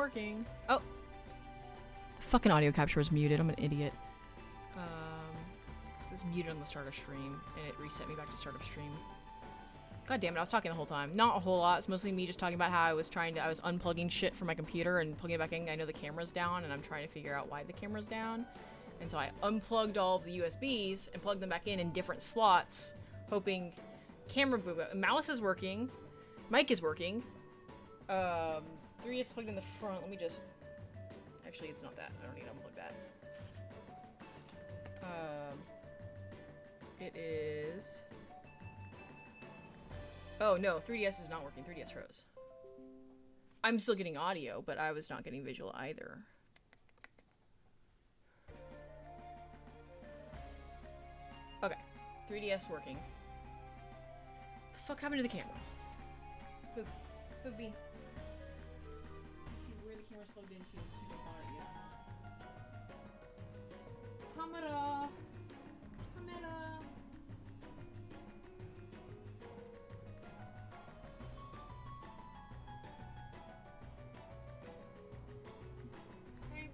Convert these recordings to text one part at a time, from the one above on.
working. Oh! The fucking audio capture was muted. I'm an idiot. It's muted on the start of stream, and it reset me back to start of stream. God damn it, I was talking the whole time. Not a whole lot. It's mostly me just talking about how I was unplugging shit from my computer and plugging it back in. I know the camera's down, and I'm trying to figure out why the camera's down. And so I unplugged all of the USBs and plugged them back in different slots, hoping mouse is working, mic is working. 3 is plugged in the front. Let me just... Actually, it's not that. I don't need to unplug that. It is... Oh, no. 3DS is not working. 3DS froze. I'm still getting audio, but I was not getting visual either. Okay. 3DS working. What the fuck happened to the camera? Move. Move, Beans. Let's see where the camera's plugged into. Let's see if I can find it yet. Camera! Camera! Okay.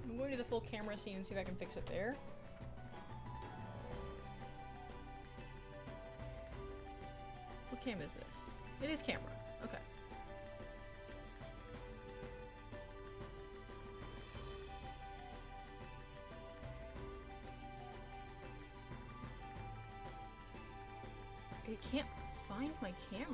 I'm going to the full camera scene and see if I can fix it there. What cam is this? It is camera. Okay. It can't find my camera.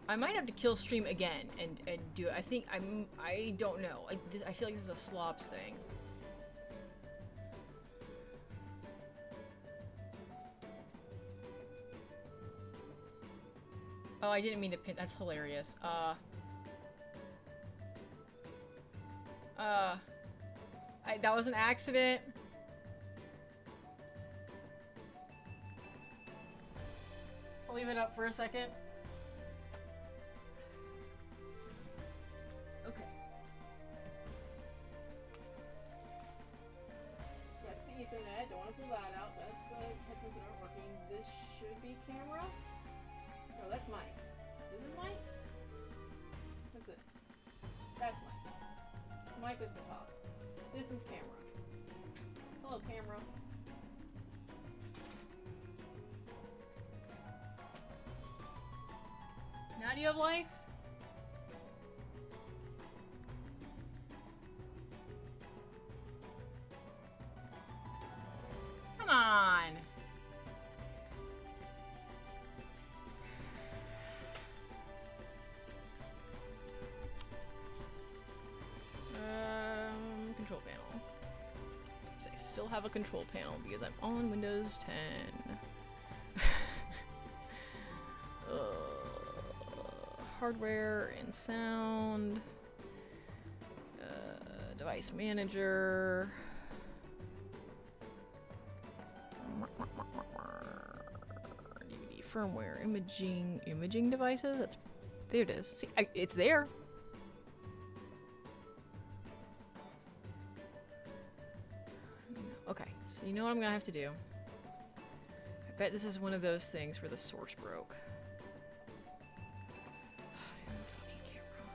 I might have to kill stream again and do it. I don't know. I feel like this is a slops thing. Oh, I didn't mean to pin. That's hilarious. That was an accident. I'll leave it up for a second. Okay. That's the Ethernet. Don't want to pull that out. That's the headphones that aren't working. This should be camera. No, that's mic. This is mic? What's this? That's mic. Mic is the top. This is camera. Hello, camera. Now do you have life? Come on. Control panel. So I still have a control panel because I'm on Windows 10. Hardware and sound. Device manager. DVD firmware. Imaging devices. There it is. See, it's there. Okay, so you know what I'm gonna have to do. I bet this is one of those things where the source broke. Fucking camera.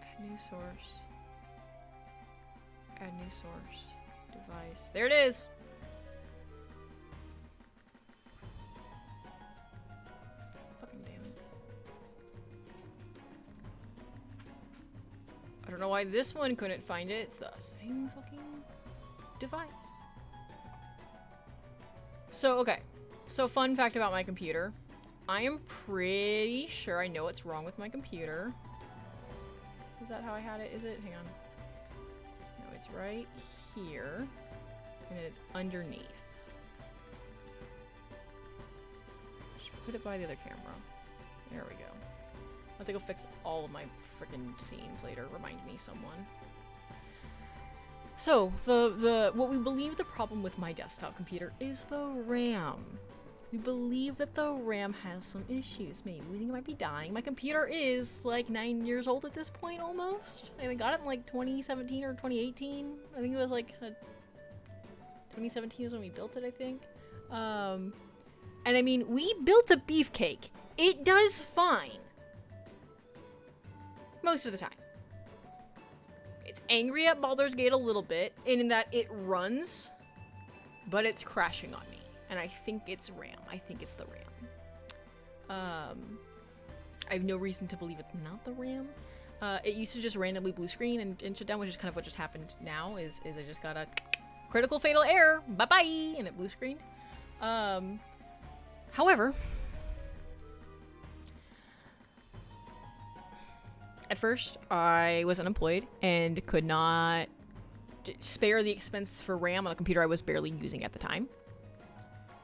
Add new source. Add new source. Device. There it is! I don't know why this one couldn't find it. It's the same fucking device. So, okay. So, fun fact about my computer. I am pretty sure I know what's wrong with my computer. Is that how I had it? Is it? Hang on. No, it's right here. And then it's underneath. Just put it by the other camera. There we go. I'll have to go fix all of my freaking scenes later. Remind me, someone. So, what we believe the problem with my desktop computer is the RAM. We believe that the RAM has some issues. Maybe we think it might be dying. My computer is like 9 years old at this point almost. I got it in like 2017 or 2018. I think it was like 2017 is when we built it, I think. And I mean, we built a beefcake. It does fine. Most of the time. It's angry at Baldur's Gate a little bit, in that it runs, but it's crashing on me. And I think it's RAM. I think it's the RAM. I have no reason to believe it's not the RAM. It used to just randomly blue screen and shut down, which is kind of what just happened now, is I just got a critical fatal error, bye-bye, and it blue screened. However, at first, I was unemployed and could not spare the expense for RAM on a computer I was barely using at the time.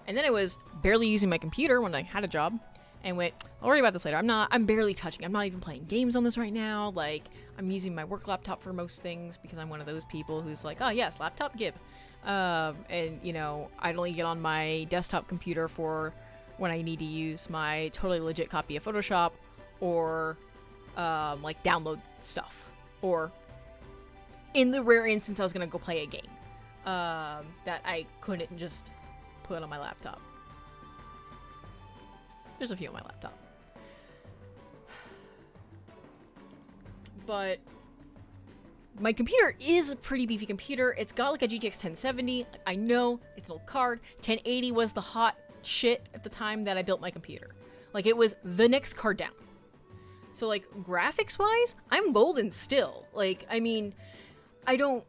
And then I was barely using my computer when I had a job and went, I'll worry about this later. I'm barely touching. I'm not even playing games on this right now. Like, I'm using my work laptop for most things because I'm one of those people who's like, oh yes, laptop gib. And you know, I'd only get on my desktop computer for when I need to use my totally legit copy of Photoshop or like download stuff, or in the rare instance I was gonna go play a game that I couldn't just put on my laptop. There's a few on my laptop, but my computer is a pretty beefy computer. It's got like a GTX 1070. I know it's an old card. 1080 was the hot shit at the time that I built my computer. Like, it was the next card down. So like, graphics wise, I'm golden still. Like, I mean, I don't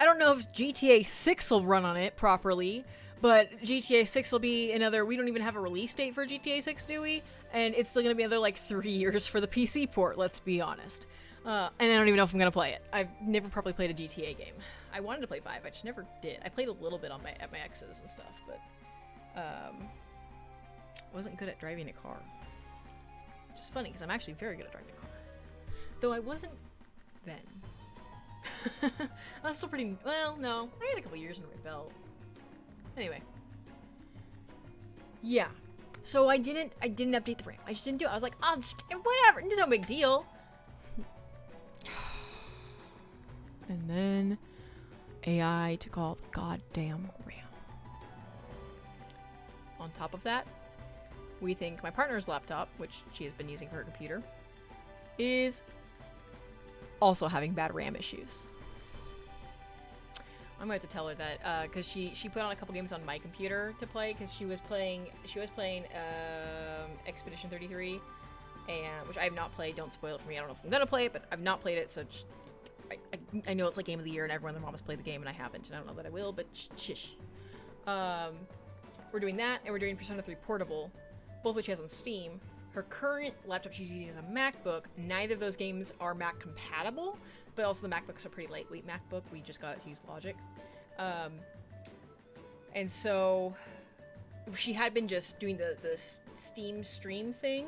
know if GTA 6 will run on it properly, but GTA 6 will be another, we don't even have a release date for GTA 6, do we? And it's still gonna be another like 3 years for the PC port, let's be honest. And I don't even know if I'm gonna play it. I've never properly played a GTA game. I wanted to play 5, I just never did. I played a little bit on at my ex's and stuff, but wasn't good at driving a car. Which is funny, because I'm actually very good at driving a car. Though I wasn't then. I was still pretty, well, no. I had a couple years under my belt. Anyway. Yeah. So I didn't update the RAM. I just didn't do it. I was like, oh, just, whatever. It's no big deal. And then AI took all the goddamn RAM. On top of that, we think my partner's laptop, which she has been using for her computer, is also having bad RAM issues. I'm going to have to tell her that because she put on a couple games on my computer to play, because she was playing Expedition 33, and which I have not played. Don't spoil it for me. I don't know if I'm gonna play it, but I've not played it, so I know it's like game of the year, and everyone and their mom has played the game, and I haven't, and I don't know that I will, but shish. We're doing that, and we're doing Persona 3 Portable, both which she has on Steam. Her current laptop she's using is a MacBook. Neither of those games are Mac compatible, but also the MacBook's a pretty lightweight MacBook. We just got it to use Logic. And so she had been just doing the Steam stream thing.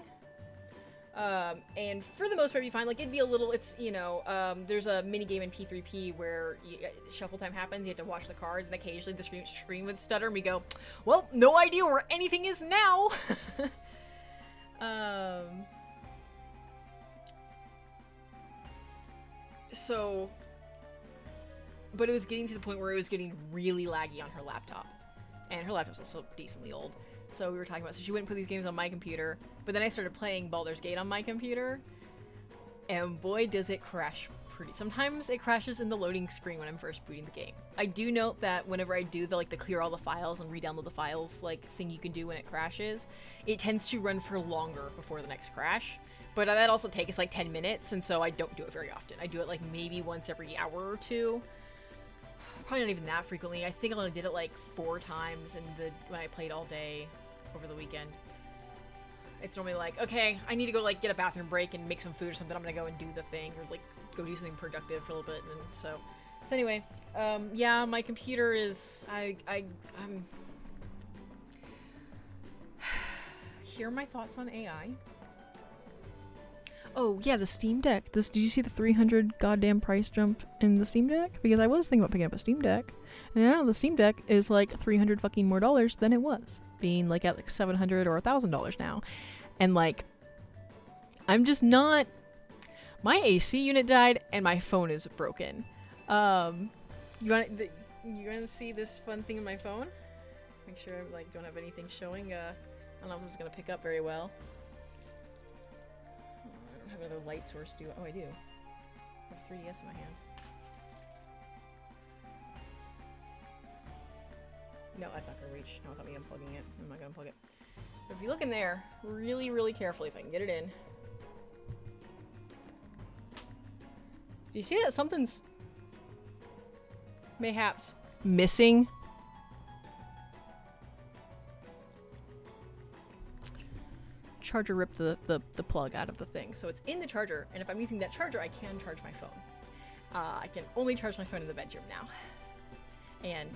And for the most part, it'd be fine. Like, it'd be a little, it's, you know, there's a mini game in P3P where shuffle time happens, you have to watch the cards, and occasionally the screen would stutter, and we go, well, no idea where anything is now. So, but it was getting to the point where it was getting really laggy on her laptop, and her laptop's also decently old. So we were talking about, so she wouldn't put these games on my computer, but then I started playing Baldur's Gate on my computer, and boy does it crash sometimes it crashes in the loading screen when I'm first booting the game. I do note that whenever I do the clear all the files and re-download the files thing you can do when it crashes, it tends to run for longer before the next crash. But that also takes like 10 minutes, and so I don't do it very often. I do it like maybe once every hour or two. Probably not even that frequently. I think I only did it like 4 times when I played all day over the weekend. It's normally like, okay, I need to go like get a bathroom break and make some food or something. I'm gonna go and do the thing, or like go do something productive for a little bit. And so anyway, yeah, my computer is, I'm here are my thoughts on AI. Oh yeah, the Steam Deck. Did you see the 300 goddamn price jump in the Steam Deck? Because I was thinking about picking up a Steam Deck. And now the Steam Deck is like $300 fucking more than it was. being like at like $700 or $1,000 now. And like, I'm just not, my AC unit died and my phone is broken. You want to see this fun thing in my phone? Make sure I like don't have anything showing. I don't know if this is gonna pick up very well. Oh, I don't have another light source, do I? Oh, I do. I have a 3DS in my hand. No, that's not gonna reach. No, without me unplugging it. I'm not gonna unplug it. But if you look in there really, really carefully, if I can get it in. Do you see that something's mayhaps missing? Charger ripped the plug out of the thing. So it's in the charger, and if I'm using that charger, I can charge my phone. I can only charge my phone in the bedroom now. And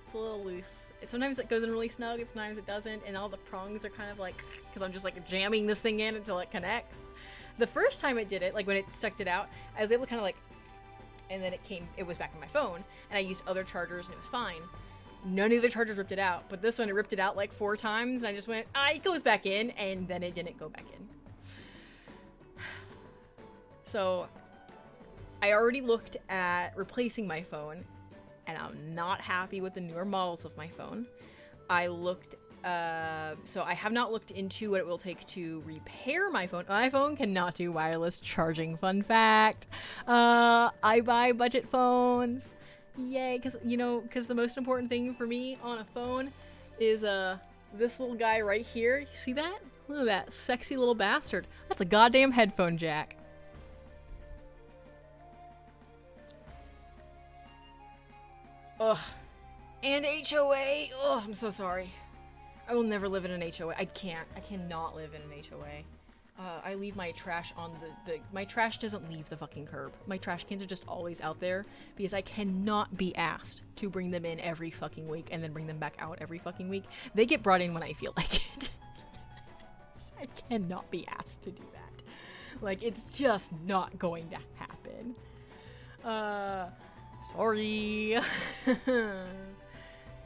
it's a little loose. Sometimes it goes in really snug, and sometimes it doesn't, and all the prongs are kind of like, because I'm just like jamming this thing in until it connects. The first time it did it, like when it sucked it out, I was able to kind of like, and then it was back in my phone, and I used other chargers and it was fine. None of the chargers ripped it out, but this one it ripped it out like 4 times, and I just went, it goes back in, and then it didn't go back in. So I already looked at replacing my phone, and I'm not happy with the newer models of my phone. I looked, so I have not looked into what it will take to repair my phone. My phone cannot do wireless charging, fun fact. I buy budget phones. Yay, because the most important thing for me on a phone is this little guy right here. You see that? Look at that sexy little bastard. That's a goddamn headphone jack. Ugh. And HOA. Ugh, I'm so sorry. I will never live in an HOA. I cannot live in an HOA. I leave my trash on my trash doesn't leave the fucking curb. My trash cans are just always out there because I cannot be asked to bring them in every fucking week and then bring them back out every fucking week. They get brought in when I feel like it. I cannot be asked to do that. Like, it's just not going to happen. Sorry.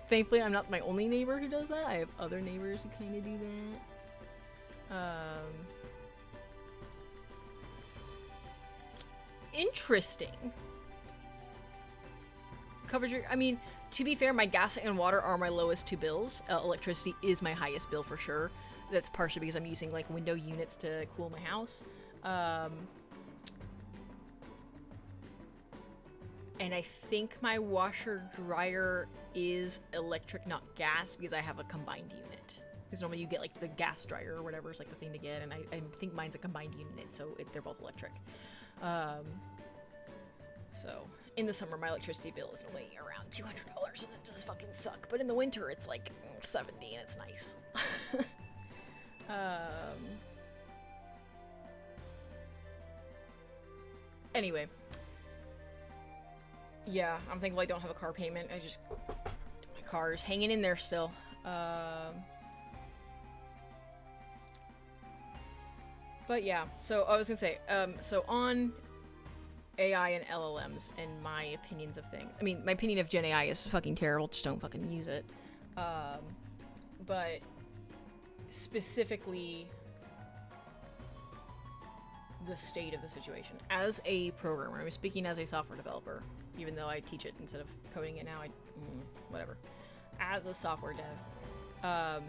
Thankfully, I'm not my only neighbor who does that. I have other neighbors who kind of do that. Interesting. Coverage. I mean, to be fair, my gas and water are my lowest 2 bills. Electricity is my highest bill for sure. That's partially because I'm using like window units to cool my house. And I think my washer dryer is electric, not gas, because I have a combined unit. Because normally you get like the gas dryer or whatever is like the thing to get, and I think mine's a combined unit, so they're both electric. So in the summer my electricity bill is only around $200 and it does fucking suck, but in the winter it's like 70 and it's nice. Anyway, yeah, I'm thankful I don't have a car payment. My car is hanging in there still. But yeah, so I was gonna say, so on AI and LLMs and my opinions of things. I mean, my opinion of Gen AI is fucking terrible, just don't fucking use it. But specifically the state of the situation. As a programmer, I'm speaking as a software developer, even though I teach it instead of coding it now, whatever. As a software dev,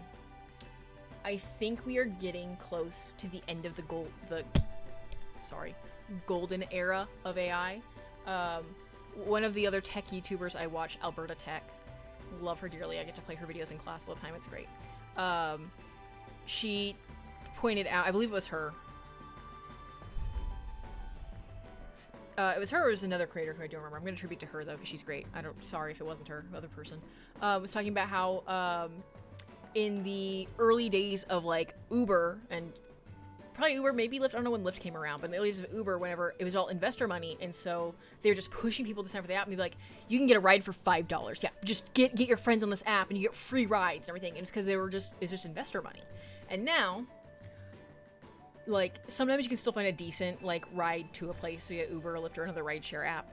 I think we are getting close to the end of the golden era of AI. One of the other tech YouTubers I watch, Alberta Tech, love her dearly. I get to play her videos in class all the time. It's great. She pointed out, I believe it was her. It was her or it was another creator who I don't remember. I'm going to attribute to her though because she's great. Sorry if it wasn't her, other person. Was talking about how in the early days of like Uber and probably Uber, maybe Lyft, I don't know when Lyft came around, but in the early days of Uber, whenever it was all investor money, and so they were just pushing people to sign up for the app and be like, you can get a ride for $5. Yeah, just get your friends on this app and you get free rides and everything. And it's because it's just investor money. And now, like, sometimes you can still find a decent like ride to a place, so you get Uber or Lyft or another rideshare app.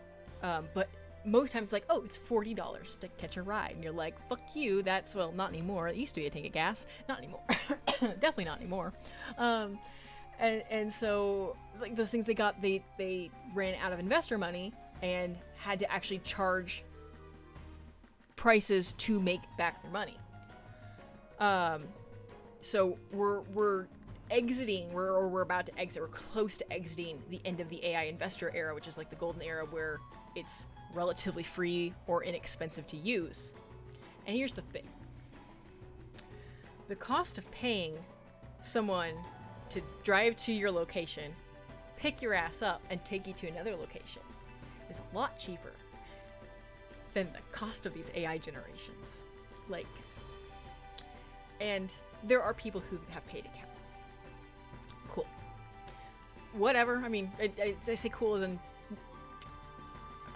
But most times it's like, oh, it's $40 to catch a ride. And you're like, fuck you. That's, well, not anymore. It used to be a tank of gas. Not anymore. Definitely not anymore. And so, like, those things they ran out of investor money and had to actually charge prices to make back their money. So we're exiting, we're about to exit, we're close to exiting the end of the AI investor era, which is like the golden era where it's relatively free or inexpensive to use. And here's the thing. The cost of paying someone to drive to your location, pick your ass up, and take you to another location is a lot cheaper than the cost of these AI generations. Like, and there are people who have paid accounts. Cool. Whatever. I mean, I say cool as in,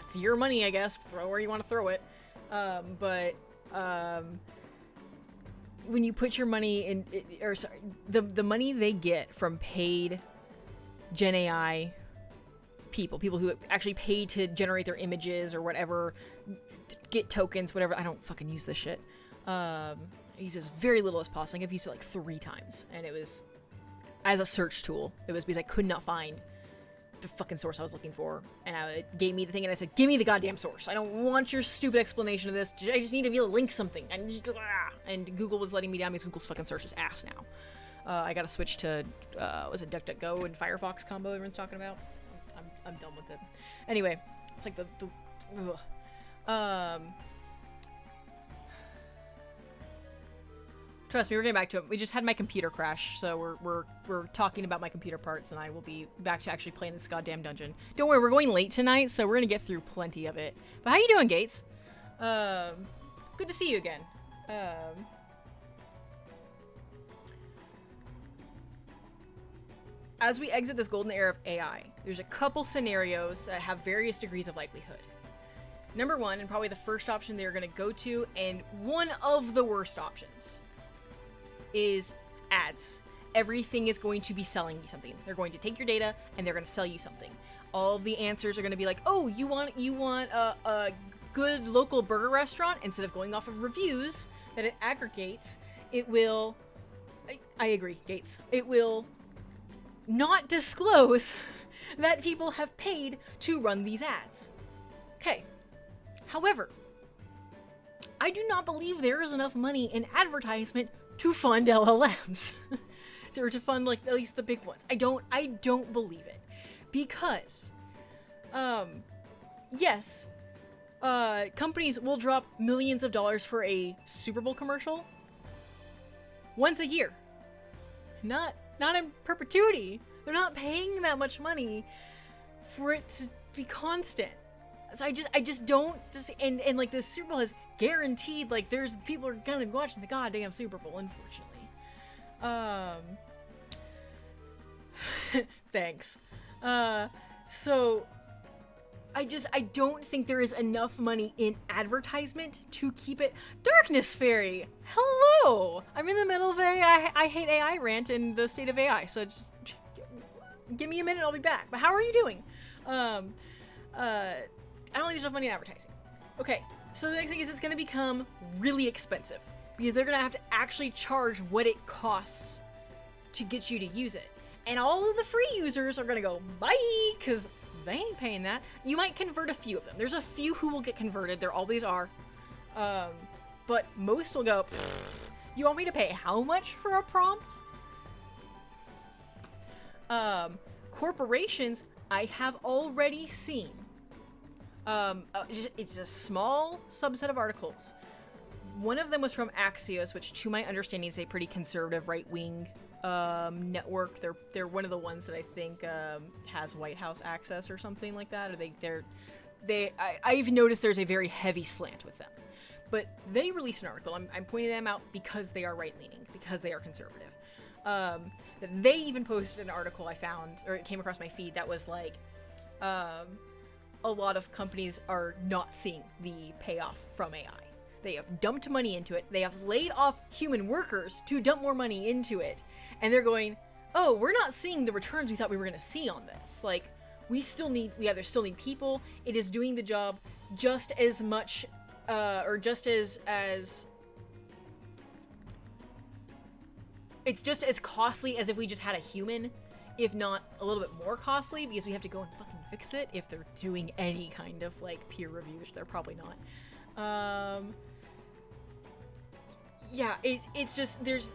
it's your money, I guess. Throw where you want to throw it. But when you put your money in, or sorry, the money they get from paid Gen AI people who actually pay to generate their images or whatever, get tokens, whatever. I don't fucking use this shit. I use as very little as possible. I think I've used it like 3 times, and it was as a search tool. It was because I could not find the fucking source I was looking for, and it gave me the thing, and I said, give me the goddamn source. I don't want your stupid explanation of this. I just need to be able to link something. And Google was letting me down because Google's fucking search is ass now. I gotta switch to, was it DuckDuckGo and Firefox combo everyone's talking about? I'm done with it. Anyway, it's like trust me, we're getting back to it. We just had my computer crash, so we're talking about my computer parts, and I will be back to actually playing this goddamn dungeon. Don't worry, we're going late tonight, so we're gonna get through plenty of it. But how you doing, Gates? Good to see you again. As we exit this golden era of AI, there's a couple scenarios that have various degrees of likelihood. Number one, and probably the first option they're gonna go to, and one of the worst options, is ads. Everything is going to be selling you something. They're going to take your data and they're going to sell you something. All of the answers are going to be like, oh, you want a good local burger restaurant? Instead of going off of reviews that it aggregates, it will, I agree, Gates, it will not disclose that people have paid to run these ads. Okay. However, I do not believe there is enough money in advertisement to fund LLMs. Or to fund, like, at least the big ones. I don't believe it. Because, yes, companies will drop millions of dollars for a Super Bowl commercial once a year. Not in perpetuity. They're not paying that much money for it to be constant. So I just don't, and like the Super Bowl has guaranteed, like, there's people are gonna be watching the goddamn Super Bowl, unfortunately. Thanks. So I don't think there is enough money in advertisement to keep it. Darkness Fairy, hello! I'm in the middle of I hate AI rant in the state of AI, so just give me a minute, I'll be back. But how are you doing? I don't think there's enough money in advertising. Okay, so the next thing is it's going to become really expensive because they're going to have to actually charge what it costs to get you to use it. And all of the free users are going to go, bye, because they ain't paying that. You might convert a few of them. There's a few who will get converted. There always are. But most will go, you want me to pay how much for a prompt? Corporations, I have already seen. It's a small subset of articles. One of them was from Axios, which to my understanding is a pretty conservative right-wing network. They're one of the ones that I think has White House access or something like that. Or I've noticed there's a very heavy slant with them. But they released an article. I'm pointing them out because they are right-leaning, because they are conservative. They even posted an article I found, or it came across my feed, that was like, a lot of companies are not seeing the payoff from AI. They have dumped money into it. They have laid off human workers to dump more money into it. And they're going, oh, we're not seeing the returns we thought we were going to see on this. Like, we still need, they still need people. It is doing the job just as much, or just as it's just as costly as if we just had a human, if not a little bit more costly, because we have to go and fucking fix it if they're doing any kind of, like, peer review, which they're probably not. Yeah, it's just, there's...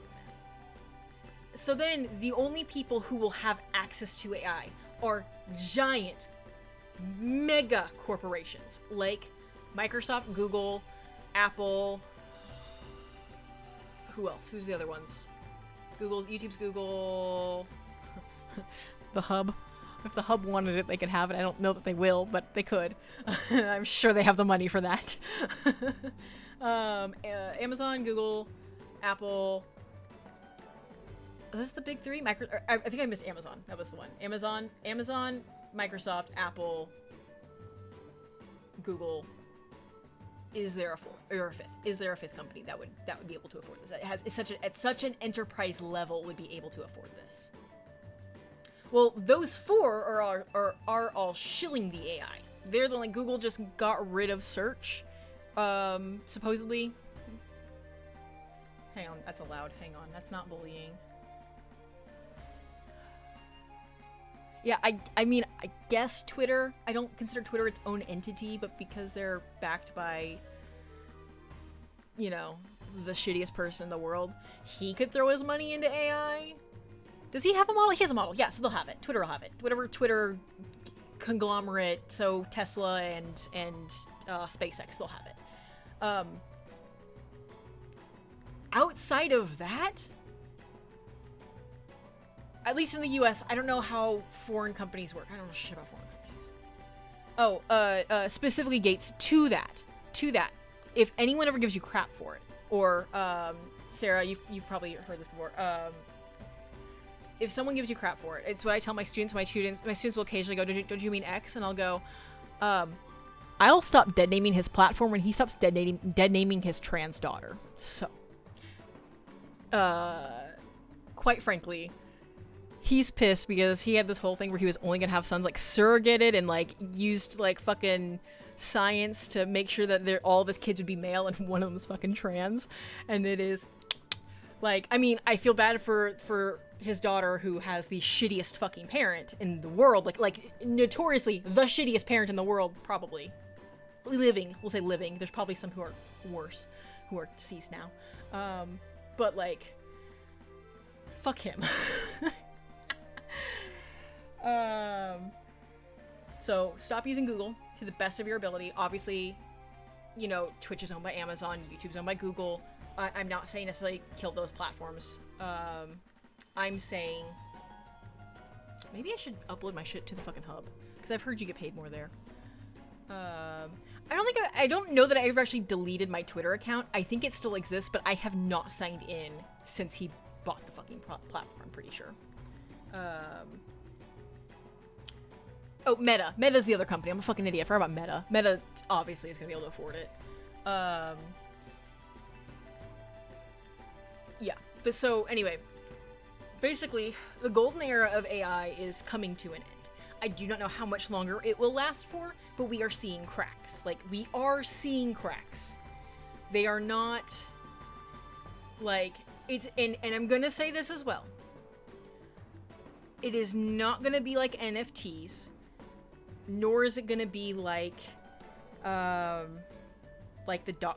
So then, the only people who will have access to AI are giant, mega corporations, like Microsoft, Google, Apple... Who else? Who's the other ones? YouTube's Google... The Hub. If the Hub wanted it, they could have it. I don't know that they will, but they could. I'm sure they have the money for that. Amazon, Google, Apple. Are those the big three? I think I missed Amazon. That was the one. Amazon, Microsoft, Apple, Google. Is there a fourth or a fifth? Is there a fifth company that would be able to afford this? That has at such an enterprise level would be able to afford this? Well, those four are all shilling the AI. They're the, like, Google just got rid of search, supposedly. Hang on, that's allowed. Hang on, that's not bullying. Yeah, I mean, I guess Twitter, I don't consider Twitter its own entity, but because they're backed by, you know, the shittiest person in the world, he could throw his money into AI. Does he have a model? He has a model. Yeah, so they'll have it. Twitter will have it. Whatever Twitter conglomerate, so Tesla and SpaceX, they'll have it. Outside of that, at least in the US, I don't know how foreign companies work. I don't know shit about foreign companies. Oh, specifically Gates, to that. If anyone ever gives you crap for it, or, Sarah, you've probably heard this before, if someone gives you crap for it, it's what I tell my students. My students will occasionally go, don't you mean X? And I'll go, I'll stop dead naming his platform when he stops dead naming his trans daughter. So, quite frankly, he's pissed because he had this whole thing where he was only gonna have sons, like, surrogated and, like, used, like, fucking science to make sure that all of his kids would be male and one of them is fucking trans. And it is, like, I mean, I feel bad for his daughter, who has the shittiest fucking parent in the world, like notoriously the shittiest parent in the world, probably. Living, we'll say living. There's probably some who are worse, who are deceased now. But, like, fuck him. So stop using Google to the best of your ability. Obviously, you know, Twitch is owned by Amazon, YouTube's owned by Google. I'm not saying necessarily kill those platforms. I'm saying maybe I should upload my shit to the fucking hub, because I've heard you get paid more there. I don't know that I ever actually deleted my Twitter account. I think it still exists, but I have not signed in since he bought the fucking platform, I'm pretty sure. Oh, Meta. Meta's the other company. I'm a fucking idiot. I forgot about Meta. Meta obviously is gonna be able to afford it. Yeah. But so, anyway. Basically, the golden era of AI is coming to an end. I do not know how much longer it will last for, but we are seeing cracks. Like, we are seeing cracks. They are not, like, it's, and I'm gonna say this as well. It is not gonna be like NFTs, nor is it gonna be like the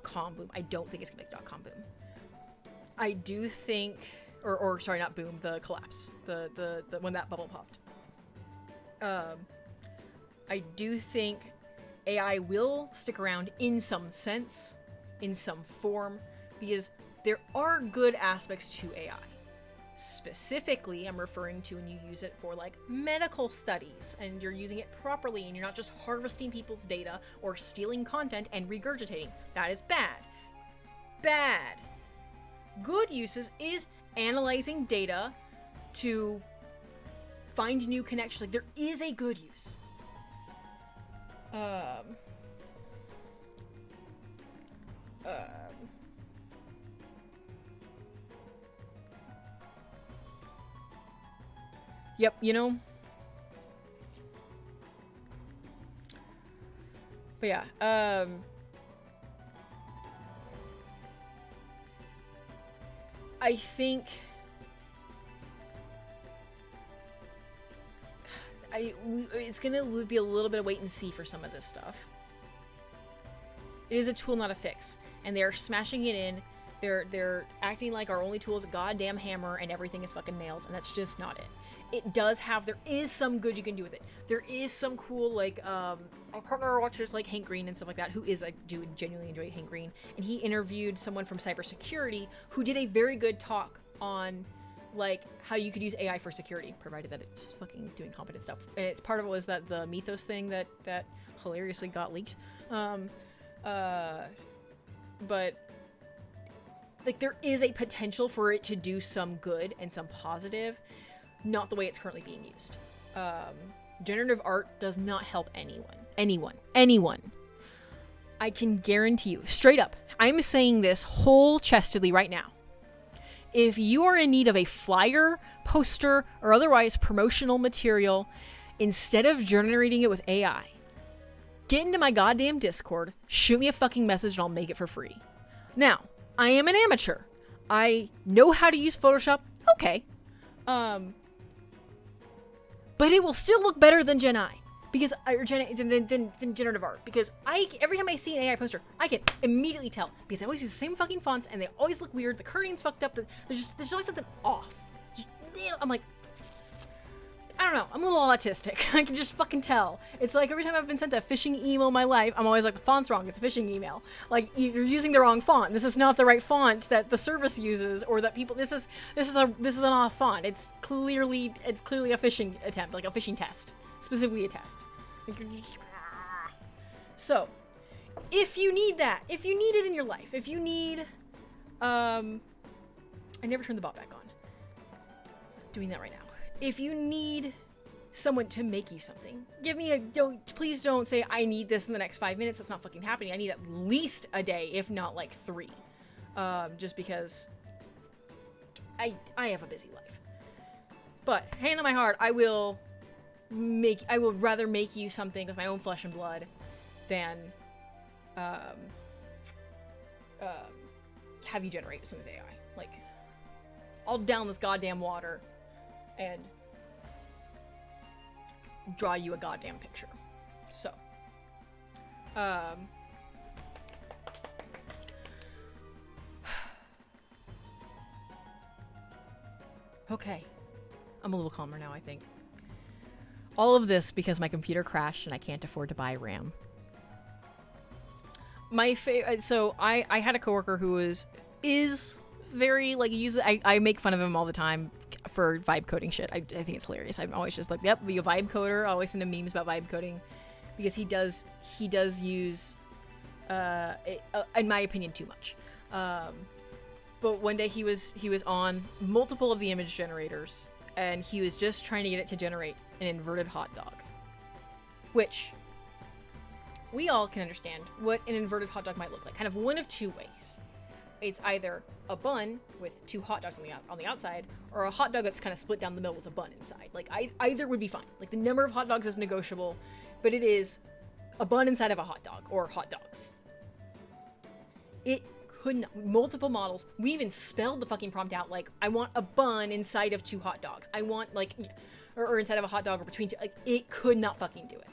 .com boom. I don't think it's gonna be like the .com boom. I do think... Or sorry, not boom, the collapse. The when that bubble popped. I do think AI will stick around in some sense, in some form, because there are good aspects to AI. Specifically, I'm referring to when you use it for, like, medical studies, and you're using it properly, and you're not just harvesting people's data or stealing content and regurgitating. That is bad. Bad. Good uses is analyzing data to find new connections. Like, there is a good use. Yep, you know, But yeah, I think it's gonna be a little bit of wait and see for some of this stuff. It is a tool, not a fix, and they're smashing it in. They're acting like our only tool is a goddamn hammer and everything is fucking nails, and that's just not it. It does have, there is some good you can do with it. There is some cool, like, my partner watches, like, Hank Green and stuff like that, who is, I do genuinely enjoy Hank Green, and he interviewed someone from cybersecurity who did a very good talk on, like, how you could use AI for security, provided that it's fucking doing competent stuff. And it's part of it was that the Mythos thing that hilariously got leaked. But, like, there is a potential for it to do some good and some positive, not the way it's currently being used. Generative art does not help anyone. I can guarantee you, straight up, I'm saying this whole-chestedly right now. If you are in need of a flyer, poster, or otherwise promotional material, instead of generating it with AI, get into my goddamn Discord, shoot me a fucking message, and I'll make it for free. Now, I am an amateur. I know how to use Photoshop. Okay. But it will still look better than Gen I. Because, or than generative art. Because every time I see an AI poster, I can immediately tell. Because I always use the same fucking fonts, and they always look weird. The kernings's fucked up. There's always something off. I'm like, I don't know. I'm a little autistic. I can just fucking tell. It's like every time I've been sent a phishing email in my life, I'm always like, the font's wrong. It's a phishing email. Like, you're using the wrong font. This is not the right font that the service uses, or that people. This is an off font. It's clearly a phishing attempt, like a phishing test, specifically a test. So, if you need that, if you need it in your life, if you need, I never turned the bot back on. Doing that right now. If you need someone to make you something, please don't say, I need this in the next 5 minutes. That's not fucking happening. I need at least a day, if not like 3. Just because I have a busy life. But, hand on my heart, I will rather make you something with my own flesh and blood than, have you generate something with AI. Like, I'll down this goddamn water and draw you a goddamn picture. So, okay. I'm a little calmer now, I think. All of this because my computer crashed and I can't afford to buy RAM. So I had a coworker who is very, like, I make fun of him all the time for vibe coding shit. I think it's hilarious. I'm always just like, yep, be a vibe coder. I always send him memes about vibe coding because he does use, in my opinion, too much. But one day he was on multiple of the image generators and he was just trying to get it to generate an inverted hot dog, which we all can understand what an inverted hot dog might look like. Kind of one of two ways. It's either a bun with 2 hot dogs on the outside, or a hot dog that's kind of split down the middle with a bun inside. Like, either would be fine. Like, the number of hot dogs is negotiable, but it is a bun inside of a hot dog, or hot dogs. It could not. Multiple models. We even spelled the fucking prompt out, like, I want a bun inside of 2 hot dogs. I want, like, or inside of a hot dog or between 2. Like, it could not fucking do it.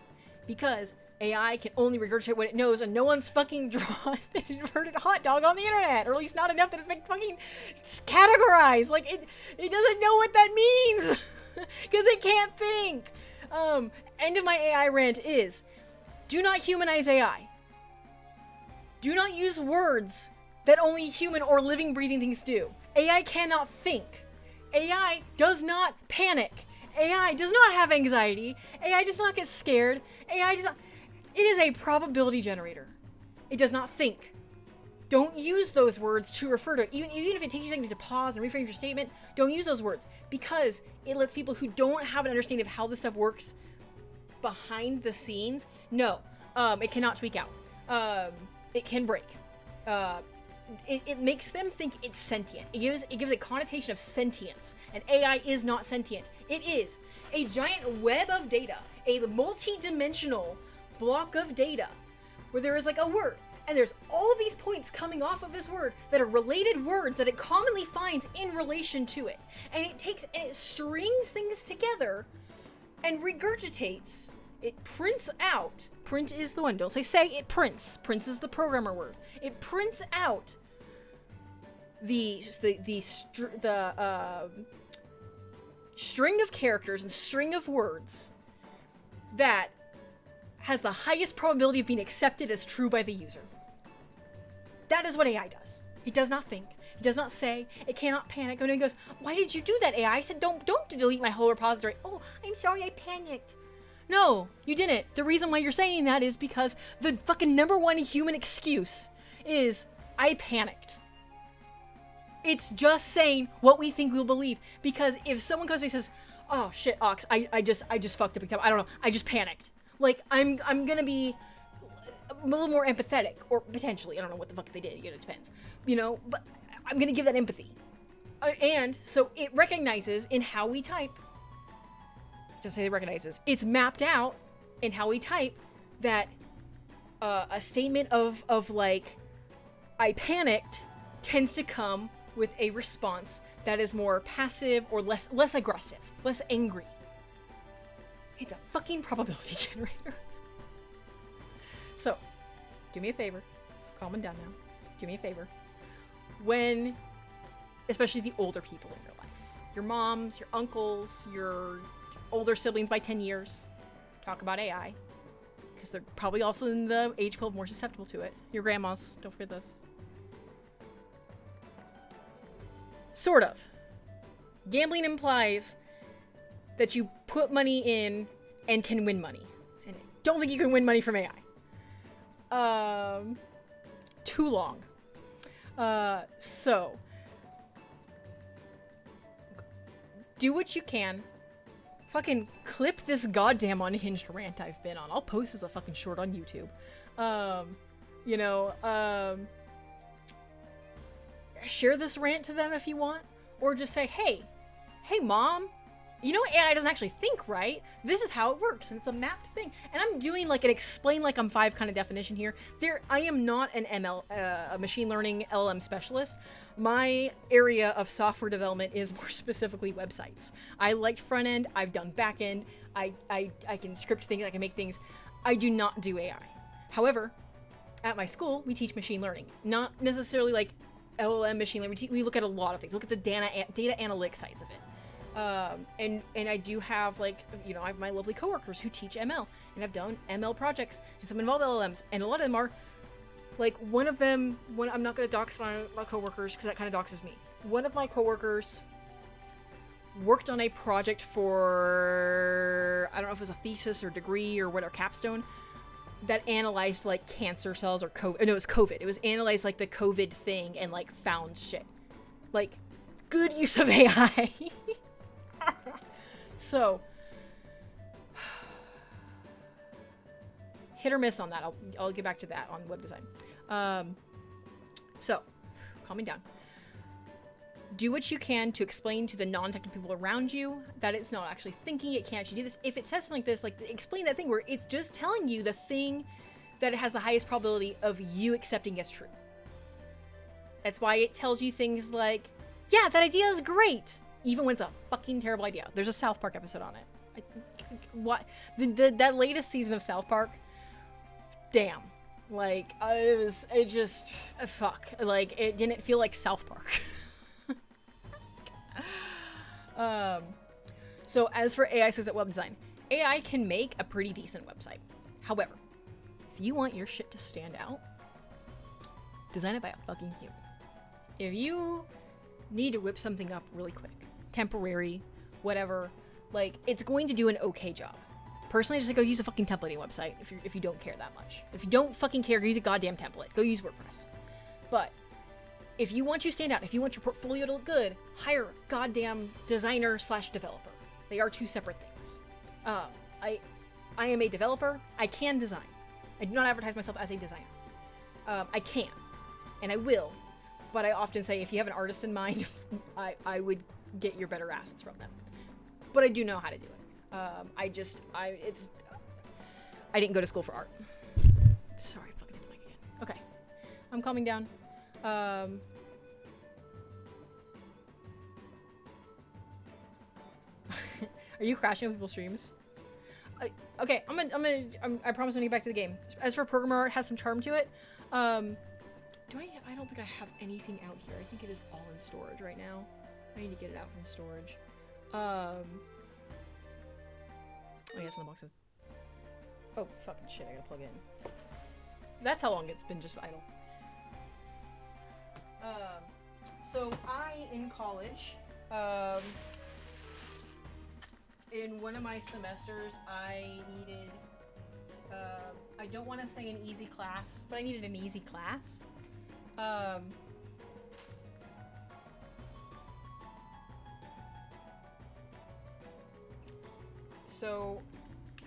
Because AI can only regurgitate what it knows, and no one's fucking drawn an inverted hot dog on the internet, or at least not enough that it's been fucking categorized. Like, it doesn't know what that means, because it can't think. End of my AI rant is, do not humanize AI. Do not use words that only human or living, breathing things do. AI cannot think. AI does not panic. AI does not have anxiety. AI does not get scared. AI does not... It is a probability generator. It does not think. Don't use those words to refer to it. Even if it takes you a second to pause and reframe your statement, don't use those words. Because it lets people who don't have an understanding of how this stuff works behind the scenes, no. It cannot tweak out. It can break. It makes them think it's sentient. It gives a connotation of sentience. And AI is not sentient. It is a giant web of data. A multi-dimensional block of data where there is like a word, and there's all of these points coming off of this word that are related words that it commonly finds in relation to it. And it strings things together and regurgitates. It prints out. Print is the one. Don't say, it prints. Prints is the programmer word. It prints out the string of characters and string of words that has the highest probability of being accepted as true by the user. That is what AI does. It does not think. It does not say. It cannot panic. And it goes, why did you do that, AI? I said, don't delete my whole repository. Oh, I'm sorry, I panicked. No, you didn't. The reason why you're saying that is because the fucking number one human excuse is, I panicked. It's just saying what we think we'll believe. Because if someone comes to me and says, oh shit, Ox, I just fucked up big time. I don't know. I just panicked. Like, I'm gonna be a little more empathetic, or potentially, I don't know what the fuck they did, you know, it depends, you know, but I'm gonna give that empathy. And so it recognizes in how we type, just say it recognizes, it's mapped out in how we type that a statement of like, I panicked, tends to come with a response that is more passive or less aggressive, less angry. It's a fucking probability generator. So, do me a favor. Calm down now. Do me a favor. When, especially the older people in your life, your moms, your uncles, your older siblings by 10 years, talk about AI. Because they're probably also in the age club more susceptible to it. Your grandmas, don't forget this. Sort of. Gambling implies that you put money in and can win money. And I don't think you can win money from AI. Too long. So, do what you can. Fucking clip this goddamn unhinged rant I've been on. I'll post as a fucking short on YouTube. Share this rant to them if you want. Or just say, hey mom, you know AI doesn't actually think, right? This is how it works, and it's a mapped thing. And I'm doing like an explain like I'm 5 kind of definition here. I am not an a machine learning LLM specialist. My area of software development is more specifically websites. I liked front end, I've done back end, I can script things, I can make things. I do not do AI. However, at my school, we teach machine learning. Not necessarily like LLM machine learning. We look at a lot of things. Look at the data analytics sides of it. And I do have, like, you know, I have my lovely coworkers who teach ML, and I've done ML projects, and some involve LLMs, and a lot of them are, like, I'm not going to dox my coworkers, because that kind of doxes me. One of my coworkers worked on a project for, I don't know if it was a thesis or degree or whatever, capstone, that analyzed, like, cancer cells or COVID. No, it was COVID. It was analyzed, like, the COVID thing and, like, found shit. Like, good use of AI. So, hit or miss on that. I'll get back to that on web design. So, calming down. Do what you can to explain to the non-technical people around you that it's not actually thinking, it can't actually do this. If it says something like this, like, explain that thing where it's just telling you the thing that it has the highest probability of you accepting as true. That's why it tells you things like, yeah, that idea is great, even when it's a fucking terrible idea. There's a South Park episode on it. What? That latest season of South Park, damn. Like, fuck. Like, it didn't feel like South Park. So as for AI success at web design, AI can make a pretty decent website. However, if you want your shit to stand out, design it by a fucking human. If you need to whip something up really quick, temporary, whatever, like, it's going to do an okay job. Personally, just go use a fucking templating website if you don't care that much. If you don't fucking care, go use a goddamn template. Go use WordPress. But if you want you to stand out, if you want your portfolio to look good, hire a goddamn designer/developer. They are two separate things. I am a developer. I can design. I do not advertise myself as a designer. I can, and I will, but I often say if you have an artist in mind, I would get your better assets from them. But I do know how to do it. I didn't go to school for art. Sorry, Okay. I'm calming down. Are you crashing on people's streams? Okay, I promise I'm gonna get back to the game. As for programmer art, it has some charm to it. I don't think I have anything out here. I think it is all in storage right now. I need to get it out from storage. Oh, yeah, it's in the box of... Oh, fucking shit, I gotta plug it in. That's how long it's been just idle. So in college, in one of my semesters, I needed, I don't want to say an easy class, but I needed an easy class. So,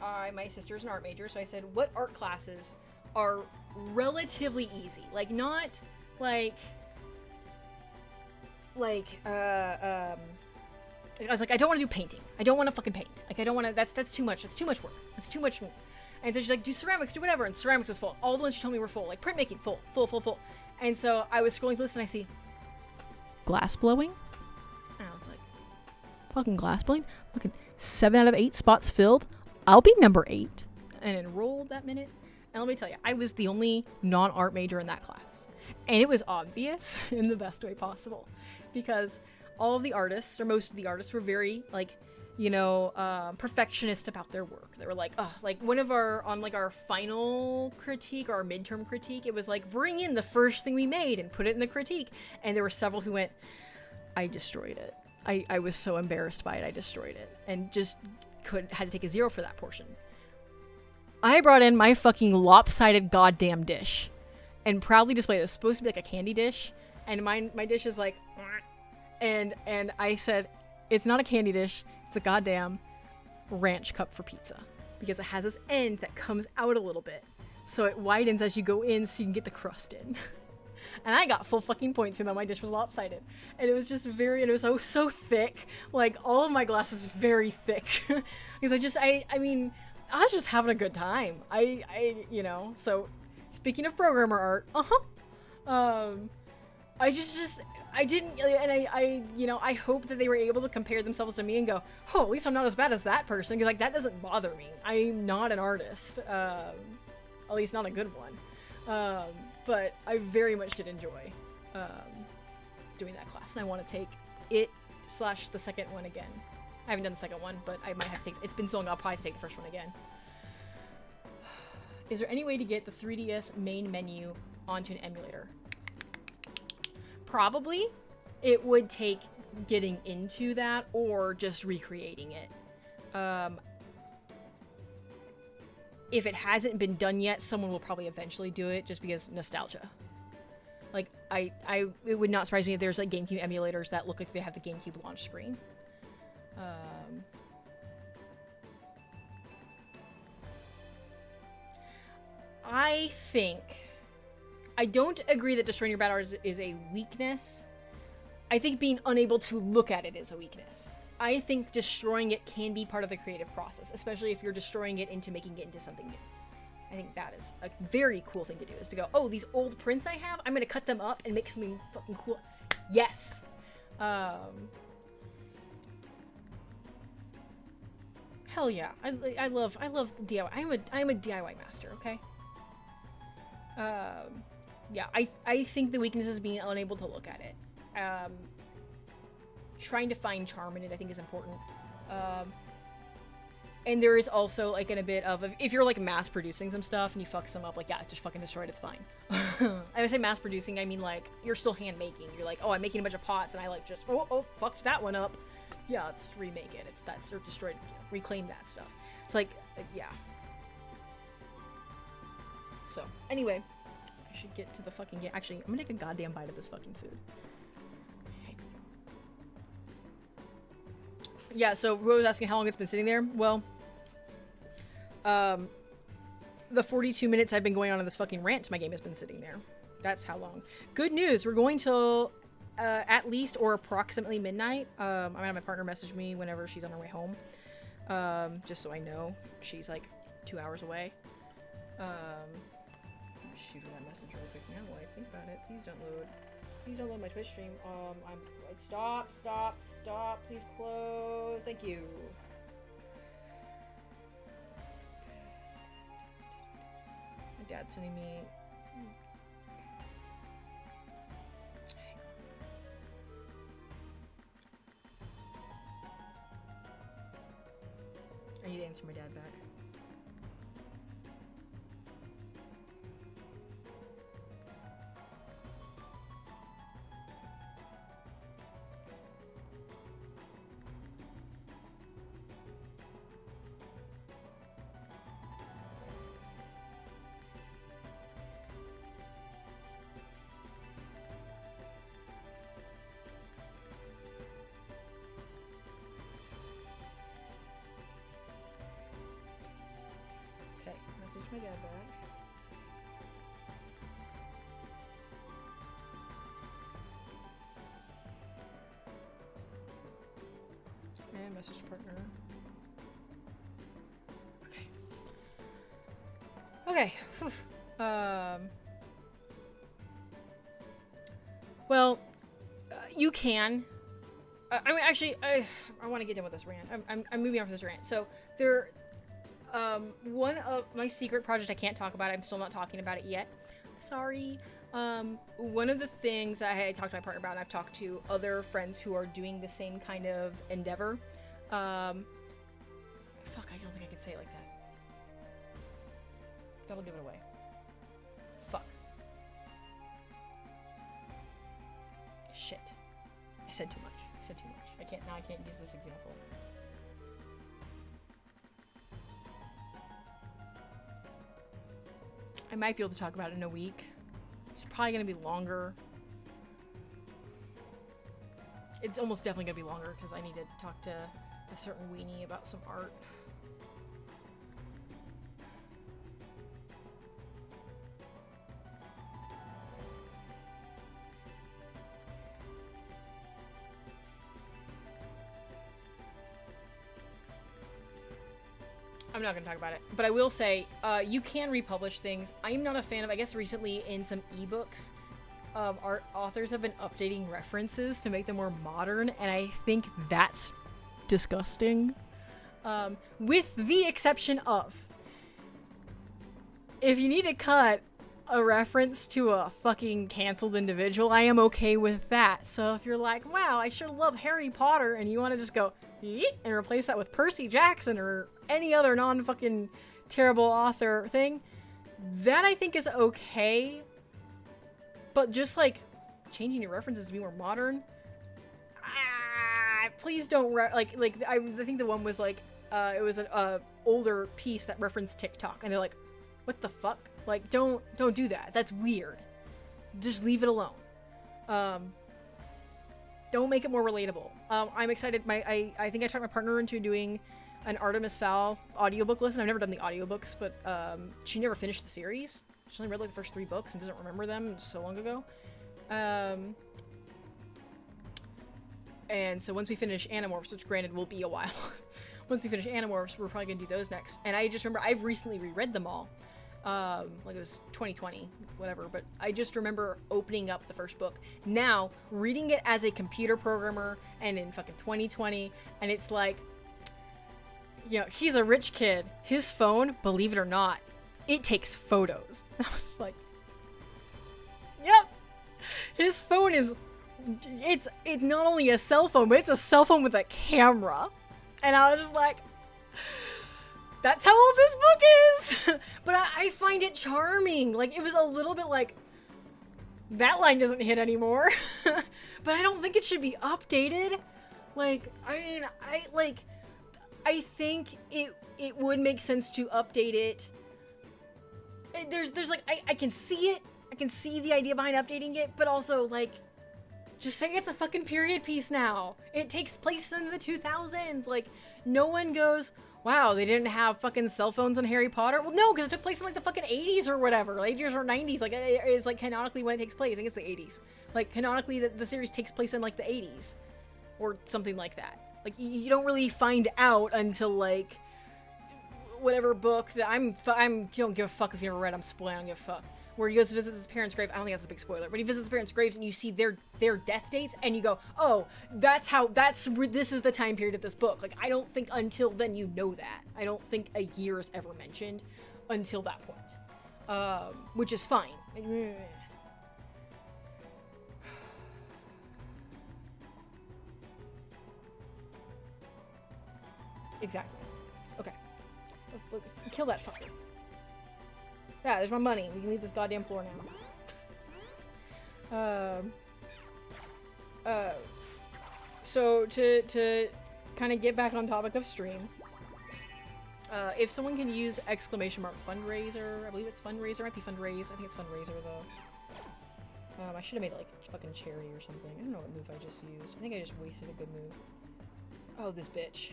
my sister's an art major, so I said, what art classes are relatively easy? Like, not, like, I was like, I don't want to do painting. I don't want to fucking paint. Like, I don't want to, that's too much. That's too much work. That's too much. And so she's like, do ceramics, do whatever. And ceramics was full. All the ones she told me were full. Like, printmaking, full. And so I was scrolling through this and I see glass blowing. And I was like, fucking glass blowing? Fucking 7 out of 8 spots filled. I'll be number 8. And enrolled that minute. And let me tell you, I was the only non-art major in that class. And it was obvious in the best way possible. Because all of the artists, or most of the artists, were very, like, you know, perfectionist about their work. They were like, oh, like one of our, on like our final critique, or our midterm critique, it was like, bring in the first thing we made and put it in the critique. And there were several who went, I destroyed it. I was so embarrassed by it, I destroyed it. And just had to take a 0 for that portion. I brought in my fucking lopsided goddamn dish and proudly displayed it. It was supposed to be like a candy dish. And my dish is like, and I said, it's not a candy dish, it's a goddamn ranch cup for pizza. Because it has this end that comes out a little bit. So it widens as you go in so you can get the crust in. And I got full fucking points even though my dish was lopsided. And it was just very, and it was so thick. Like, all of my glass was very thick. Because I mean, I was just having a good time. You know, so speaking of programmer art, I didn't, and I, you know, I hope that they were able to compare themselves to me and go, oh, at least I'm not as bad as that person, because, like, that doesn't bother me. I'm not an artist, at least not a good one, but I very much did enjoy, doing that class, and I want to take it / the second one again. I haven't done the second one, but I might have to take, it's been so long, I'll probably have to take the first one again. Is there any way to get the 3DS main menu onto an emulator? Probably. It would take getting into that or just recreating it. If it hasn't been done yet, someone will probably eventually do it just because nostalgia. Like, it would not surprise me if there's like GameCube emulators that look like they have the GameCube launch screen. I don't agree that destroying your bad art is a weakness. I think being unable to look at it is a weakness. I think destroying it can be part of the creative process, especially if you're destroying it into making it into something new. I think that is a very cool thing to do, is to go, oh, these old prints I have, I'm gonna cut them up and make something fucking cool. Yes! Hell yeah. I love DIY. I'm a DIY master, okay? Yeah, I think the weakness is being unable to look at it. Trying to find charm in it, I think, is important. And there is also, like, in a bit of, if you're, like, mass-producing some stuff and you fuck some up, like, yeah, just fucking destroy it, it's fine. I say mass-producing, I mean, like, you're still hand-making. You're like, oh, I'm making a bunch of pots, and I, like, just, oh, fucked that one up. Yeah, let's remake it. Or destroy it, reclaim that stuff. It's like, yeah. So, anyway, I should get to the fucking game. Actually, I'm gonna take a goddamn bite of this fucking food. Okay. Yeah, so Ro was asking how long it's been sitting there. Well, the 42 minutes I've been going on this fucking rant, my game has been sitting there. That's how long. Good news, we're going till at least or approximately midnight. I'm gonna have my partner message me whenever she's on her way home. Just so I know. She's like 2 hours away. shoot her that message real quick now while I think about it. Please don't load. Please don't load my Twitch stream. Stop. Please close. Thank you. My dad's sending me. I need to answer my dad back. Message my dad back. And message partner. Okay. Well, you can. I mean, actually, I want to get done with this rant. I'm moving on from this rant. So there. One of my secret project, I can't talk about it. I'm still not talking about it yet. Sorry. One of the things I talked to my partner about, and I've talked to other friends who are doing the same kind of endeavor. Fuck, I don't think I can say it like that. That'll give it away. Fuck. Shit. I said too much. I can't use this example. I might be able to talk about it in a week. It's probably going to be longer. It's almost definitely going to be longer because I need to talk to a certain weenie about some art. I'm not going to talk about it, but I will say, you can republish things. I'm not a fan of, I guess recently in some ebooks, art authors have been updating references to make them more modern, and I think that's disgusting. With the exception of, if you need to cut a reference to a fucking canceled individual, I am okay with that. So if you're like, wow, I sure love Harry Potter, and you want to just go, yeet, and replace that with Percy Jackson or any other non-fucking terrible author thing, that I think is okay. But just like changing your references to be more modern, please don't I think the one was like it was an older piece that referenced TikTok, and they're like, what the fuck, like don't do that, that's weird, just leave it alone. Don't make it more relatable. I'm excited. I think I talked my partner into doing an Artemis Fowl audiobook listen. I've never done the audiobooks, but she never finished the series. She only read like the first 3 books and doesn't remember them so long ago. And so once we finish Animorphs, which granted will be a while, once we finish Animorphs, we're probably gonna do those next. And I just remember I've recently reread them all. Like it was 2020, whatever, but I just remember opening up the first book. Now, reading it as a computer programmer and in fucking 2020, and it's like, you know, he's a rich kid. His phone, believe it or not, it takes photos. I was just like, yep! His phone is, it's not only a cell phone, but it's a cell phone with a camera. And I was just like, that's how old this book is! But I find it charming. Like, it was a little bit like, that line doesn't hit anymore. But I don't think it should be updated. Like, I mean, I think it would make sense to update it. There's like, I can see it. I can see the idea behind updating it, but also, like, just say it's a fucking period piece now. It takes place in the 2000s. Like, no one goes, wow, they didn't have fucking cell phones in Harry Potter? Well, no, because it took place in, like, the fucking 80s or whatever. 80s or 90s. Like, it's, like, canonically when it takes place. I think it's the 80s. Like, canonically, the series takes place in, like, the 80s. Or something like that. Like, you don't really find out until, like, whatever book that I don't give a fuck if you ever read, I'm spoiling, I don't give a fuck. where he goes to visit his parents' grave. I don't think that's a big spoiler, but he visits his parents' graves and you see their death dates and you go, oh, this is the time period of this book. Like, I don't think until then you know that. I don't think a year is ever mentioned until that point, which is fine. Exactly. Okay. Let's kill that fucker. Yeah, there's my money. We can leave this goddamn floor now. So to kind of get back on topic of stream, if someone can use exclamation mark fundraiser, I believe it's fundraiser, might be fundraise. I think it's fundraiser though. I should have made it like fucking charity or something. I don't know what move I just used. I think I just wasted a good move. Oh, this bitch.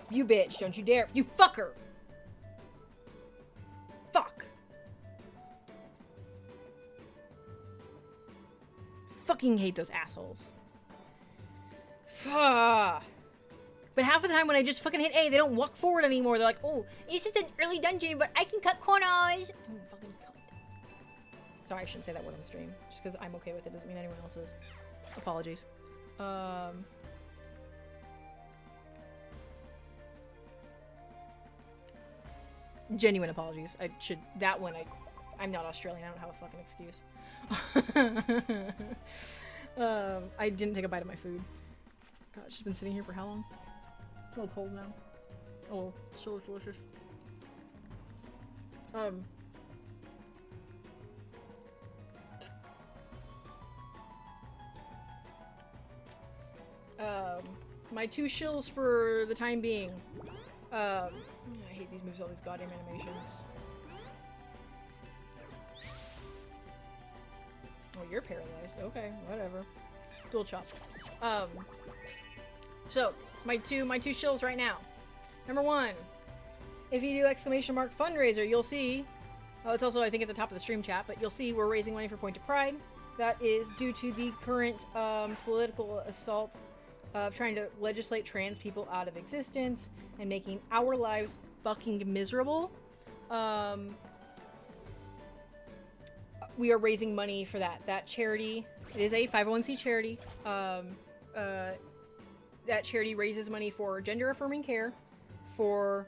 You bitch, don't you dare. You fucker! Fuck. Fucking hate those assholes. Fuck. But half of the time when I just fucking hit A, they don't walk forward anymore. They're like, oh, this is an early dungeon, but I can cut corners. Oh, fucking cunt. Sorry, I shouldn't say that word on the stream. Just because I'm okay with it doesn't mean anyone else is. Apologies. Genuine apologies. I should, that one, I'm not Australian, I don't have a fucking excuse. I didn't take a bite of my food. God, she's been sitting here for how long? A little cold now. Oh, so delicious. My 2 shills for the time being. I hate these moves, all these goddamn animations. Oh, you're paralyzed. Okay, whatever. Dual chop. So, my two shills right now. Number 1, if you do exclamation mark fundraiser, you'll see, oh, it's also, I think, at the top of the stream chat, but you'll see we're raising money for Point of Pride. That is due to the current political assault of trying to legislate trans people out of existence and making our lives fucking miserable. We are raising money for that. That charity, it is a 501c charity. That charity raises money for gender affirming care, for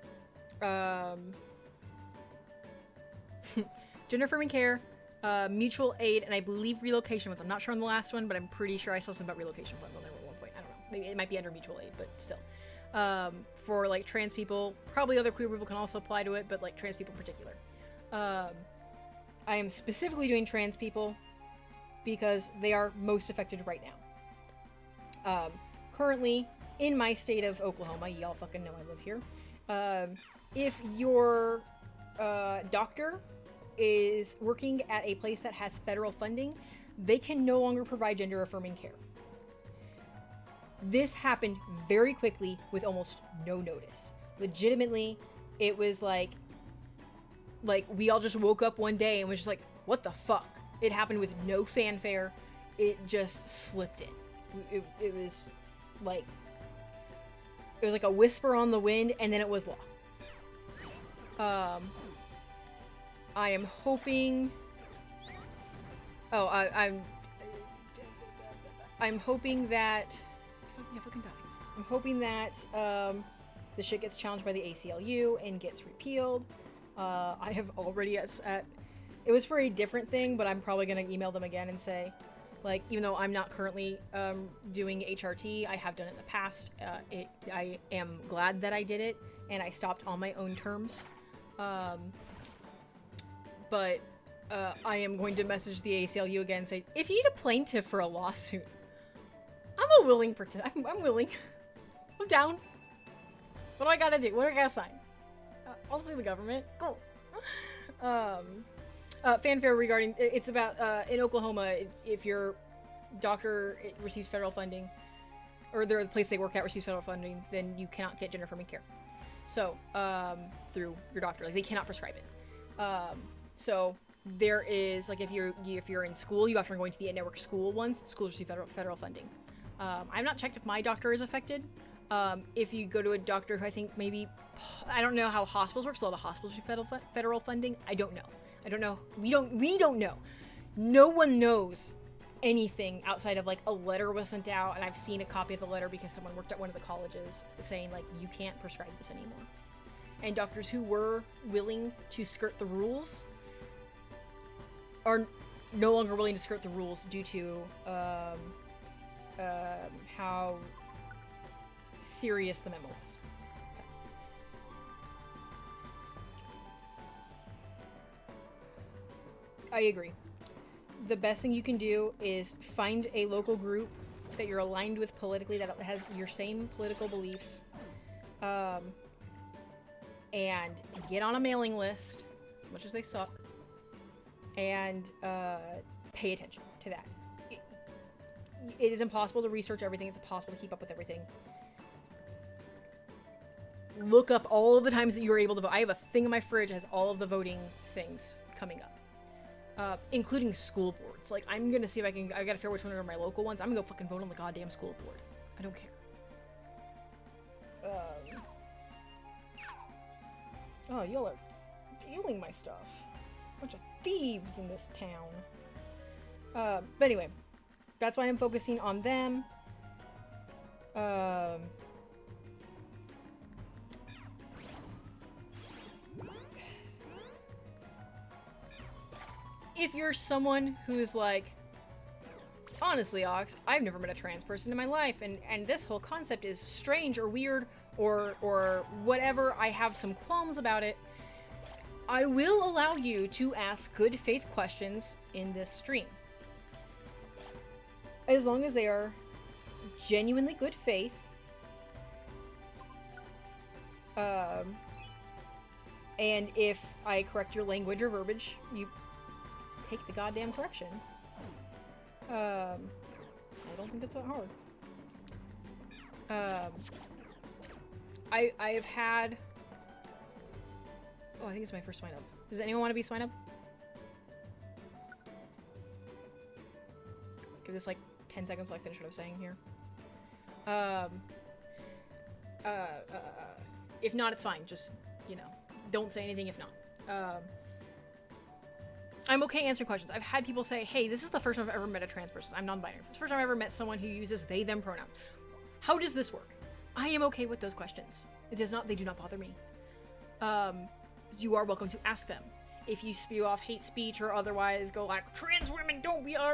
gender affirming care, mutual aid, and I believe relocation funds. I'm not sure on the last one, but I'm pretty sure I saw something about relocation funds on there at one point. I don't know. Maybe it might be under mutual aid, but still. For like trans people, probably other queer people can also apply to it, but like trans people in particular. I am specifically doing trans people because they are most affected right now. Currently, in my state of Oklahoma, y'all fucking know I live here, if your doctor is working at a place that has federal funding, they can no longer provide gender affirming care. This happened very quickly with almost no notice. Legitimately, it was like we all just woke up one day and was just like, what the fuck? It happened with no fanfare. It just slipped in. It was like a whisper on the wind, and then it was law. I am hoping. Oh, I'm hoping that. Yeah, fucking die. I'm hoping that the shit gets challenged by the ACLU and gets repealed. I have already it was for a different thing, but I'm probably gonna email them again and say, like, even though I'm not currently doing HRT, I have done it in the past. I am glad that I did it, and I stopped on my own terms. But I am going to message the ACLU again and say, if you need a plaintiff for a lawsuit, I'm a willing participant. I'm willing. I'm down. What do I gotta do? What do I gotta sign? I'll sue the government. Cool. Fanfare regarding, it's about, in Oklahoma, if your doctor receives federal funding, or the place they work at receives federal funding, then you cannot get gender affirming care. So, through your doctor, like, they cannot prescribe it. So, there is, like, if you're in school, you have to go into the in-network school ones. Schools receive federal funding. I've not checked if my doctor is affected. If you go to a doctor who I think maybe, I don't know how hospitals work, so a lot of hospitals receive federal funding. I don't know. I don't know. We don't know. No one knows anything outside of like a letter was sent out, and I've seen a copy of the letter because someone worked at one of the colleges saying like you can't prescribe this anymore. And doctors who were willing to skirt the rules are no longer willing to skirt the rules due to how serious the memo was. I agree. The best thing you can do is find a local group that you're aligned with politically, that has your same political beliefs, and get on a mailing list, as much as they suck, and pay attention to that. It is impossible to research everything. It's impossible to keep up with everything. Look up all of the times that you were able to vote. I have a thing in my fridge that has all of the voting things coming up. Including school boards. Like, I'm gonna see if I gotta figure out which one are my local ones. I'm gonna go fucking vote on the goddamn school board. I don't care. Oh, y'all are stealing my stuff. Bunch of thieves in this town. But anyway, that's why I'm focusing on them. If you're someone who's like, honestly, Ox, I've never met a trans person in my life, and this whole concept is strange or weird or whatever, I have some qualms about it, I will allow you to ask good faith questions in this stream. As long as they are genuinely good faith. And if I correct your language or verbiage, you take the goddamn correction. I don't think that's that hard. I've had... Oh, I think it's my first swine up. Does anyone want to be swine up? Give this like 10 seconds while I finish what I'm saying here. If not, it's fine. Just, you know, don't say anything if not. I'm okay answering questions. I've had people say, hey, this is the first time I've ever met a trans person. I'm non-binary. It's the first time I've ever met someone who uses they, them pronouns. How does this work? I am okay with those questions. They do not bother me. You are welcome to ask them. If you spew off hate speech or otherwise go like, trans women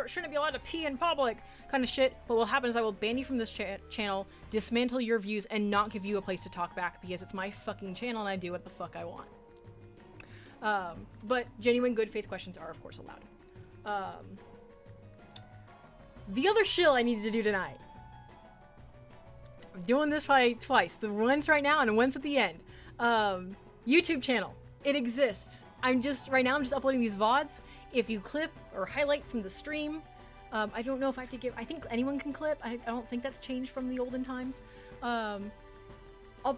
shouldn't be allowed to pee in public, kind of shit, what will happen is I will ban you from this channel, dismantle your views, and not give you a place to talk back because it's my fucking channel and I do what the fuck I want. But genuine good faith questions are, of course, allowed. The other shill I needed to do tonight. I'm doing this probably twice. The one's right now and one's at the end. YouTube channel. It exists. Right now I'm just uploading these VODs. If you clip or highlight from the stream, I don't know if I have to give, I think anyone can clip. I don't think that's changed from the olden times. I'll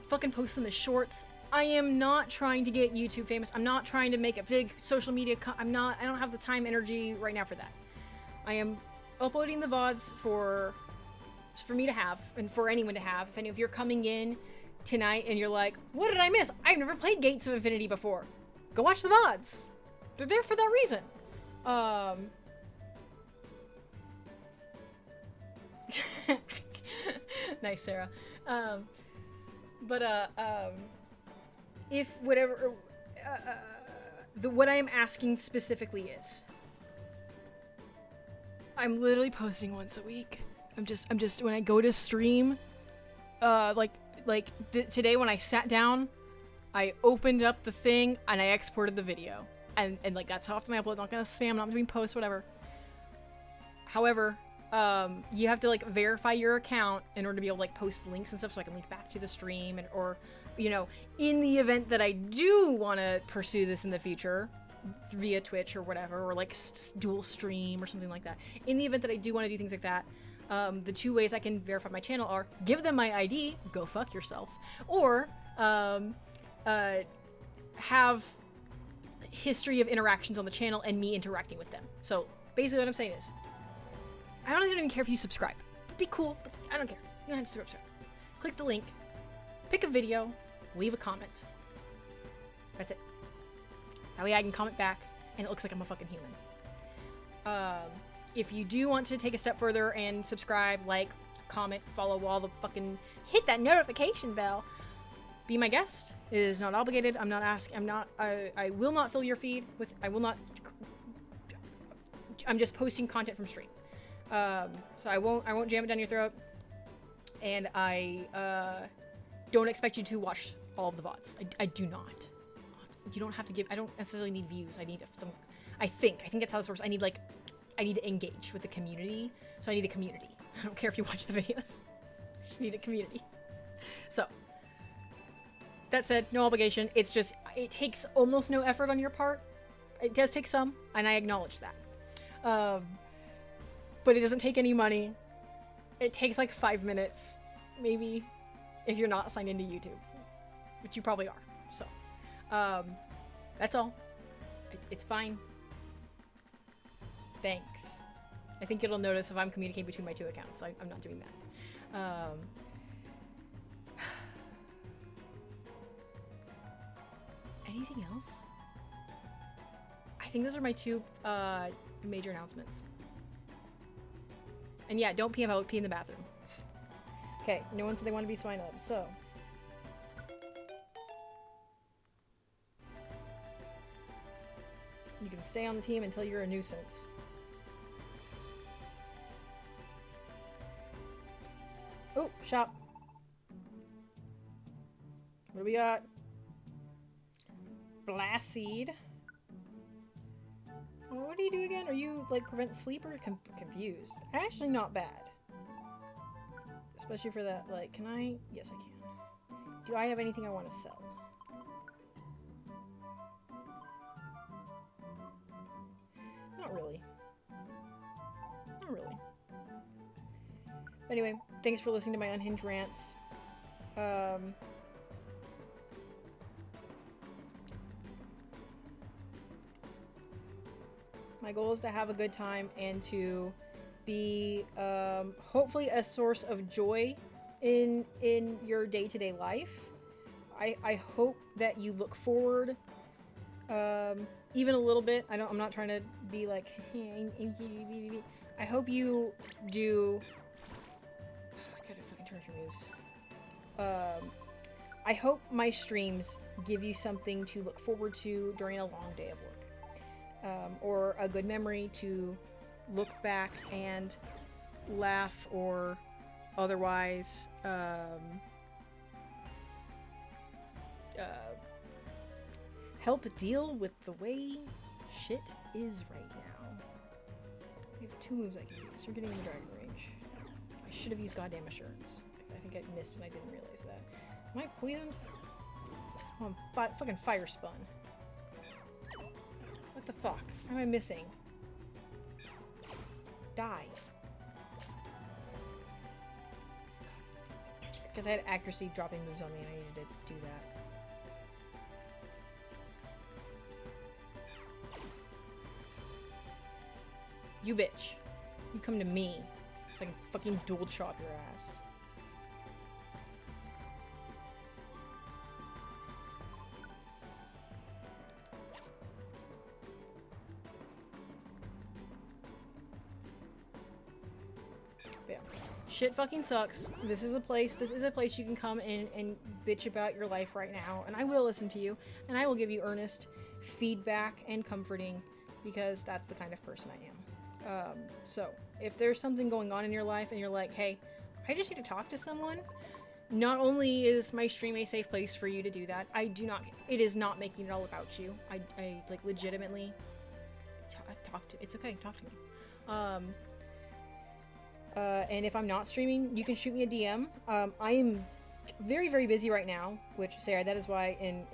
fucking post in the shorts. I am not trying to get YouTube famous. I'm not trying to make a big social media, I don't have the time, energy right now for that. I am uploading the VODs for me to have, and for anyone to have. If any of you're coming in tonight and you're like, what did I miss? I've never played Gates of Infinity before. Go watch the VODs. They're there for that reason. Nice, Sarah. If whatever, what I am asking specifically is, I'm literally posting once a week. I'm just, when I go to stream, today when I sat down, I opened up the thing and I exported the video. And like, that's how often I upload. I'm not gonna spam, I'm not doing posts, whatever. However, you have to like verify your account in order to be able to like post links and stuff so I can link back to the stream, and or, you know, in the event that I do want to pursue this in the future via Twitch or whatever, or like dual stream or something like that. In the event that I do want to do things like that, the two ways I can verify my channel are give them my ID, go fuck yourself, or have history of interactions on the channel and me interacting with them. So basically what I'm saying is, I don't even care if you subscribe. Be cool, but I don't care. You don't have to subscribe. Click the link, pick a video, leave a comment. That's it. That way I can comment back, and it looks like I'm a fucking human. If you do want to take a step further and subscribe, like, comment, follow all the fucking, hit that notification bell, be my guest. It is not obligated. I'm not asking, I will not fill your feed with, I'm just posting content from stream. So I won't jam it down your throat. And I, don't expect you to watch all of the VODs. I do not. You don't have to give, I don't necessarily need views. I need some, I think that's how this works. I need to engage with the community. So I need a community. I don't care if you watch the videos. I just need a community. So, that said, no obligation. It's just, it takes almost no effort on your part. It does take some, and I acknowledge that. But it doesn't take any money. It takes like 5 minutes, maybe, if you're not signed into YouTube, which you probably are. So, that's all. It's fine. Thanks. I think it'll notice if I'm communicating between my two accounts, so I'm not doing that. Anything else? I think those are my two major announcements. And yeah, don't pee in the bathroom. Okay, no one said they want to be swine up, so. You can stay on the team until you're a nuisance. Oh, shop. What do we got? Blast seed. Oh, what do you do again? Are you, like, prevent sleep or confused? Actually not bad. Especially for that, like, can I? Yes, I can. Do I have anything I want to sell? Not really. Not really. Anyway, thanks for listening to my unhinged rants. My goal is to have a good time and to be hopefully a source of joy in your day-to-day life. I hope that you look forward even a little bit. I'm not trying to be like I hope you do. I gotta fucking turn off your moves. I hope my streams give you something to look forward to during a long day of work. Or a good memory to look back and laugh or otherwise help deal with the way shit is right now. We have 2 moves I can use. You're getting in the dragon range. I should have used goddamn assurance. I think I missed and I didn't realize that. Am I poisoned? Oh, I'm fucking fire spun. What the fuck? What am I missing? Die. Because I had accuracy dropping moves on me and I needed to do that. You bitch. You come to me so I can fucking dual chop your ass. Yeah. Shit fucking sucks. This is a place you can come in and bitch about your life right now, and I will listen to you, and I will give you earnest feedback and comforting, because that's the kind of person I am. So, if there's something going on in your life and you're like, hey, I just need to talk to someone, not only is my stream a safe place for you to do that, it is not making it all about you. I like, legitimately it's okay, talk to me. And if I'm not streaming, you can shoot me a DM. I am very, very busy right now, which, Sarah, that is why in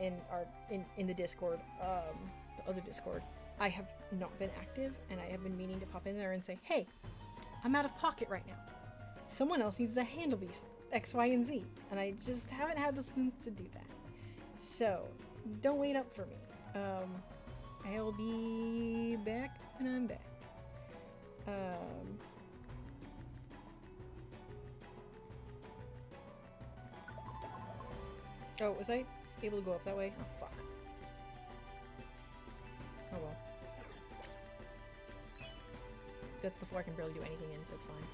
the Discord, the other Discord, I have not been active, and I have been meaning to pop in there and say, hey, I'm out of pocket right now. Someone else needs to handle these X, Y, and Z, and I just haven't had the spoons to do that. So, don't wait up for me. I'll be back when I'm back. Oh, was I able to go up that way? Oh, fuck. Oh well. That's the floor I can barely do anything in, so it's fine.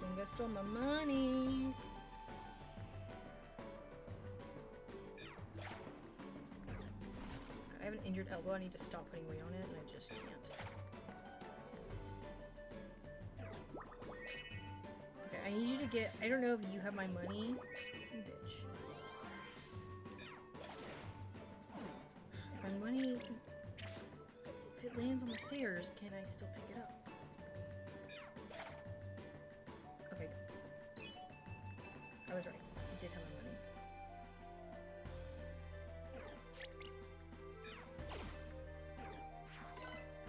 Funga stole my money. I have an injured elbow. I need to stop putting weight on it, and I just can't. Okay, I need you to get... I don't know if you have my money. You bitch. If my money... If it lands on the stairs, can I still pick it up? Okay. I was right. I did have my money.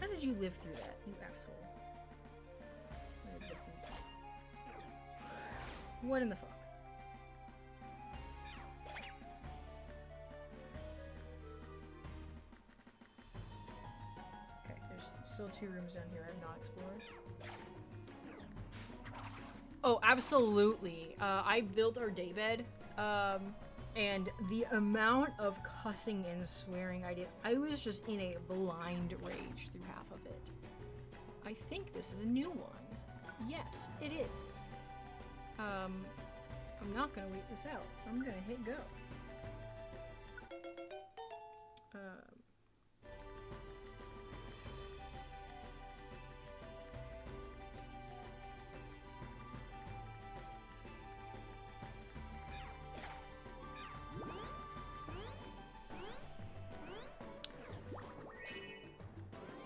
How did you live through that, you asshole? Listen. What in the fuck? Okay, there's still 2 rooms down here I have not explored. Oh, absolutely. I built our daybed, and the amount of cussing and swearing I did, I was just in a blind rage through half of it. I think this is a new one. Yes, it is. I'm not gonna wait this out. I'm gonna hit go.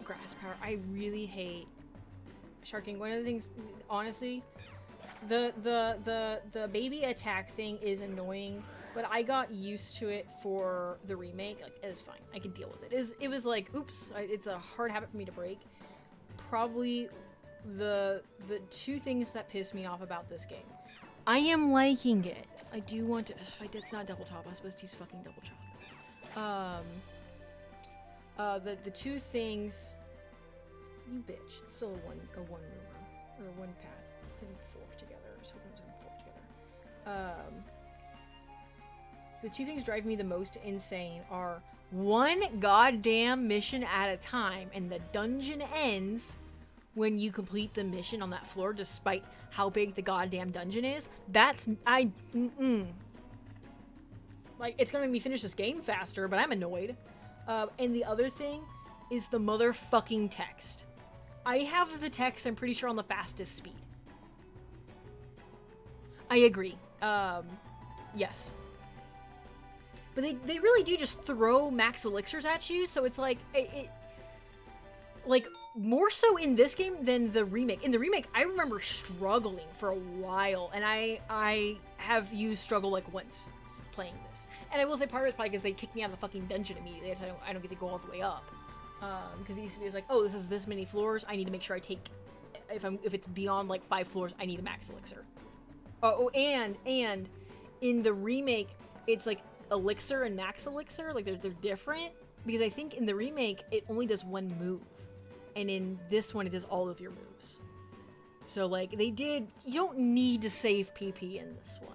Grass power. I really hate sharking. One of the things, honestly, the baby attack thing is annoying, but I got used to it for the remake. Like, it was fine. I could deal with it. It was like, oops, it's a hard habit for me to break. Probably the 2 things that piss me off about this game. I am liking it. I do want to. It's not double top. I was supposed to use fucking double chop. The 2 things. You bitch. It's still a one roomer or one path. It didn't fork together. I was hoping it was gonna fork together. The 2 things drive me the most insane are 1 goddamn mission at a time, and the dungeon ends when you complete the mission on that floor, despite how big the goddamn dungeon is. That's like, it's gonna make me finish this game faster, but I'm annoyed. And the other thing is the motherfucking text. I have the text, I'm pretty sure, on the fastest speed. I agree. Yes. But they really do just throw max elixirs at you, so it's like, like, more so in this game than the remake. In the remake, I remember struggling for a while, and I have used struggle, like, once playing this. And I will say part of it's probably because they kicked me out of the fucking dungeon immediately, so I don't get to go all the way up. Because it used to be like, oh, this is this many floors, I need to make sure I take, if it's beyond like 5 floors, I need a max elixir. Oh, and in the remake, it's like elixir and max elixir, like they're different, because I think in the remake it only does 1 move, and in this one it does all of your moves. So like you don't need to save PP in this one.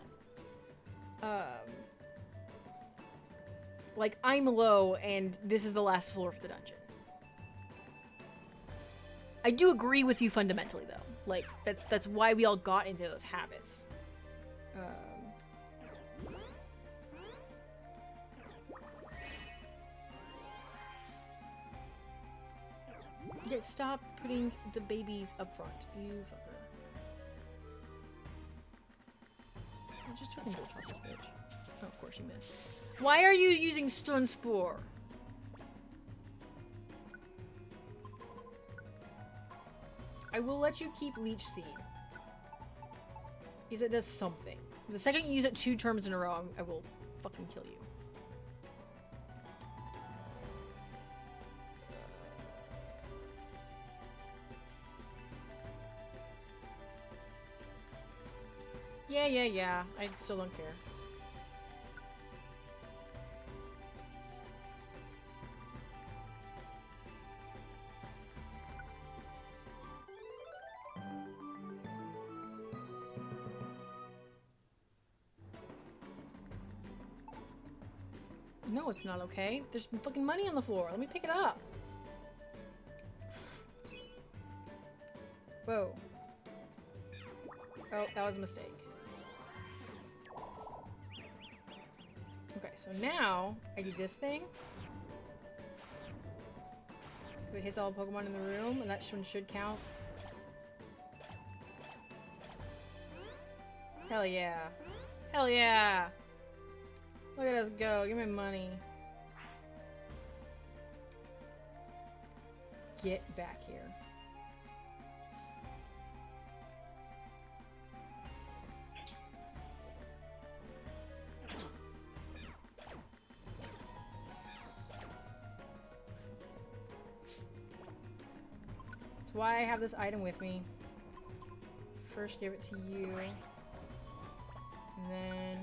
Like, I'm low, and this is the last floor of the dungeon. I do agree with you fundamentally, though. Like, that's why we all got into those habits. Yeah, stop putting the babies up front, you fucker. I just fucking go chop this bitch. Oh, of course you missed. Why are you using Stun Spore? I will let you keep Leech Seed. Because it does something. The second you use it 2 turns in a row, I will fucking kill you. Yeah. I still don't care. No, it's not okay. There's fucking money on the floor. Let me pick it up. Whoa. Oh, that was a mistake. Okay, so now I do this thing. It hits all the Pokemon in the room, and that one should count. Hell yeah. Hell yeah! Look at us go. Give me money. Get back here. That's why I have this item with me. First give it to you. And then...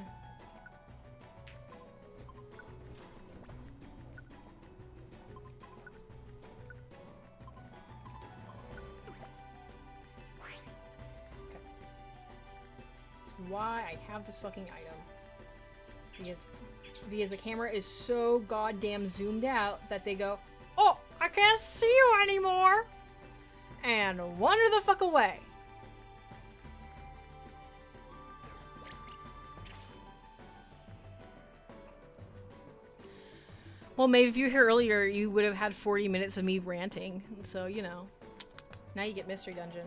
why I have this fucking item. Because the camera is so goddamn zoomed out that they go, oh, I can't see you anymore! And wander the fuck away. Well, maybe if you were here earlier, you would have had 40 minutes of me ranting. So, you know. Now you get Mystery Dungeon.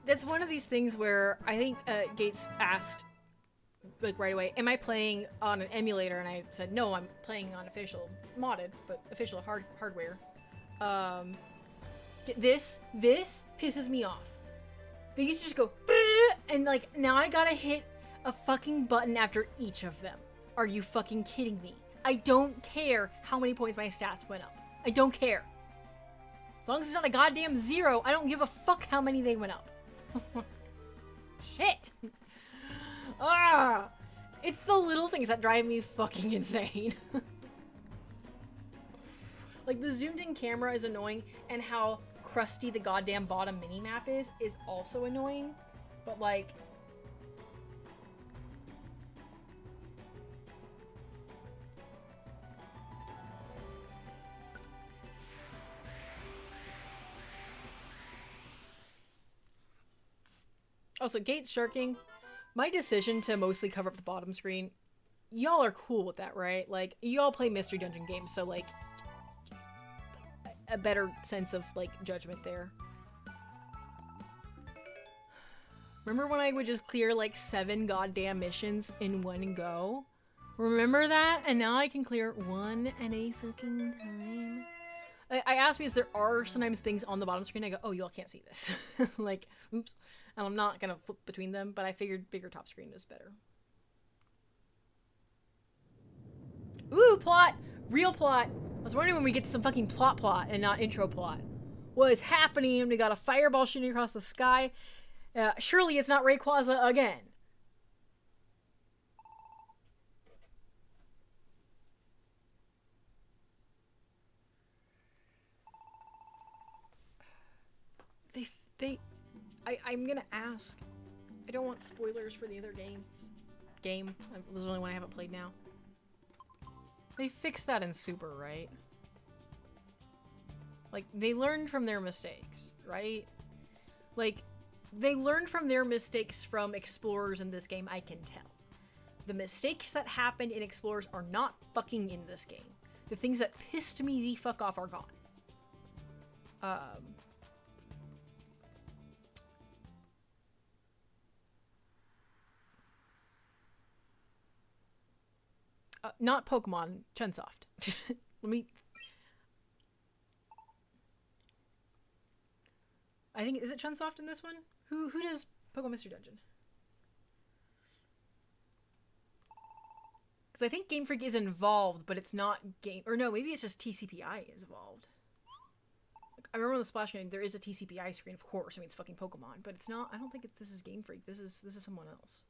That's one of these things where I think Gates asked, like, right away, am I playing on an emulator? And I said, no, I'm playing on official, modded, but official hardware. This pisses me off. They used to just go, and like, now I gotta hit a fucking button after each of them. Are you fucking kidding me? I don't care how many points my stats went up. I don't care. As long as it's not a goddamn 0, I don't give a fuck how many they went up. Shit! Ah! It's the little things that drive me fucking insane. Like, the zoomed in camera is annoying, and how crusty the goddamn bottom minimap is also annoying. But, like... Also, Gates sharking. My decision to mostly cover up the bottom screen, y'all are cool with that, right? Like, y'all play Mystery Dungeon games, so, like, a better sense of, like, judgment there. Remember when I would just clear, like, 7 goddamn missions in one go? Remember that? And now I can clear one at a fucking time. I asked because there are sometimes things on the bottom screen, I go, oh, y'all can't see this. Like, oops. And I'm not gonna flip between them, but I figured bigger top screen is better. Ooh, plot! Real plot! I was wondering when we get to some fucking plot and not intro plot. What is happening? We got a fireball shooting across the sky. Surely it's not Rayquaza again. I'm gonna ask. I don't want spoilers for the other games. This is the only one I haven't played now. They fixed that in Super, right? Like, they learned from their mistakes, right? Like, they learned from their mistakes from Explorers in this game, I can tell. The mistakes that happened in Explorers are not fucking in this game. The things that pissed me the fuck off are gone. Not Pokemon, Chunsoft. Let me... I think, is it Chunsoft in this one? Who does Pokemon Mystery Dungeon? Because I think Game Freak is involved, but it's not game... Or no, maybe it's just TCPI is involved. Like, I remember in the Splash game, there is a TCPI screen, of course. I mean, it's fucking Pokemon. But it's not... I don't think this is Game Freak. This is someone else.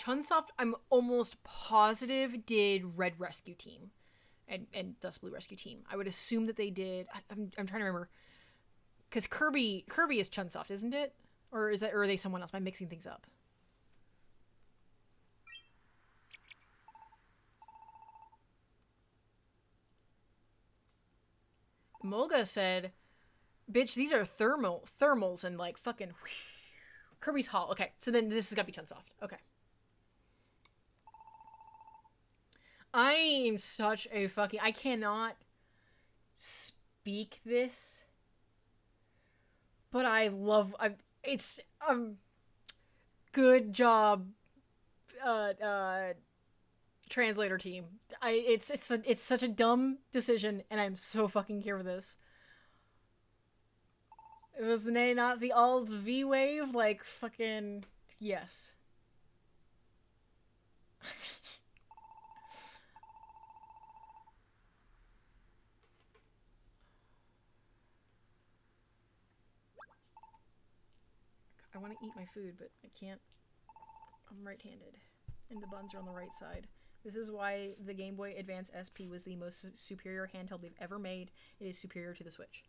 Chunsoft, I'm almost positive, did Red Rescue Team and thus Blue Rescue Team. I would assume that they did. I'm trying to remember. Because Kirby is Chunsoft, isn't it? Or are they someone else? Am I mixing things up? Mulga said, bitch, these are thermals and like fucking Kirby's Hall. Okay, so then this has got to be Chunsoft. Okay. I am such a fucking... I cannot speak this, but I love... it's... good job, translator team. It's such a dumb decision, and I'm so fucking here for this. It was the name, not the alt V wave, like fucking yes. I want to eat my food, but I can't. I'm right-handed, and the buns are on the right side. This is why the Game Boy Advance SP was the most superior handheld they've ever made. It is superior to the Switch.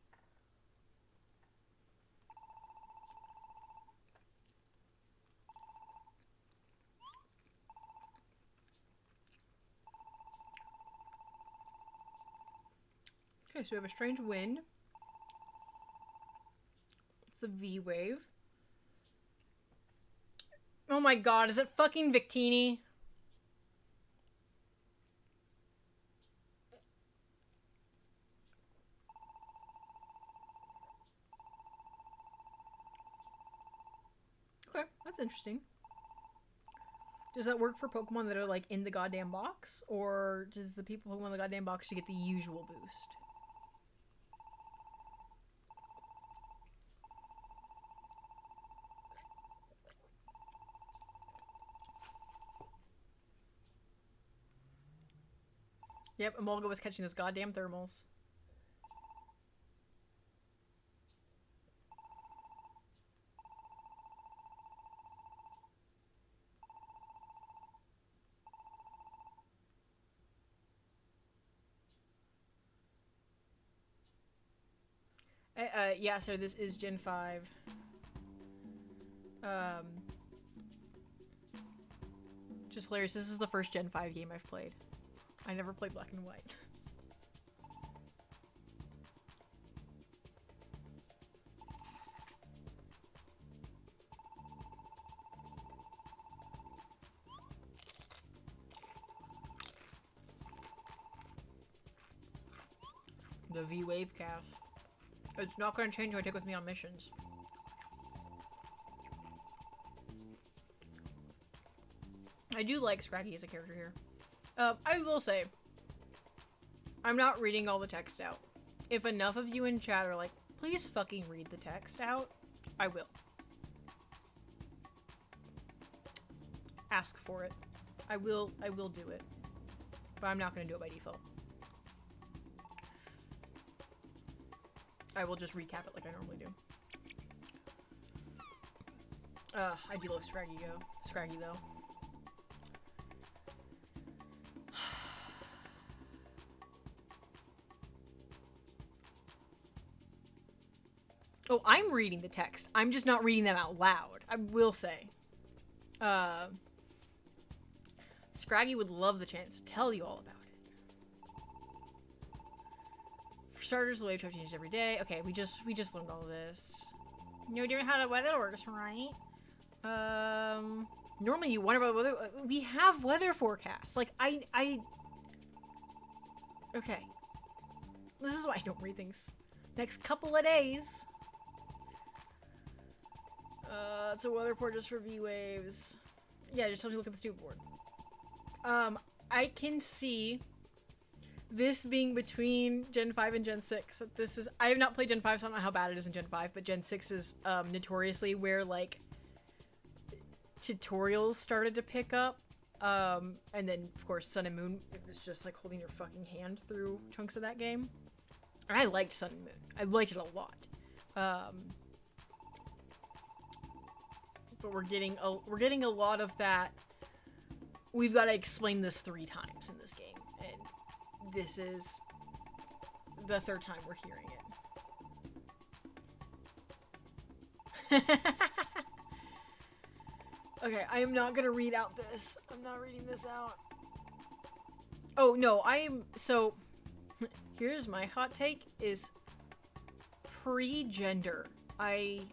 Okay, so we have a strange wind. It's a V wave. Oh my god, is it fucking Victini? Okay, that's interesting. Does that work for Pokemon that are like in the goddamn box? Or does the people who want the goddamn box to get the usual boost? Yep, Emolga was catching those goddamn thermals. Yeah, so this is Gen 5. Just hilarious. This is the first Gen 5 game I've played. I never played Black and White. The V-Wave cast. It's not going to change who I take with me on missions. I do like Scraggy as a character here. I will say, I'm not reading all the text out. If enough of you in chat are like, please fucking read the text out, I will. Ask for it. I will do it. But I'm not going to do it by default. I will just recap it like I normally do. I do love Scraggy though. Oh, I'm reading the text. I'm just not reading them out loud. I will say. Scraggy would love the chance to tell you all about it. For starters, the wave type changes every day. Okay, we just learned all of this. You know how the weather works, right? Normally you wonder about weather. We have weather forecasts. Like, okay. This is why I don't read things. Next couple of days. It's a weather report just for V-Waves. Yeah, just help me look at the stupid board. I can see this being between Gen 5 and Gen 6. I have not played Gen 5, so I don't know how bad it is in Gen 5, but Gen 6 is, notoriously where, like, tutorials started to pick up. And then, of course, Sun and Moon, it was just, like, holding your fucking hand through chunks of that game. And I liked Sun and Moon. I liked it a lot. But we're getting a lot of that we've got to explain this 3 times in this game, and this is the 3rd time we're hearing it. Okay, I am not gonna read out this. I'm not reading this out. Oh, no, so, here's my hot take, is pre-gender. I'm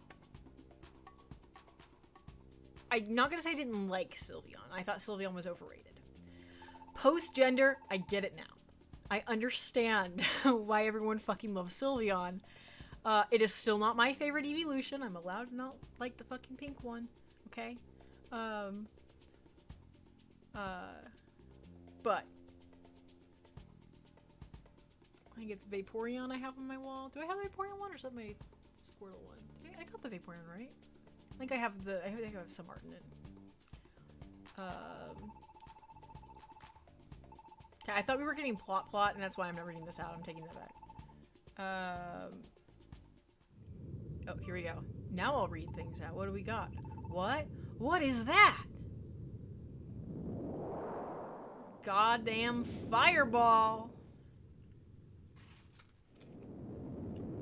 not gonna say I didn't like Sylveon. I thought Sylveon was overrated. Post-gender, I get it now. I understand why everyone fucking loves Sylveon. It is still not my favorite evolution. I'm allowed to not like the fucking pink one. Okay? But I think it's Vaporeon I have on my wall. Do I have the Vaporeon one or is that my Squirtle one? I got the Vaporeon, right? I think I have some art in it. Okay, I thought we were getting plot, and that's why I'm not reading this out. I'm taking that back. Oh, here we go. Now I'll read things out. What do we got? What? What is that? Goddamn fireball!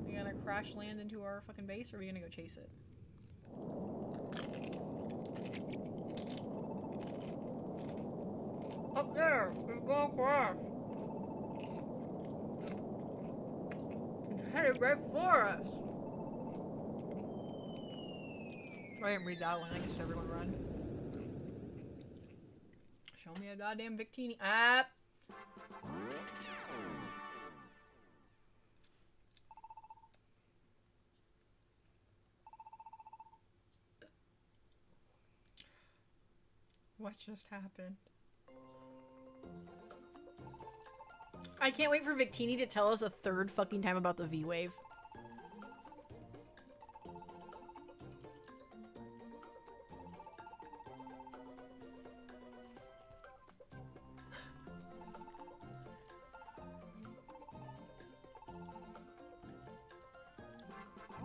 We gonna crash land into our fucking base, or are we gonna go chase it? Up there! It's gonna crash! It's headed right for us! I didn't read that one. I guess everyone run. Show me a goddamn Victini. Ah! What just happened? I can't wait for Victini to tell us a 3rd fucking time about the V-Wave.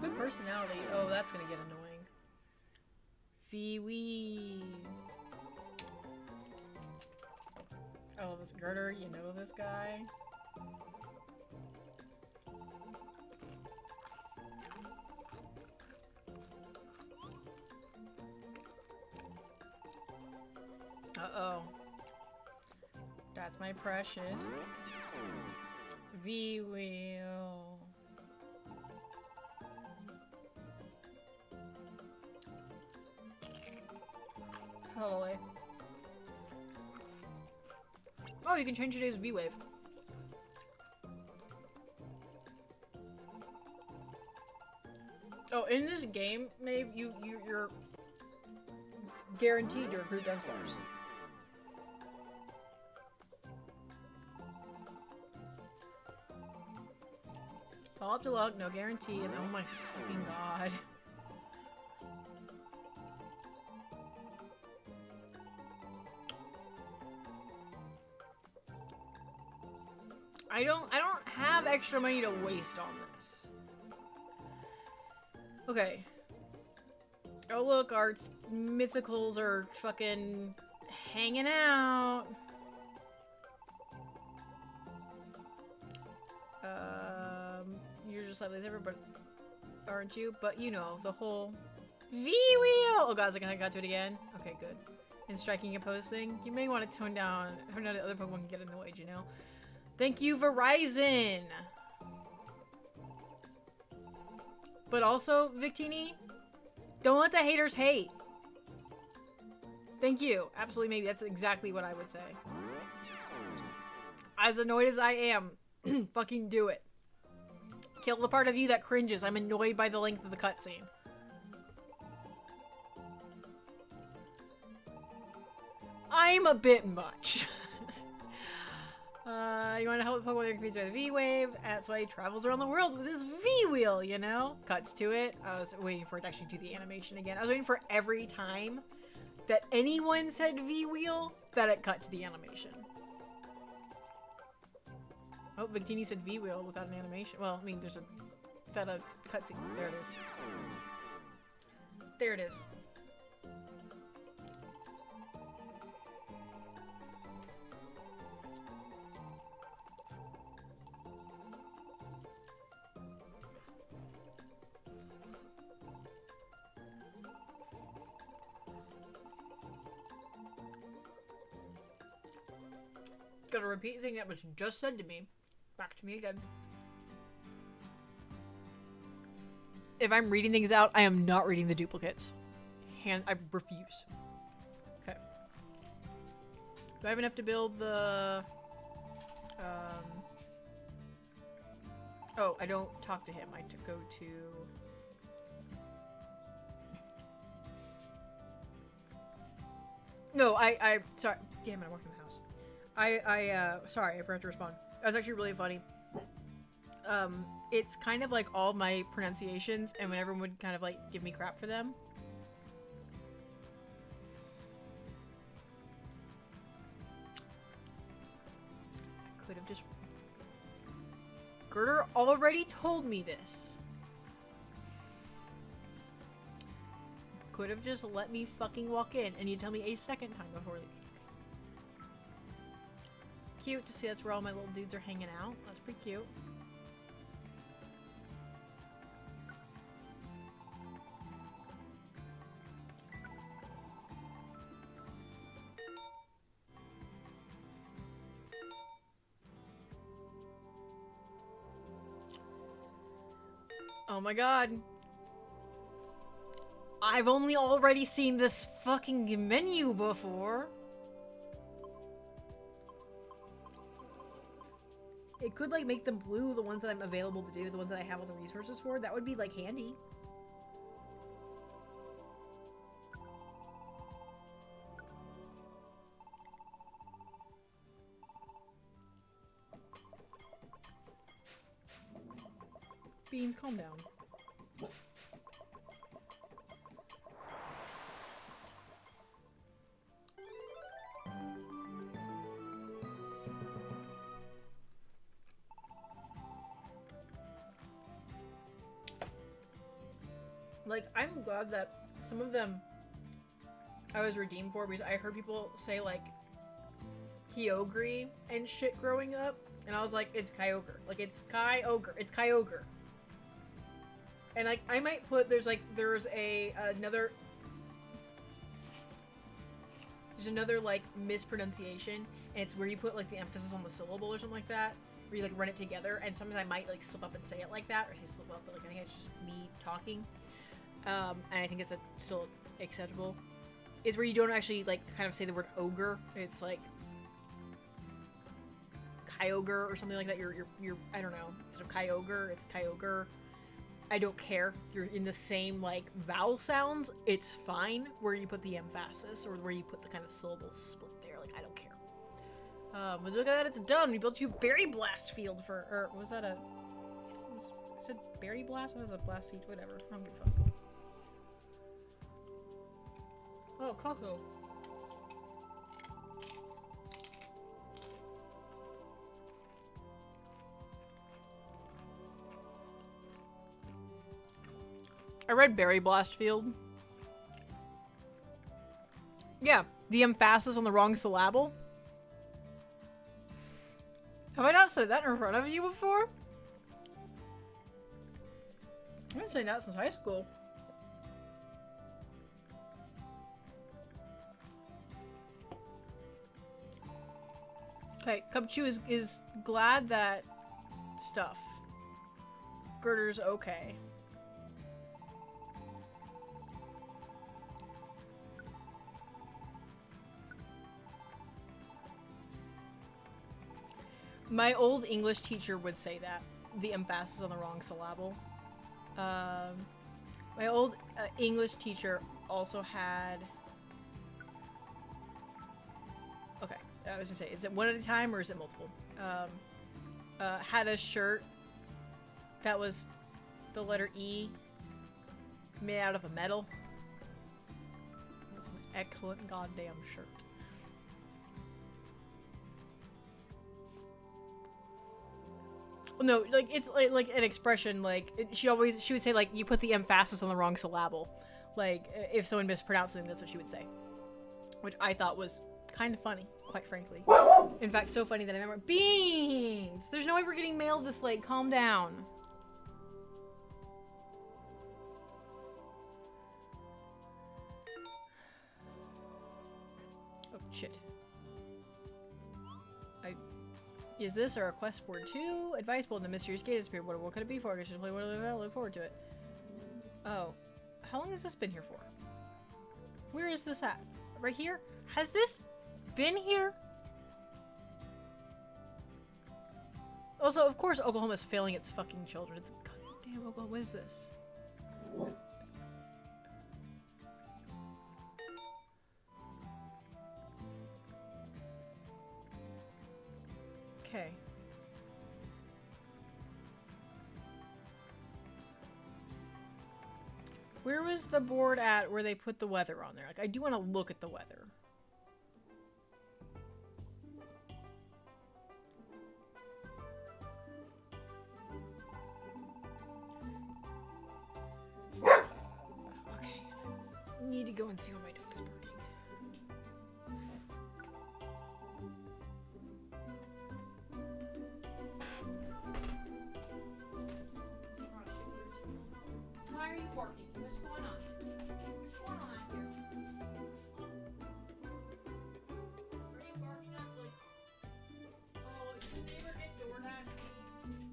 Good personality. Oh, that's gonna get annoying. V-Wee. Oh, this Girder, you know this guy? Uh-oh. That's my precious V-Wheel. Totally. Oh, you can change today's V-Wave. Oh, in this game, Maeve, you're guaranteed to recruit Dunsparce. It's all up to luck, no guarantee, and oh my fucking god. I don't have extra money to waste on this. Okay. Oh look, our mythicals are fucking hanging out. You're just like this, but aren't you? But you know, the whole V-Wheel! Oh god, I got to it again. Okay, good. And striking a pose thing. You may want to tone down the other Pokemon can get annoyed, you know? Thank you, Verizon! But also, Victini, don't let the haters hate. Thank you. Absolutely, maybe that's exactly what I would say. As annoyed as I am, fucking do it. Kill the part of you that cringes. I'm annoyed by the length of the cutscene. I'm a bit much. You want to help Pokemon they're confused by the V-Wave? That's why he travels around the world with his V-Wheel, you know? Cuts to it. I was waiting for it to actually do the animation again. I was waiting for every time that anyone said V-Wheel that it cut to the animation. Oh, Victini said V-Wheel without an animation. Well, I mean, there's a cutscene. There it is. There it is. Gotta repeat thing that was just said to me. Back to me again. If I'm reading things out, I am not reading the duplicates. I refuse. Okay. Do I have enough to build the... Oh, I don't talk to him. I go to... No, sorry. Damn it, I walked in the house. Sorry, I forgot to respond. That was actually really funny. It's kind of like all my pronunciations, and when everyone would kind of like give me crap for them. I could have just... Girder already told me this. Could have just let me fucking walk in, and you tell me a second time before leaving. Cute to see that's where all my little dudes are hanging out. That's pretty cute. Oh my god. I've only already seen this fucking menu before. It could like make them blue, the ones that I'm available to do, the ones that I have all the resources for. That would be like handy. Beans, calm down. Like, I'm glad that some of them I was redeemed for, because I heard people say, like, Kyogre and shit growing up, and I was like, it's Kyogre. Like, it's Kyogre. It's Kyogre. And, like, I might put, there's another, like, mispronunciation, and it's where you put, like, the emphasis on the syllable or something like that, where you, like, run it together, and sometimes I might, like, slip up and say it like that, or say slip up, but, like, I think it's just me talking. And I think it's still acceptable, is where you don't actually, like, kind of say the word ogre. It's, like, Kyogre or something like that. You're I don't know. Instead of Kyogre, it's Kyogre. I don't care. You're in the same, like, vowel sounds. It's fine where you put the emphasis or where you put the kind of syllable split there. Like, I don't care. But look at that. It's done. We built you a berry blast field for, or was that was it berry blast? That was a blast seed, whatever. I don't give a fuck. Oh, cocoa. I read Berry Blast Field. Yeah, the emphasis on the wrong syllable. Have I not said that in front of you before? I've been saying that since high school. Okay, Cubchew is glad that stuff. Girder's okay. My old English teacher would say that. The emphasis on the wrong syllable. My old English teacher also had... Okay, I was gonna say, is it one at a time or is it multiple? Had a shirt that was the letter E made out of a metal. It was an excellent goddamn shirt. No, like, it's like an expression, like, she would say, like, you put the emphasis on the wrong syllable. Like, if someone mispronounced something, that's what she would say. Which I thought was kind of funny, quite frankly. In fact, so funny that I remember, Beans! There's no way we're getting mail this late, calm down. Oh, shit. Is this a request board too? Advice board. The mysterious gate has appeared. What could it be for? I should play one of them. Look forward to it. Oh. How long has this been here for? Where is this at? Right here? Has this been here? Also, of course, Oklahoma is failing its fucking children. It's goddamn Oklahoma. What is this? Okay. Where was the board at where they put the weather on there? Like, I do want to look at the weather. Okay. Need to go and see what my dog is barking. Why are you barking? What's going on? What's going on here? Are you barking at like... Oh, did the neighbor get DoorDash beans?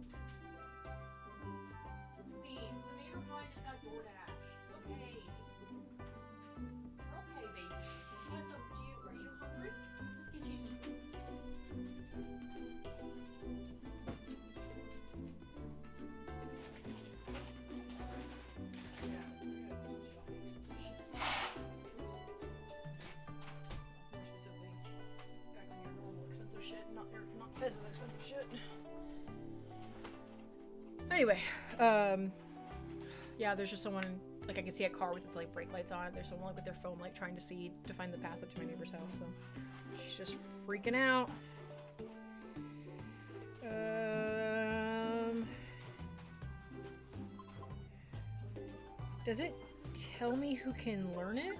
Beans. The neighbor probably just got DoorDash. Okay. Okay, baby. What's up to you? Are you hungry? Let's get you some food. This is expensive shit. Anyway, yeah, there's just someone, like I can see a car with its like brake lights on it. There's someone like with their phone like trying to find the path up to my neighbor's house. So she's just freaking out. Does it tell me who can learn it?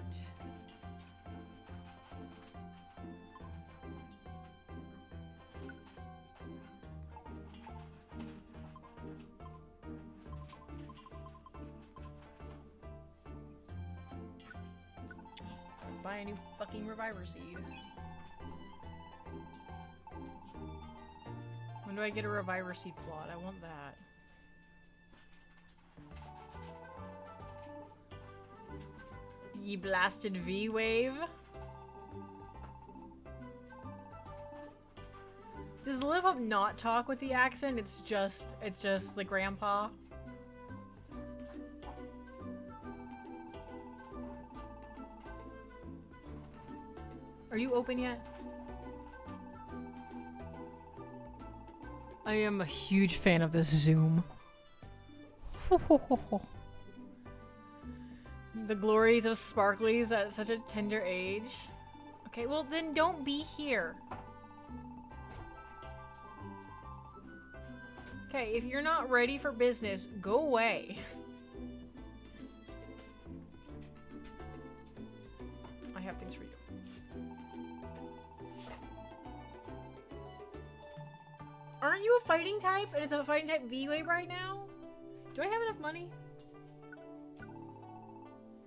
Buy a new fucking reviver seed. When do I get a reviver seed plot? I want that. Ye blasted V-wave. Does Live Up not talk with the accent? It's just the grandpa. Are you open yet? I am a huge fan of this zoom. The glories of sparklies at such a tender age. Okay, well then don't be here. Okay, if you're not ready for business, go away. I have things for you. Aren't you a fighting type? And it's a fighting type V-wave right now? Do I have enough money?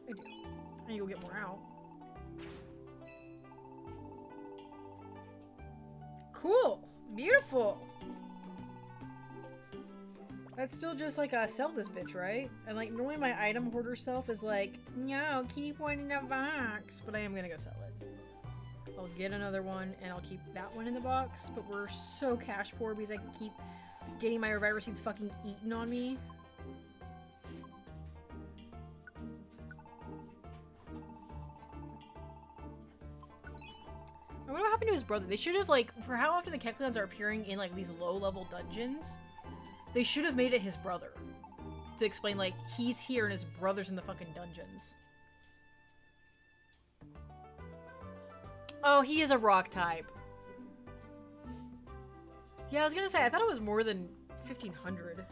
I do. I need to go get more out. Cool! Beautiful! That's still just like a sell this bitch, right? And like normally my item hoarder self is like, no, keep one in the box. But I am gonna go sell it. I'll get another one and I'll keep that one in the box. But we're so cash poor because I keep getting my reviver seeds fucking eaten on me. I wonder what happened to his brother. They should have, like, for how often the Kecleons are appearing in, like, these low-level dungeons, they should have made it his brother. To explain, like, he's here and his brother's in the fucking dungeons. Oh, he is a rock type. Yeah, I was gonna say, I thought it was more than 1,500.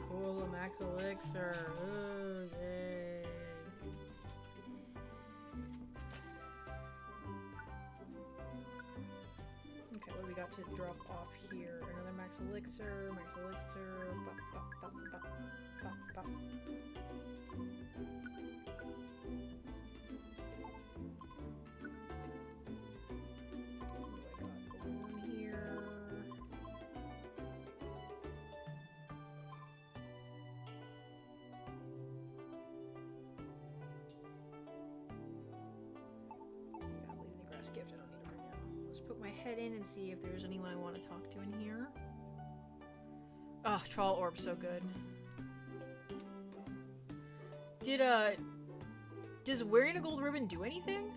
Cool, max elixir. Ooh, yay. about to drop off here. Another max elixir, max elixir. Bop, bop, bop, bop, bop, bop. Gift. I don't need it right now. Let's put my head in and see if there's anyone I want to talk to in here. Oh, Trawl Orb, so good. Does wearing a gold ribbon do anything?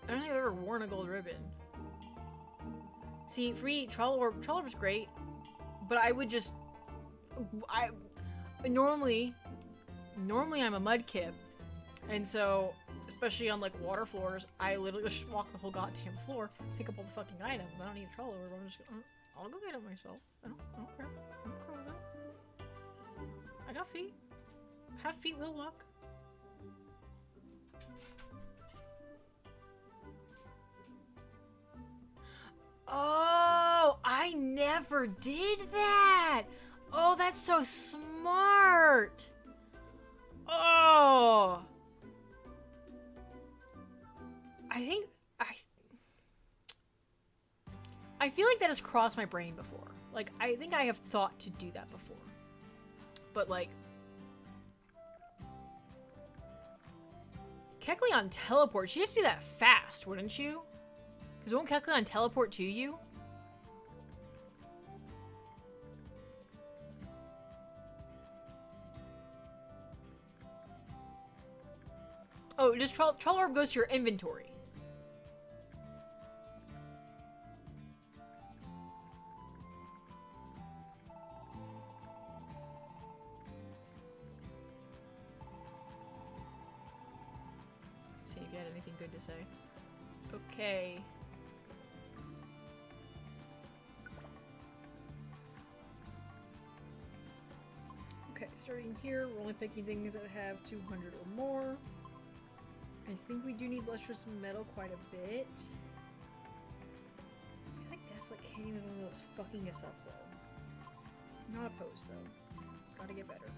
I don't think I've ever worn a gold ribbon. See, for me, Trawl Orb is great, but I would just, normally I'm a mudkip, and so, especially on like water floors, I literally just walk the whole goddamn floor, pick up all the fucking items. I don't need a Trawl Orb. I'm just, I'll go get it myself. I don't care. I don't care with that. I got feet. Have feet, will walk. Oh, I never did that. Oh, that's so smart. Oh. I feel like that has crossed my brain before. Like, I think I have thought to do that before. But, like, Kecleon teleport. You'd have to do that fast, wouldn't you? Because won't Kecleon teleport to you? Oh, just Trawl Orb goes to your inventory. See if you had anything good to say. Okay. Okay, starting here, we're only picking things that have 200 or more. I think we do need lustrous metal quite a bit. I feel like Desolate can't even one of those fucking us up though. Not opposed though. Gotta get better.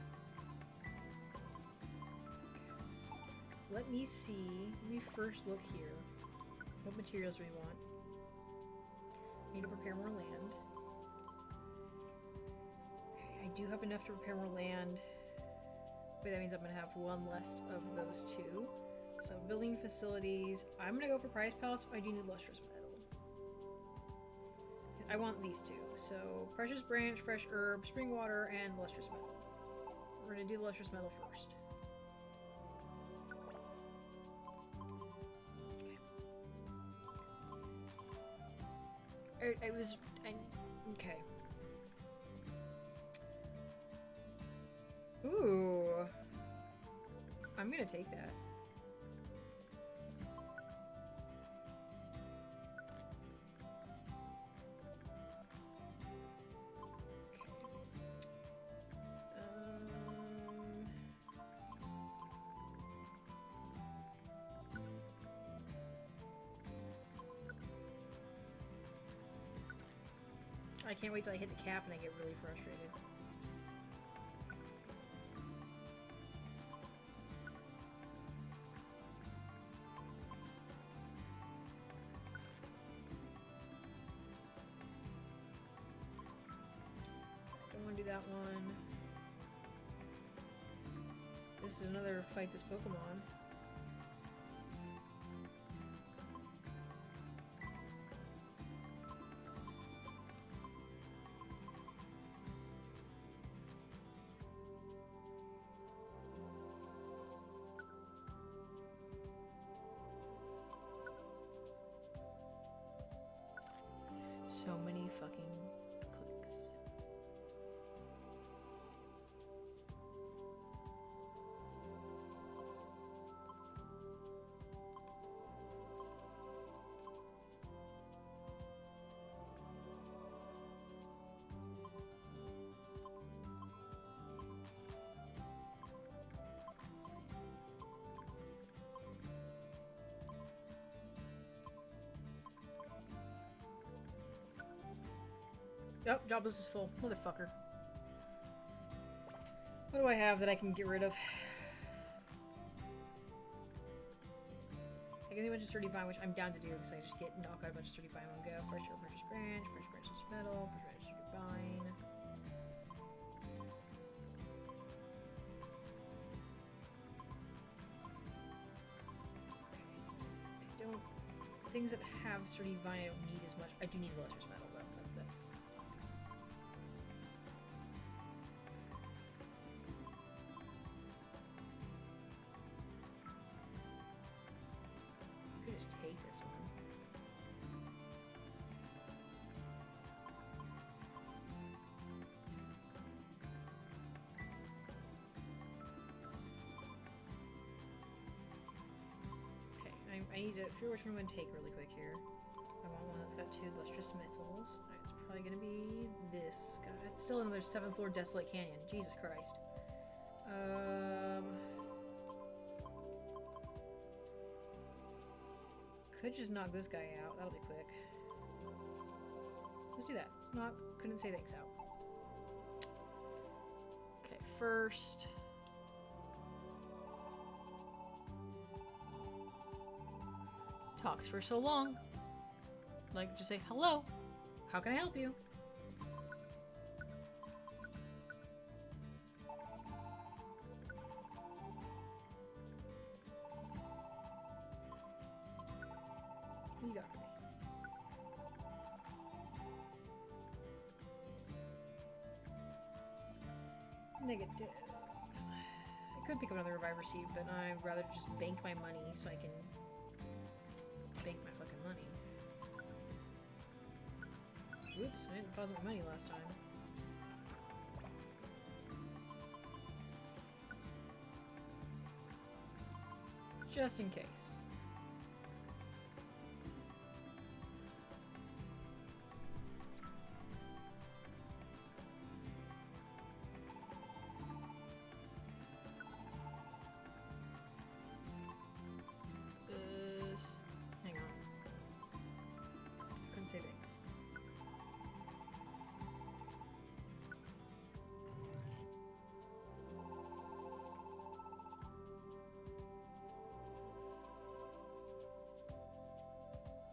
Let me see. Let me first look here. What materials do we want? Need to prepare more land. I do have enough to prepare more land, but that means I'm going to have one less of those two. So building facilities, I'm going to go for Prize Palace. I do need lustrous metal. I want these two. So precious branch, fresh herb, spring water, and lustrous metal. We're going to do the lustrous metal first. Okay. Okay. Ooh. I'm gonna take that. I can't wait till I hit the cap and I get really frustrated. Don't want to do that one. This is another fight this Pokemon. So many fucking clicks. Oh, job list is full. Motherfucker. What do I have that I can get rid of? I can do a bunch of sturdy vine, which I'm down to do because I just knock out a bunch of sturdy vine in one go. Fresh herb, precious branch, metal, precious sturdy vine. Things that have sturdy vine I don't need as much. I do need lustrous metal though, but that's... I could just take this one. I need to figure which one I'm going to take really quick here. I want one that's got 2 lustrous metals. It's probably going to be this. God, it's still another 7th floor desolate canyon. Jesus Christ. Could just knock this guy out. That'll be quick. Let's do that. Knock couldn't say thanks out. Okay, first... Talks for so long. Like, just say, hello. How can I help you? What you got for me? Negative. I could pick up another reviver seed, but I'd rather just bank my money so I can bank my fucking money. Oops, I didn't deposit my money last time. Just in case. Savings.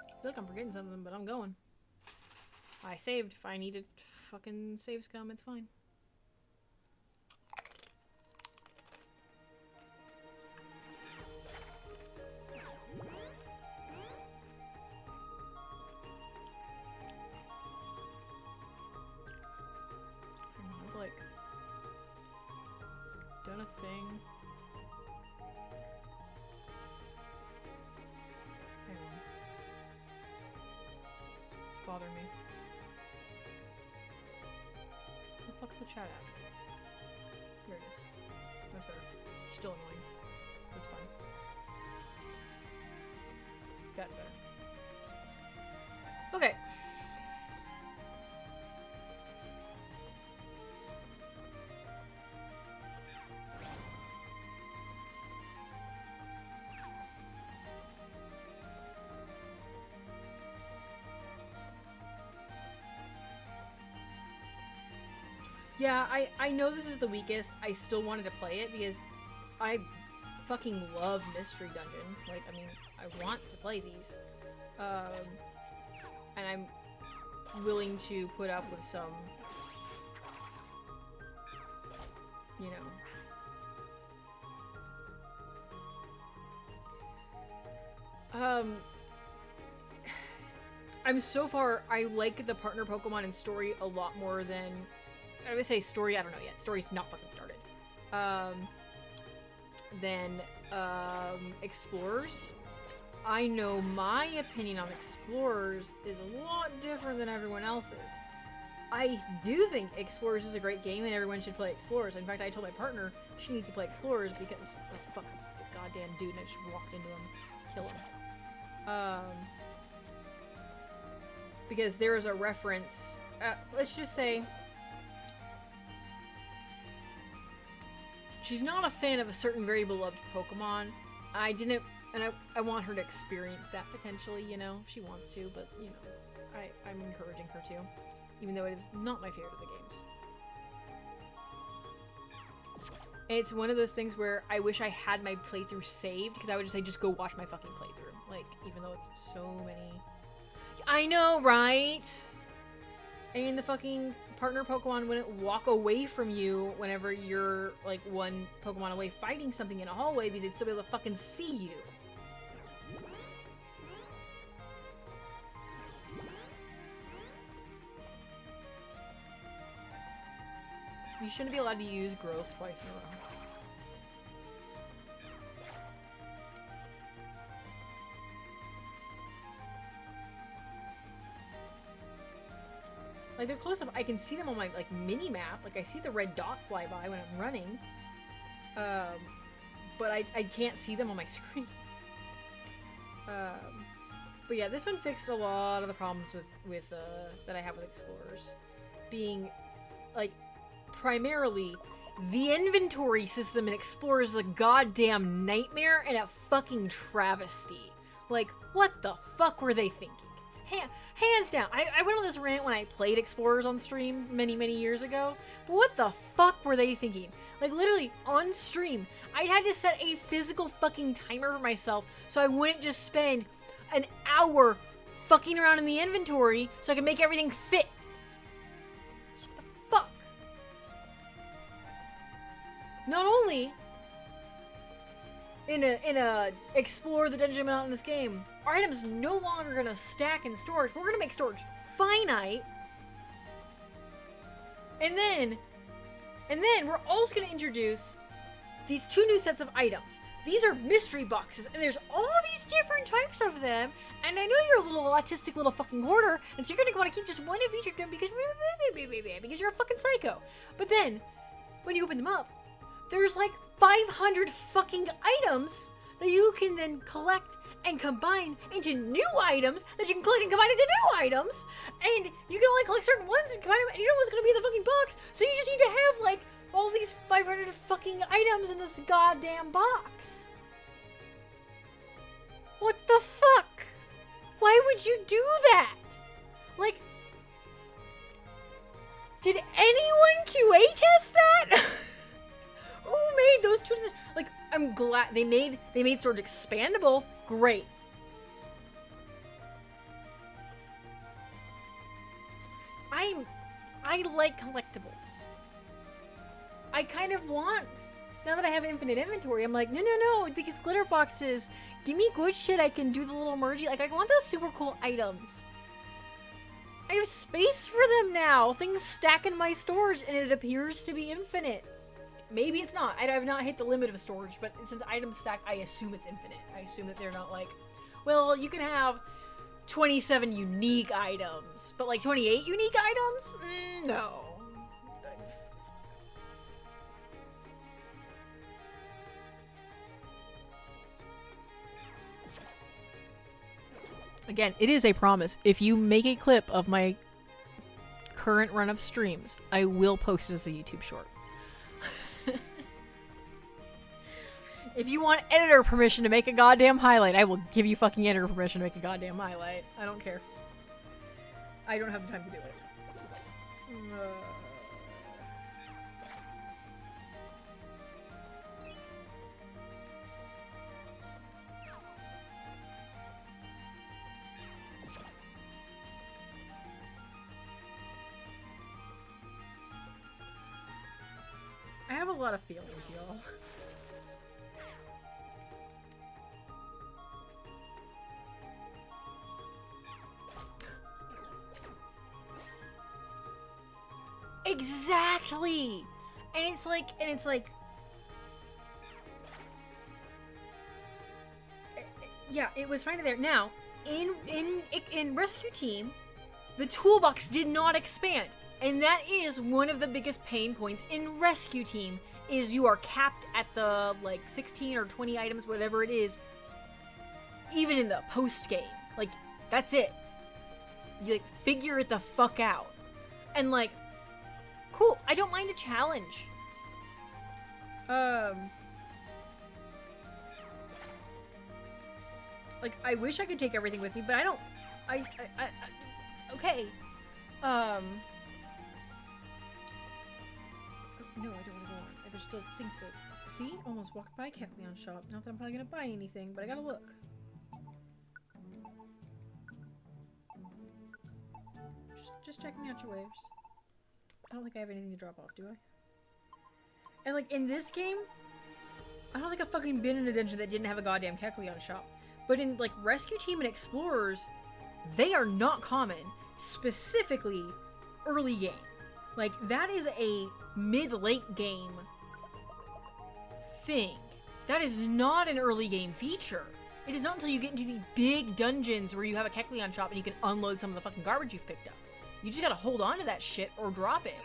I feel like I'm forgetting something, but I'm going. I saved. If I needed fucking save scum, it's fine. Done a thing. Hang on. It's bothering me. Where the fuck's the chat at? Here it is. That's better. It's still annoying. That's fine. That's better. Okay. Yeah, I know this is the weakest. I still wanted to play it because I fucking love Mystery Dungeon. Like, I mean, I want to play these. And I'm willing to put up with some, you know. I'm so far, I like the partner Pokemon and story a lot more than... I would say story, I don't know yet. Story's not fucking started. Then, Explorers. I know my opinion on Explorers is a lot different than everyone else's. I do think Explorers is a great game and everyone should play Explorers. In fact, I told my partner she needs to play Explorers because, oh fuck, it's a goddamn dude and I just walked into him. Kill him. Because there is a reference, let's just say, she's not a fan of a certain very beloved Pokemon. I want her to experience that potentially, you know, if she wants to, but, you know, I'm encouraging her to. even though it is not my favorite of the games. And it's one of those things where I wish I had my playthrough saved, because I would just say, just go watch my fucking playthrough. Like, even though it's so many... I know, right? I mean, the fucking partner Pokemon wouldn't walk away from you whenever you're, like, one Pokemon away fighting something in a hallway, because they'd still be able to fucking see you. You shouldn't be allowed to use growth twice in a row. Like, they're close enough. I can see them on my, like, mini-map. Like, I see the red dot fly by when I'm running. But I can't see them on my screen. But yeah, this one fixed a lot of the problems with that I have with Explorers. Being, like, primarily, the inventory system in Explorers is a goddamn nightmare and a fucking travesty. Like, what the fuck were they thinking? Hands down, I went on this rant when I played Explorers on stream many, many years ago, but what the fuck were they thinking? Like, literally, on stream, I had to set a physical fucking timer for myself so I wouldn't just spend an hour fucking around in the inventory so I could make everything fit. What the fuck? Not only in a explore the dungeon amount in this game, our items no longer gonna stack in storage. We're gonna make storage finite. And then we're also gonna introduce these 2 new sets of items. These are mystery boxes, and there's all these different types of them. And I know you're a little autistic little fucking hoarder, and so you're gonna want to keep just one of each of them because you're a fucking psycho. But then, when you open them up, there's like 500 fucking items that you can then collect and combine into new items that you can collect and combine into new items. And you can only collect certain ones and combine them, and you know what's gonna be in the fucking box. So you just need to have like all these 500 fucking items in this goddamn box. What the fuck? Why would you do that? Like, did anyone QA test that? Who made those 2 decisions? Like, I'm glad they made storage expandable. Great. I like collectibles. I kind of want, now that I have infinite inventory, I'm like, no, these glitter boxes, give me good shit. I can do the little mergy. Like, I want those super cool items. I have space for them now. Things stack in my storage, and it appears to be infinite. Maybe it's not. I have not hit the limit of storage, but since items stack, I assume it's infinite. I assume that they're not like, well, you can have 27 unique items, but like 28 unique items? No. Again, it is a promise. If you make a clip of my current run of streams, I will post it as a YouTube short. If you want editor permission to make a goddamn highlight, I will give you fucking editor permission to make a goddamn highlight. I don't care. I don't have the time to do it. I have a lot of feelings, y'all. Exactly! And it's like, yeah, it was finally there. Now, in Rescue Team, the toolbox did not expand. And that is one of the biggest pain points in Rescue Team, is you are capped at the, like, 16 or 20 items, whatever it is, even in the post-game. Like, that's it. You, like, figure it the fuck out. And, like, cool, I don't mind a challenge. Like, I wish I could take everything with me, but I don't, okay. No, I don't want to go on. There's still things to see. Almost walked by a Kathleen shop. Not that I'm probably gonna buy anything, but I gotta look. Just checking out your wares. I don't think I have anything to drop off, do I? And like in this game, I don't think I've fucking been in a dungeon that didn't have a goddamn Kecleon shop. But in like Rescue Team and Explorers, they are not common. Specifically, early game. Like that is a mid-late game thing. That is not an early game feature. It is not until you get into the big dungeons where you have a Kecleon shop and you can unload some of the fucking garbage you've picked up. You just gotta hold on to that shit or drop it.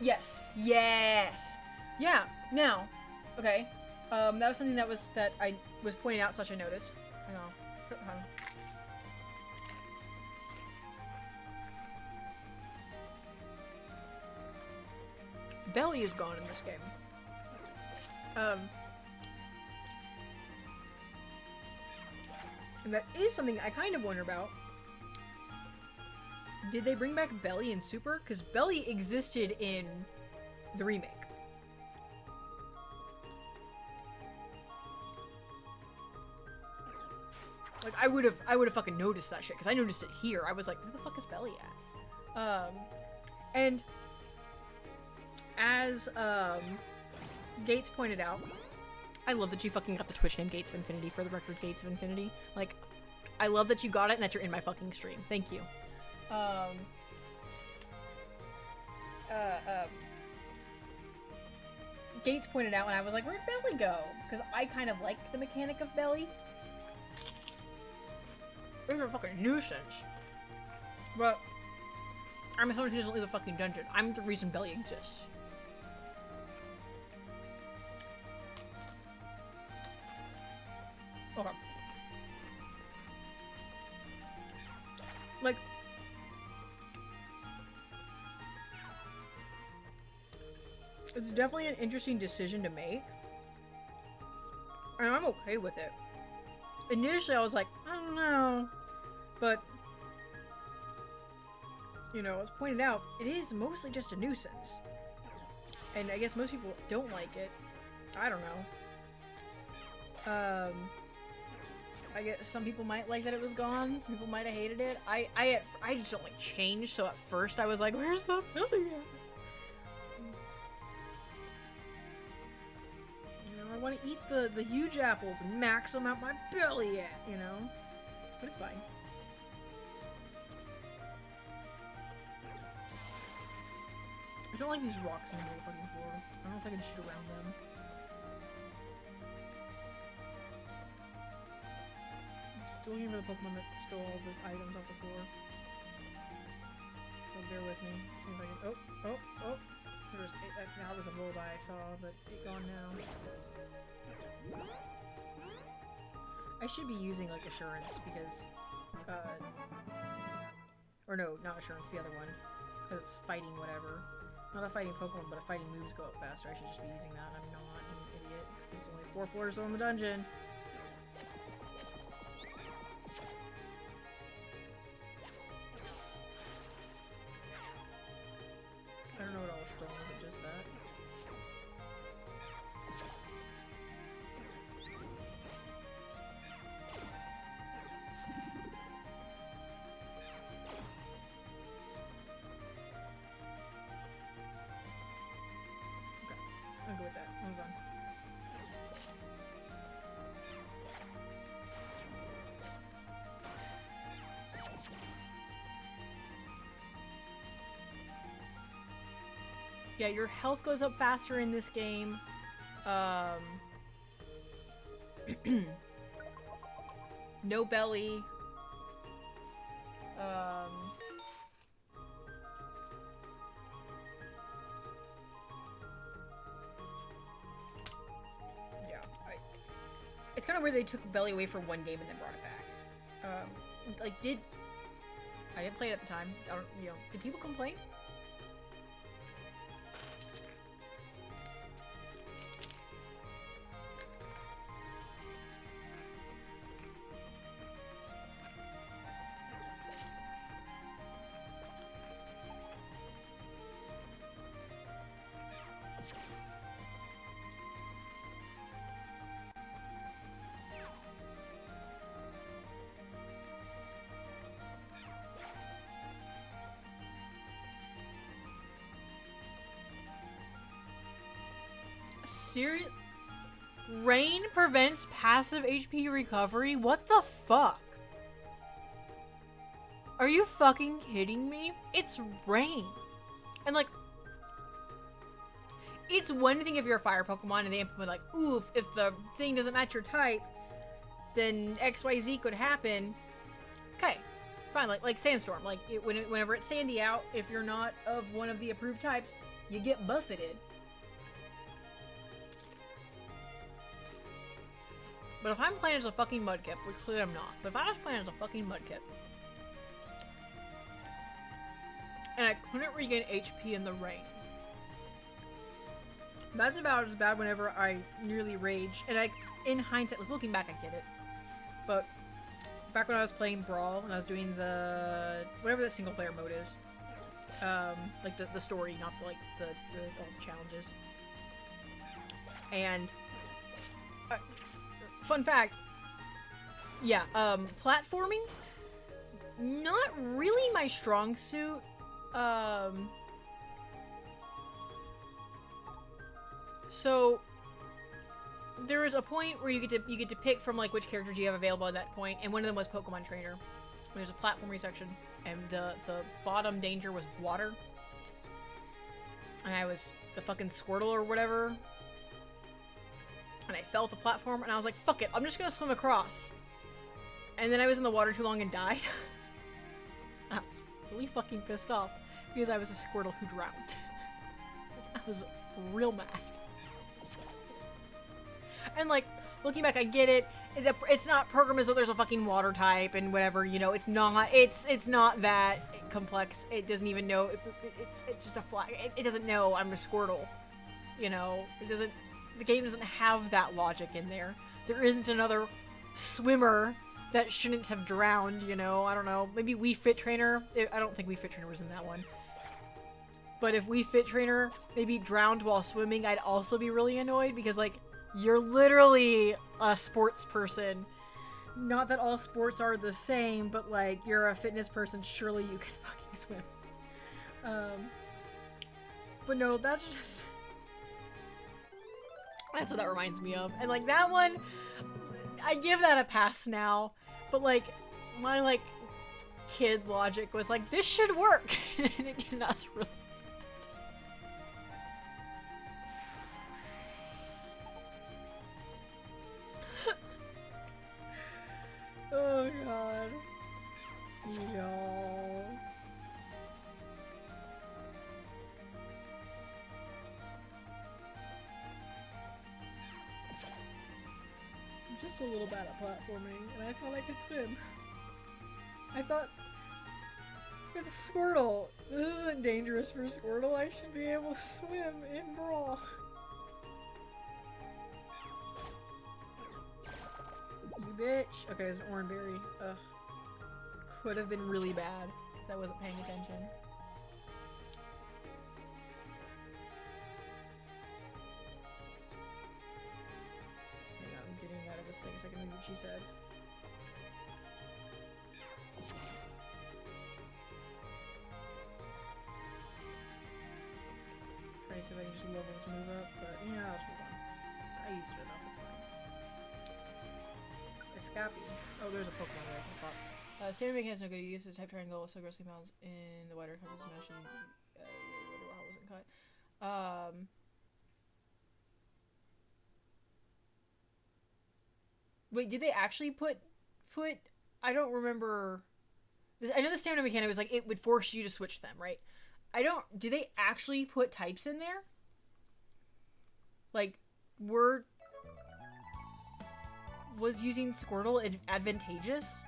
Yes. Yes. Yeah. Now. Okay. That was something that I was pointing out / I noticed. Hang on. Belly is gone in this game. And that is something I kind of wonder about. Did they bring back Belly in Super? Because Belly existed in the remake. Like, I would have fucking noticed that shit, because I noticed it here. I was like, where the fuck is Belly at? And as, Gates pointed out, I love that you fucking got the Twitch name Gates of Infinity, for the record, Gates of Infinity. Like, I love that you got it and that you're in my fucking stream. Thank you. Gates pointed out, and I was like, where'd Belly go? Because I kind of like the mechanic of Belly. It's a fucking nuisance. But I'm someone who doesn't leave a fucking dungeon. I'm the reason Belly exists. Okay. Like, it's definitely an interesting decision to make. And I'm okay with it. Initially, I was like, I don't know. But, you know, as pointed out, it is mostly just a nuisance. And I guess most people don't like it. I don't know. I guess some people might like that it was gone. Some people might have hated it. I just don't like change. So at first I was like, where's the Belly at? You know, I want to eat the huge apples and max them out my belly at, you know? But it's fine. I don't like these rocks in the middle of the fucking floor. I don't know if I can shoot around them. I'm still looking for the Pokemon that stole all the items off the floor. So bear with me. See if I can. Oh! There's that was a Volby I saw, but it gone now. I should be using like Assurance because, or no, not Assurance, the other one, because it's fighting whatever. Not a fighting Pokemon, but a fighting moves go up faster. I should just be using that. I'm not an idiot. This is only 4 floors on the dungeon. I don't know what all was stolen. Is it just that? I'll go with that. Move on. Yeah, your health goes up faster in this game. No belly. It's kind of weird they took Belly away for one game and then brought it back. Like, I didn't play it at the time. I don't, you know, did people complain? serious? Rain prevents passive HP recovery? What the fuck? Are you fucking kidding me? It's rain. And like, it's one thing if you're a fire Pokemon and they implement like, ooh, if the thing doesn't match your type, then XYZ could happen. Okay, fine, like Sandstorm. Like, whenever it's sandy out, if you're not of one of the approved types, you get buffeted. But if I'm playing as a fucking Mudkip, which clearly I'm not, but if I was playing as a fucking Mudkip, and I couldn't regain HP in the rain, that's about as bad whenever I nearly raged. And in hindsight, like looking back, I get it. But back when I was playing Brawl and I was doing whatever the single player mode is, like the story, not all the challenges. And fun fact, yeah, platforming, not really my strong suit. So there was a point where you get to pick from like which characters you have available at that point, and one of them was Pokemon Trainer. There's a platforming section, and the bottom danger was water, and I was the fucking Squirtle or whatever, and I fell off the platform, and I was like, fuck it, I'm just gonna swim across. And then I was in the water too long and died. I was really fucking pissed off because I was a Squirtle who drowned. I was real mad. And like, looking back, I get it. It's not programmed as though there's a fucking water type and whatever, you know, it's not that complex. It doesn't even know, it's just a flag. It doesn't know I'm a Squirtle, you know, the game doesn't have that logic in there. There isn't another swimmer that shouldn't have drowned, you know, I don't know, maybe Wii Fit Trainer. I don't think Wii Fit Trainer was in that one. But if Wii Fit Trainer maybe drowned while swimming, I'd also be really annoyed because, like, you're literally a sports person. Not that all sports are the same, but like, you're a fitness person, surely you can fucking swim. But no, that's what that reminds me of. And like, that one, I give that a pass now, but like, my like, kid logic was like, this should work, and it did not really. Oh god. Y'all. I'm just a little bad at platforming, and I thought I could spin. I thought, it's Squirtle. This isn't dangerous for Squirtle. I should be able to swim in Brawl. You bitch. Okay, there's an Oranberry. Ugh. Could have been really bad because I wasn't paying attention. Hang on, I'm getting out of this thing so I can read what she said. Try to see if I can just level this move up, but yeah, let's move on. I used it enough, it's fine. Escape. Oh, there's a Pokemon there I can pop. Standard Make has no good use. The type triangle so grossly mounts in the wider context of matching. How wasn't cut. Wait, did they actually put? I don't remember. I know the stamina mechanic was like it would force you to switch them, right? Do they actually put types in there? Like, was using Squirtle advantageous?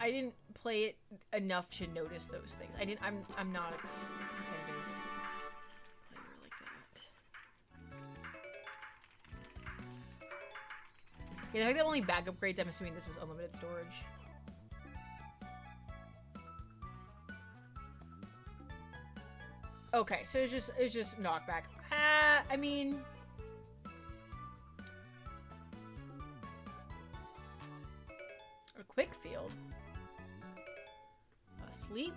I didn't play it enough to notice those things. I'm not a competitive player like that. Yeah, I think that only bag upgrades, I'm assuming this is unlimited storage. Okay, so it's just knockback. I mean, quick field. Sleep?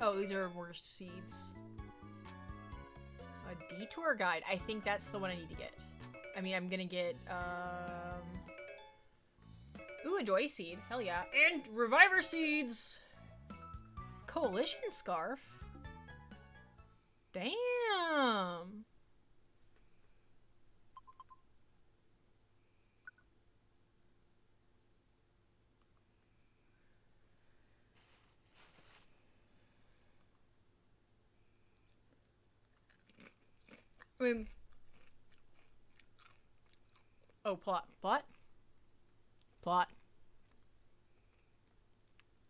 Oh, these are worst seeds. A detour guide. I think that's the one I need to get. I mean, I'm gonna get, ooh, a joy seed. Hell yeah. And reviver seeds! Coalition scarf? Damn! I mean... Oh, plot. Plot? Plot.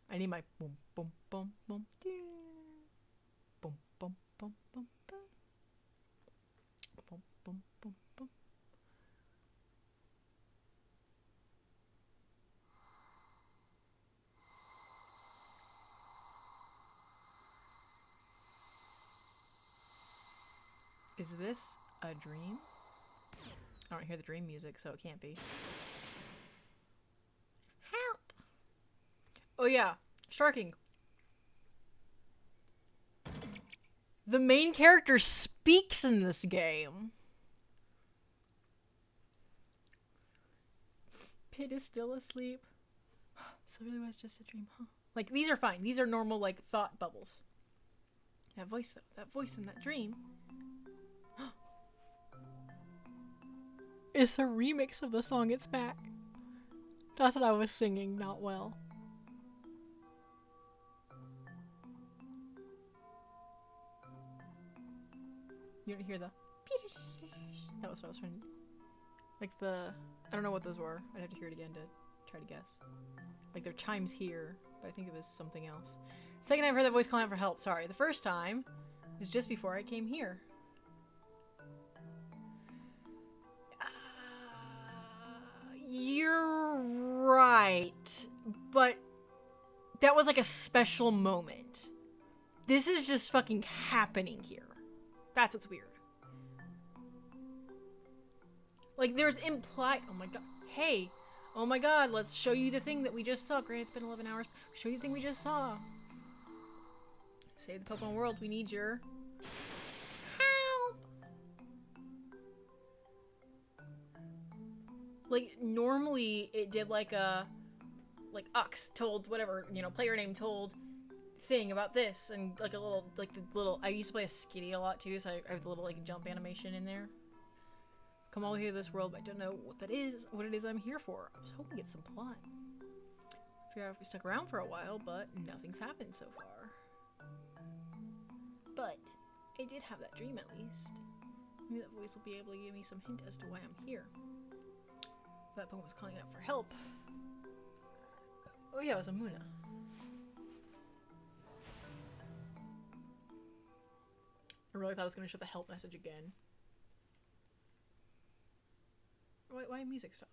I need my boom, boom, boom, boom, dee. Boom, boom, boom, boom, boom. Boom, boom, boom, boom. Is this a dream? I don't hear the dream music, so it can't be. Help! Oh yeah, sharking. The main character speaks in this game. Pit is still asleep. So it really was just a dream, huh? Like, these are fine. These are normal, like, thought bubbles. That voice, though. That voice in that dream. It's a remix of the song It's Back. Not that I was singing not well. You don't hear the... That was what I was trying to... Like the... I don't know what those were. I'd have to hear it again to try to guess. Like, they're chimes here, but I think it was something else. Second time I've heard that voice calling out for help. Sorry. The first time was just before I came here. You're right. But that was like a special moment. This is just fucking happening here. That's what's weird. Like, there's implied... Oh my god. Hey. Oh my god, let's show you the thing that we just saw. Granted, it's been 11 hours. Show you the thing we just saw. Save the Pokemon world. We need your... help! Like, normally it did like a... Like, Ux told whatever, you know, player name told thing about this. And like a little, like the little... I used to play a Skitty a lot too, so I have the little like jump animation in there. Come all here to this world, but I don't know what that is, what it is I'm here for. I was hoping to get some plot. Figure out if we stuck around for a while, but nothing's happened so far. But I did have that dream at least. Maybe that voice will be able to give me some hint as to why I'm here. That Pokemon was calling out for help. Oh yeah, it was a Muna. I really thought I was going to show the help message again. Why music stop?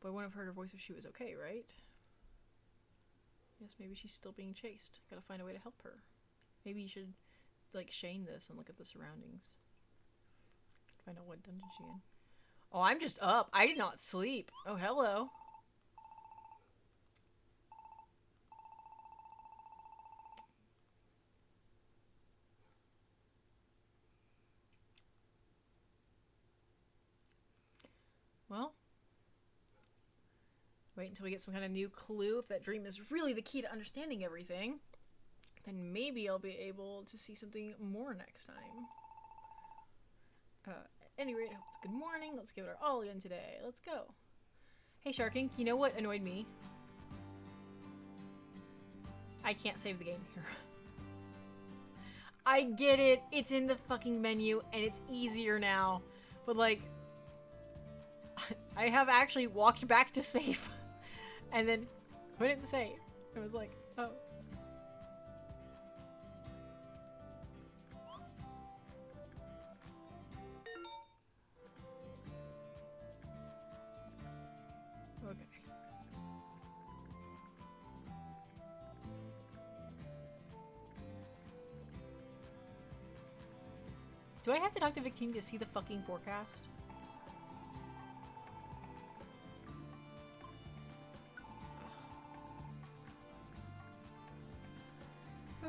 But I wouldn't have heard her voice if she was okay, right? Yes, maybe she's still being chased. Gotta find a way to help her. Maybe you should, like, Shane this and look at the surroundings. Find out what dungeon she's in. Oh, I'm just up. I did not sleep. Oh, hello. Well, wait until we get some kind of new clue. If that dream is really the key to understanding everything, then maybe I'll be able to see something more next time. At any rate, I hope it's a good morning. Let's give it our all again today. Let's go. Hey, Sharking, you know what annoyed me? I can't save the game here. I get it. It's in the fucking menu, and it's easier now. But, like... I have actually walked back to save and then couldn't save. I was like, oh. Okay. Do I have to talk to Victini to see the fucking forecast?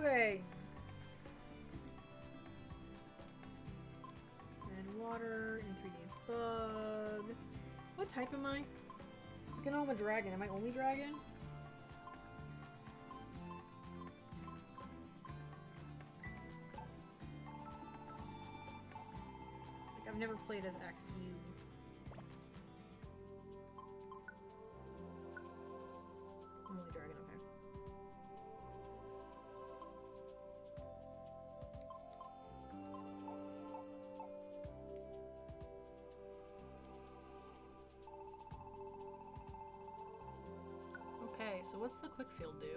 Okay. And water in 3 days. Bug. What type am I? I know I'm a dragon. Am I only dragon? Like, I've never played as XU. I'm only dragon, okay. Okay, so what's the quick field do?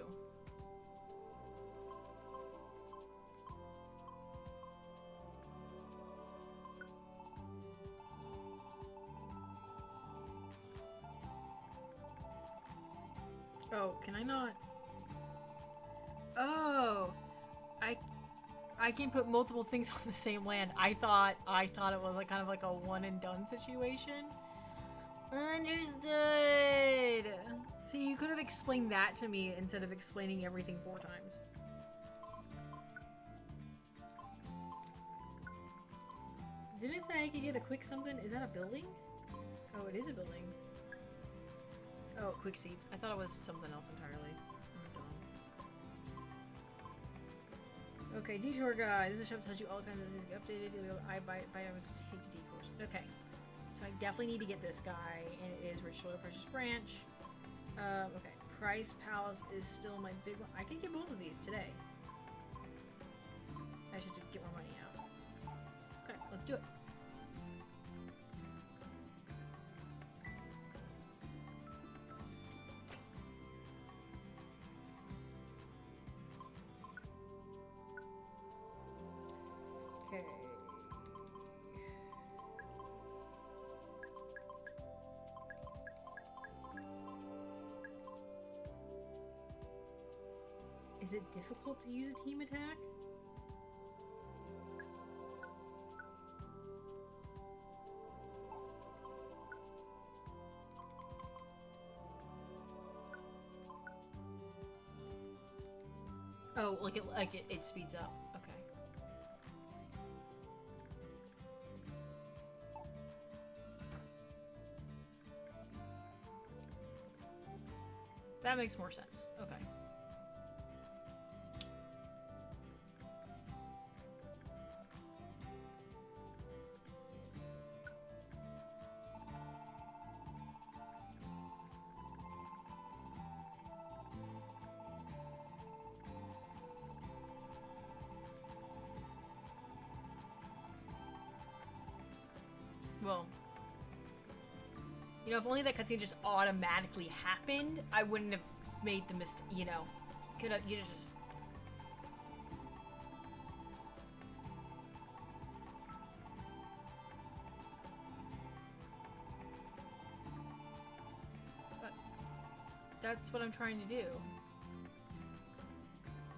Oh, can I not? Oh, I can put multiple things on the same land. I thought it was like kind of like a one and done situation. Understood. See, you could have explained that to me instead of explaining everything 4 times. Didn't it say I could get a quick something? Is that a building? Oh, it is a building. Oh, quick seeds. I thought it was something else entirely. I'm dumb. Okay, detour guide. This is a shop that tells you all kinds of things get updated. I buy items to take to detours. Okay. So I definitely need to get this guy, and it is Rich Soil Precious Branch. Okay. Price Palace is still my big one. I could get both of these today. I should get more money out. Okay, let's do it. Okay. Is it difficult to use a team attack? Oh, it speeds up. Okay. That makes more sense. Okay. Well, you know, if only that cutscene just automatically happened, I wouldn't have made the mistake, you know. Could have, you just... But that's what I'm trying to do.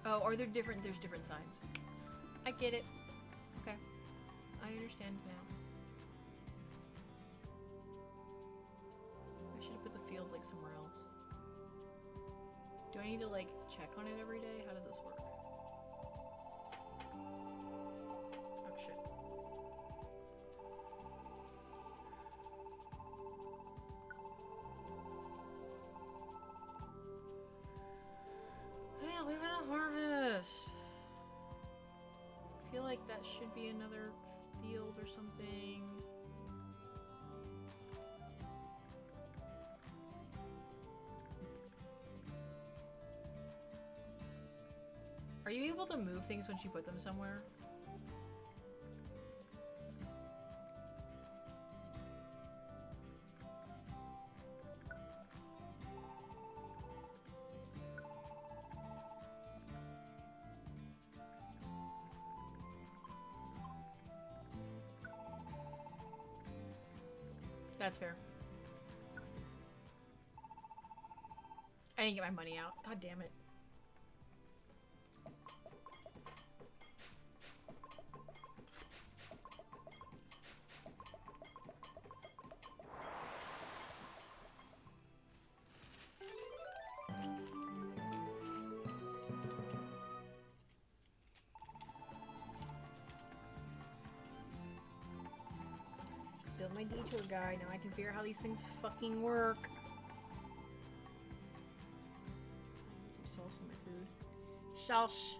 Oh, are there different, there's different sides. I get it. Okay. I understand now. I should have put the field like somewhere else. Do I need to like check on it every day? How does this work? Oh shit. Hey, wait for the harvest. I feel like that should be another field or something. Are you able to move things once you put them somewhere? That's fair. I didn't get my money out. God damn it. my detour guide. Now I can figure out how these things fucking work. Some sauce on my food. Sauce.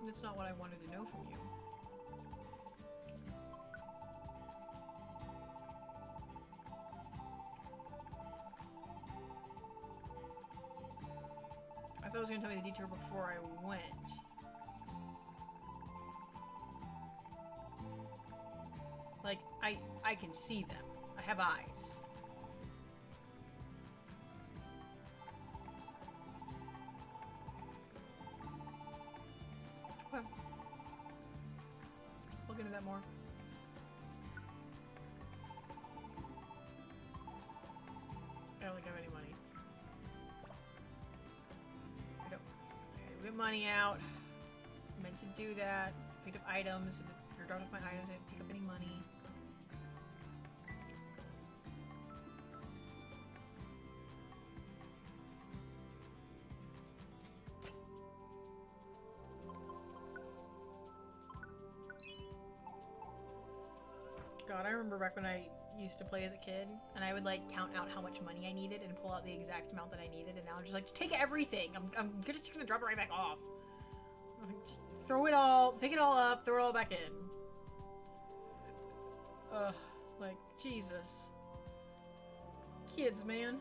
That's not what I wanted to know from you. I thought I was gonna tell me the detour before I went. Like, I can see them. I have eyes. Okay. Look into that more. I don't think I have any money. I don't. Okay, get money out. Meant to do that. Picked up items. If you're dropping off my items, I didn't pick up any money. God, I remember back when I used to play as a kid, and I would like count out how much money I needed and pull out the exact amount that I needed, and now I'm just like, take everything. I'm just gonna drop it right back off. Just throw it all, pick it all up, throw it all back in. Ugh, like, Jesus. Kids, man.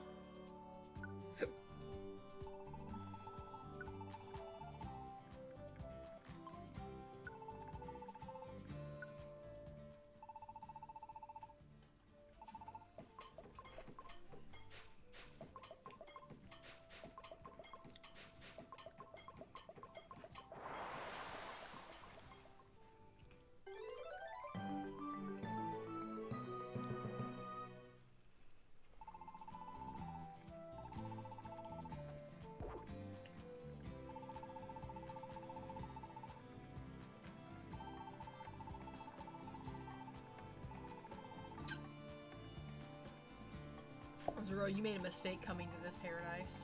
Zero, you made a mistake coming to this paradise.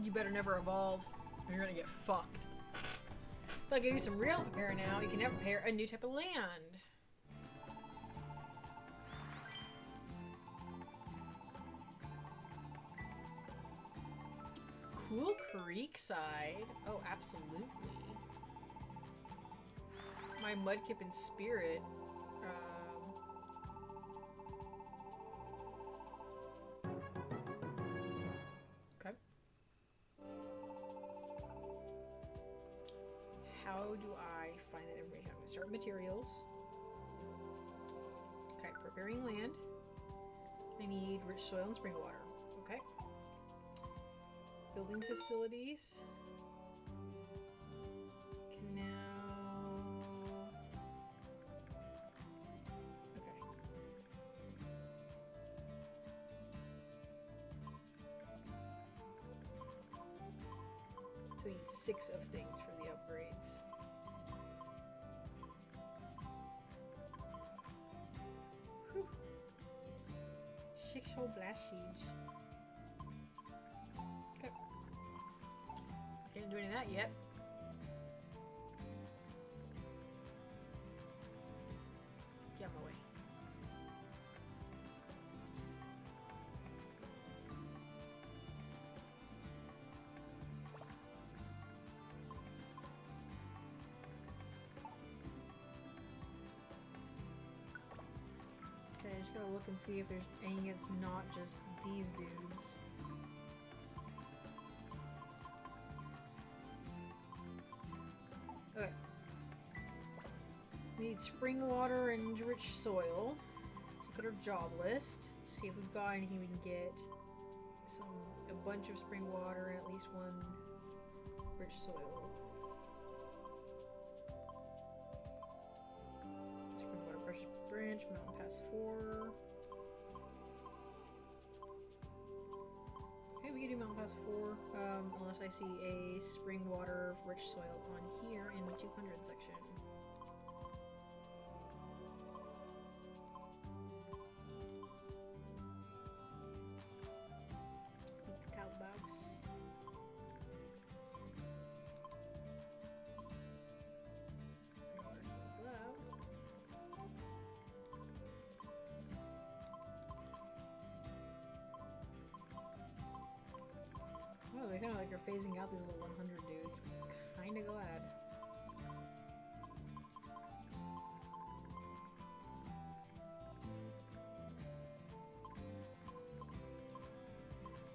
You better never evolve, or you're gonna get fucked. If I can do some real prepare now, you can never prepare a new type of land. Cool Creekside. Oh, absolutely. My Mudkip in Spirit. Okay. How do I find that information? I'm gonna start with materials. Okay, preparing land. I need rich soil and spring water. Okay. Building facilities. Can now. Okay. So we need 6 of things for the upgrades. Whew. 6 whole blast siege. Okay. Can't do any of that yet. Get out of my way. Okay, I just gotta look and see if there's anything that's not just these dudes. Okay. We need spring water and rich soil. Let's look at our job list. See if we've got anything we can get. Some a bunch of spring water and at least one rich soil. Spring water, precious branch, mountain pass 4. Okay, we can do mountain pass 4, unless I see a spring water, rich soil on here in the 200 section. Oh, they kind of like are phasing out these little 100 dudes. Kinda glad.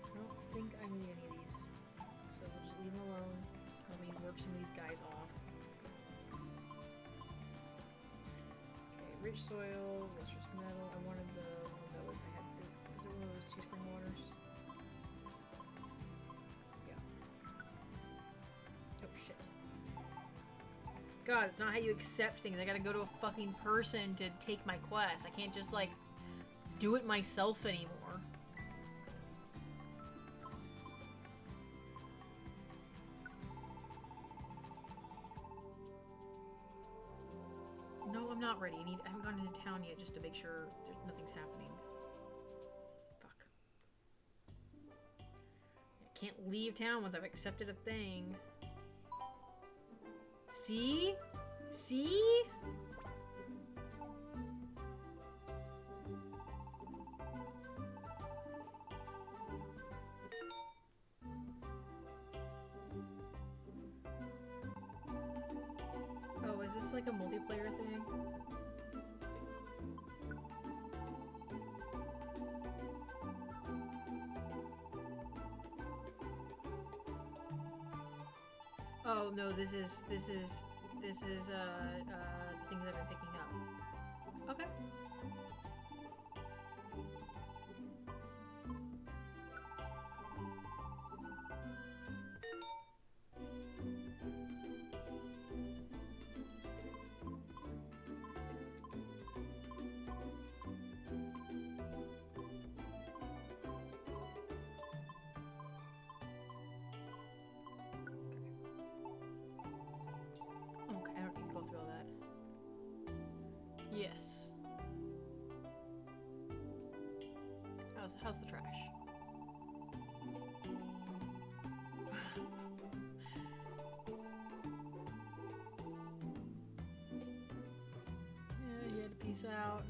I don't think I need any of these. So we'll just leave them alone. Let me work some of these guys off. Okay, rich soil, lustrous metal. I wanted the one that was, I had the, is it one of those 2 spring waters? God, it's not how you accept things. I gotta go to a fucking person to take my quest. I can't just, like, do it myself anymore. No, I'm not ready. I haven't gone into town yet just to make sure nothing's happening. Fuck. I can't leave town once I've accepted a thing. See? See? Oh, is this like a multiplayer thing? Oh no, this is the things I've been picking up. Okay. Yes. How's the trash? Yeah, you had to peace out.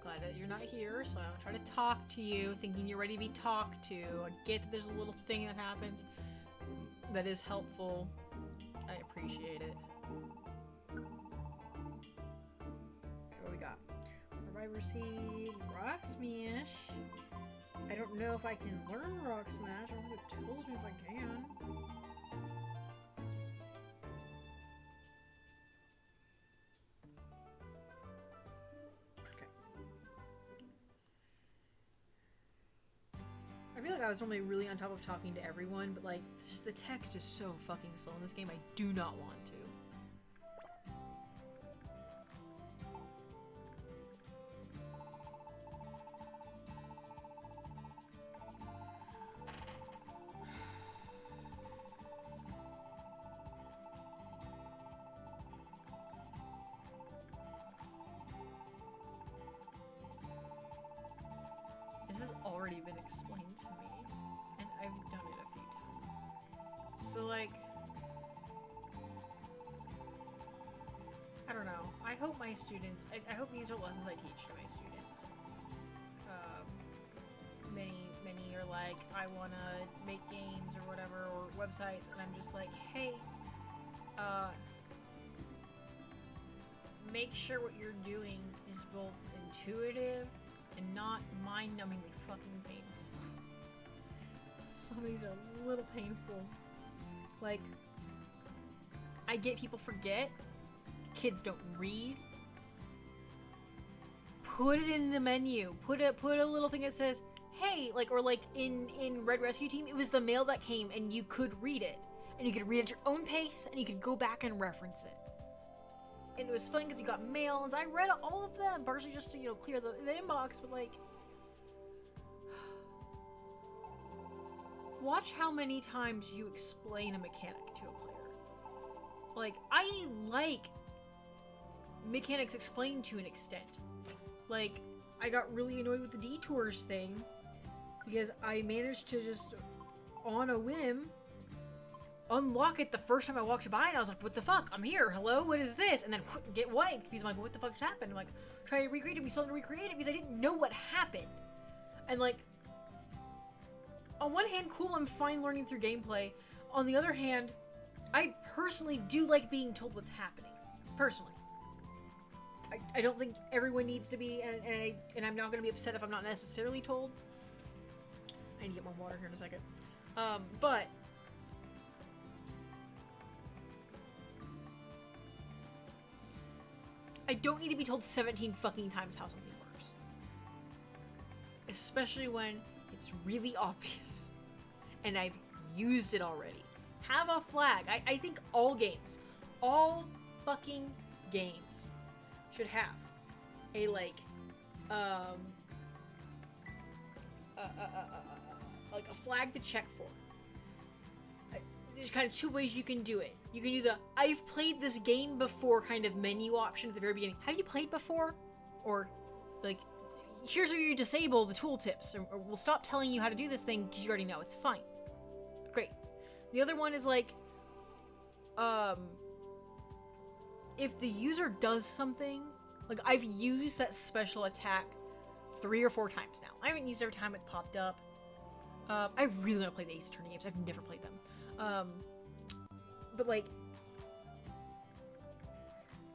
Glad that you're not here, so I don't try to talk to you, thinking you're ready to be talked to. I get that there's a little thing that happens that is helpful. I appreciate it. Reviver Seed, Rock Smash. I don't know if I can learn Rock Smash. I don't think it tells me if I can. Okay. I feel like I was normally really on top of talking to everyone, but like, the text is so fucking slow in this game, I do not want to. This has already been explained to me, and I've done it a few times. So, like, I don't know. I hope my students, I hope these are lessons I teach to my students. Many are like, I want to make games or whatever, or websites, and I'm just like, hey, make sure what you're doing is both intuitive and not mind-numbingly fucking painful. Some of these are a little painful. Like, I get people forget, kids don't read. Put it in the menu. Put a little thing that says, hey, like, or like in Red Rescue Team, it was the mail that came and you could read it. And you could read it at your own pace and you could go back and reference it. And it was fun because you got mail, and I read all of them, partially just to, clear the inbox, but like, watch how many times you explain a mechanic to a player. Like, I like mechanics explained to an extent. Like, I got really annoyed with the detours thing because I managed to just, on a whim, unlock it the first time I walked by, and I was like, what the fuck? I'm here. Hello? What is this? And then get wiped because I'm like, what the fuck just happened? I'm like, try to recreate it. We still had to recreate it because I didn't know what happened. And like, on one hand, cool, I'm fine learning through gameplay. On the other hand, I personally do like being told what's happening. Personally. I don't think everyone needs to be, and I'm not going to be upset if I'm not necessarily told. I need to get more water here in a second. But I don't need to be told 17 fucking times how something works. Especially when it's really obvious. And I've used it already. Have a flag. I think all fucking games should have a, like a flag to check for. There's kind of two ways you can do it. You can do the I've played this game before kind of menu option at the very beginning. Have you played before? Or like, here's where you disable the tooltips, or we'll stop telling you how to do this thing because you already know. It's fine. Great. The other one is like, if the user does something, like I've used that special attack 3 or 4 times now. I haven't used it every time it's popped up. I really want to play the Ace Attorney games. I've never played them. But like,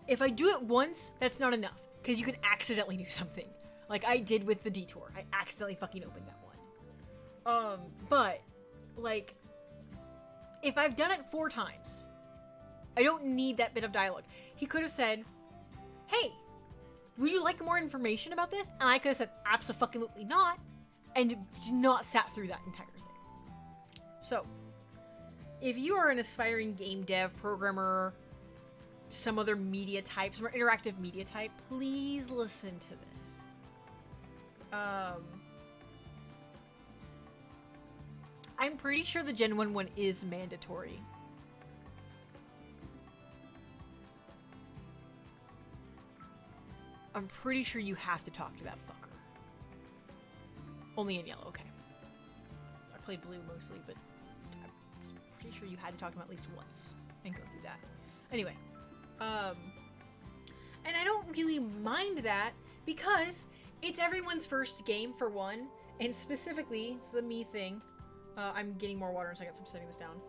if I do it once, that's not enough, because you can accidentally do something, like I did with the detour. I accidentally fucking opened that one. But like, if I've done it 4 times, I don't need that bit of dialogue. He could have said, hey, would you like more information about this? And I could have said, abso-fucking-lutely not, and not sat through that entire thing. So, if you are an aspiring game dev, programmer, some other media type, some interactive media type, please listen to this. I'm pretty sure the Gen 1 one is mandatory. I'm pretty sure you have to talk to that fucker. Only in yellow, okay. I played blue mostly, but I'm pretty sure you had to talk to him at least once and go through that. Anyway, and I don't really mind that because it's everyone's first game for one, and specifically, this is a me thing. I'm getting more water in a second, so I'm setting this down.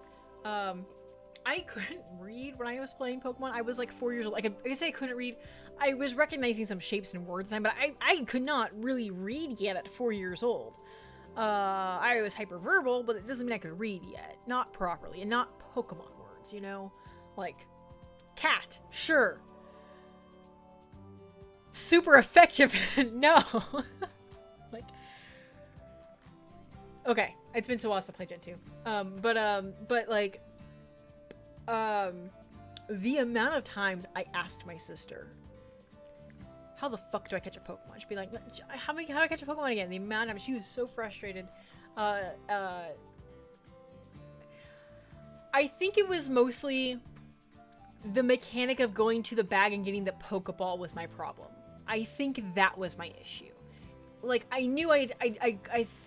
I couldn't read when I was playing Pokemon. I was like 4 years old. I could say I couldn't read. I was recognizing some shapes and words, but I could not really read yet at 4 years old. I was hyperverbal, but it doesn't mean I could read yet. Not properly, and not Pokemon words, you know? Like, cat, sure. Super effective, no. Like, okay, it's been so long since I played Gen 2. But like, the amount of times I asked my sister, how the fuck do I catch a Pokemon? She'd be like, how do I catch a Pokemon again? The amount of time, she was so frustrated. I think it was mostly the mechanic of going to the bag and getting the Pokeball was my problem. I think that was my issue. Like, I knew I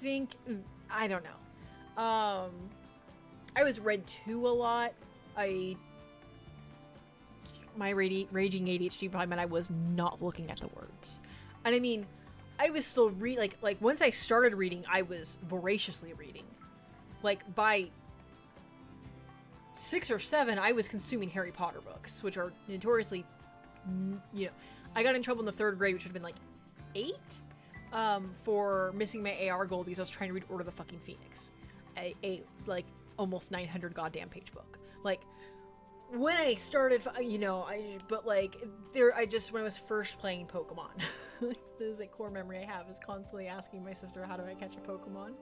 think, I don't know. I was Red 2 a lot. My raging ADHD probably meant I was not looking at the words. And I mean, I was still like once I started reading, I was voraciously reading. Like, by 6 or 7, I was consuming Harry Potter books, which are notoriously, you know, I got in trouble in the 3rd grade, which would have been like 8, for missing my AR goal because I was trying to read Order of the fucking Phoenix. A like almost 900 goddamn page book. Like, when I started, you know, but like when I was first playing Pokemon, this is a core memory I have, is constantly asking my sister, how do I catch a Pokemon?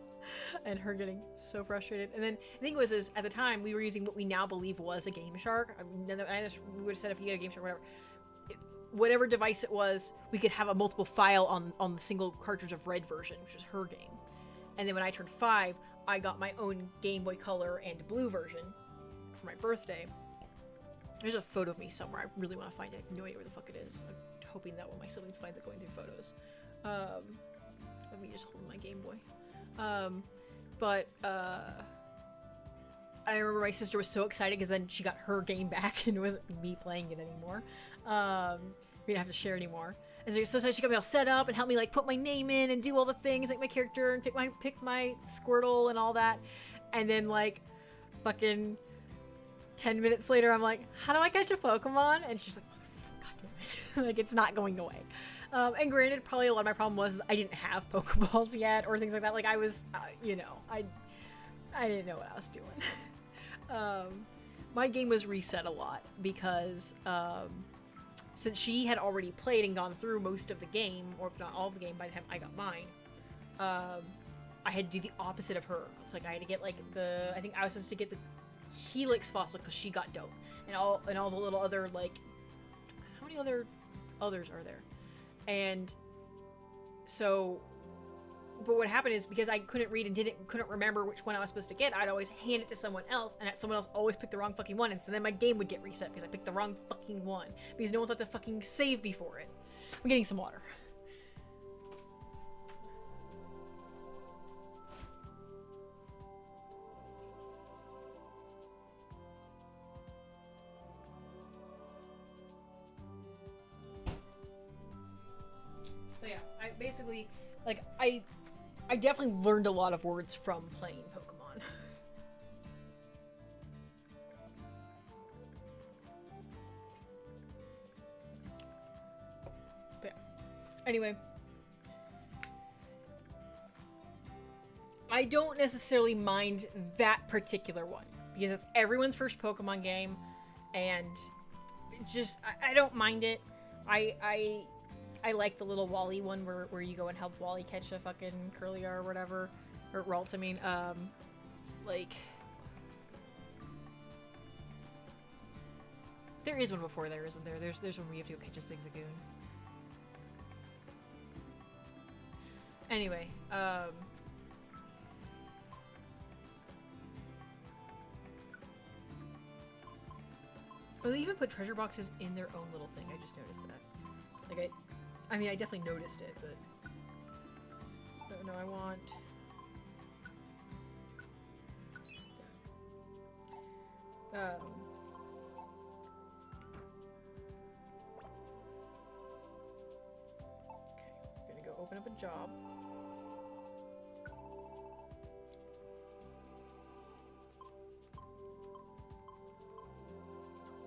And her getting so frustrated. And then the thing was, at the time we were using what we now believe was a Game Shark. I mean, we would have said if you had a Game Shark, whatever. Whatever device it was, we could have a multiple file on the single cartridge of Red version, which was her game. And then when I turned 5, I got my own Game Boy Color and Blue version for my birthday. There's a photo of me somewhere. I really want to find it. I have no idea where the fuck it is. I'm hoping that one of my siblings finds it going through photos. Let me just hold my Game Boy. I remember my sister was so excited because then she got her game back and it wasn't me playing it anymore. We didn't have to share anymore. And so she got me all set up and helped me like put my name in and do all the things like my character and pick my Squirtle and all that. And then like fucking 10 minutes later, I'm like, how do I catch a Pokemon? And she's like, God damn it. Like, it's not going away. And granted, probably a lot of my problem was I didn't have Pokeballs yet or things like that. Like, I was, you know, I didn't know what I was doing. My game was reset a lot because since she had already played and gone through most of the game, or if not all of the game by the time I got mine, I had to do the opposite of her. It's like I had to get like I think I was supposed to get the Helix fossil because she got dope, and all the little other like, how many others are there? And so, but what happened is because I couldn't read and couldn't remember which one I was supposed to get, I'd always hand it to someone else, and that someone else always picked the wrong fucking one, and so then my game would get reset because I picked the wrong fucking one because no one thought to fucking save before it. I'm getting some water. So yeah, I basically, like, I definitely learned a lot of words from playing Pokemon. But yeah. Anyway. I don't necessarily mind that particular one because it's everyone's first Pokemon game, and just I don't mind it. I like the little Wally one where you go and help Wally catch a fucking Curlia or whatever, or Ralts. I mean, like there is one before there, isn't there? There's one where you have to go catch a Zigzagoon. Anyway, oh, they even put treasure boxes in their own little thing. I just noticed that. Like, I mean, I definitely noticed it, but... No, I want... Okay, we're gonna go open up a job.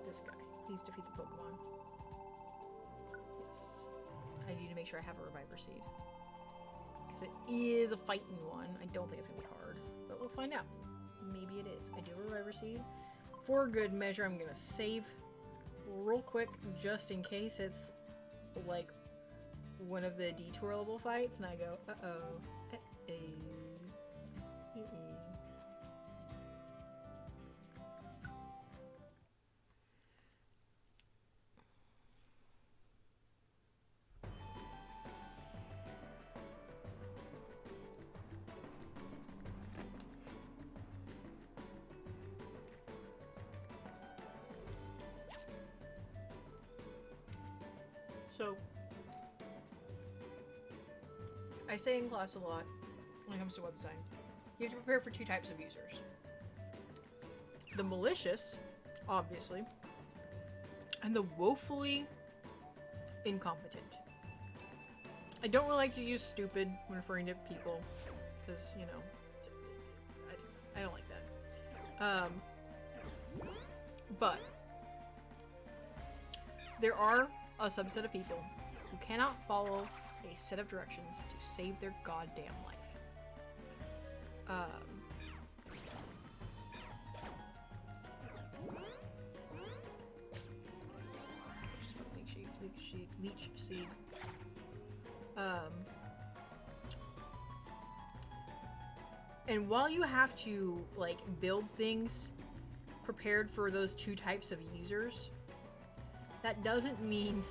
This guy. Please defeat the Pokemon. Yes. I need to make sure I have a Reviver Seed. Because it is a fighting one. I don't think it's going to be hard. But we'll find out. Maybe it is. I do have a Reviver Seed. For good measure, I'm going to save real quick just in case it's like one of the detour level fights. And I go, uh-oh. Uh-oh. So, I say in class a lot when it comes to web design, you have to prepare for two types of users. The malicious, obviously, and the woefully incompetent. I don't really like to use stupid when referring to people, because, you know, I don't like that. But there are a subset of people who cannot follow a set of directions to save their goddamn life. Leech seed. And while you have to like build things prepared for those two types of users, that doesn't mean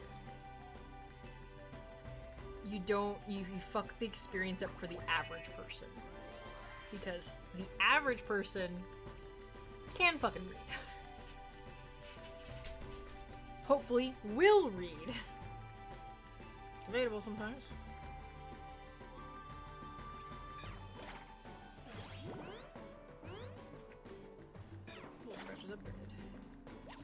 you fuck the experience up for the average person. Because the average person can fucking read. Hopefully will read. Debatable sometimes. Little scratches upgraded. Yep.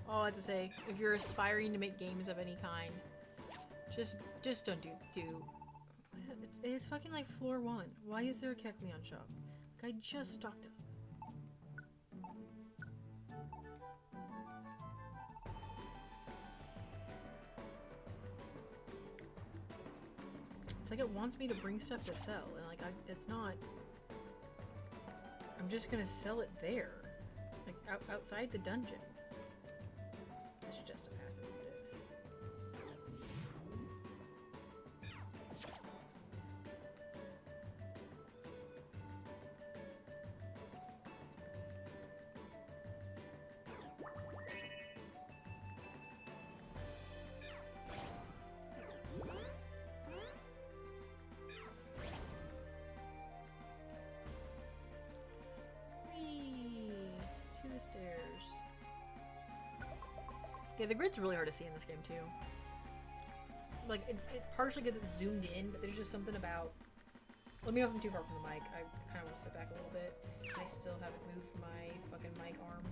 All I have to say, if you're aspiring to make games of any kind, just don't do. It's fucking like floor 1. Why is there a Kecleon shop? Like, I just stocked it. It's like it wants me to bring stuff to sell, and like it's not. I'm just gonna sell it there, like outside the dungeon. It's just a path around it. To the stairs. Yeah, the grid's really hard to see in this game too. Like, it partially because it's zoomed in, but there's just something about... Let me know if I'm too far from the mic. I kind of want to step back a little bit. I still haven't moved my fucking mic arm.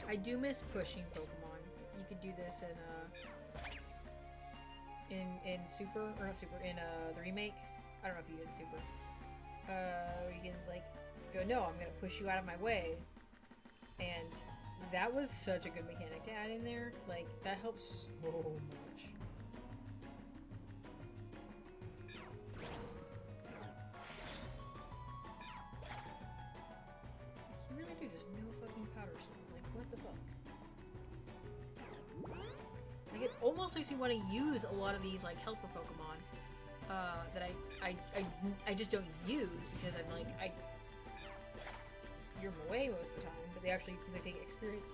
I do miss pushing Pokemon. You could do this in Super, or not Super, in the remake. I don't know if you did Super. You can like go, no, I'm gonna push you out of my way, and that was such a good mechanic to add in there. Like, that helps so much. You really do just no fucking powder snow. Like, what the fuck? Like, it almost makes me want to use a lot of these like helper Pokemon that I just don't use because I'm like, you're in my way most of the time. But they actually, since I take experience,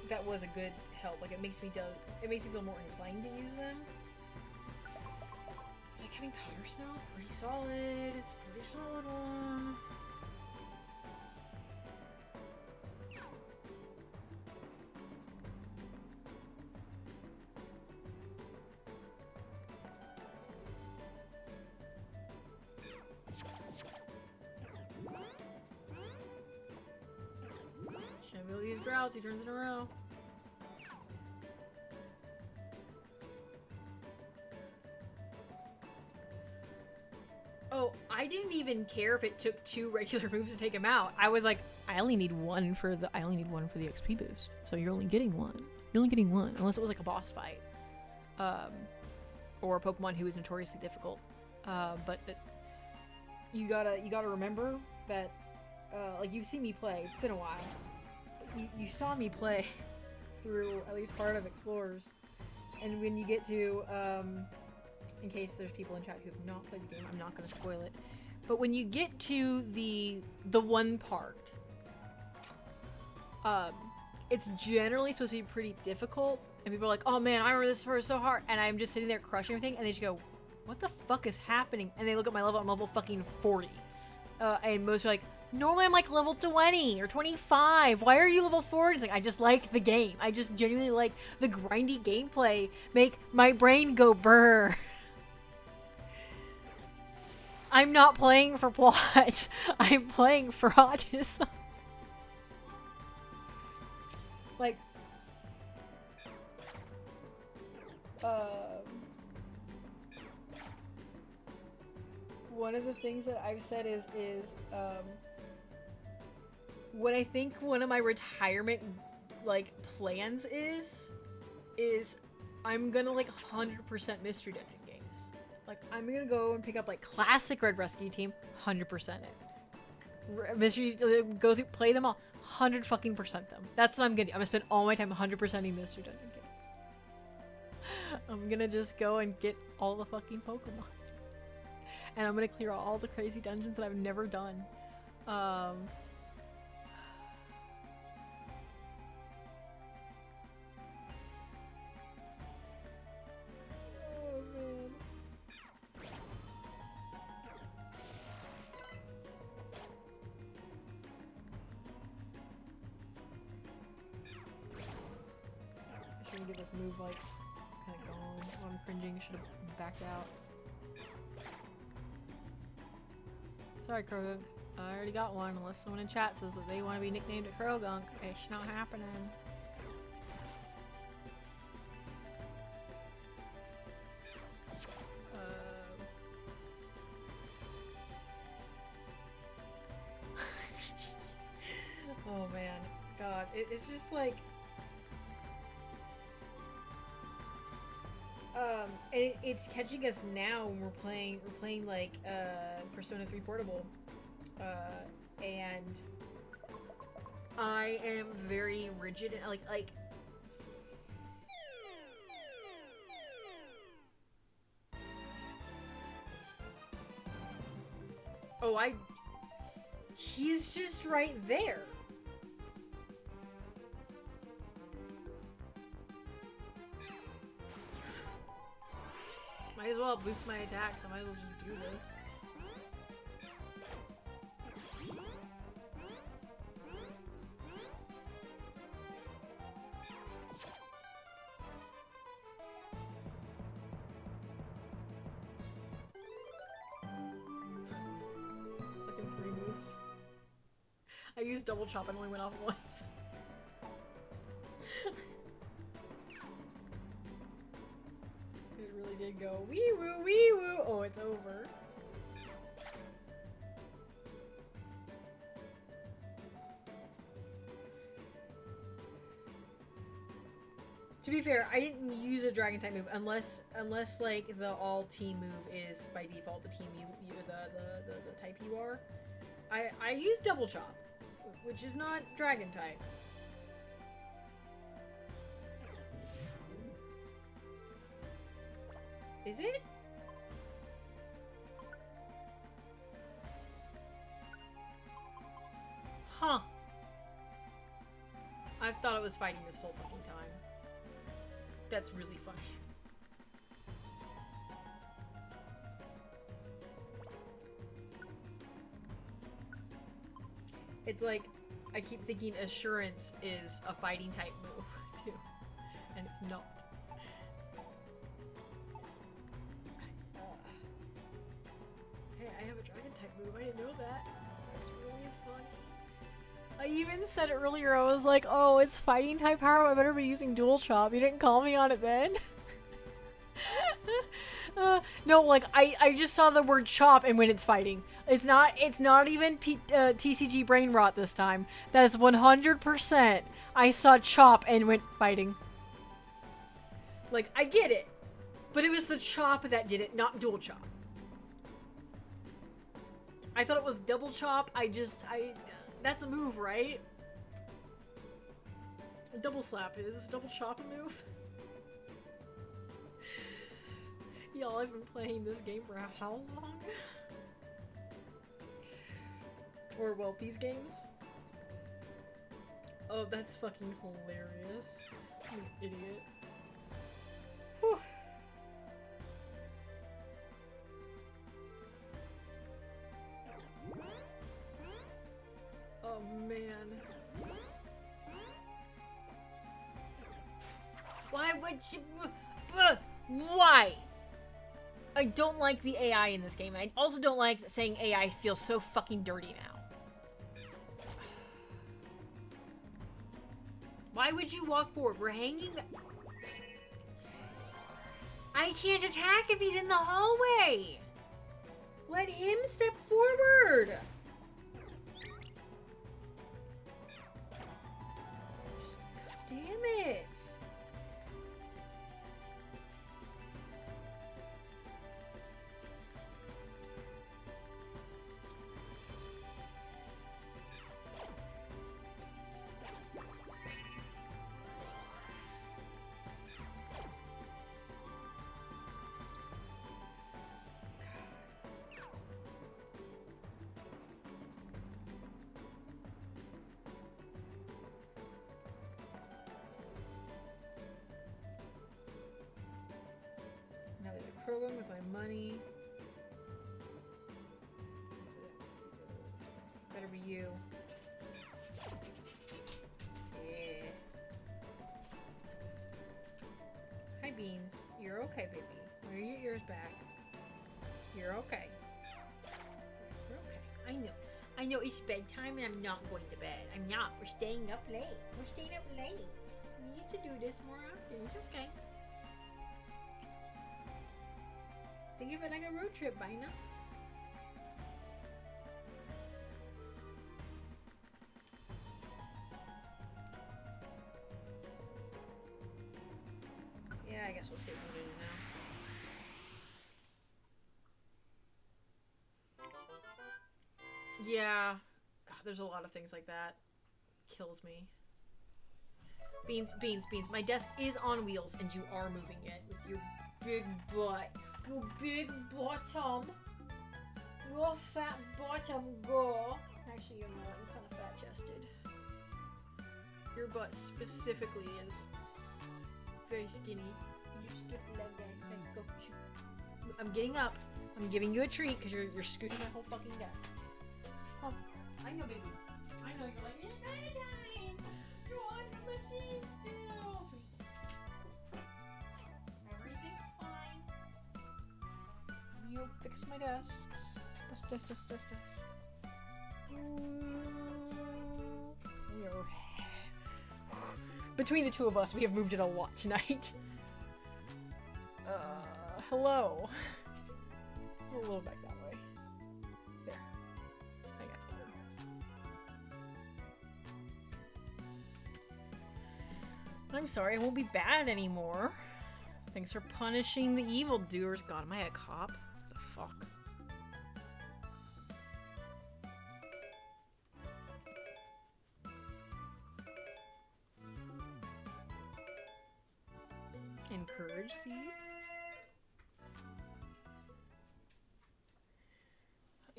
that was a good help. Like, it makes me feel more inclined to use them. Like, having powder snow, pretty solid. It's a pretty solid one. Shouldn't be able to use Growl 2 turns in a row. Oh, I didn't even care if it took 2 regular moves to take him out. I was like, I only need one for the XP boost. So you're only getting one. You're only getting one, unless it was like a boss fight, or a Pokemon who is notoriously difficult. But you gotta remember that, like, you've seen me play. It's been a while. You saw me play through at least part of Explorers, and when you get to, in case there's people in chat who have not played the game, I'm not gonna spoil it. But when you get to the one part, it's generally supposed to be pretty difficult, and people are like, "Oh man, I remember this part was so hard," and I'm just sitting there crushing everything, and they just go, "What the fuck is happening?" And they look at my level, I'm level fucking 40, and most are like, "Normally I'm like level 20 or 25. Why are you level 40?" It's like, I just like the game. I just genuinely like the grindy gameplay. Make my brain go brr. I'm not playing for plot. I'm playing for autism. Like, one of the things that I've said is what I think one of my retirement, like, plans is I'm gonna, like, 100% Mystery Dungeon games. Like, I'm gonna go and pick up, like, classic Red Rescue Team, 100% it. Mystery, go through, play them all, 100% them. That's what I'm gonna do. I'm gonna spend all my time 100%ing Mystery Dungeon games. I'm gonna just go and get all the fucking Pokemon. And I'm gonna clear all the crazy dungeons that I've never done. Oh, man. I shouldn't get this move, like, kind of gone. Oh, I'm cringing. Should have backed out. Sorry, Krogunk. I already got one, unless someone in chat says that they want to be nicknamed a Krogunk. It's not happening. Oh man, God, it's just like, it's catching us now when we're playing like Persona 3 Portable, and I am very rigid and like oh, he's just right there. Might as well boost my attack, so I might as well just do this. Fucking 3 moves. I used double chop and only went off once. It really did go wee woo wee woo. Oh, it's over. To be fair, I didn't use a dragon type move unless like the all team move is by default the team the type you are. I used double chop, which is not dragon type. Is it? Huh. I thought it was fighting this whole fucking time. That's really funny. It's like, I keep thinking Assurance is a fighting type move, too. And it's not. Hey, I have a dragon type move, I didn't know that. That's really funny. I even said earlier, I was like, oh, it's fighting type power, I better be using dual chop. You didn't call me on it then? No, like, I just saw the word chop and when it's fighting. It's not even TCG brain rot this time. That is 100%. I saw chop and went fighting. Like, I get it. But it was the chop that did it, not dual chop. I thought it was double chop. That's a move, right? A double slap. Is double chop a move? Y'all, I've been playing this game for how long? Or, well, these games? Oh, that's fucking hilarious. I'm an idiot. Whew. Oh, man. Why would you... Why? I don't like the AI in this game. I also don't like that saying AI feels so fucking dirty now. Why would you walk forward? We're hanging... I can't attack if he's in the hallway! Let him step forward! God damn it! Program with my money. Better be you. Yeah. Hi, Beans. You're okay, baby. Wear your ears back. You're okay. You're okay. I know. I know it's bedtime and I'm not going to bed. I'm not. We're staying up late. We're staying up late. We used to do this more often. It's okay. Think of it like a road trip, Bina. Yeah, I guess we'll stay rooted in now. Yeah. God, there's a lot of things like that. Kills me. Beans, Beans, Beans. My desk is on wheels and you are moving it with your big butt. Your big bottom. Your fat bottom, girl. Actually, you're not. You're kind of fat-chested. Your butt specifically is very skinny. You stick like that and go. I'm getting up. I'm giving you a treat because you're scooting my whole fucking desk. Oh, I know, baby. I know. You're like, it's bedtime. You're on your machine still. Everything's fine. You fix my desks. Dust. Between the two of us, we have moved it a lot tonight. Hello. A little back that way. There. I think that's better. I'm sorry, I won't be bad anymore. Thanks for punishing the evildoers. God, am I a cop? What the fuck? Encourage seed?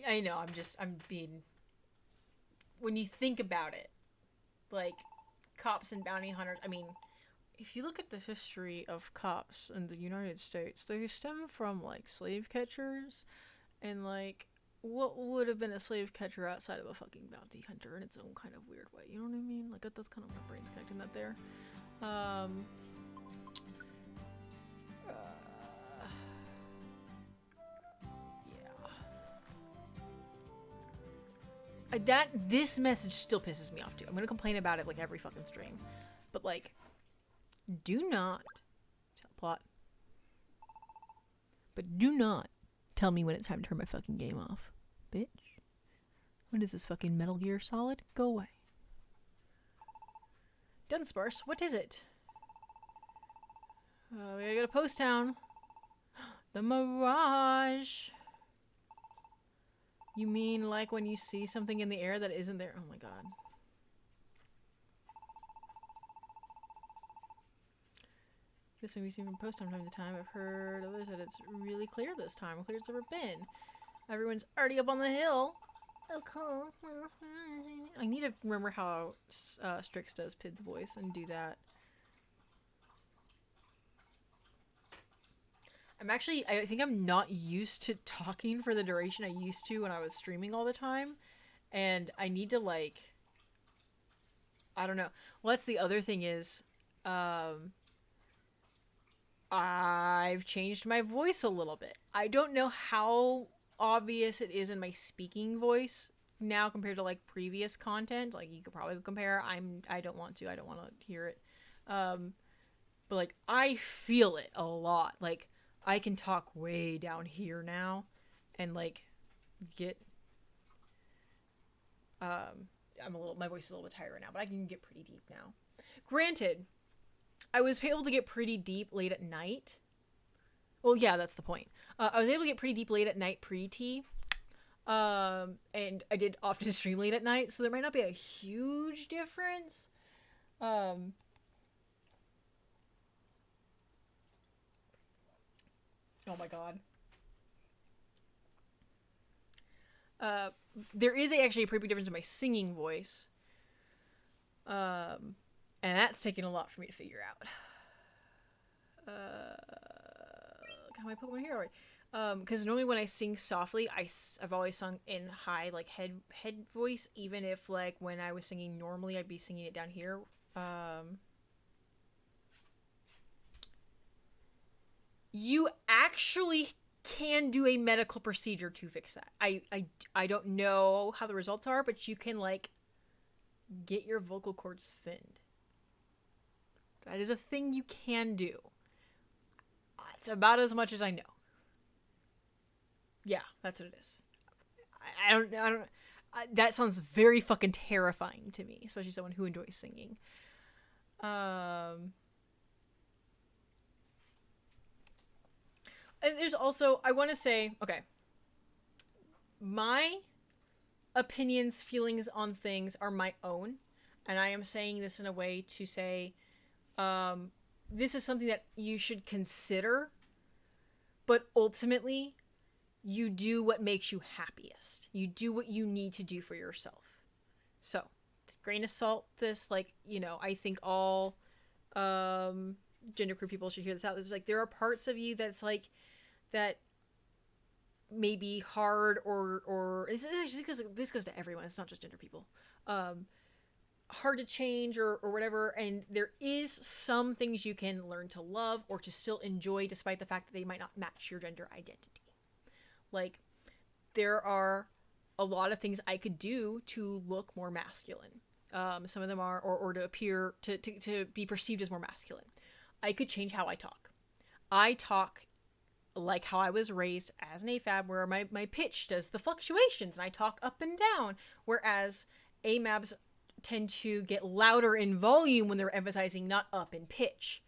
I know, I'm being... When you think about it, like, cops and bounty hunters, I mean, if you look at the history of cops in the United States, they stem from, like, slave catchers, and, like, what would have been a slave catcher outside of a fucking bounty hunter in its own kind of weird way, you know what I mean? Like, that's kind of my brain's connecting that there. This message still pisses me off too. I'm gonna complain about it like every fucking stream, but like, do not plot, but do not tell me when it's time to turn my fucking game off, bitch. What is this fucking Metal Gear Solid? Go away. Dunsparce, what is it? We gotta go to Post Town. The Mirage. You mean like when you see something in the air that isn't there? Oh my god. This movie seen from Post Town from time to time. I've heard others that it's really clear this time. Clear it's ever been. Everyone's already up on the hill. Okay. I need to remember how Strix does Pid's voice and do that. I think I'm not used to talking for the duration I used to when I was streaming all the time. And I need to, like, I don't know. Well, that's the other thing is, I've changed my voice a little bit. I don't know how obvious it is in my speaking voice now compared to, like, previous content. Like, you could probably compare. I don't want to hear it. But, like, I feel it a lot. Like, I can talk way down here now and, like, get my voice is a little bit higher now, but I can get pretty deep now. Granted, I was able to get pretty deep late at night. Well, yeah, that's the point. I was able to get pretty deep late at night pre-T. And I did often stream late at night, so there might not be a huge difference. Oh my god. There is actually a pretty big difference in my singing voice. And that's taken a lot for me to figure out. Got my Pokemon here already. Because normally when I sing softly, I've always sung in high, like, head voice, even if, like, when I was singing normally, I'd be singing it down here. You actually can do a medical procedure to fix that. I don't know how the results are, but you can, like, get your vocal cords thinned. That is a thing you can do. It's about as much as I know. Yeah, that's what it is. I don't that sounds very fucking terrifying to me, especially someone who enjoys singing. And there's also, I want to say, okay, my opinions, feelings on things are my own, and I am saying this in a way to say, this is something that you should consider, but ultimately, you do what makes you happiest. You do what you need to do for yourself. So, grain of salt, this, like, you know, I think all genderqueer people should hear this out. There's, like, there are parts of you that's, like, that may be hard or this goes to everyone. It's not just gender people. Hard to change or whatever, and there is some things you can learn to love or to still enjoy despite the fact that they might not match your gender identity. Like, there are a lot of things I could do to look more masculine. Some of them are, or to appear, to be perceived as more masculine. I could change how I talk. I talk like how I was raised as an AFAB, where my pitch does the fluctuations and I talk up and down, whereas AMABs tend to get louder in volume when they're emphasizing not up in pitch.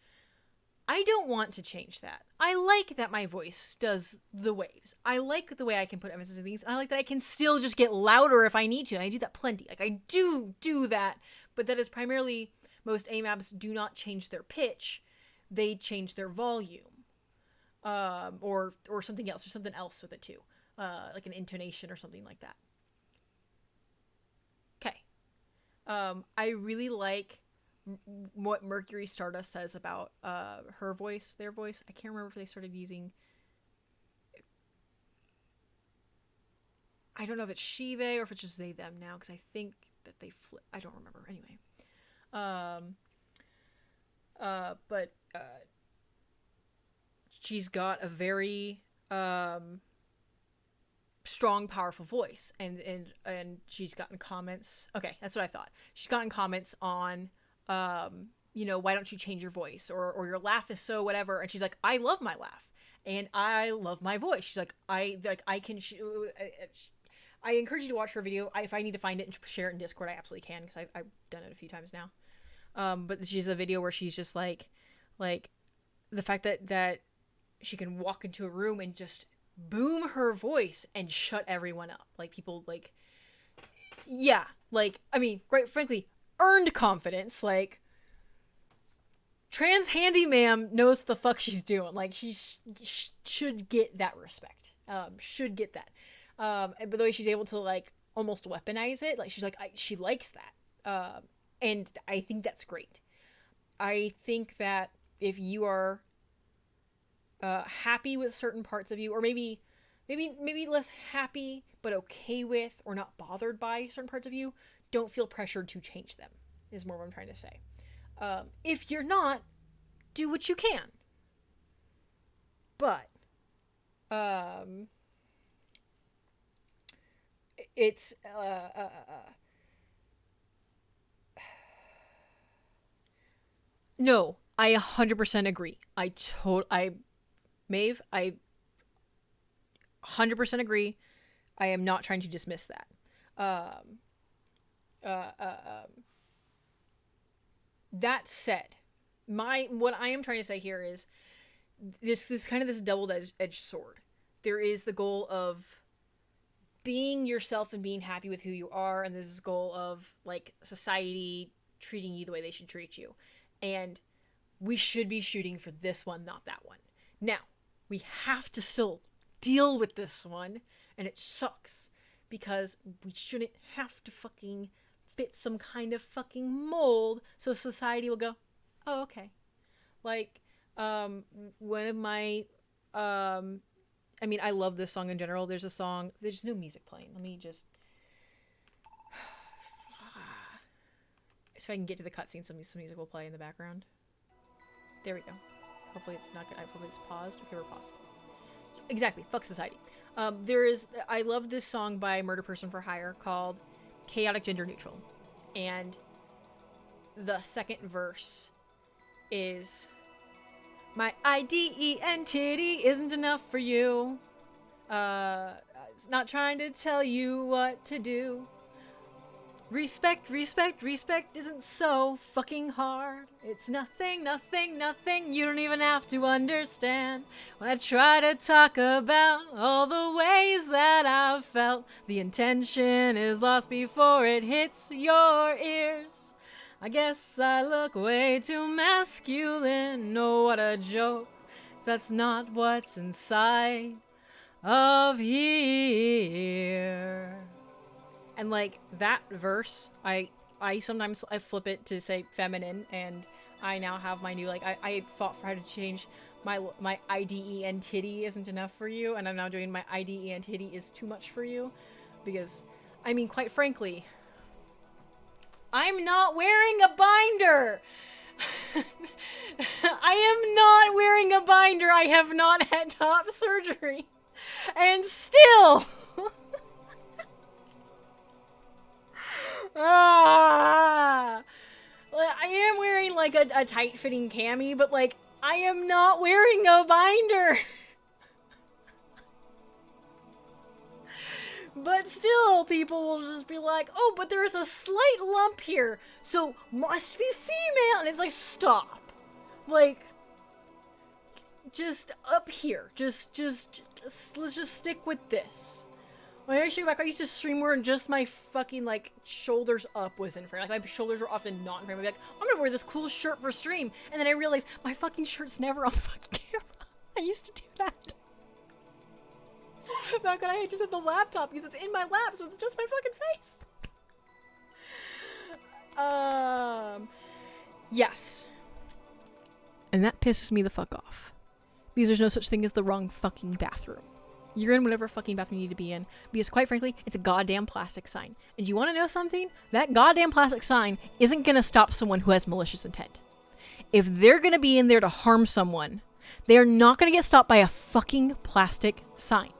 I don't want to change that. I like that my voice does the waves. I like the way I can put emphasis on things. I like that I can still just get louder if I need to, and I do that plenty. Like, I do that, but that is primarily, most AMABs do not change their pitch. They change their volume. Or something else, or something else with it too. Like an intonation or something like that. Okay. I really like what Mercury Stardust says about her voice, their voice. I can't remember if they started using... I don't know if it's she, they, or if it's just they, them now, because I think that they flip. I don't remember. Anyway. But she's got a very strong, powerful voice, and she's gotten comments. Okay, that's what I thought. She's gotten comments on, you know, why don't you change your voice, or your laugh is so whatever. And she's like, I love my laugh, and I love my voice. She's like, I encourage you to watch her video. If I need to find it and share it in Discord, I absolutely can, because I've done it a few times now. But she's a video where she's just like the fact that she can walk into a room and just boom her voice and shut everyone up. Like, people, like, yeah, like, I mean, quite frankly, earned confidence. Like, trans handy ma'am knows the fuck she's doing. Like, she should get that respect. Should get that. But the way she's able to, like, almost weaponize it, like, she's like, she likes that. And I think that's great. I think that if you are happy with certain parts of you, or maybe less happy but okay with or not bothered by certain parts of you, don't feel pressured to change them, is more what I'm trying to say. If you're not, do what you can. But it's no, I 100% agree. Maeve, I 100% agree. I am not trying to dismiss that. That said, what I am trying to say here is this kind of this double-edged sword. There is the goal of being yourself and being happy with who you are, and there's this goal of, like, society treating you the way they should treat you. And we should be shooting for this one, not that one. Now, we have to still deal with this one, and it sucks, because we shouldn't have to fucking fit some kind of fucking mold so society will go, oh, okay. Like, one of my, I mean, I love this song in general. There's no music playing. Let me just, so I can get to the cutscene, some music will play in the background. There we go. Hopefully it's not good. Hopefully it's paused. Okay, we're paused. Exactly. Fuck society. I love this song by Murder Person for Hire called Chaotic Gender Neutral. And the second verse is, my IDEN titty isn't enough for you. It's not trying to tell you what to do. Respect isn't so fucking hard. It's nothing you don't even have to understand. When I try to talk about all the ways that I've felt, the intention is lost before it hits your ears. I guess I look way too masculine. Oh, what a joke. That's not what's inside of here. And, like, that verse, I sometimes I flip it to say feminine, and I now have my new, like, I fought for how to change my IDEN titty isn't enough for you, and I'm now doing my IDEN titty is too much for you, because, I mean, quite frankly, I'm not wearing a binder! I am not wearing a binder! I have not had top surgery! And still... I am wearing, like, a tight-fitting cami, but, like, I am not wearing a binder. But still, people will just be like, oh, but there is a slight lump here, so must be female. And it's like, stop. Like, just up here. Just let's just stick with this. When I actually go back, I used to stream where just my fucking, like, shoulders up was in frame. Like, my shoulders were often not in frame. I'd be like, I'm gonna wear this cool shirt for stream. And then I realized my fucking shirt's never on the fucking camera. I used to do that. Back when I just had the laptop, because it's in my lap, so it's just my fucking face. Yes. And that pisses me the fuck off. Because there's no such thing as the wrong fucking bathroom. You're in whatever fucking bathroom you need to be in. Because quite frankly, it's a goddamn plastic sign. And you want to know something? That goddamn plastic sign isn't going to stop someone who has malicious intent. If they're going to be in there to harm someone, they are not going to get stopped by a fucking plastic sign.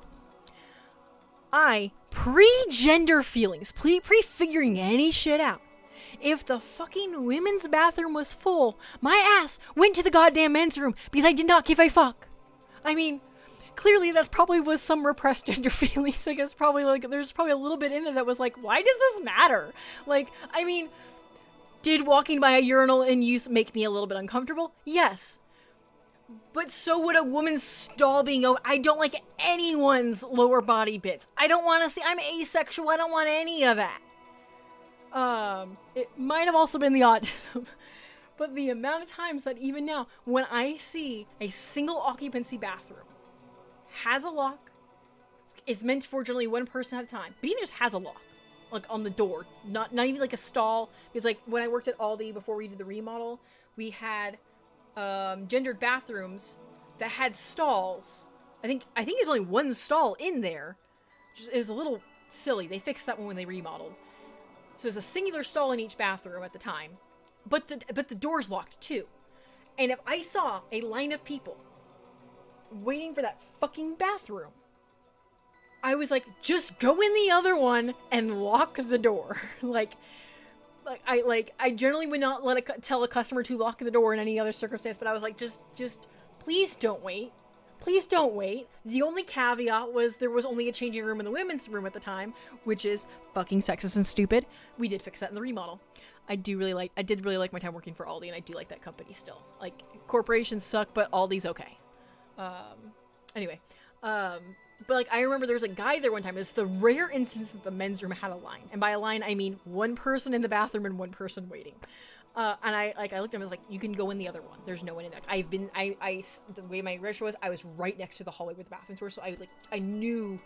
Pre-gender feelings, pre-figuring any shit out, if the fucking women's bathroom was full, my ass went to the goddamn men's room because I did not give a fuck. I mean... Clearly, that's probably was some repressed gender feelings. I guess probably, like, there's probably a little bit in there that was like, why does this matter? Like, I mean, did walking by a urinal in use make me a little bit uncomfortable? Yes. But so would a woman's stall being open. I don't like anyone's lower body bits. I don't want to see. I'm asexual. I don't want any of that. It might have also been the autism. But the amount of times that even now, when I see a single occupancy bathroom, has a lock, is meant for generally one person at a time, but even just has a lock, like on the door, not even like a stall. Because like when I worked at Aldi before we did the remodel, we had gendered bathrooms that had stalls. I think there's only one stall in there. It was a little silly. They fixed that one when they remodeled. So there's a singular stall in each bathroom at the time. But the door's locked too. And if I saw a line of people waiting for that fucking bathroom, I was like, just go in the other one and lock the door. I generally would not tell a customer to lock the door in any other circumstance, but I was like, just please don't wait. Please don't wait. The only caveat was there was only a changing room in the women's room at the time, which is fucking sexist and stupid. We did fix that in the remodel. I did really like my time working for Aldi, and I do like that company still. Like, corporations suck, but Aldi's okay. Anyway, but like, I remember there was a guy there one time. It's the rare instance that the men's room had a line, and by a line I mean one person in the bathroom and one person waiting. And I looked at him and was like, you can go in the other one. There's no one in there. The way my register was, I was right next to the hallway where the bathrooms were, so I knew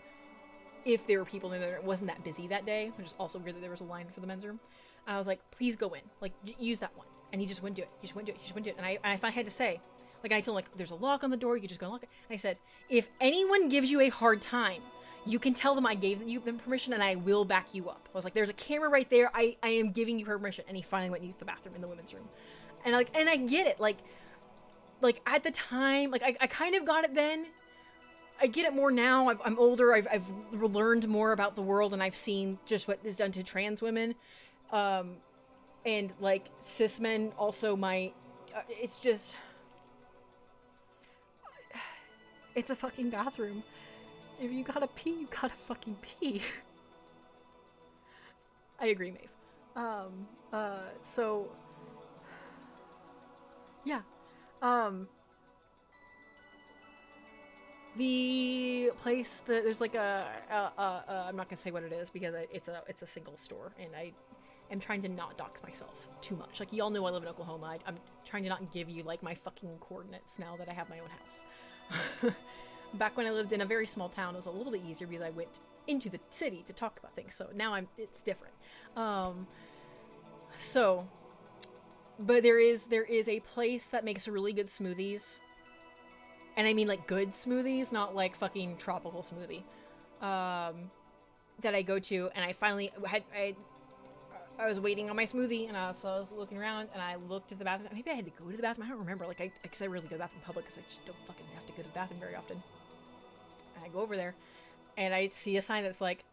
if there were people in there. It wasn't that busy that day, which is also weird that there was a line for the men's room. And I was like, please go in. Like, use that one. And he just wouldn't do it. He just wouldn't do it. And I had to say, like, I told him, like, there's a lock on the door. You can just go and lock it. And I said, if anyone gives you a hard time, you can tell them I gave them permission and I will back you up. I was like, there's a camera right there. I am giving you permission. And he finally went and used the bathroom in the women's room. And I get it. Like at the time, like, I kind of got it then. I get it more now. I'm older. I've learned more about the world, and I've seen just what is done to trans women. And like cis men also might, it's just, it's a fucking bathroom. If you gotta pee, you gotta fucking pee. I agree, Maeve. So, yeah. The place that there's like I'm not gonna say what it is because it's a single store, and I'm trying to not dox myself too much. Like, y'all know I live in Oklahoma. I'm trying to not give you, like, my fucking coordinates now that I have my own house. Back when I lived in a very small town, it was a little bit easier because I went into the city to talk about things. So now it's different. But there is a place that makes really good smoothies. And I mean, like, good smoothies, not, like, fucking tropical smoothie. That I go to, and I finally I was waiting on my smoothie, and so I was looking around, and I looked at the bathroom. Maybe I had to go to the bathroom. I don't remember. Like, because I rarely go to the bathroom in public, because I just don't fucking have to go to the bathroom very often. And I go over there, and I see a sign that's like,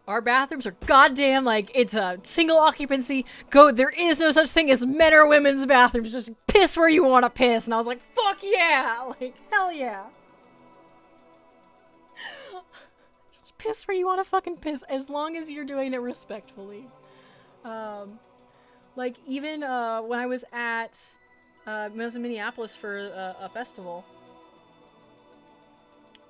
our bathrooms are goddamn, like, it's a single occupancy. There is no such thing as men or women's bathrooms. Just piss where you want to piss. And I was like, fuck yeah! Like, hell yeah! Just piss where you want to fucking piss, as long as you're doing it respectfully. Like, even, when I was in Minneapolis for a festival,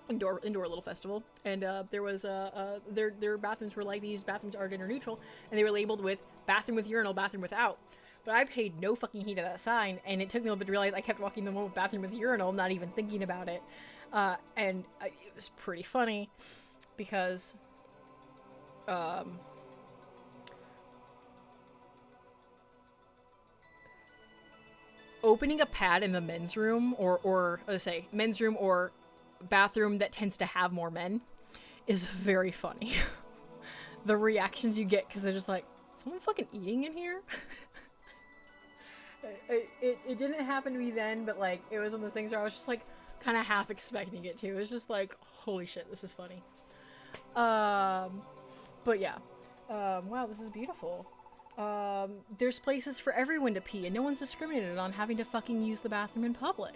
indoor little festival, and, there was, their bathrooms were like, these bathrooms are gender neutral, and they were labeled with bathroom with urinal, bathroom without. But I paid no fucking heed to that sign, and it took me a little bit to realize I kept walking the one with bathroom with urinal, not even thinking about it. And it was pretty funny, because, opening a pad in the men's room, or let's say men's room or bathroom that tends to have more men, is very funny. The reactions you get, because they're just like, someone fucking eating in here? It didn't happen to me then, but like, it was one of those things where I was just like, kind of half expecting it to. It was just like, holy shit, this is funny. But yeah. Wow, this is beautiful. There's places for everyone to pee, and no one's discriminated on having to fucking use the bathroom in public.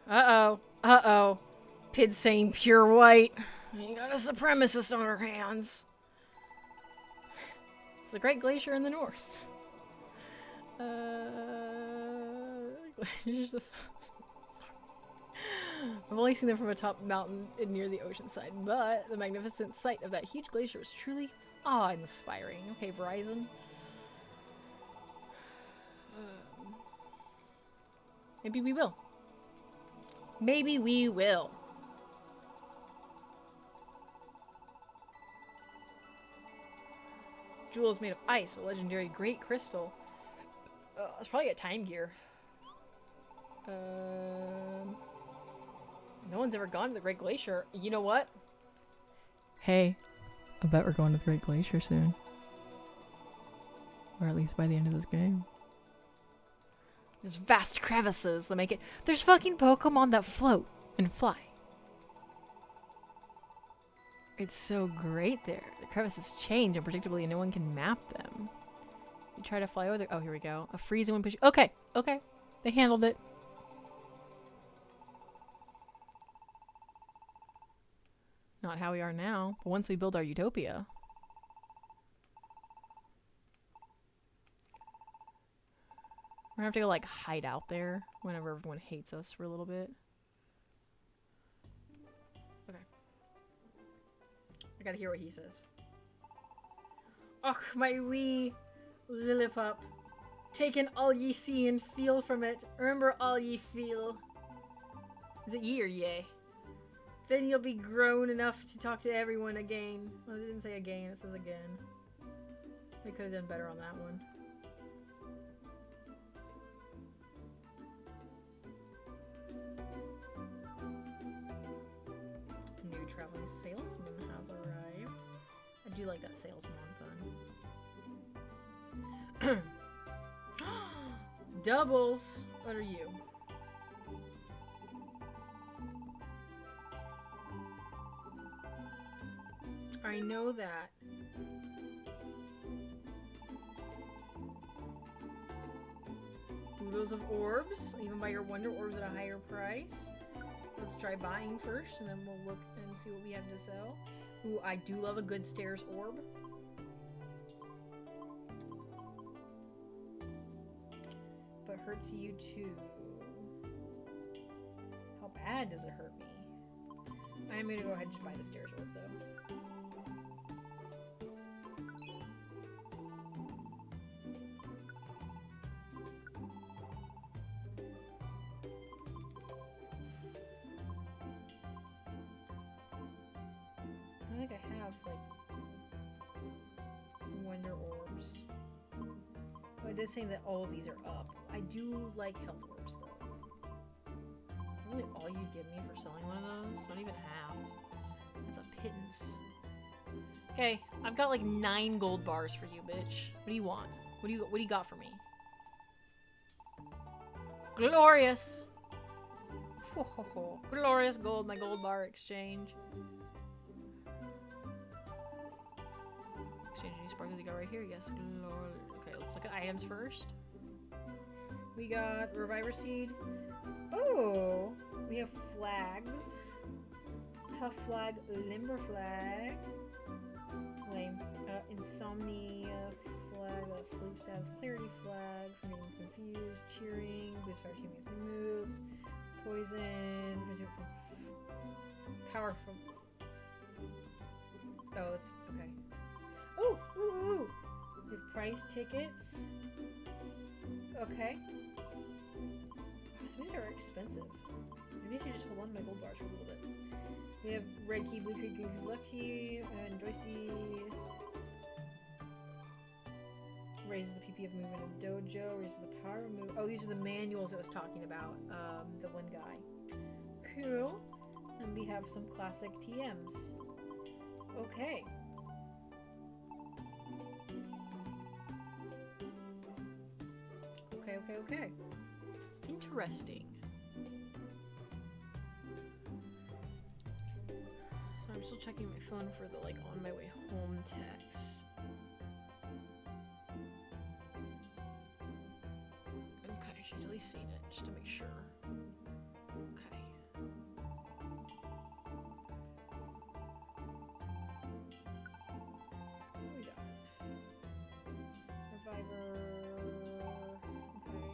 Uh-oh. Pid saying pure white. You got a supremacist on her hands. It's the Great Glacier in the north. Just I've only seen them from atop a mountain near the ocean side, but the magnificent sight of that huge glacier was truly awe-inspiring. Okay, Verizon. Maybe we will. Maybe we will. Jewel is made of ice, a legendary great crystal. It's probably a time gear. No one's ever gone to the Great Glacier. You know what? Hey, I bet we're going to the Great Glacier soon. Or at least by the end of this game. There's vast crevices that make it... There's fucking Pokemon that float and fly. It's so great there. The crevices change unpredictably and no one can map them. You try to fly over there. Oh, here we go. A freezing wind push. Okay, okay. They handled it. Not how we are now, but once we build our utopia. We're gonna have to go, like, hide out there whenever everyone hates us for a little bit. Okay. I gotta hear what he says. Och, my wee Lillipup. Take in all ye see and feel from it. Remember all ye feel. Is it ye or yay? Then you'll be grown enough to talk to everyone again. Well, it didn't say again, it says again. They could have done better on that one. New traveling salesman has arrived. I do like that salesman fun. Doubles! What are you? I know that. Oodles of orbs. You can buy your wonder orbs at a higher price. Let's try buying first, and then we'll look and see what we have to sell. Ooh, I do love a good stairs orb. But hurts you too. How bad does it hurt me? I'm gonna go ahead and just buy the stairs orb though. I think I have, like, wonder orbs. But it is saying that all of these are up. I do like health orbs, though. Really all you give me for selling one of those? Not even half. That's a pittance. Okay, I've got like 9 gold bars for you, bitch. What do you want? What do you got for me? Glorious! Ho, ho, ho. Glorious gold, my gold bar exchange. Exchange any sparkles you got right here? Yes. Okay, let's look at items first. We got Reviver Seed. Oh! We have flags. Tough flag, limber flag. Lame. Insomnia flag, sleep status, clarity flag, from getting confused, cheering, boost fire team against new moves, poison, resume from power from. Oh, it's okay. Oh, ooh, ooh. We have price tickets. Okay. Oh, so these are expensive. Maybe I should just hold on to my gold bars for a little bit. We have red key, blue key, green key, black key, and joy seed. Raises the PP of movement in dojo, raises the power of move. Oh, these are the manuals I was talking about. The one guy. Cool. And we have some classic TMs. Okay. Okay. Interesting. So I'm still checking my phone for the, like, on my way home text. Okay, she's at least seen it, just to make sure. Okay. What we got? Reviver. Okay.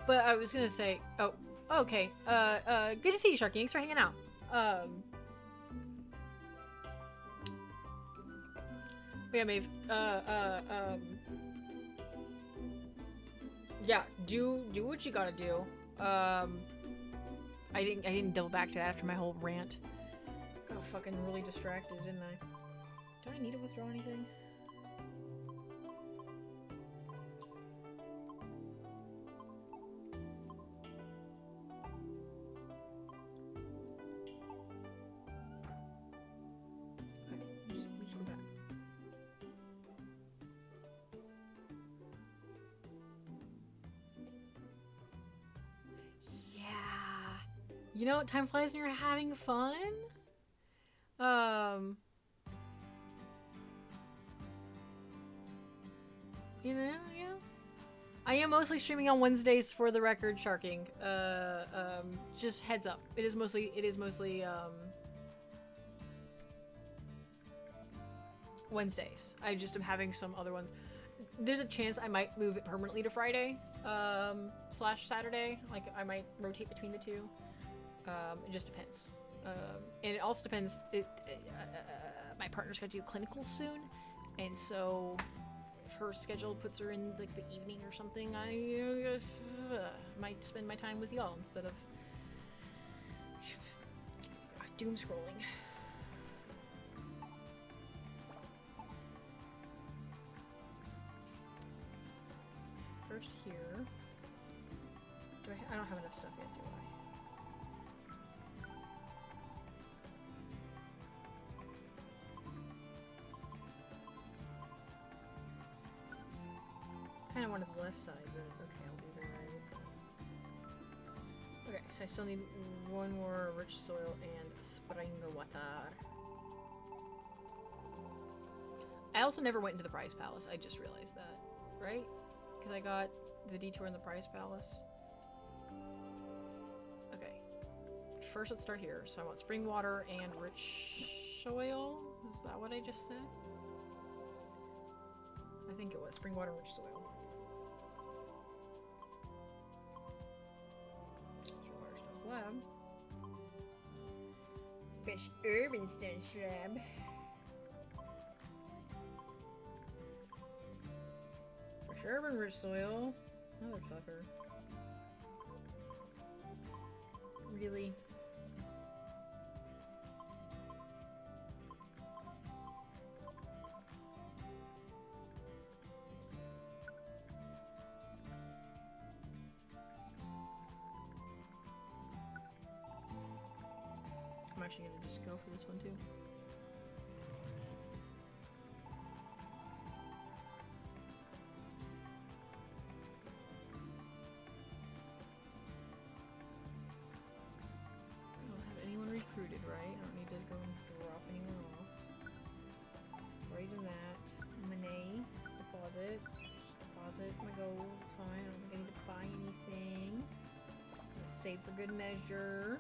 But I was gonna say, oh, okay. Good to see you, Sharky. Thanks for hanging out. Yeah, Maeve. Yeah, do what you gotta do. I didn't double back to that after my whole rant. Got fucking really distracted, didn't I? Do I need to withdraw anything? Okay, we just go back. Yeah. You know what? Time flies when you're having fun. You know, yeah. I am mostly streaming on Wednesdays for the record, Sharking. Just heads up. It is mostly, Wednesdays. I just am having some other ones. There's a chance I might move it permanently to Friday, / Saturday. Like, I might rotate between the two. It just depends. And it also depends, my partner's got to do clinicals soon, and so if her schedule puts her in like the evening or something, I might spend my time with y'all instead of doom scrolling. First here. I don't have enough stuff yet, do I? Kind of wanted the left side, but okay, I'll do the right. Okay, so I still need one more rich soil and spring water. I also never went into the Prize Palace. I just realized that, right? Because I got the detour in the Prize Palace. Okay. First, let's start here. So I want spring water and rich soil. Is that what I just said? I think it was spring water and rich soil. Waterstone slab. Fish urban stone slab. Fresh urban rich soil. Motherfucker. Really? I'm actually gonna just go for this one too. I don't have anyone recruited, right? I don't need to go and drop anyone off. Right in that. Money. Deposit. Just deposit my gold. It's fine. I don't think I need to buy anything. I'm gonna save for good measure.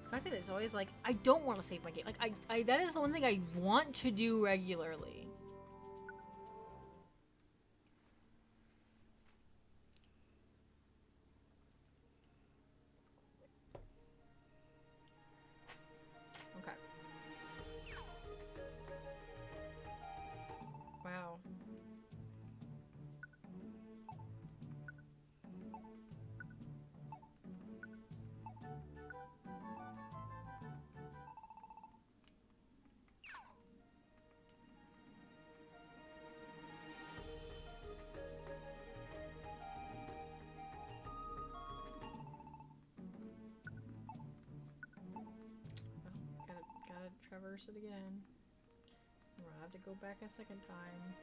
The fact that it's always like, I don't want to save my game. Like, I that is the one thing I want to do regularly. Okay. Wow. Gotta traverse it again. I'm gonna have to go back a second time.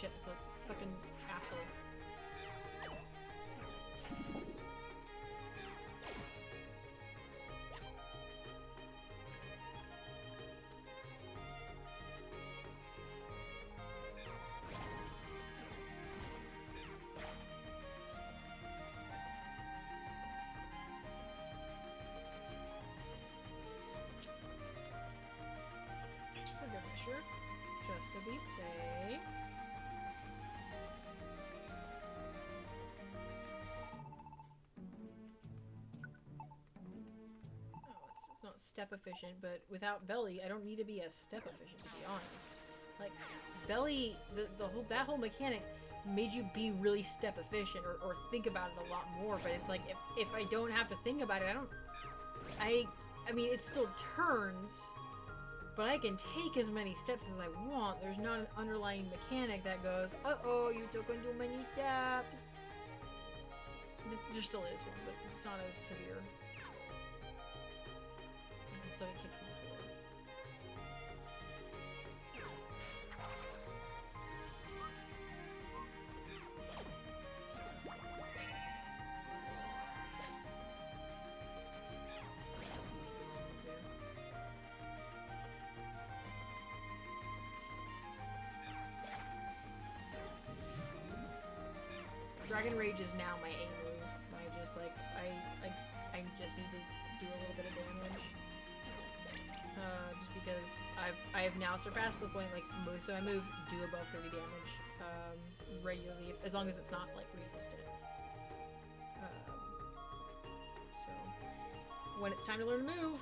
shit, it's a fucking asshole. For good measure, just to be safe. It's not step efficient, but without belly, I don't need to be as step efficient, to be honest. Like, belly, that whole mechanic made you be really step efficient or think about it a lot more, but it's like, if I don't have to think about it, I mean, it still turns, but I can take as many steps as I want. There's not an underlying mechanic that goes, uh-oh, you took on too many steps. There still is one, but it's not as severe. I can still get kicked from the floor. Dragon Rage is now my A move. I just like I just need to do a little bit of damage. Just because I have now surpassed the point like most of my moves do above 30 damage regularly, as long as it's not like resistant. So when it's time to learn a move,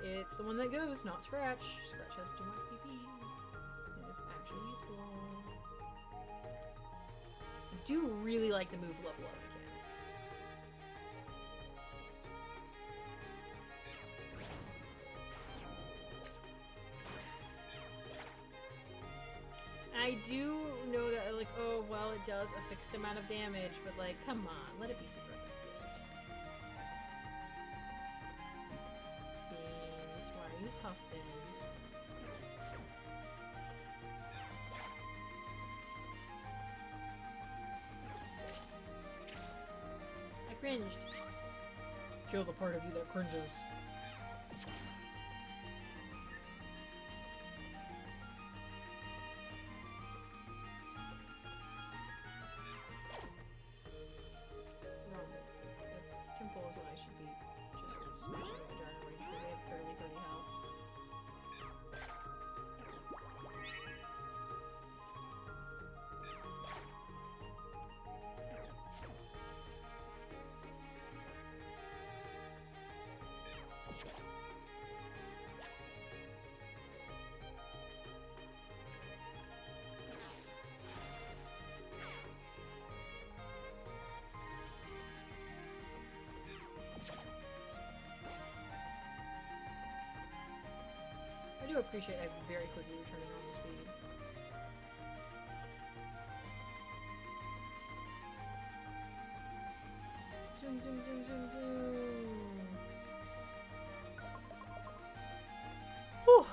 it's the one that goes, not Scratch. Scratch has too much PP. It is actually useful. I do really like the move level up mechanic. I do know that, like, oh, well, it does a fixed amount of damage, but, like, come on, let it be super effective. Beans, why are you puffing? I cringed. Kill the part of you that cringes. Temple is what I should be just smashing the Dragon Rage because they have barely 30 health. I do appreciate I very quickly returned to normal speed. Zoom, zoom, zoom, zoom, zoom. Whew.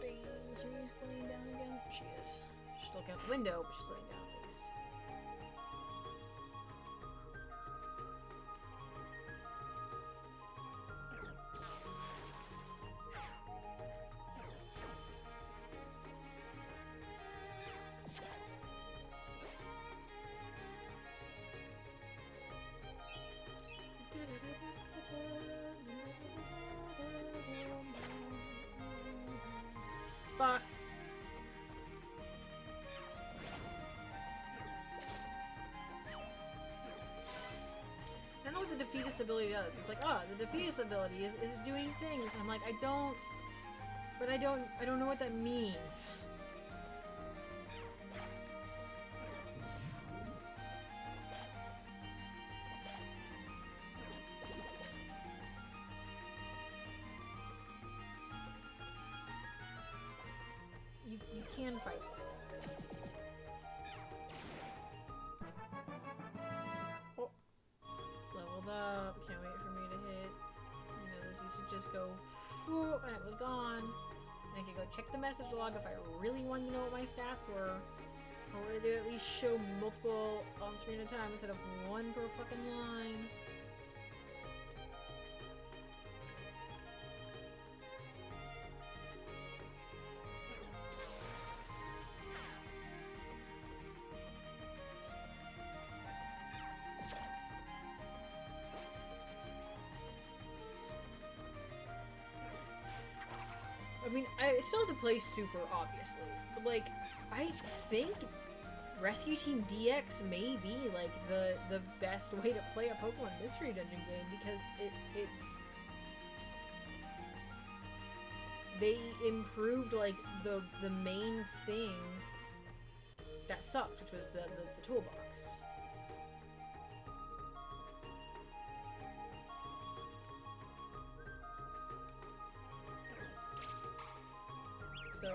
Beans, are you laying down again? She is. She's looking out the window, but she's laying down at least. Box. I don't know what the defeatist ability does. It's like, oh, the defeatist ability is doing things. I'm like, I don't know what that means. You can fight this guy. Oh. Leveled up. Can't wait for go, "Phew," and it was gone. And I could go check the message log if I really wanted to know what my stats were. Or would it at least show multiple on screen at a time instead of one per fucking line? I mean, I still have to play Super, obviously. But, like, I think Rescue Team DX may be, like, the best way to play a Pokemon Mystery Dungeon game because it's... They improved, like, the main thing that sucked, which was the toolbox. So,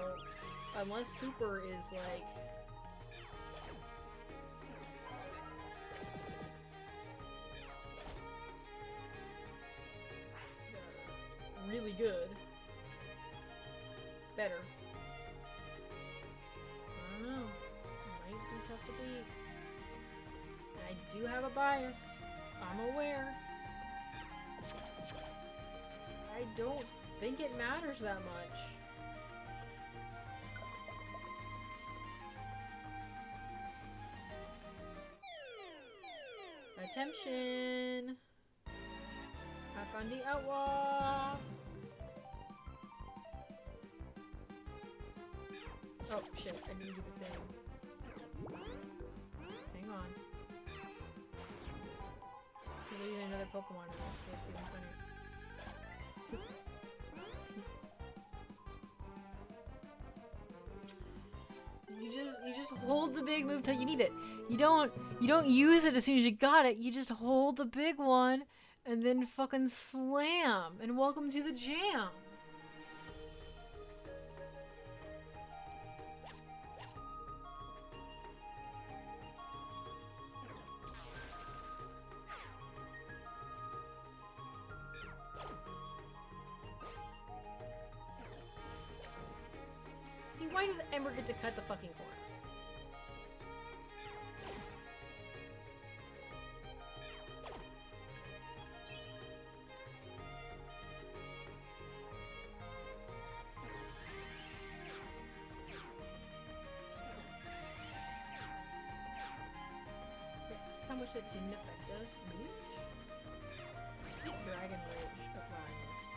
unless Super is like really good, better. I don't know. Might be tough to beat. I do have a bias. I'm aware. I don't think it matters that much. Attention! I found the outlaw! Oh shit, I didn't do the thing. Hang on. There's even another Pokemon in this, so it's even funnier. You just hold the big move till you need it. You don't use it as soon as you got it. You just hold the big one and then fucking slam. And welcome to the jam. See, why does Ember get to cut the fucking corner? How much that didn't affect us? Dragon Rage. That's what I missed.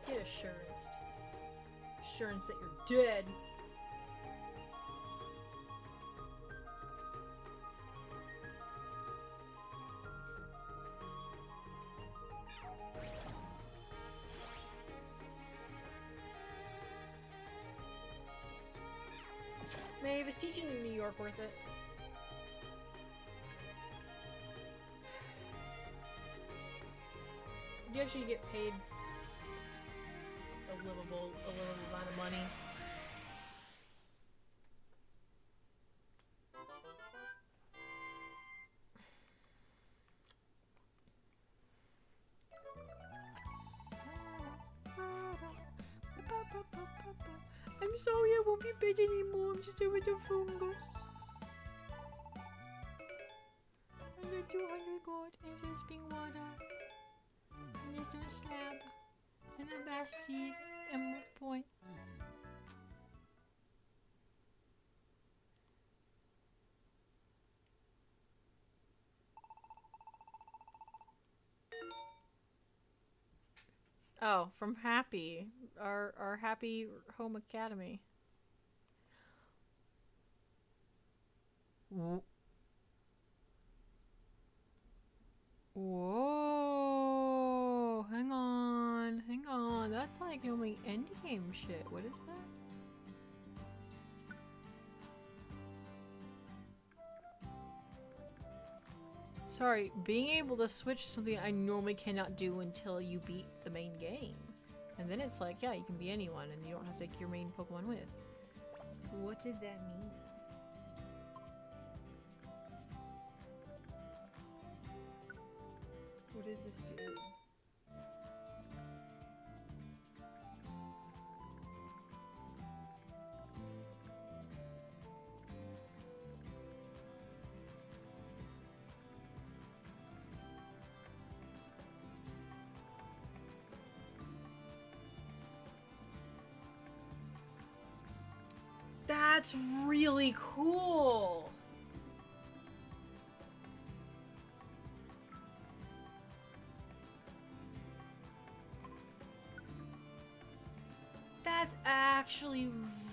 Get assurance. Assurance that you're dead. Maeve, is teaching in New York worth it? Do you actually get paid a livable amount of money? I'm sorry, I won't be bed anymore. I'm just a little fungus. I got 200 gold and some spring water. And just a slab. And a bass seed. And 1 point. Oh, from Happy. Our Happy Home Academy. Whoa! Hang on. That's like only endgame shit. What is that? Sorry, being able to switch is something I normally cannot do until you beat the main game. And then it's like, yeah, you can be anyone and you don't have to take your main Pokemon with. What did that mean? What does this do? That's really cool! That's actually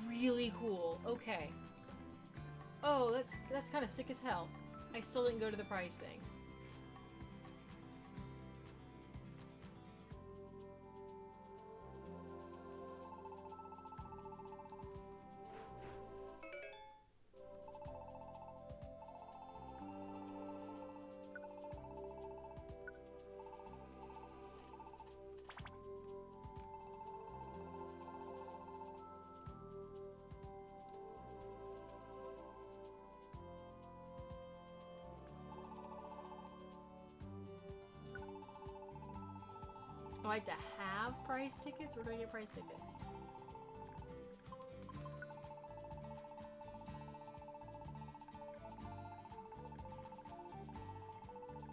really cool. Okay. Oh, that's kind of sick as hell. I still didn't go to the prize thing. Do I have to have prize tickets, or do I get prize tickets?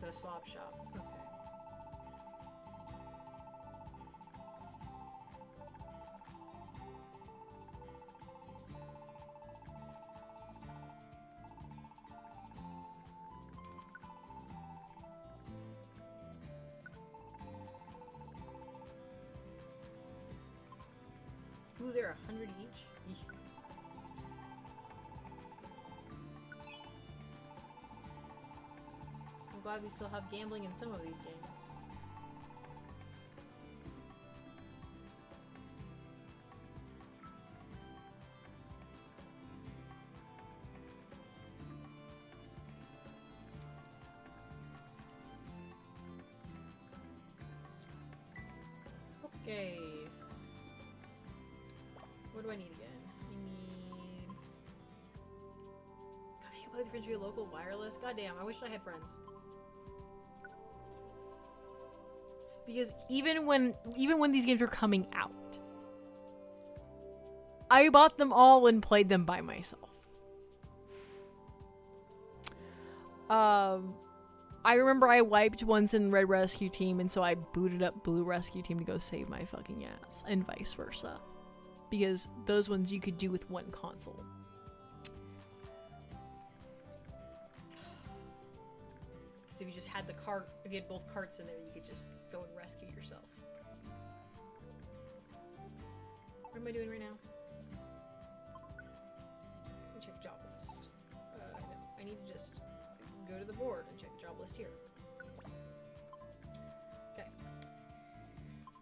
The swap shop. Okay. Ooh, they're 100 each. Eesh. I'm glad we still have gambling in some of these games. Okay. What do I need again? I need... God, I can't believe the friends via local wireless. God damn, I wish I had friends. Because even when these games were coming out, I bought them all and played them by myself. I remember I wiped once in Red Rescue Team, and so I booted up Blue Rescue Team to go save my fucking ass, and vice versa. Because those ones you could do with one console. Because if you just had the cart, if you had both carts in there, you could just go and rescue yourself. What am I doing right now? Let me check job list. No, I need to just go to the board and check the job list here. Okay.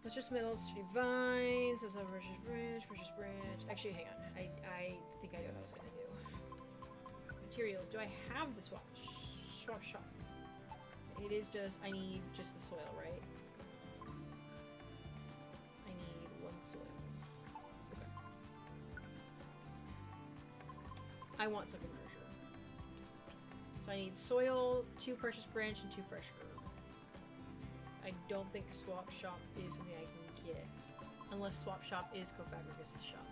Let's just metals, tree vines, there's a precious branch. Actually, hang on. I think I know what I was gonna do. Materials. Do I have the swap shop? It is just, I need just the soil, right? I need one soil. Okay. I want second measure. So I need soil, 2 precious branch, and 2 fresh herb. I don't think swap shop is something I can get. Unless swap shop is Cofabricus' shop.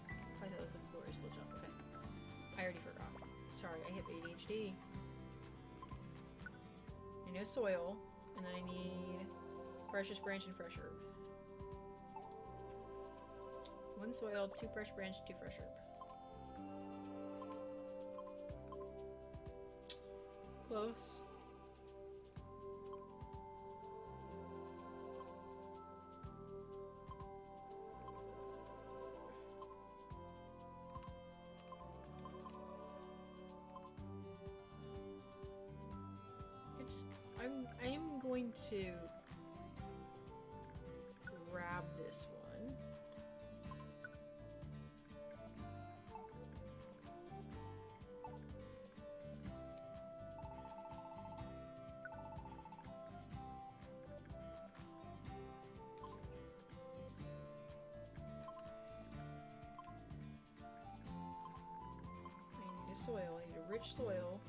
I thought it was the glorious gold shop. Okay. I already forgot. Sorry, I have ADHD. I know soil, and then I need precious branch and fresh herb. 1 soil, 2 fresh branch, 2 fresh herb. Close. I'm going to grab this one. rich soil.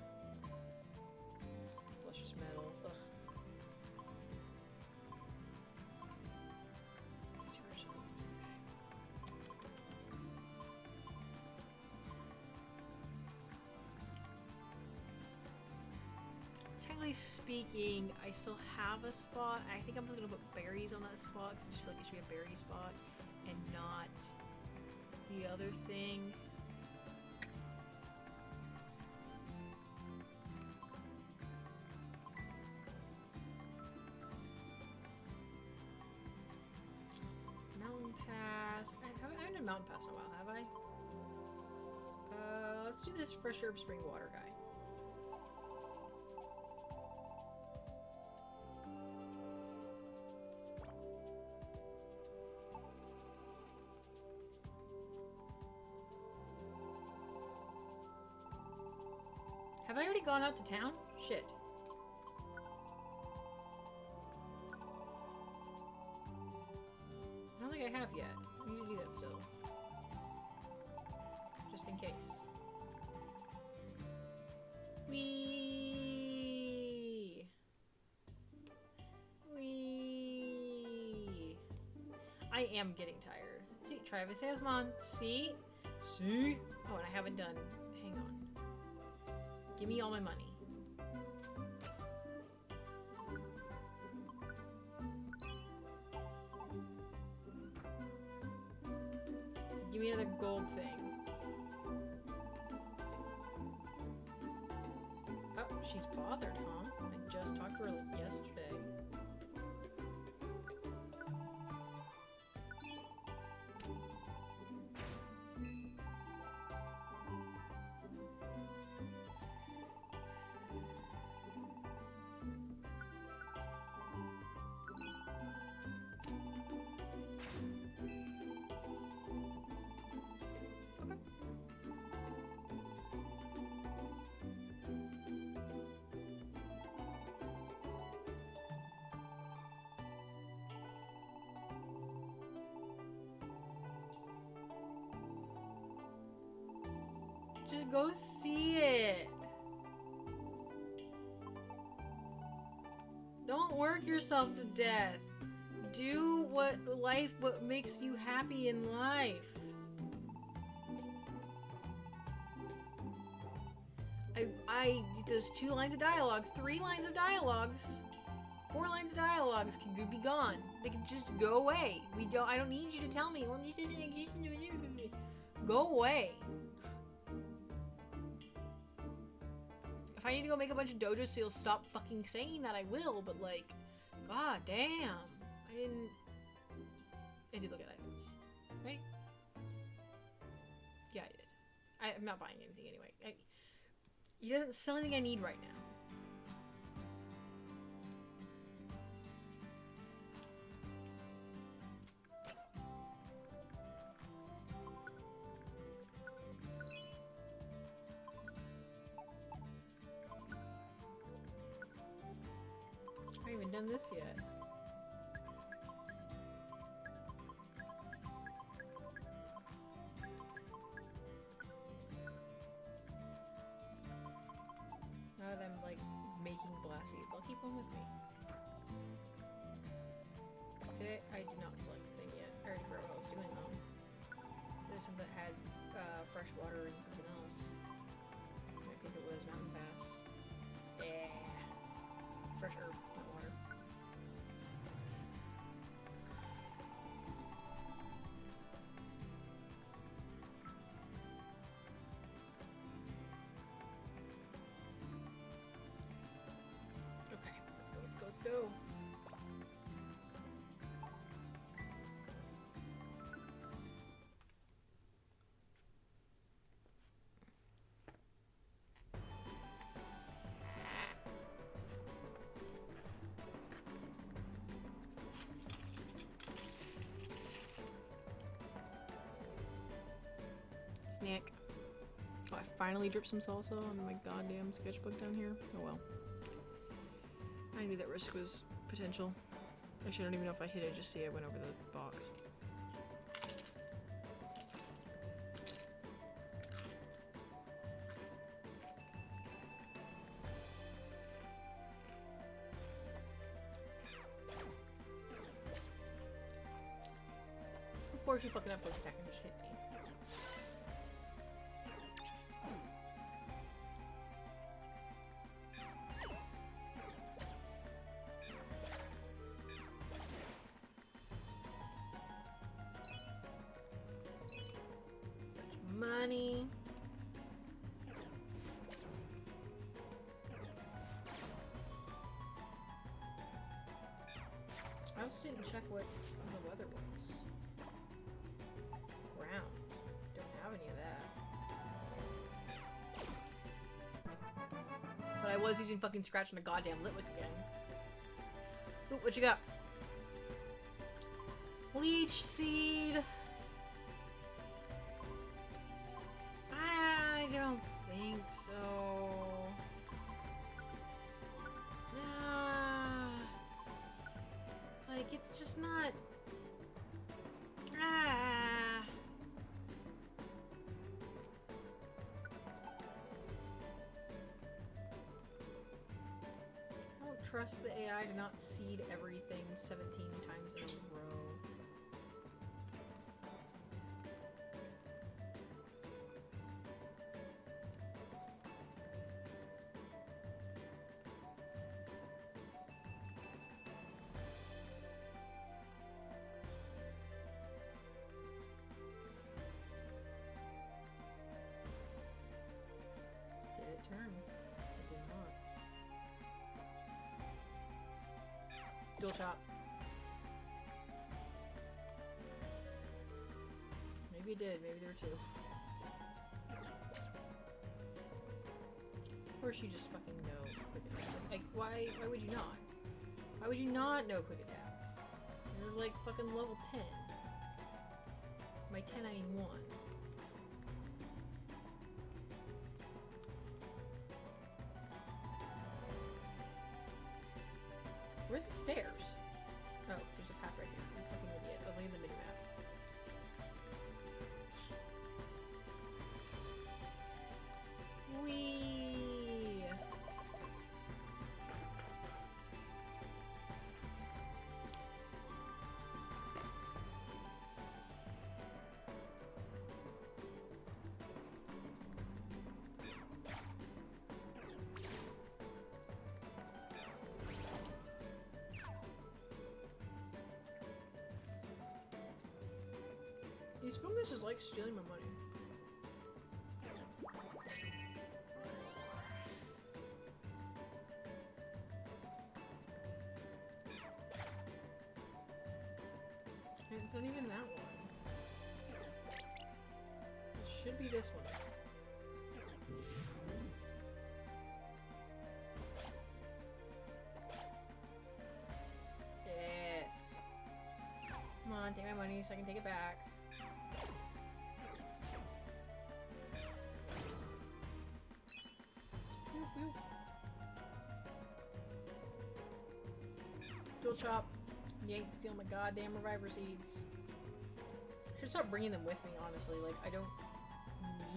It's luscious metal. Ugh. It's too rich soil. Okay. Technically speaking, I still have a spot. I think I'm gonna put berries on that spot because I just feel like it should be a berry spot and not the other thing. Mountain Pass. I haven't done Mountain Pass in a while, have I? Let's do this fresh herb spring water guy. Have I already gone out to town? Shit. I don't think I have yet. I need to do that still. Just in case. Whee! Whee! I am getting tired. See, Travis Asmon. See? See? Oh, and I haven't done... Hang on. Give me all my money. Give me another gold thing. Oh, she's bothered, huh? I just talked to her like yesterday. Just go see it. Don't work yourself to death. Do what makes you happy in life. There's 2 lines of dialogues, 3 lines of dialogues, 4 lines of dialogues could be gone. They could just go away. I don't need you to tell me, well, this doesn't exist. Go away. If I need to go make a bunch of dojos so you'll stop fucking saying that, I will, but like, god damn. I did look at items, right? Yeah, I did. I'm not buying anything anyway. He doesn't sell anything I need right now. I haven't even done this yet. Now that I'm like making blast seeds, I'll keep one with me. I did not select the thing yet. I already forgot what I was doing though. There's something that had fresh water and something else. I think it was Mountain Pass. Yeah. Fresh herb, not water. Okay, let's go. Snack. Oh, I finally dripped some salsa on my goddamn sketchbook down here. Oh well. I knew that risk was potential. Actually, I don't even know if I hit it. Just see I went over the box. course you fucking have poke attack and just hit me. Money. I also didn't check what the weather was. Ground. Don't have any of that. But I was using fucking Scratch on a goddamn Litwick again. Ooh, what you got? Leech Seed. I don't think so. Nah. Like, it's just not... Ah. I don't trust the AI to not seed everything 17 times in a row. Turn. I did not. Dual shot. Maybe it did. Maybe there were two. Of course you just fucking know quick attack. Like, why would you not? Why would you not know quick attack? You're like fucking level 10. By 10 I mean 1. Where's the stairs? Oh, there's a path right here. I'm a fucking idiot. I was looking at the mini-map. Whee! These fungus is like stealing my money. It's not even that one. It should be this one. Yes. Come on, take my money so I can take it back. Dual chop. You ain't stealing my goddamn reviver seeds. I should stop bringing them with me, honestly. Like, I don't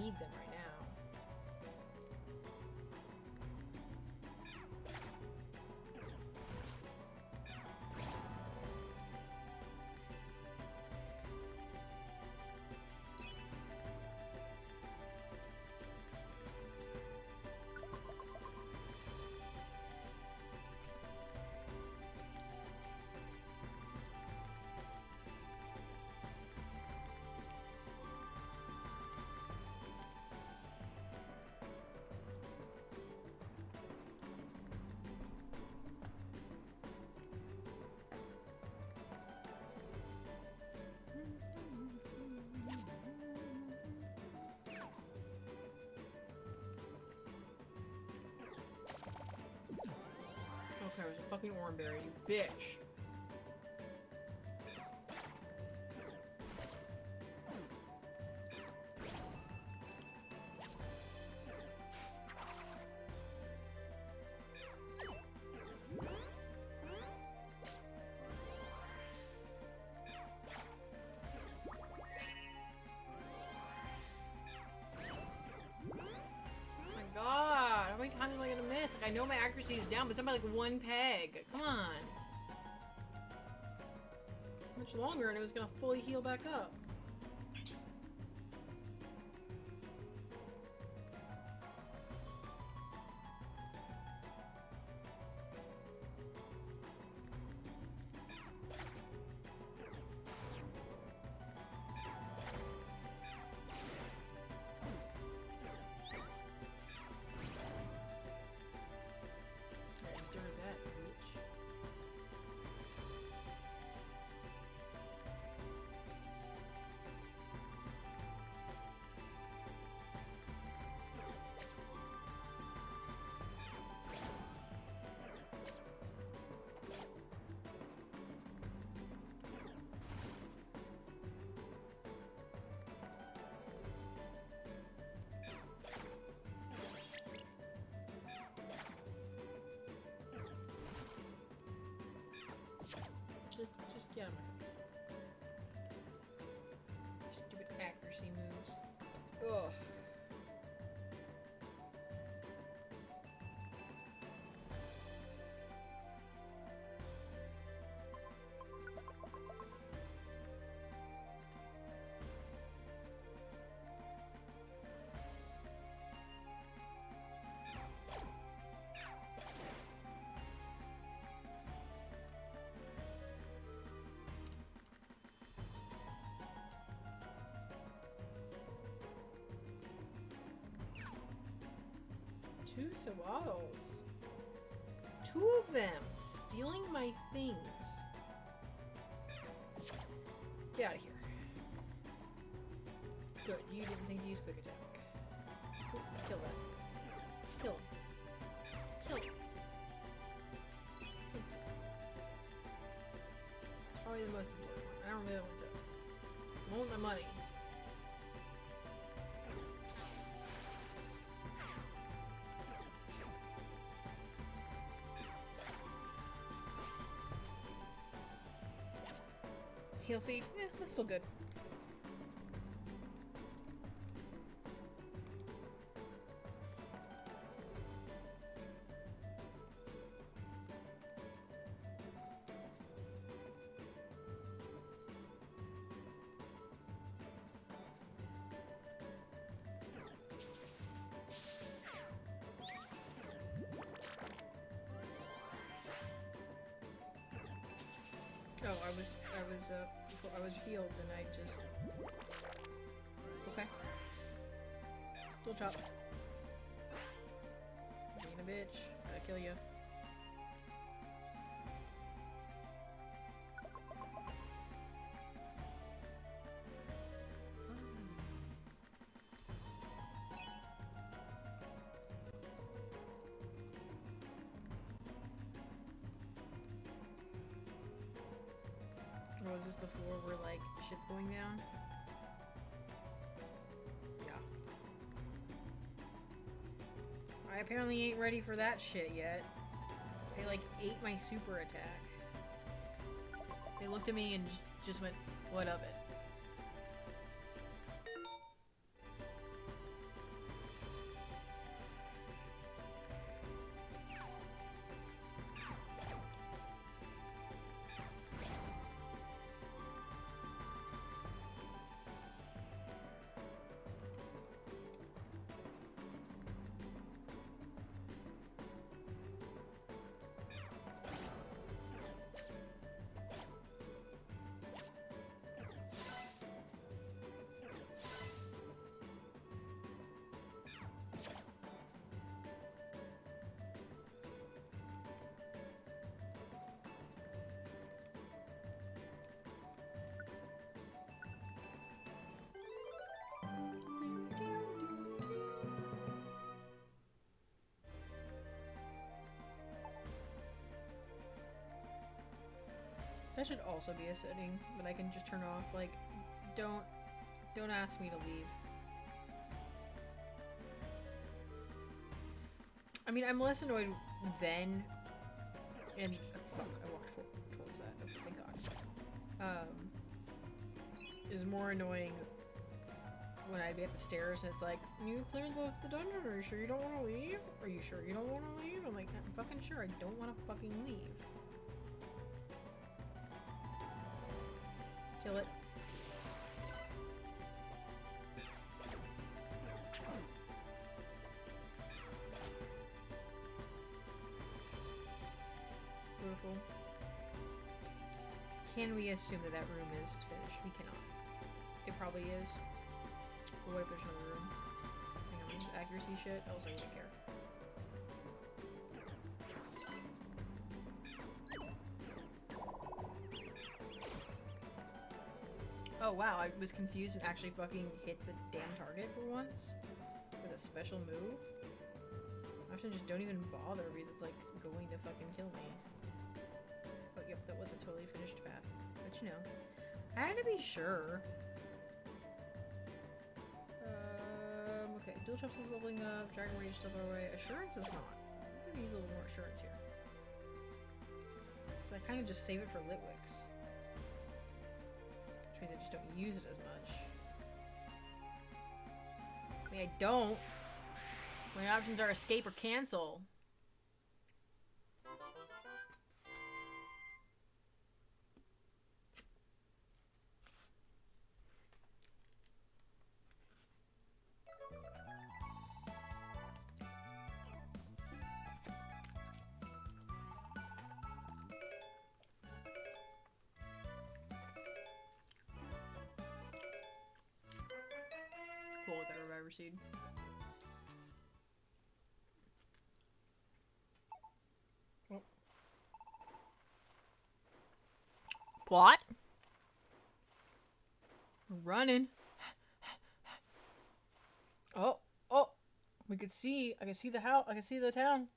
need them right now. Okay, it was a fucking oranberry, you bitch. How many times am I gonna miss? Like, I know my accuracy is down, but it's by like one peg. Come on. Much longer and it was gonna fully heal back up. 2 sawaddles. 2 of them stealing my things. Get out of here. Good, you didn't think to use quick attack. Kill that. Kill him. Kill him. Probably the most important one. I don't really want that. I want my money. Heal seed? Yeah, that's still good. Oh, I was healed and I just... Okay. Dual chop. Being a bitch. Gotta kill you. Oh, is this the floor where, like, shit's going down? Yeah. I apparently ain't ready for that shit yet. They, like, ate my super attack. They looked at me and just went, what of it? That should also be a setting that I can just turn off. Like, don't ask me to leave. I mean, I'm less annoyed then, and fuck, I walked towards that. Oh, thank God. Is more annoying when I'd be at the stairs and it's like, you cleared the dungeon. Are you sure you don't want to leave? Are you sure you don't want to leave? I'm like, I'm fucking sure I don't want to fucking leave. Kill it. Beautiful. Can we assume that that room is finished? We cannot. It probably is. But what if there's another room? Hang on, this is accuracy shit. Also, I don't care. Oh wow, I was confused and actually fucking hit the damn target for once. With a special move. Often just don't even bother because it's like going to fucking kill me. But yep, that was a totally finished path. But you know, I had to be sure. Okay, dual chops is leveling up, Dragon Rage still far away. Assurance is not. I'm gonna use a little more assurance here. So I kind of just save it for Litwicks. Which means I just don't use it as much. I mean, I don't. My options are escape or cancel. Cool, I got a reviver seed. What? Running. Oh, oh. We could see. I can see the house. I can see the town.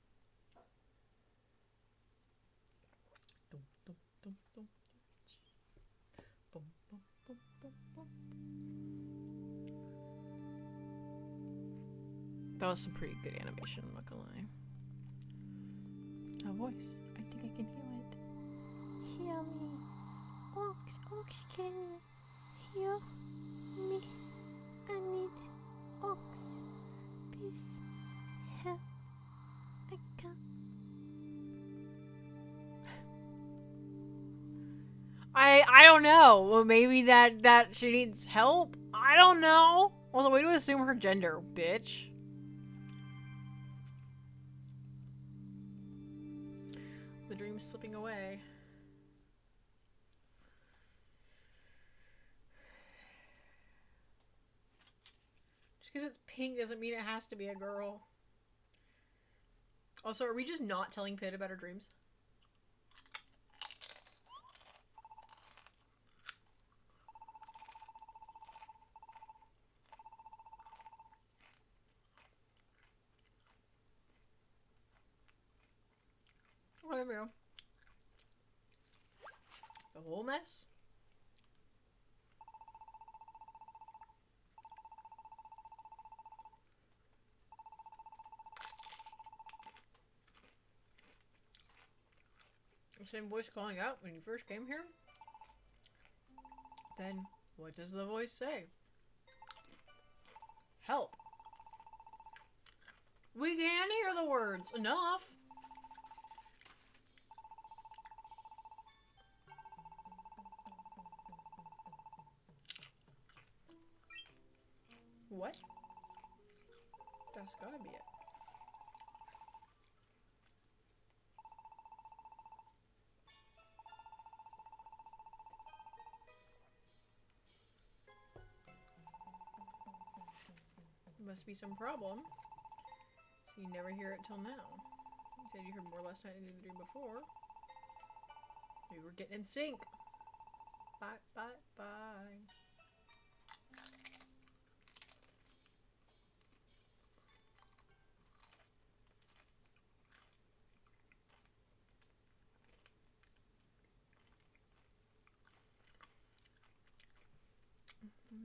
That was some pretty good animation, I'm not gonna lie. A voice. I think I can hear it. Hear me. Ox, Ox, can you hear me? I need Ox. Please help. I can't. I don't know. Well, maybe that she needs help? I don't know. Well, the way to assume her gender, bitch. The dream's slipping away. Just because it's pink doesn't mean it has to be a girl. Also, are we just not telling Pit about her dreams? Oh, there we go. The whole mess? The same voice calling out when you first came here? Then, what does the voice say? Help. We can't hear the words. Enough. What? That's gotta be it. Must be some problem. So you never hear it till now. You said you heard more last night than you did the dream before. We were getting in sync. Bye, bye, bye.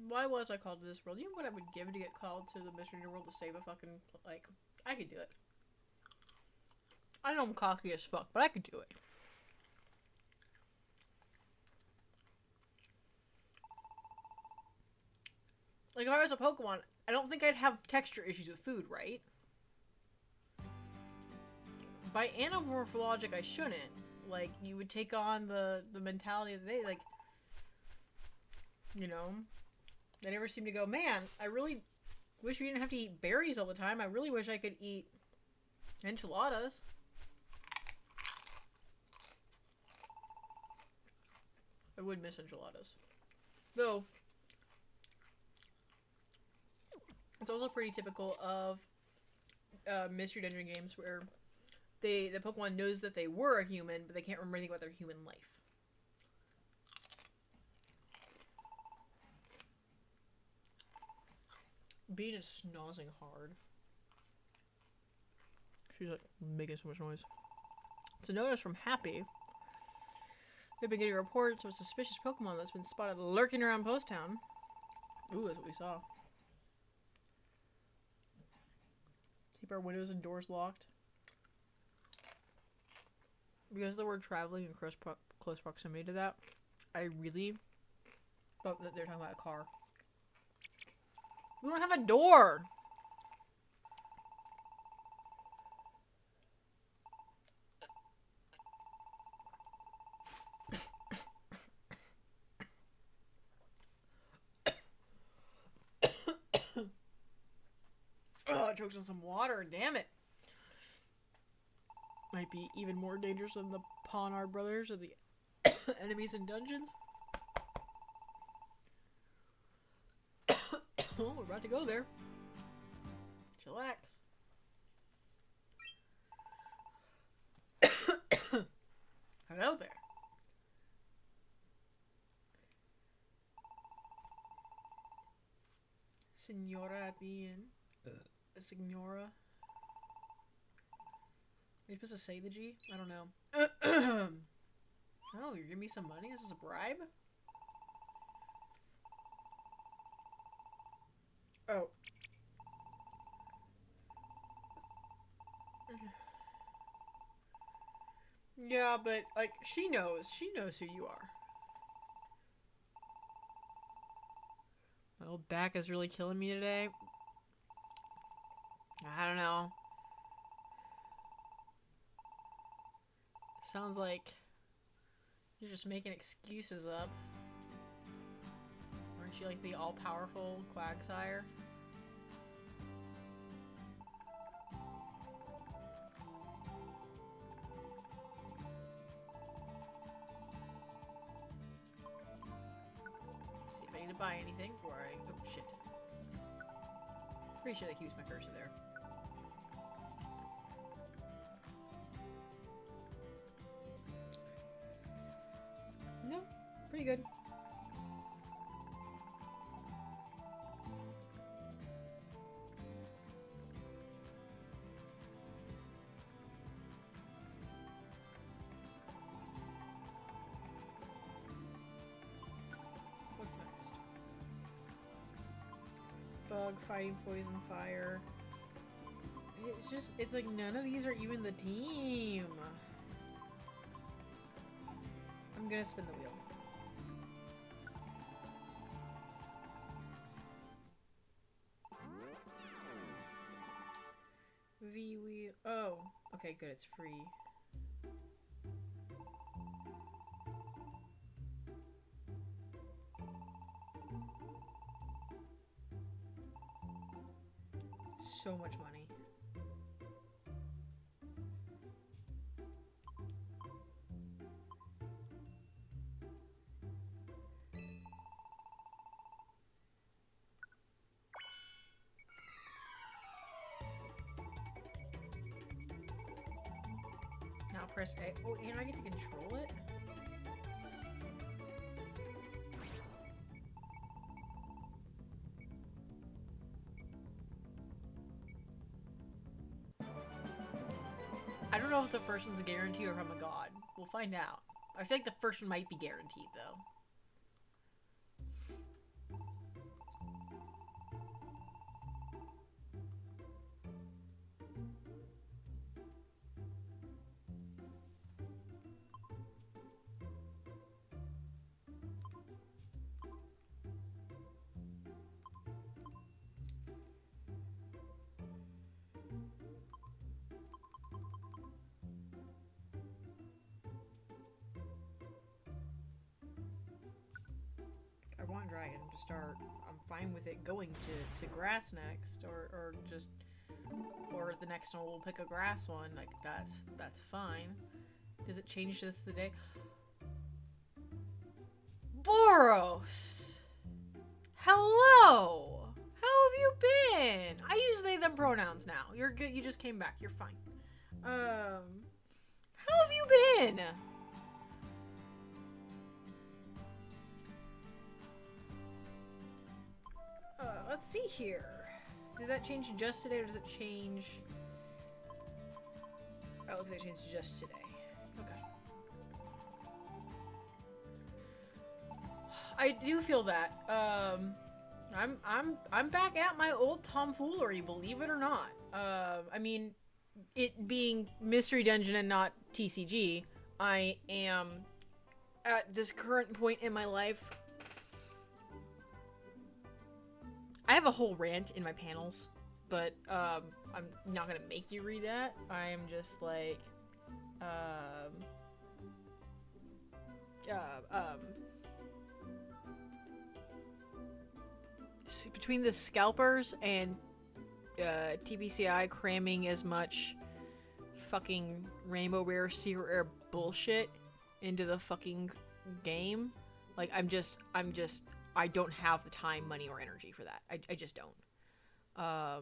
Why was I called to this world? You know what I would give to get called to the Mystery World to save a fucking, like, I could do it. I know I'm cocky as fuck, but I could do it. Like, if I was a Pokemon, I don't think I'd have texture issues with food, right? By animorph logic, I shouldn't. Like, you would take on the mentality of the day, like, you know? They never seem to go, man, I really wish we didn't have to eat berries all the time. I really wish I could eat enchiladas. I would miss enchiladas. Though, it's also pretty typical of Mystery Dungeon games where the Pokemon knows that they were a human, but they can't remember anything about their human life. Bean is snozzing hard. She's like making so much noise. It's a notice from Happy. They've been getting reports of a suspicious Pokemon that's been spotted lurking around Post Town. Ooh, that's what we saw. Keep our windows and doors locked. Because they were traveling in close proximity to that, I really thought that they were talking about a car. We don't have a door! Oh, I choked on some water, damn it! Might be even more dangerous than the Pawnard brothers or the enemies in dungeons. Oh, we're about to go there. Chillax. Hello there. Senora at the end. Signora. Are you supposed to say the G? I don't know. Oh, you're giving me some money? This is a bribe? Oh. Yeah, but, like, she knows. She knows who you are. My old back is really killing me today. I don't know. Sounds like you're just making excuses up. Aren't you like the all-powerful Quagsire? See if I need to buy anything before I... Oh, shit. Pretty sure that keeps my cursor there. No, pretty good. What's next? Bug, fighting, poison, fire. It's just, it's like none of these are even the team. I'm gonna spin the wheel. V wheel. Oh, okay, good. It's free. So much money. Now press A. Oh, and I get to control it? I don't know if the first one's a guarantee or if I'm a god. We'll find out. I feel like the first one might be guaranteed, though. I want dragon to start. I'm fine with it going to grass next, or just, or the next one we'll pick a grass one. Like that's fine. Does it change this today? Boros! Hello! How have you been? I use they them pronouns now. You're good. You just came back. You're fine. How have you been? Let's see here. Did that change just today, or does it change? Oh, it looks like it changed just today. Okay. I do feel that. I'm back at my old tomfoolery, believe it or not. I mean, it being Mystery Dungeon and not TCG, I am at this current point in my life. I have a whole rant in my panels, but I'm not gonna make you read that. I am just like, between the scalpers and TBCI cramming as much fucking rainbow rare secret rare bullshit into the fucking game, like I don't have the time, money, or energy for that. I just don't. I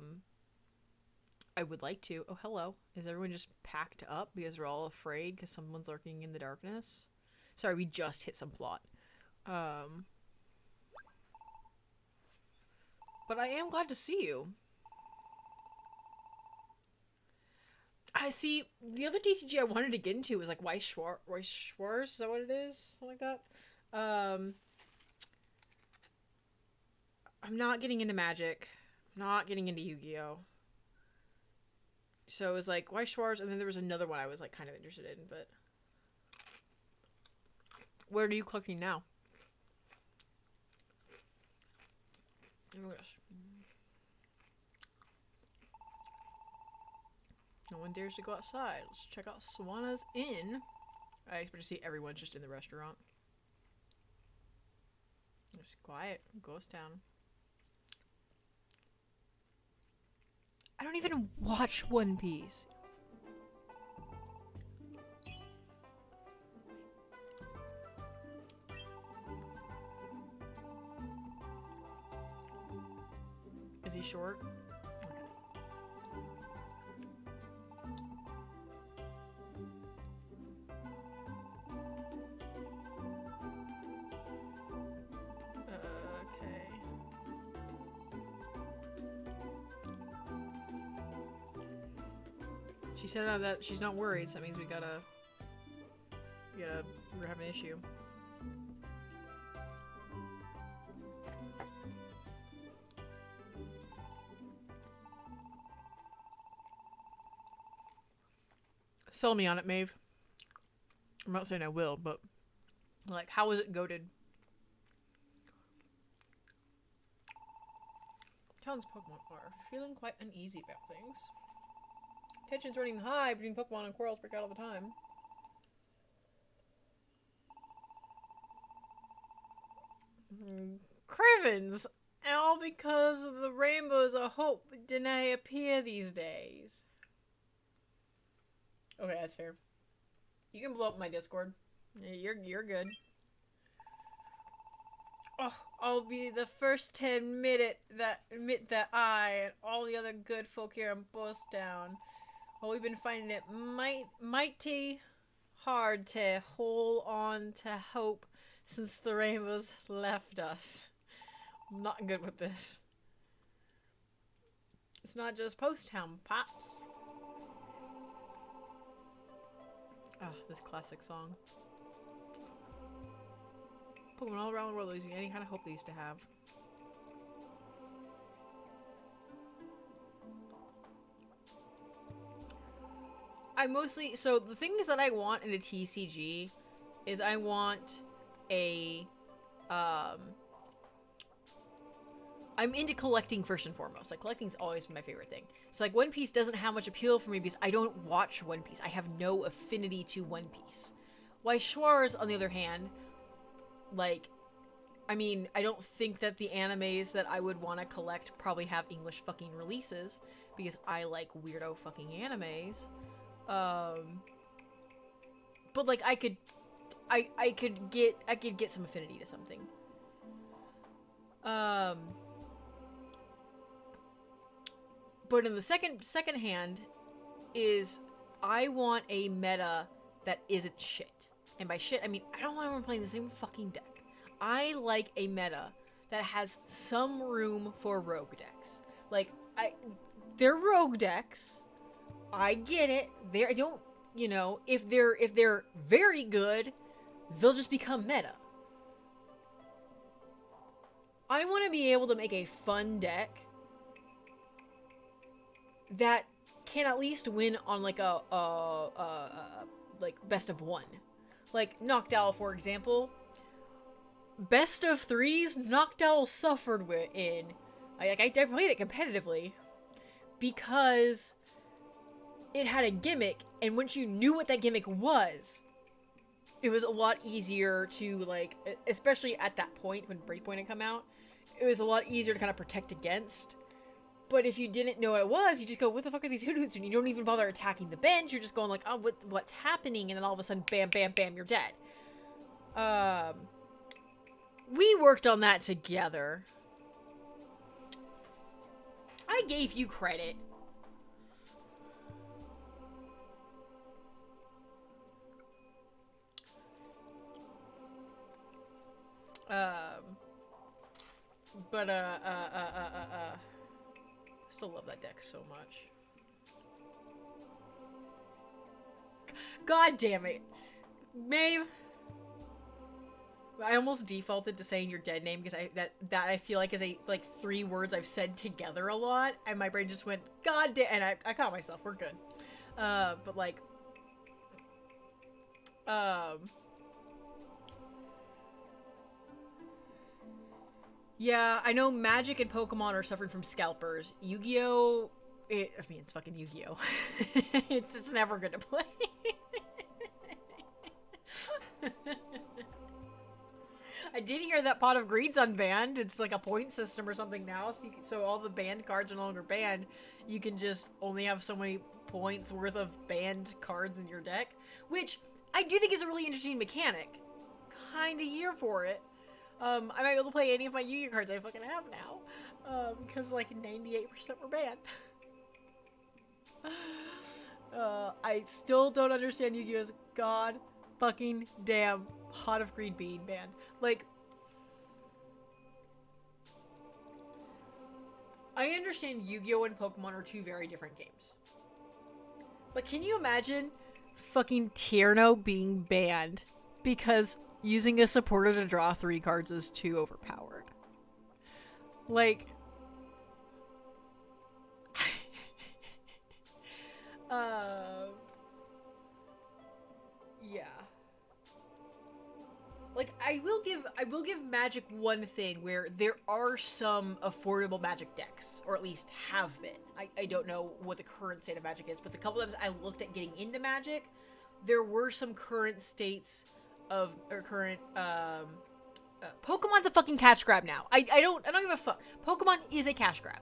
would like to. Oh, hello. Is everyone just packed up because we're all afraid because someone's lurking in the darkness? Sorry, we just hit some plot. But I am glad to see you. I see, the other TCG I wanted to get into was like Weiss Schwarz, is that what it is? Something like that? I'm not getting into Magic. I'm not getting into Yu-Gi-Oh! So it was like Weiss Schwarz, and then there was another one I was like kind of interested in, but... What are you collecting now? Oh my gosh. No one dares to go outside. Let's check out Sawana's Inn. I expect to see everyone's just in the restaurant. It's quiet. Ghost town. I don't even watch One Piece. Is he short? Okay. She said that she's not worried, so that means we're having an issue. Sell me on it, Maeve. I'm not saying I will, but like, how is it goated? Town's Pokemon are feeling quite uneasy about things. Tension's running high between Pokemon and quarrels break out all the time. Cravens! All because the rainbows of hope deny appear these days. Okay, that's fair. You can blow up my Discord. You're good. Oh, I'll be the first to admit that I and all the other good folk here in Down. Well, we've been finding it mighty hard to hold on to hope since the rainbows left us. I'm not good with this. It's not just Post Town, Pops. Ah, this classic song. Pokemon all around the world losing any kind of hope they used to have. So the things that I want in a TCG is I want a, I'm into collecting first and foremost. Like, collecting's always been my favorite thing. So, like, One Piece doesn't have much appeal for me because I don't watch One Piece. I have no affinity to One Piece. Weiss Schwarz, on the other hand, like, I mean, I don't think that the animes that I would want to collect probably have English fucking releases because I like weirdo fucking animes. But like, I could get some affinity to something. But in the second hand is I want a meta that isn't shit. And by shit, I mean I don't want everyone playing the same fucking deck. I like a meta that has some room for rogue decks. Like, they're rogue decks. I get it. I don't, you know, if they're very good, they'll just become meta. I want to be able to make a fun deck that can at least win on like a like best of one. Like Noctowl, for example. Best of threes, Noctowl suffered in. I played it competitively because it had a gimmick, and once you knew what that gimmick was, it was a lot easier to, like, especially at that point when Breakpoint had come out, it was a lot easier to kind of protect against. But if you didn't know what it was, you just go, what the fuck are these hoots? And you don't even bother attacking the bench. You're just going like, oh, what's happening? And then all of a sudden, bam, bam, bam, you're dead. We worked on that together. I gave you credit. still love that deck so much. God damn it. Maeve. I almost defaulted to saying your dead name because that I feel like is like 3 words I've said together a lot, and my brain just went, God damn, and I caught myself, we're good. But like, yeah, I know Magic and Pokemon are suffering from scalpers. Yu-Gi-Oh! It's fucking Yu-Gi-Oh! It's never good to play. I did hear that Pot of Greed's unbanned. It's like a point system or something now, so all the banned cards are no longer banned. You can just only have so many points worth of banned cards in your deck, which I do think is a really interesting mechanic. Kinda here for it. I might be able to play any of my Yu-Gi-Oh cards I fucking have now, because like 98% were banned. I still don't understand Yu-Gi-Oh's god fucking damn Pot of Greed being banned. Like, I understand Yu-Gi-Oh and Pokemon are 2 very different games. But can you imagine fucking Tierno being banned because using a supporter to draw 3 cards is too overpowered? Like, yeah. Like, I will give Magic one thing where there are some affordable Magic decks, or at least have been. I don't know what the current state of Magic is, but the couple times I looked at getting into Magic, there were some current states of, or current, Pokemon's a fucking cash grab now. I don't give a fuck. Pokemon is a cash grab.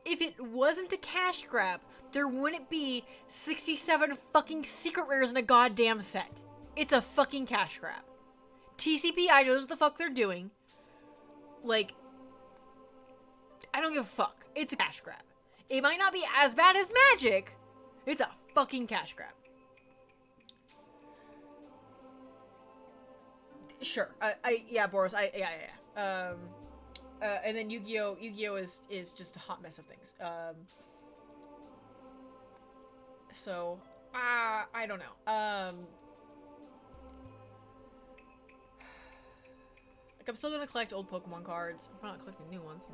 If it wasn't a cash grab, there wouldn't be 67 fucking secret rares in a goddamn set. It's a fucking cash grab. TCPI knows what the fuck they're doing. Like, I don't give a fuck. It's a cash grab. It might not be as bad as Magic. It's a fucking cash grab. Sure. Yeah, Boris. Yeah. And then Yu-Gi-Oh is just a hot mess of things. So, I don't know. Like, I'm still gonna collect old Pokemon cards. I'm not collecting new ones.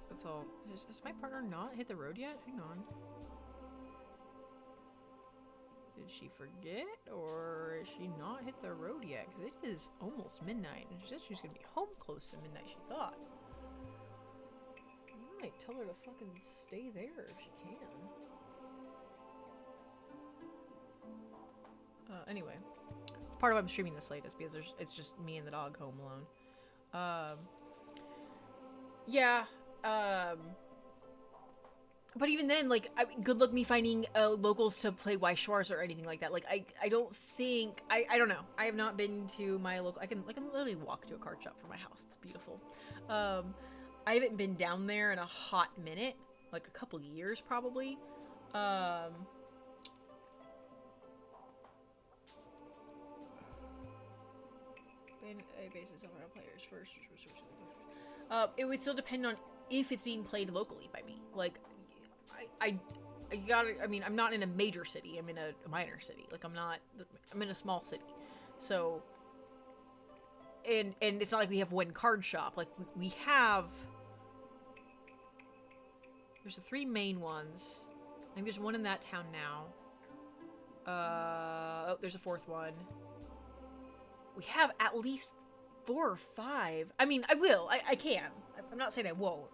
That's all. Has my partner not hit the road yet? Hang on. Did she forget, or has she not hit the road yet? Because it is almost midnight, and she said she was gonna be home close to midnight, she thought. I might tell her to fucking stay there if she can. Anyway. It's part of why I'm streaming this late, is because it's just me and the dog home alone. Yeah, but even then, like, good luck me finding locals to play Weishwars or anything like that. Like, I don't think, I don't know. I have not been to my local, I can literally walk to a card shop from my house. It's beautiful. I haven't been down there in a hot minute, like a couple years probably. A basis on our players first. It would still depend on if it's being played locally by me. Like, I gotta, I mean, I'm not in a major city. I'm in a minor city. Like, I'm in a small city. So, and it's not like we have one card shop. Like, we have, there's the 3 main ones. I think there's one in that town now. Oh, there's a 4th one. We have at least 4 or 5. I mean, I will. I can. I'm not saying I won't.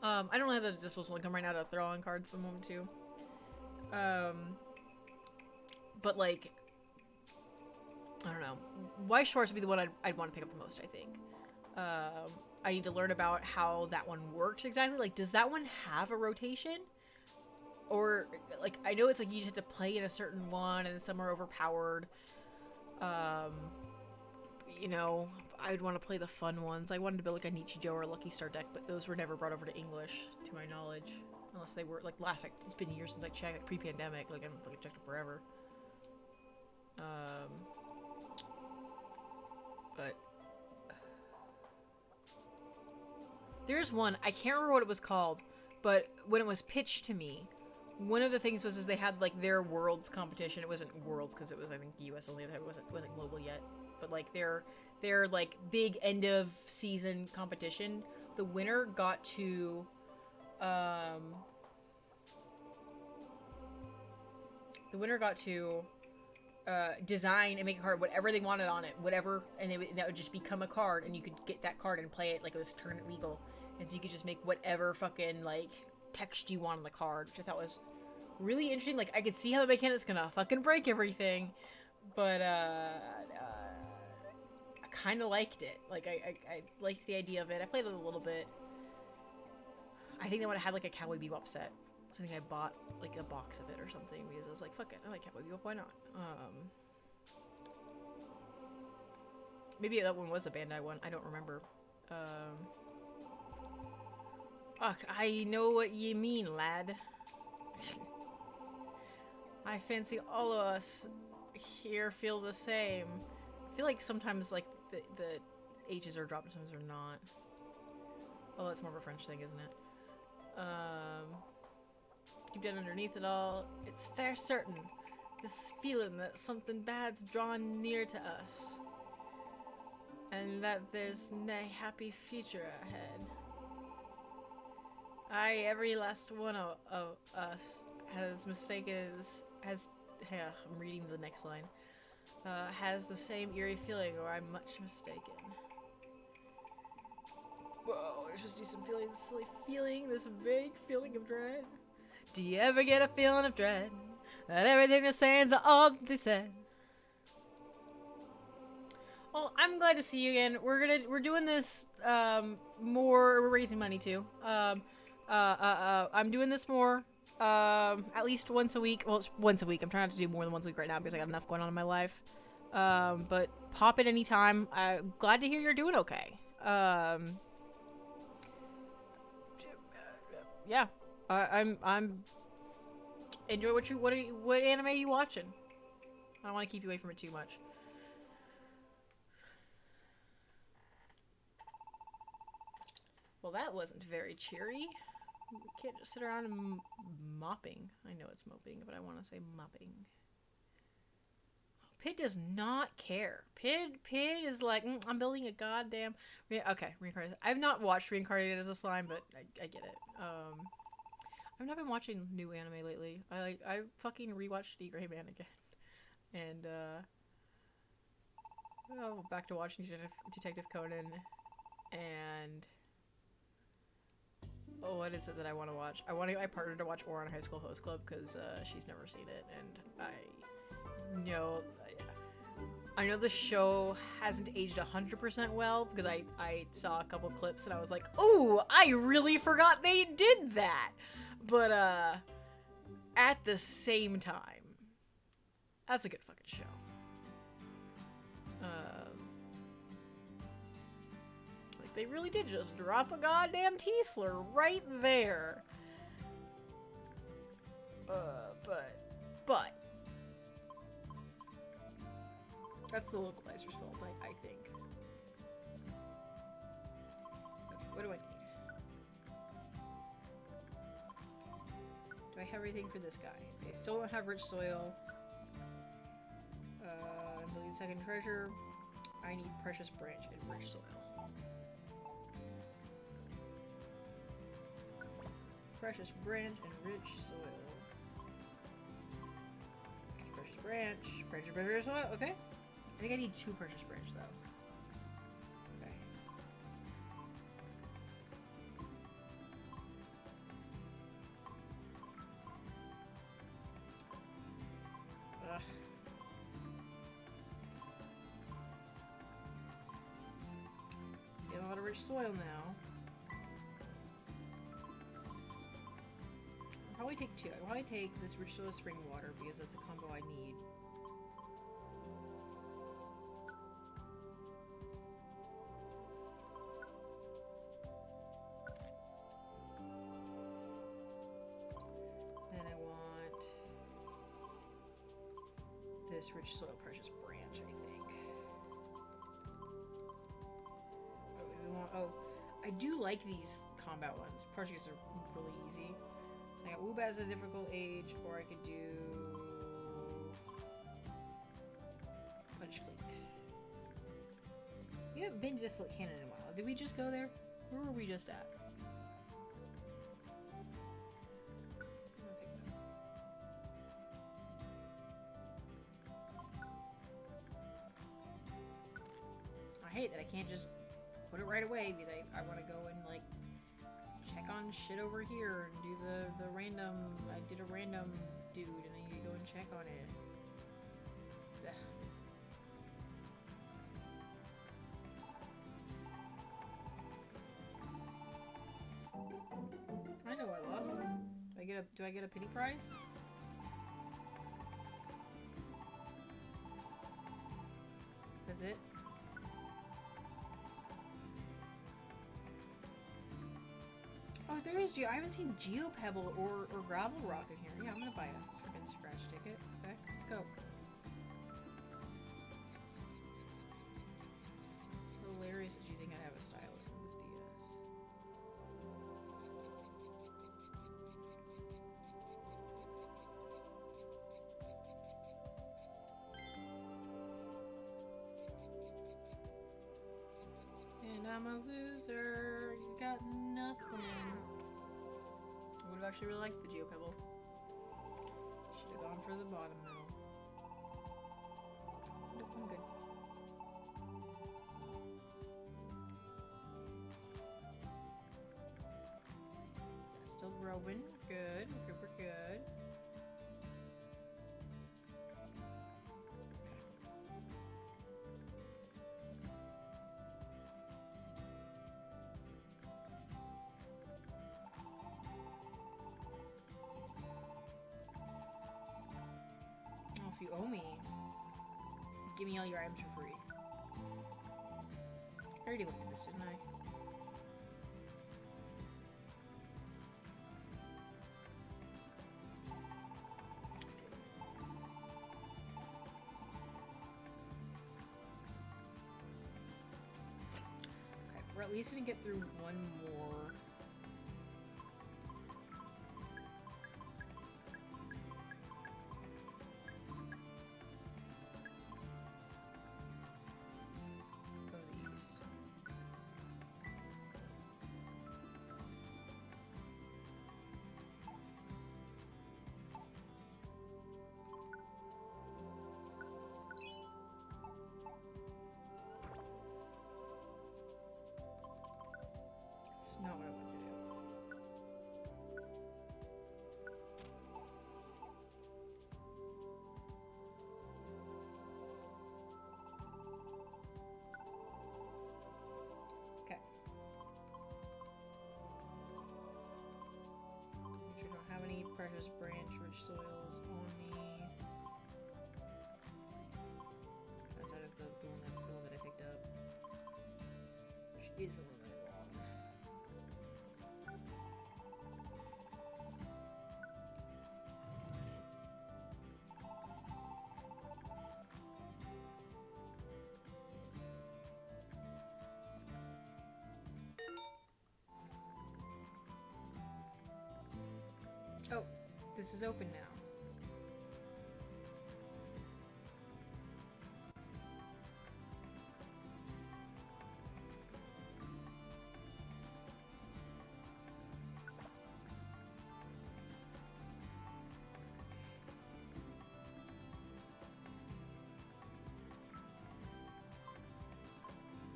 I don't have the disposable income right now to throw on cards at the moment, too. But, like, I don't know. Weishwars would be the one I'd want to pick up the most, I think. I need to learn about how that one works exactly. Like, does that one have a rotation? Or, like, I know it's like you just have to play in a certain one and some are overpowered. You know, I'd want to play the fun ones. I wanted to build like a Nichijou or a Lucky Star deck, but those were never brought over to English, to my knowledge. Unless they were, like, it's been years since I checked, like, pre-pandemic, like, I haven't fucking checked it forever. But There's one, I can't remember what it was called, but when it was pitched to me, one of the things was is they had like their Worlds competition. It wasn't Worlds because it was I think US only. It wasn't global yet. But like their like big end of season competition, the winner got to design and make a card whatever they wanted on it, whatever, and that would just become a card, and you could get that card and play it like it was tournament legal, and so you could just make whatever fucking like text you want on the card, which I thought was really interesting. Like I could see how the mechanic's gonna fucking break everything, but I kind of liked it. Like I liked the idea of it. I played it a little bit. I think they would have had like a Cowboy Bebop set. So I think I bought like a box of it or something because I was like, fuck it, I like Cowboy Bebop, why not? Maybe that one was a Bandai one, I don't remember. Fuck, I know what you mean, lad. I fancy all of us here feel the same. I feel like sometimes like the H's are dropped, sometimes they're not. Oh, that's more of a French thing, isn't it? Deep down underneath it all, it's fair certain, this feeling that something bad's drawn near to us, and that there's nae happy future ahead. Aye, every last one of us has mistaken, I'm reading the next line, has the same eerie feeling, or I'm much mistaken. Whoa, there's just some feeling, this silly feeling, this vague feeling of dread. Do you ever get a feeling of dread? That everything they're saying's all they said. Well, I'm glad to see you again. We're doing this we're raising money too. I'm doing this more at least once a week. Well, it's once a week. I'm trying not to do more than once a week right now because I got enough going on in my life. But pop it anytime. I'm glad to hear you're doing okay. Yeah. I'm enjoy what anime are you watching? I don't want to keep you away from it too much. Well, that wasn't very cheery. We can't just sit around and mopping. I know it's moping, but I want to say mopping. Pid does not care. Pid is like, I'm building a goddamn... Okay, Reincarnated. I've not watched Reincarnated as a Slime, but I get it. I've not been watching new anime lately. I fucking rewatched D. Gray Man again. And, back to watching Detective Conan. And... oh, what is it that I want to watch? I partnered to watch Ouran High School Host Club because she's never seen it, and I know the show hasn't aged 100% well because I saw a couple clips and I was like, oh, I really forgot they did that. But at the same time, that's a good fucking show. They really did just drop a goddamn T-slur right there. But that's the localizer's fault, I think. Okay, what do I need? Do I have everything for this guy? I still don't have rich soil. Million second treasure. I need precious branch and rich soil. Precious branch and rich soil. Precious branch, soil. Okay. I think I need 2 precious branch though. Okay. Ugh. Getting a lot of rich soil now. I'll probably take 2. I'll probably take this rich soil spring water because that's a combo I need. Then I want this rich soil precious branch, I think. I do like these combat ones. Partially because they're really easy. I got Woobat as a difficult age, or I could do Punch Click. You haven't been to Desolate Cannon in a while. Did we just go there? Where were we just at? I hate that I can't just put it right away because I want to go and like check on shit over here and do the random. I did a random dude and I need to go and check on it. Ugh. I know I lost him. Do I get a pity prize? That's it? Oh, there is Geo. I haven't seen Geo Pebble or Gravel Rock in here. Yeah, I'm gonna buy a freaking scratch ticket. Okay, let's go. Hilarious that you think I have a stylus in this DS. And I'm a loser. You got nothing. I would have actually really liked the Geo Pebble. Should have gone for the bottom middle. Nope, I'm good. That's still growing. Good. We're good. If you owe me, give me all your items for free. I already looked at this, didn't I? Okay, we're at least gonna get through one more. Not what I wanted to do. Okay. Make sure I don't have any precious branch rich soils on me. Outside of the one that I picked up. Which is a little bit long. Oh, this is open now.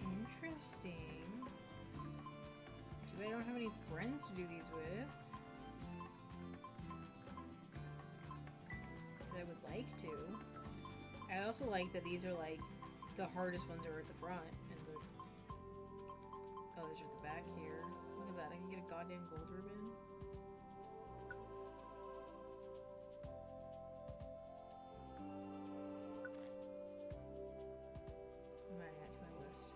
Interesting. Too bad I don't have any friends to do these with. I would like to. I also like that these are like the hardest ones are at the front and the others are at the back here. Look at that, I can get a goddamn gold ribbon. I'm adding that to my list.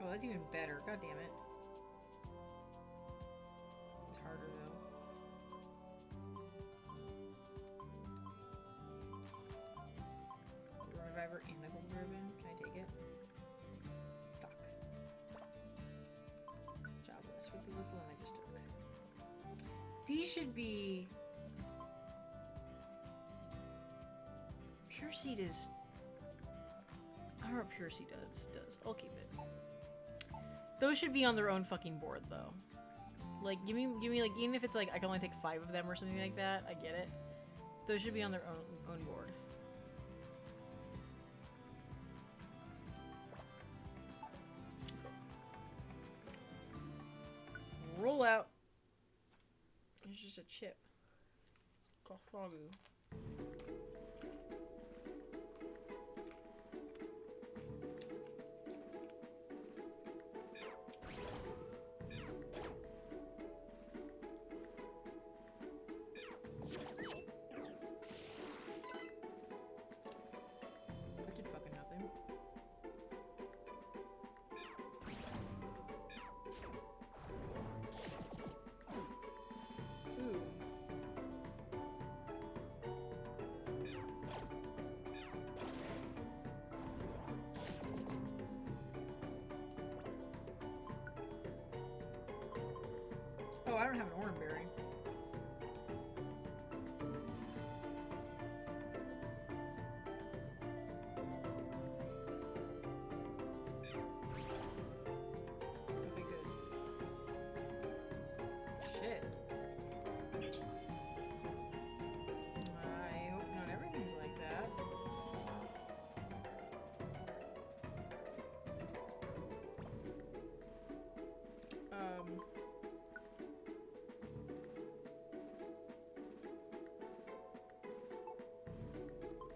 Oh, that's even better. God damn it. Harder though. should be... Pure Seed is... I don't know what Pure Seed does. I'll keep it. Those should be on their own fucking board, though. Like, give me, like, even if it's like I can only take 5 of them or something like that, I get it. Those should be on their own board. Let's go. Roll out. It's just a chip. Kafagu. That did fucking nothing. Ooh. Oh, I don't have an orange berry. Okay, good. Shit. I hope not everything's like that.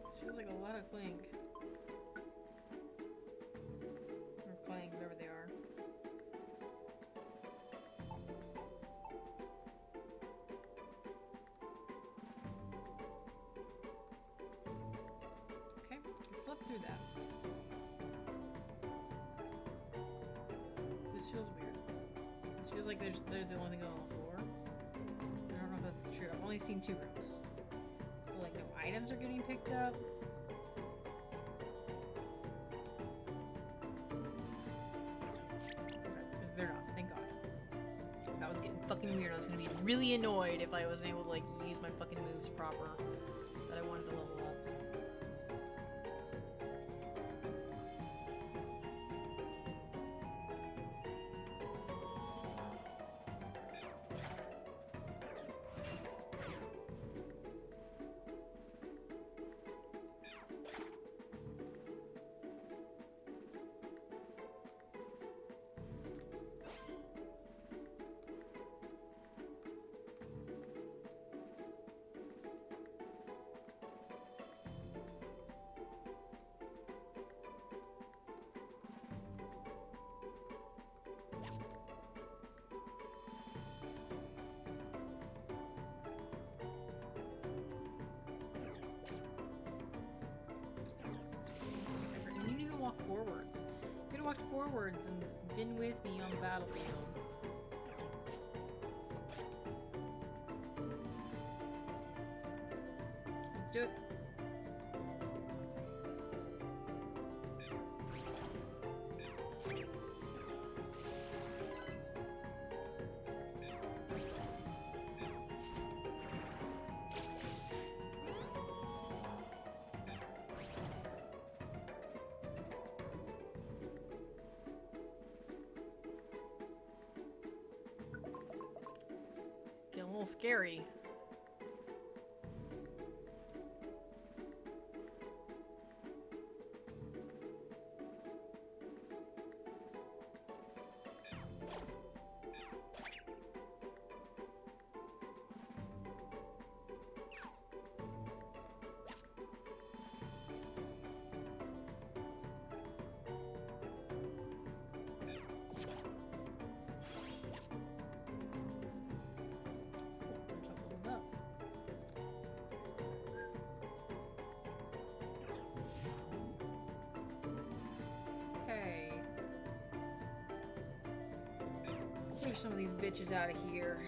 This feels like a lot of clink. Or clang, whatever they are. Okay, I slept through that. This feels weird. This feels like they're the only thing on the floor. I don't know if that's true. I've only seen 2 rooms. But, like, no items are getting picked up. Okay, they're not, thank God. That was getting fucking weird. I was gonna be really annoyed if I wasn't able to, like, use my fucking moves proper that I wanted to level up. You didn't even walk forwards. You could have walked forwards and been with me on the battlefield. Let's do it. Getting a little scary. Okay. Clear some of these bitches out of here.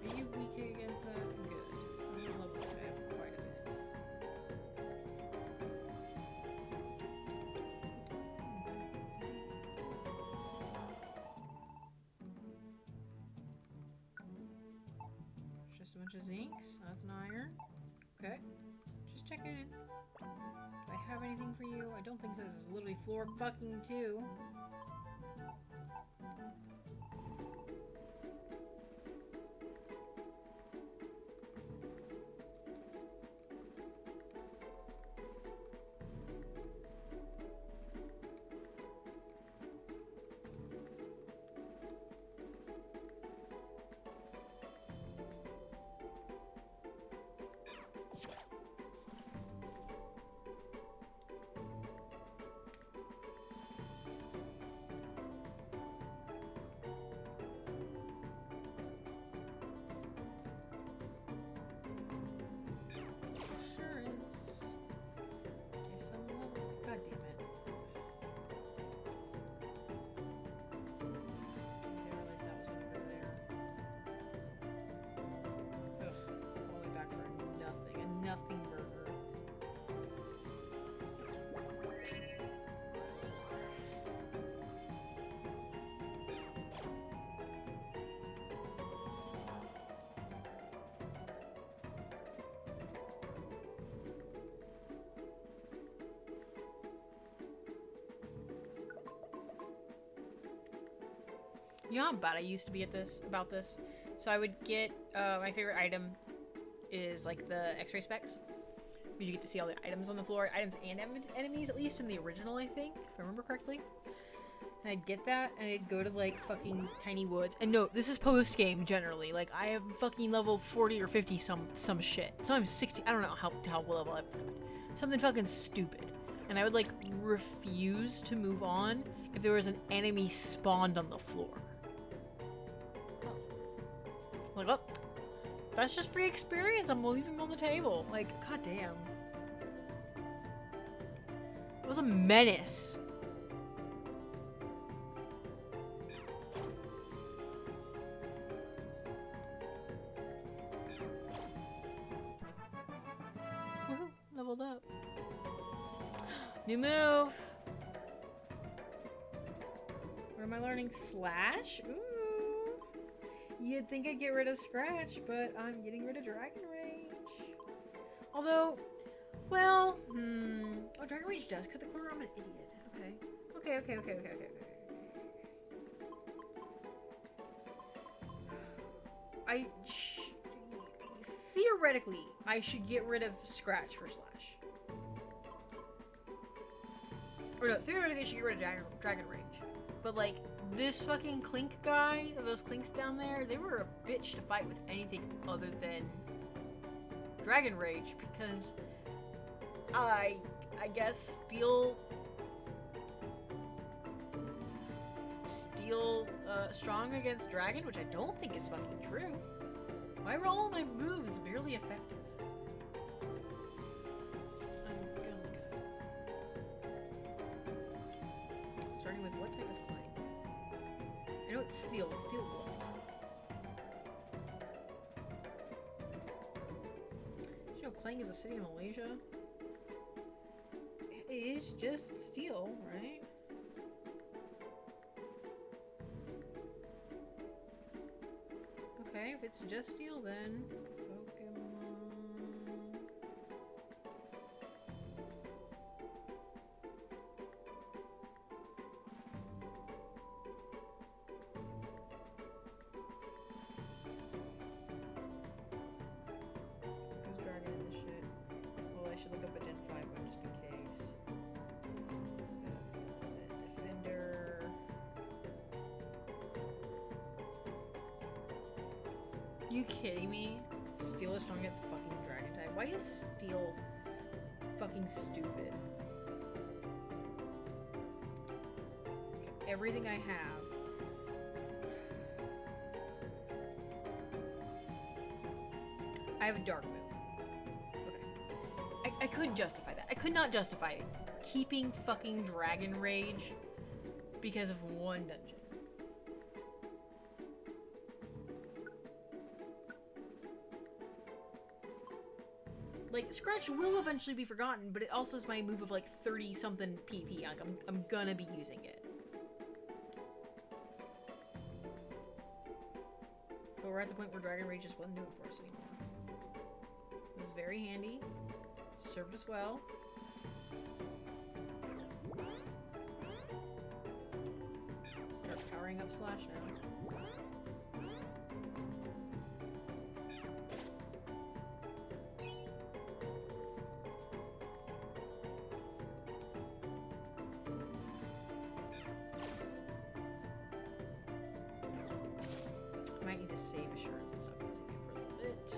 Are you weak against that? Good. I'm gonna level this guy up quite a bit. you? I don't think so. This is literally floor fucking 2. Nothing burger. You know how bad I used to be at this about this? So I would get my favorite item is like the X-ray specs. Because you get to see all the items on the floor, items and enemies, at least in the original, I think, if I remember correctly. And I'd get that, and I'd go to like fucking Tiny Woods. And no, this is post game generally. Like I have fucking level 40 or 50 some shit. So I'm 60. I don't know how level I've got. Something fucking stupid. And I would like refuse to move on if there was an enemy spawned on the floor. Like, oh, that's just free experience. I'm leaving them on the table. Like, goddamn. It was a menace. Woohoo, leveled up. New move. What am I learning? Slash? Ooh. You'd think I'd get rid of Scratch, but I'm getting rid of Dragon Rage. Although, well, oh, Dragon Rage does cut the corner. I'm an idiot. Okay. Theoretically, I should get rid of Scratch for Slash. Or no, theoretically I should get rid of Dragon Rage. But like, this fucking Clink guy, those Clinks down there, they were a bitch to fight with anything other than Dragon Rage, because I guess Steel strong against Dragon, which I don't think is fucking true. Why were all my moves barely effective? I'm gonna look it up. Starting with what type is Clank? I know it's Steel. It's Steel what? Did you know Klang is a city in Malaysia? It is just Steel, right? Okay, if it's just Steel, then Pokemon. Because Dragon in this shit. Well, I should look up a Gen 5 one just in case. Defender. You kidding me? Steel is strong against fucking Dragon type. Why is Steel fucking stupid? Okay, everything I have. I have a dark move. Okay. I could justify that. I could not justify keeping fucking Dragon Rage because of one dungeon. Like, Scratch will eventually be forgotten, but it also is my move of like 30-something PP. Like, I'm gonna be using it. But we're at the point where Dragon Rage just wasn't doing it for us anymore. It was very handy. Served us well. powering up Slash now. I might need to save assurance and stop using it for a little bit.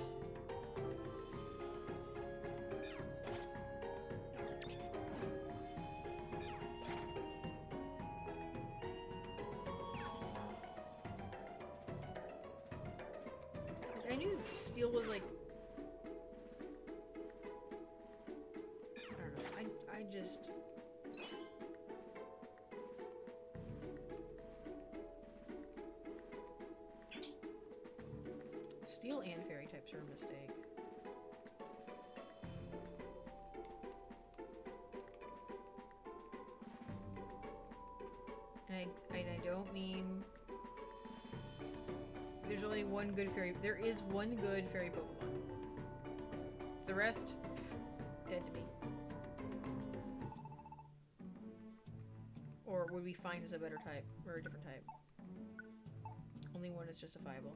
Like, I knew steel was like, I don't know, I just steel and fairy types are a mistake. And I don't mean there's only one good fairy. There is one good fairy Pokemon. The rest, dead to me. Or would we find as a better type or a different type? Only one is justifiable.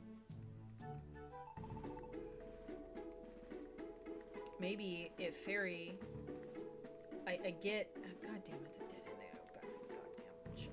Maybe if fairy, I get. Oh, God damn, it's a dead end. I gotta go back to the goddamn shop.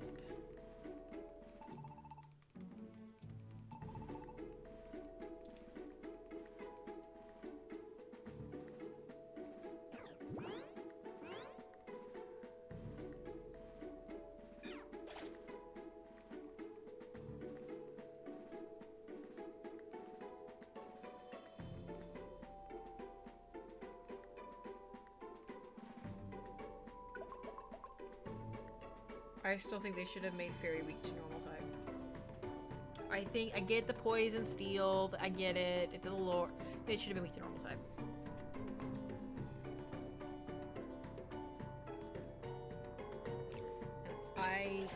I still think they should have made fairy weak to normal type. I think I get the poison steel. I get it. It's the lore. It should have been weak to normal type. I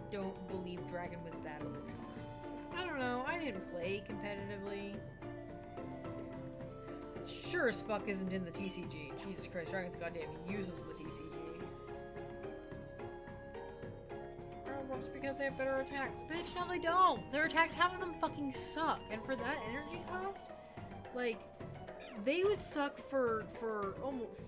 don't believe Dragon was that overpowered. I don't know. I didn't play competitively. Sure as fuck isn't in the TCG. Jesus Christ, Dragon's goddamn useless in the TCG. Just because they have better attacks. Bitch, no they don't! Their attacks, half of them fucking suck. And for that energy cost, like, they would suck for almost...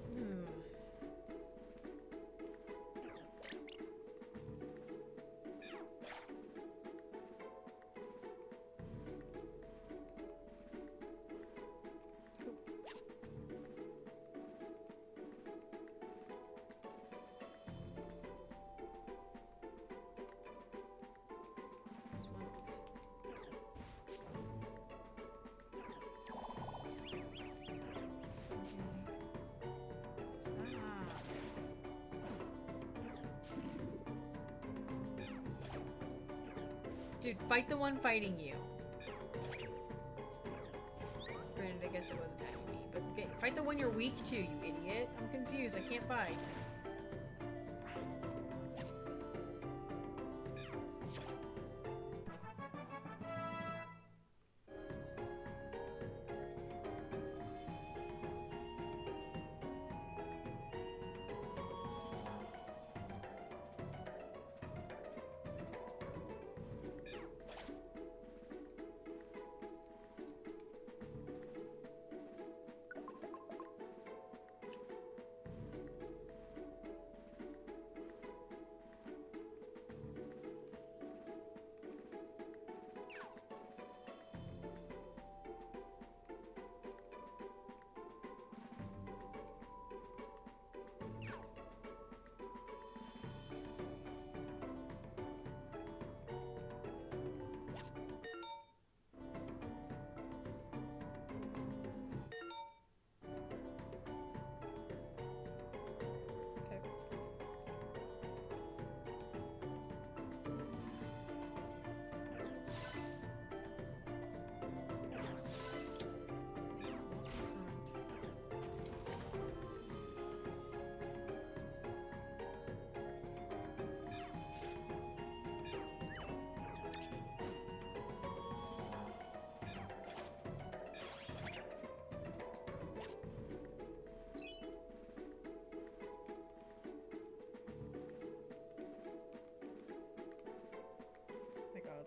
Dude, fight the one fighting you. Granted, I guess it was attacking me, but okay, fight the one you're weak to, you idiot. I'm confused, I can't fight.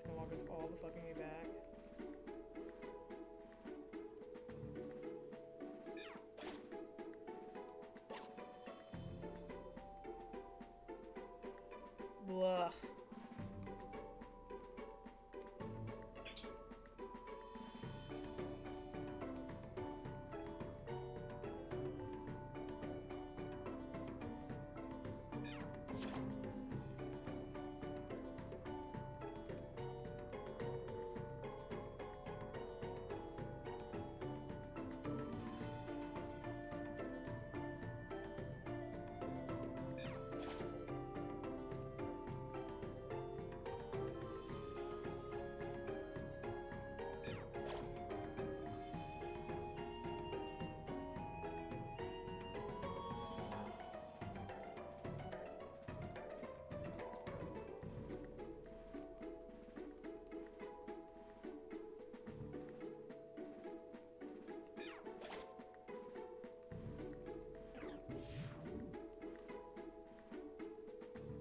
gonna walk us all the fucking way back. Blah.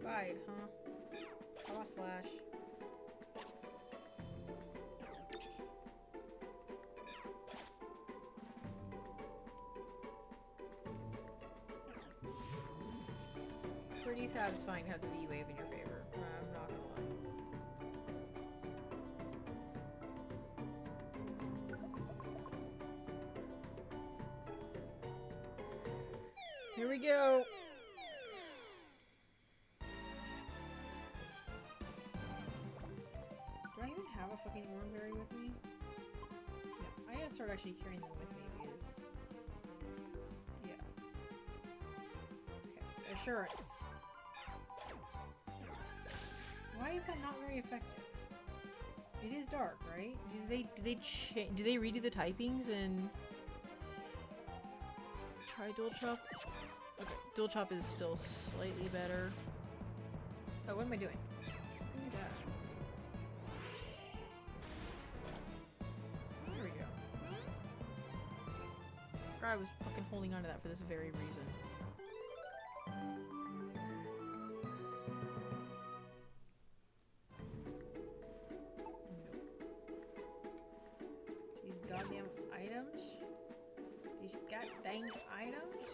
Bite, huh? Claw slash. Pretty satisfying to have the V-Wave in your favor. I'm not gonna lie. Here we go. Do I even have a fucking Oranberry with me? No, I gotta start actually carrying them with me because... yeah. Okay, assurance. Why is that not very effective? It is dark, right? Do they redo the typings and try dual chop? Okay, dual chop is still slightly better. Oh, what am I doing? Look at that. There we go. I forgot I was fucking holding on to that for this very reason. Goddamn items? These goddamn items?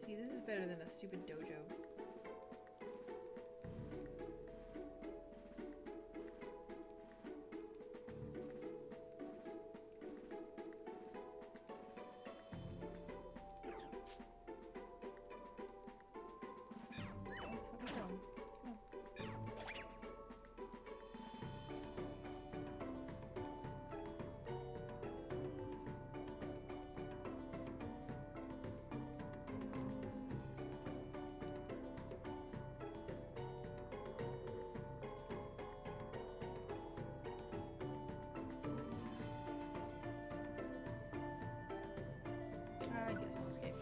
See, this is better than a stupid dojo. I guess I'll escape.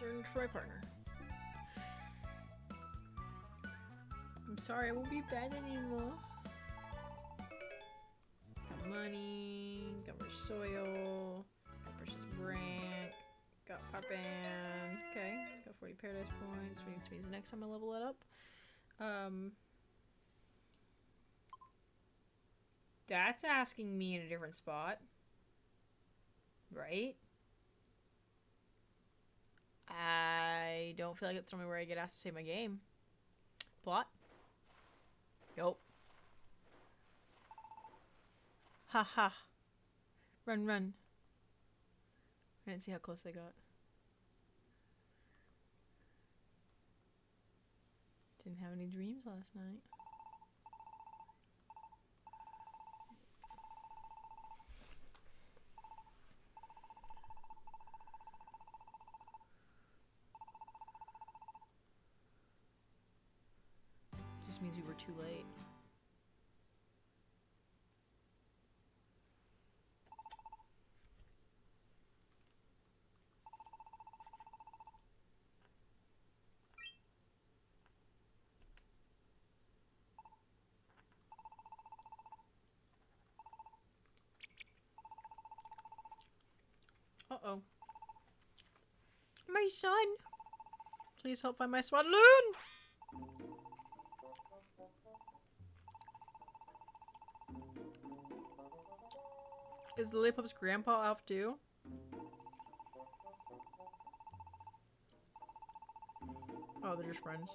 concerned for my partner. I'm sorry, I won't be bad anymore. Got money, got more soil, got precious rank, got power band. Okay, got 40 paradise points, which means the next time I level it up. That's asking me in a different spot. Right? I don't feel like it's somewhere where I get asked to save my game. Plot? Yup. Ha ha. Run, run. I didn't see how close they got. Didn't have any dreams last night. Just means we were too late. Uh-oh. My son! Please help find my swadloon! Is Lilipup's grandpa off too? Oh, they're just friends.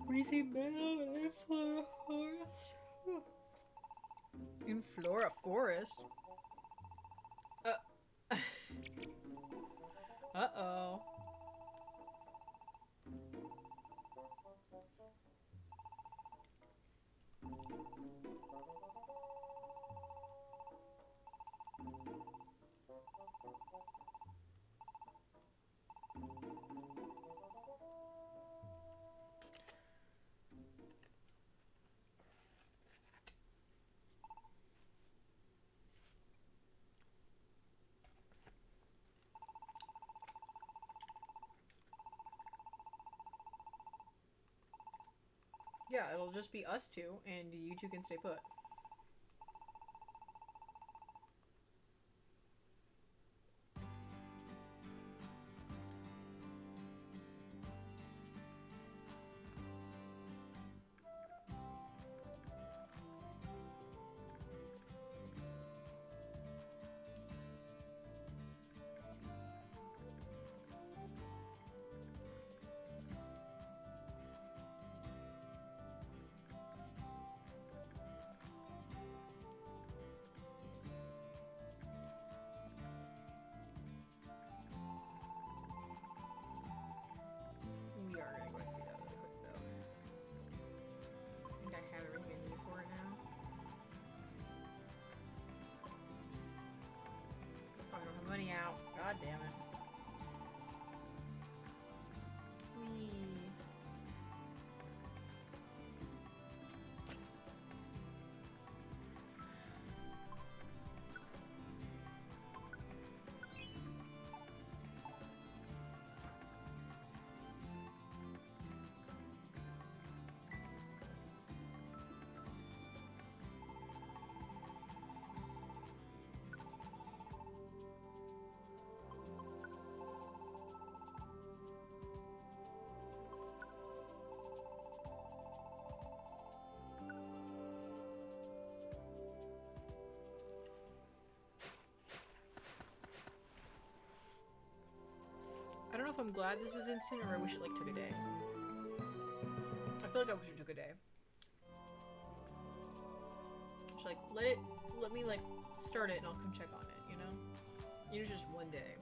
Breathing meadow in Flora Forest. In Flora Forest? Uh-oh. Yeah, it'll just be us two, and you two can stay put. We are gonna go ahead and do that really quick, though. I think I have everything I need for it now. Oh, I don't have money out. God damn it. Whee. I don't know if I'm glad this is instant or I wish it like took a day. I feel like I wish it took a day. Just like let me like start it and I'll come check on it, you know? Even if it's just one day.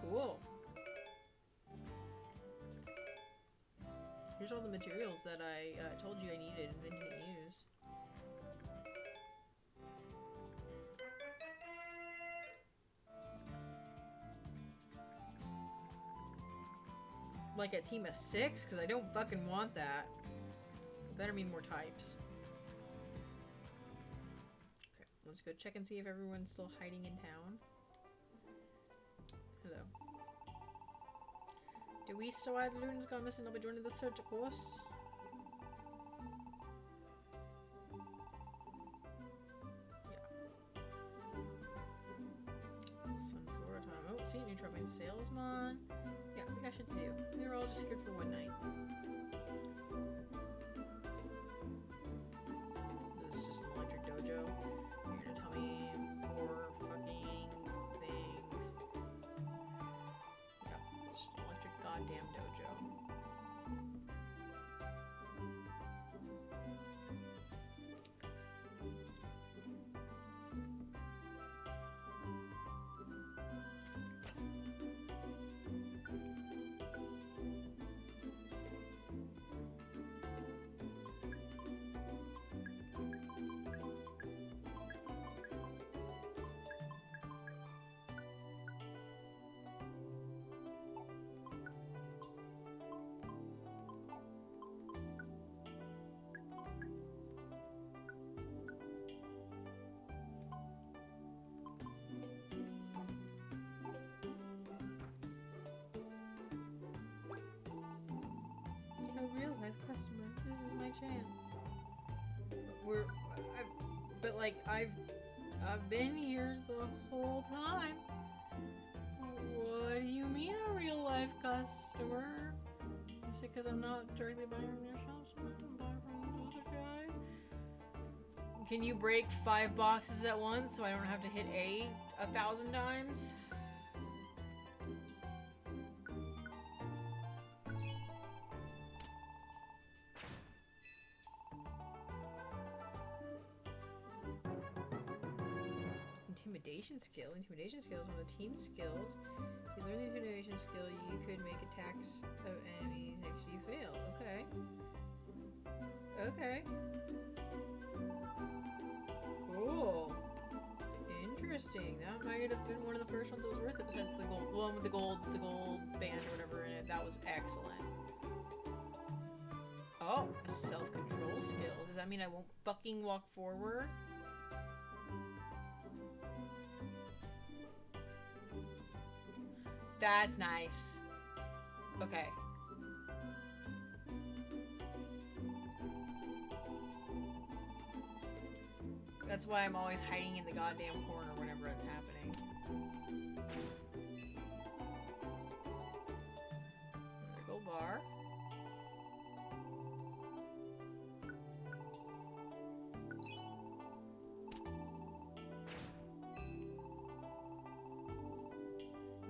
Cool. Here's all the materials that I told you I needed and then didn't use. Like a team of 6? Because I don't fucking want that. It better mean more types. Okay, let's go check and see if everyone's still hiding in town. Hello. Do we still add Loon's gone missing? I'll be joining the search, of course. Sunflora time. Oh, see, new trophy salesman. Yeah, we got shit to do. We were all just here for one night. This is just an electric dojo. You're gonna tell me more fucking things. Yeah, just an electric goddamn dojo. A real life customer. This is my chance. I've been here the whole time. What do you mean a real life customer? Is it because I'm not directly buying from your shop? So I'm buying from this other guy? Can you break 5 boxes at once so I don't have to hit A 1,000 times? Intimidation skill. Intimidation skill is one of the team skills. If you learn the intimidation skill, you could make attacks of enemies next to you fail. Okay. Okay. Cool. Interesting. That might have been one of the first ones that was worth it besides the gold one with the gold band or whatever in it. That was excellent. Oh, a self-control skill. Does that mean I won't fucking walk forward? That's nice. Okay. That's why I'm always hiding in the goddamn corner whenever it's happening. Vertical bar.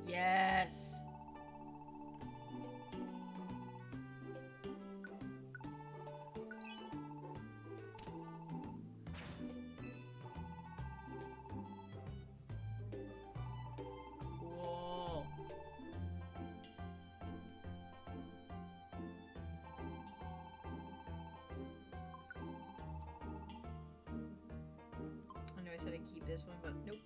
Yes. Cool. I know I said I'd keep this one, but nope.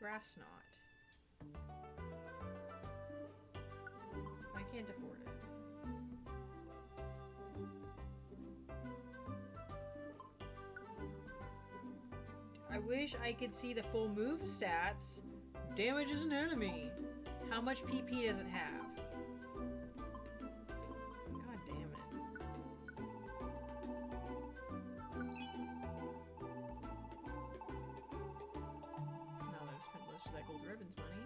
Grass knot. I can't afford it. I wish I could see the full move stats. Damages an enemy. How much PP does it have? God damn it. Most of that gold ribbons money.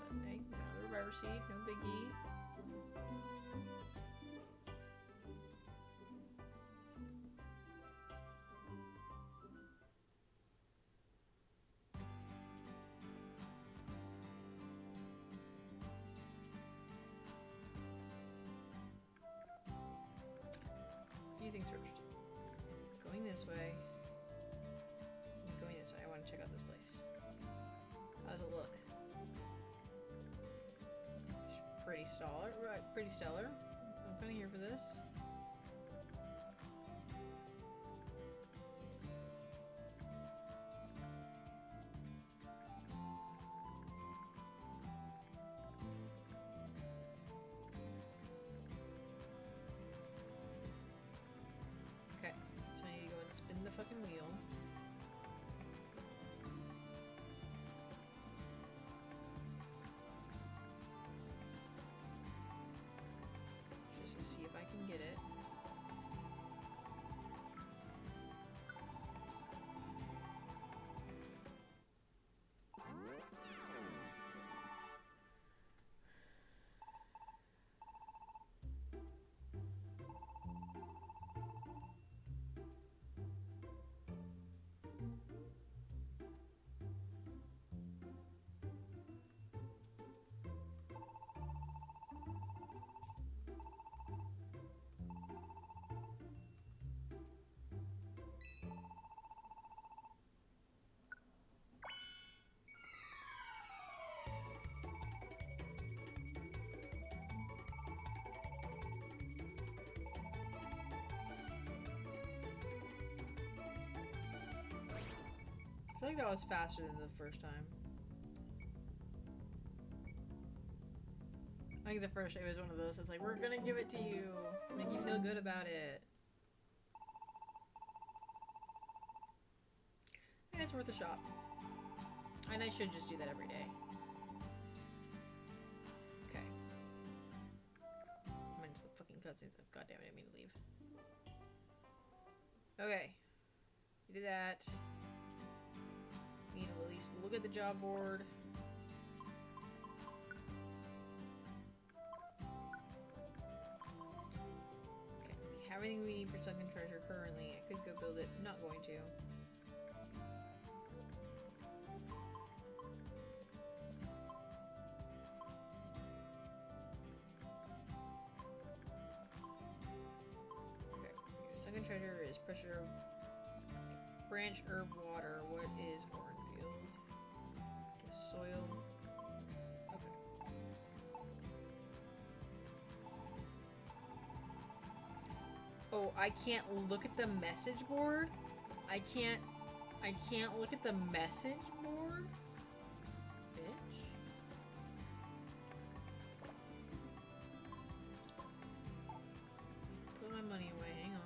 But hey, another reviver seed, no biggie. this way. I'm going this way. I want to check out this place. How does it look? Pretty stellar. Right, pretty stellar. I'm kind of here for this. Okay, so I need to go and spin the fucking wheel. Just to see if I can get it. I feel like that was faster than the first time. I think the first it was one of those. It's like, we're gonna give it to you, make you feel good about it. I think it's worth a shot. And I should just do that every day. Okay. Minus the fucking cutscenes. Oh, God damn it, I didn't mean to leave. Okay. You do that. Need to at least look at the job board. Okay, we have everything we need for sunken treasure currently. I could go build it. I'm not going to. Okay, sunken treasure is pressure. Branch herb water. What is Orenfield? Soil. Okay. Oh, I can't look at the message board? I can't look at the message board? Bitch. Put my money away, hang on.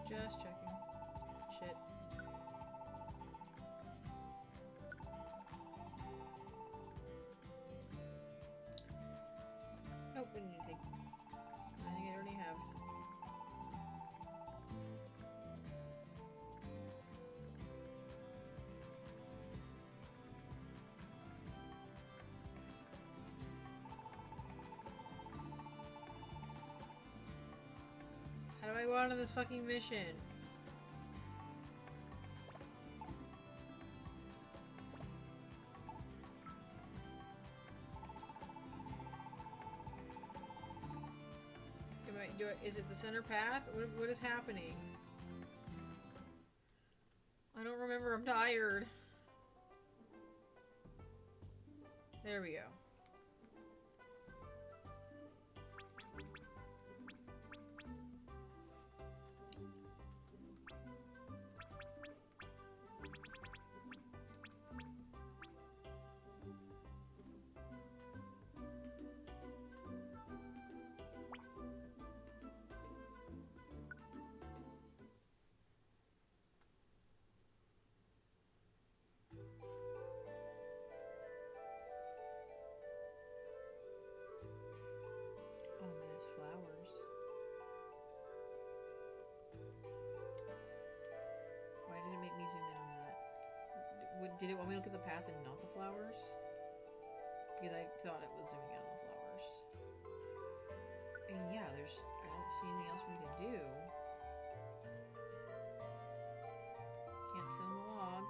Just checking. Shit. Nope, we didn't anything. I think I already have. How do I go out on this fucking mission? Is it the center path? What is happening? I don't remember. I'm tired. There we go. did it want me to look at the path and not the flowers? Because I thought it was zooming out on the flowers. And yeah, I don't see anything else for me to do. Can't sit on the log.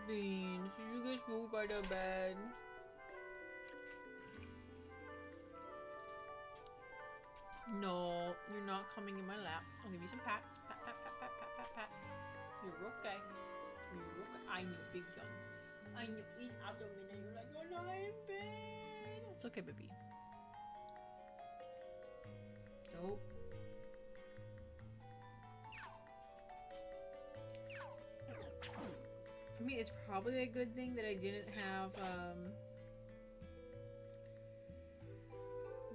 Beans, did you get moved by the bed? No, you're not coming in my lap. I'll give you some pats. Pat, pat, pat, pat, pat, pat, pat. You're okay. You're okay. I know, big gun. I know, he's out the window. You're like, you're not in bed. It's okay, baby. Nope. For me, it's probably a good thing that I didn't have,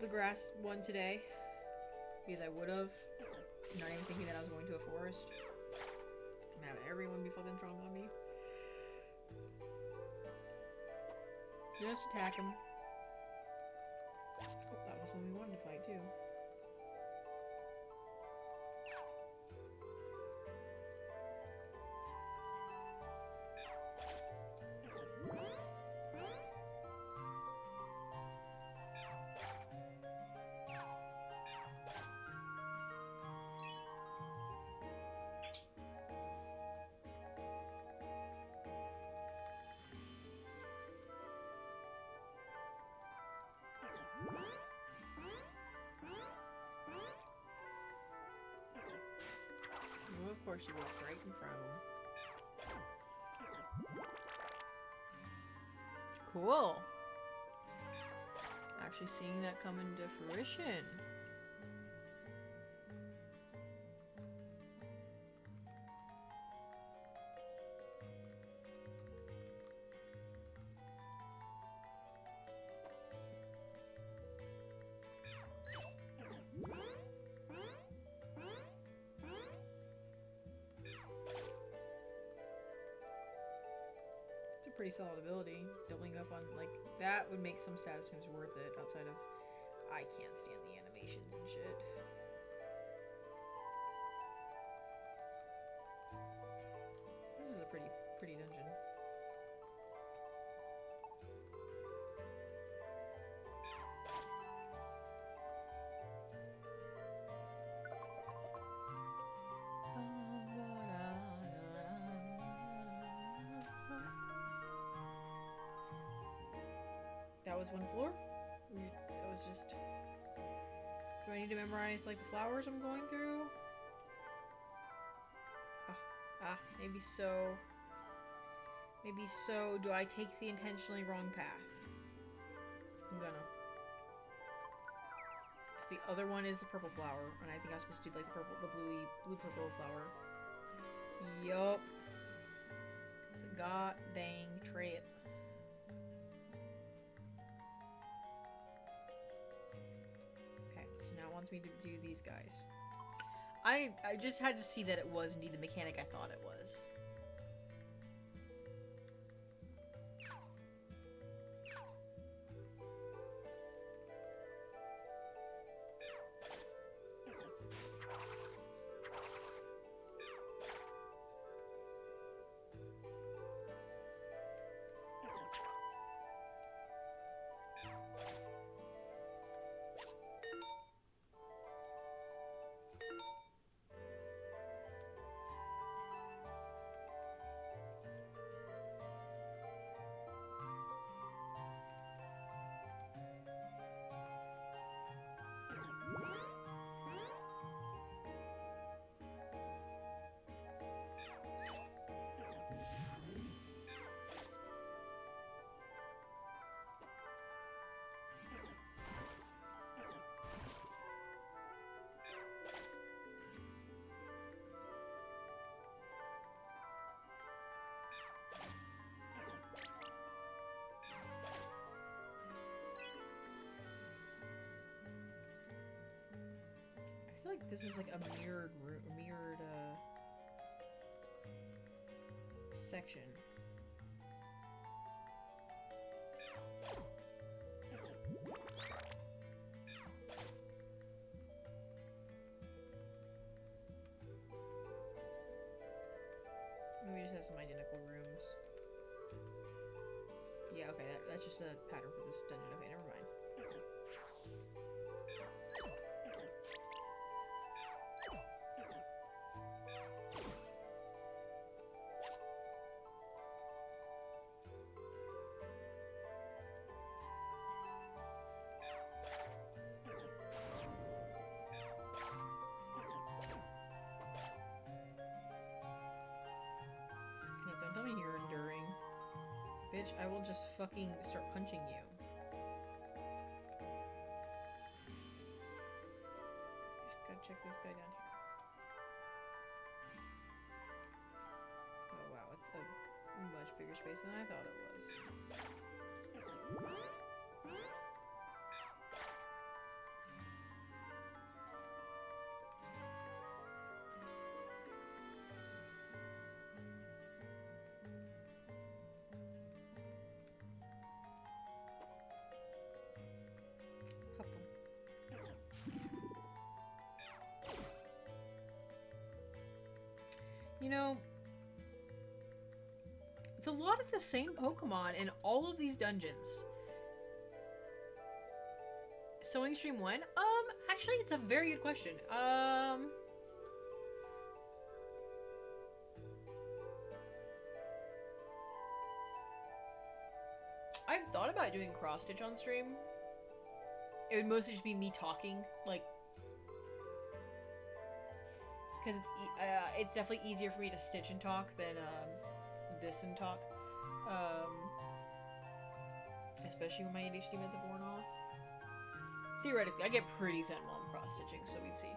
the grass one today. Because I would have. Not even thinking that I was going to a forest. And have everyone be fucking strong on me. Just attack him. Oh, that was when we wanted to fight too. Well, of course, you walk right in front of him. Cool. Actually seeing that come into fruition. Pretty solid ability. Doubling up on, like, that would make some status moves worth it outside of I can't stand the animations and shit. This is a pretty dungeon. That was one floor? That was just... Do I need to memorize, like, the flowers I'm going through? Maybe so. Maybe so. Do I take the intentionally wrong path? I'm gonna. Because the other one is the purple flower, and I think I was supposed to do, like, the blue-purple flower. Yup. It's a god dang trip. So now it wants me to do these guys. I just had to see that it was indeed the mechanic I thought it was. I feel like this is like a mirrored section. Maybe it just has some identical rooms. Yeah, okay, that's just a pattern for this dungeon. Okay, never mind. Yeah, don't tell me you're enduring. Bitch, I will just fucking start punching you. Just gotta check this guy down here. Oh wow, it's a much bigger space than I thought it was. Couple. You know, it's a lot of the same Pokemon in all of these dungeons. Sewing Stream 1? Actually, it's a very good question. I've thought about doing cross-stitch on stream. It would mostly just be me talking, like, because it's definitely easier for me to stitch and talk than this and talk, especially when my ADHD meds have worn off. Theoretically, I get pretty zen while I'm cross stitching, so we'd see.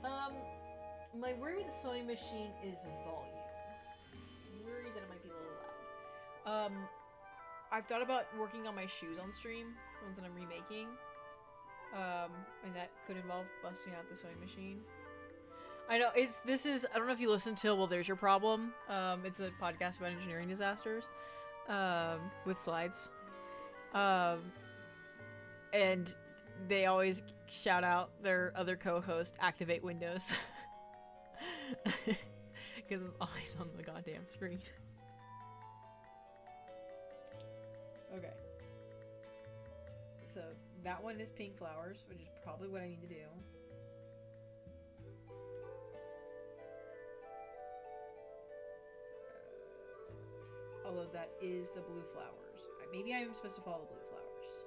My worry with the sewing machine is volume. I'm worried that it might be a little loud. I've thought about working on my shoes on stream, the ones that I'm remaking. And that could involve busting out the sewing machine. I know, I don't know if you listened to Well, There's Your Problem. It's a podcast about engineering disasters, with slides. And they always shout out their other co-host, Activate Windows. Because it's always on the goddamn screen. Okay. So, that one is pink flowers, which is probably what I need to do. Although that is the blue flowers. Maybe I'm supposed to follow the blue flowers.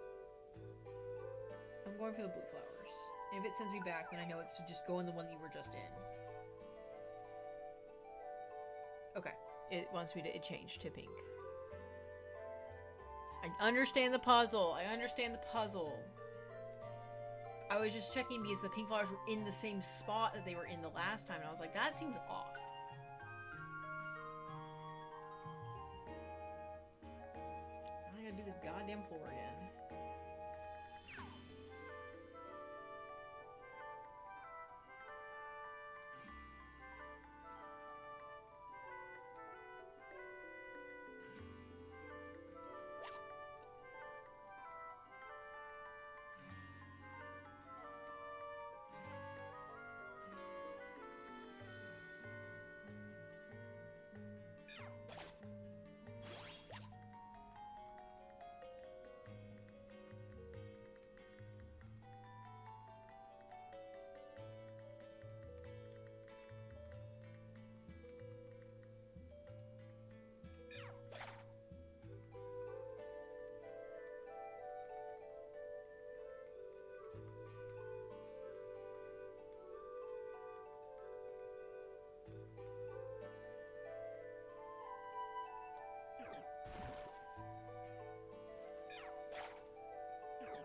I'm going for the blue flowers. And if it sends me back, then I know it's to just go in the one that you were just in. Okay. It wants me to change to pink. I understand the puzzle. I understand the puzzle. I was just checking because the pink flowers were in the same spot that they were in the last time, and I was like, that seems off. I gotta do this goddamn floor again.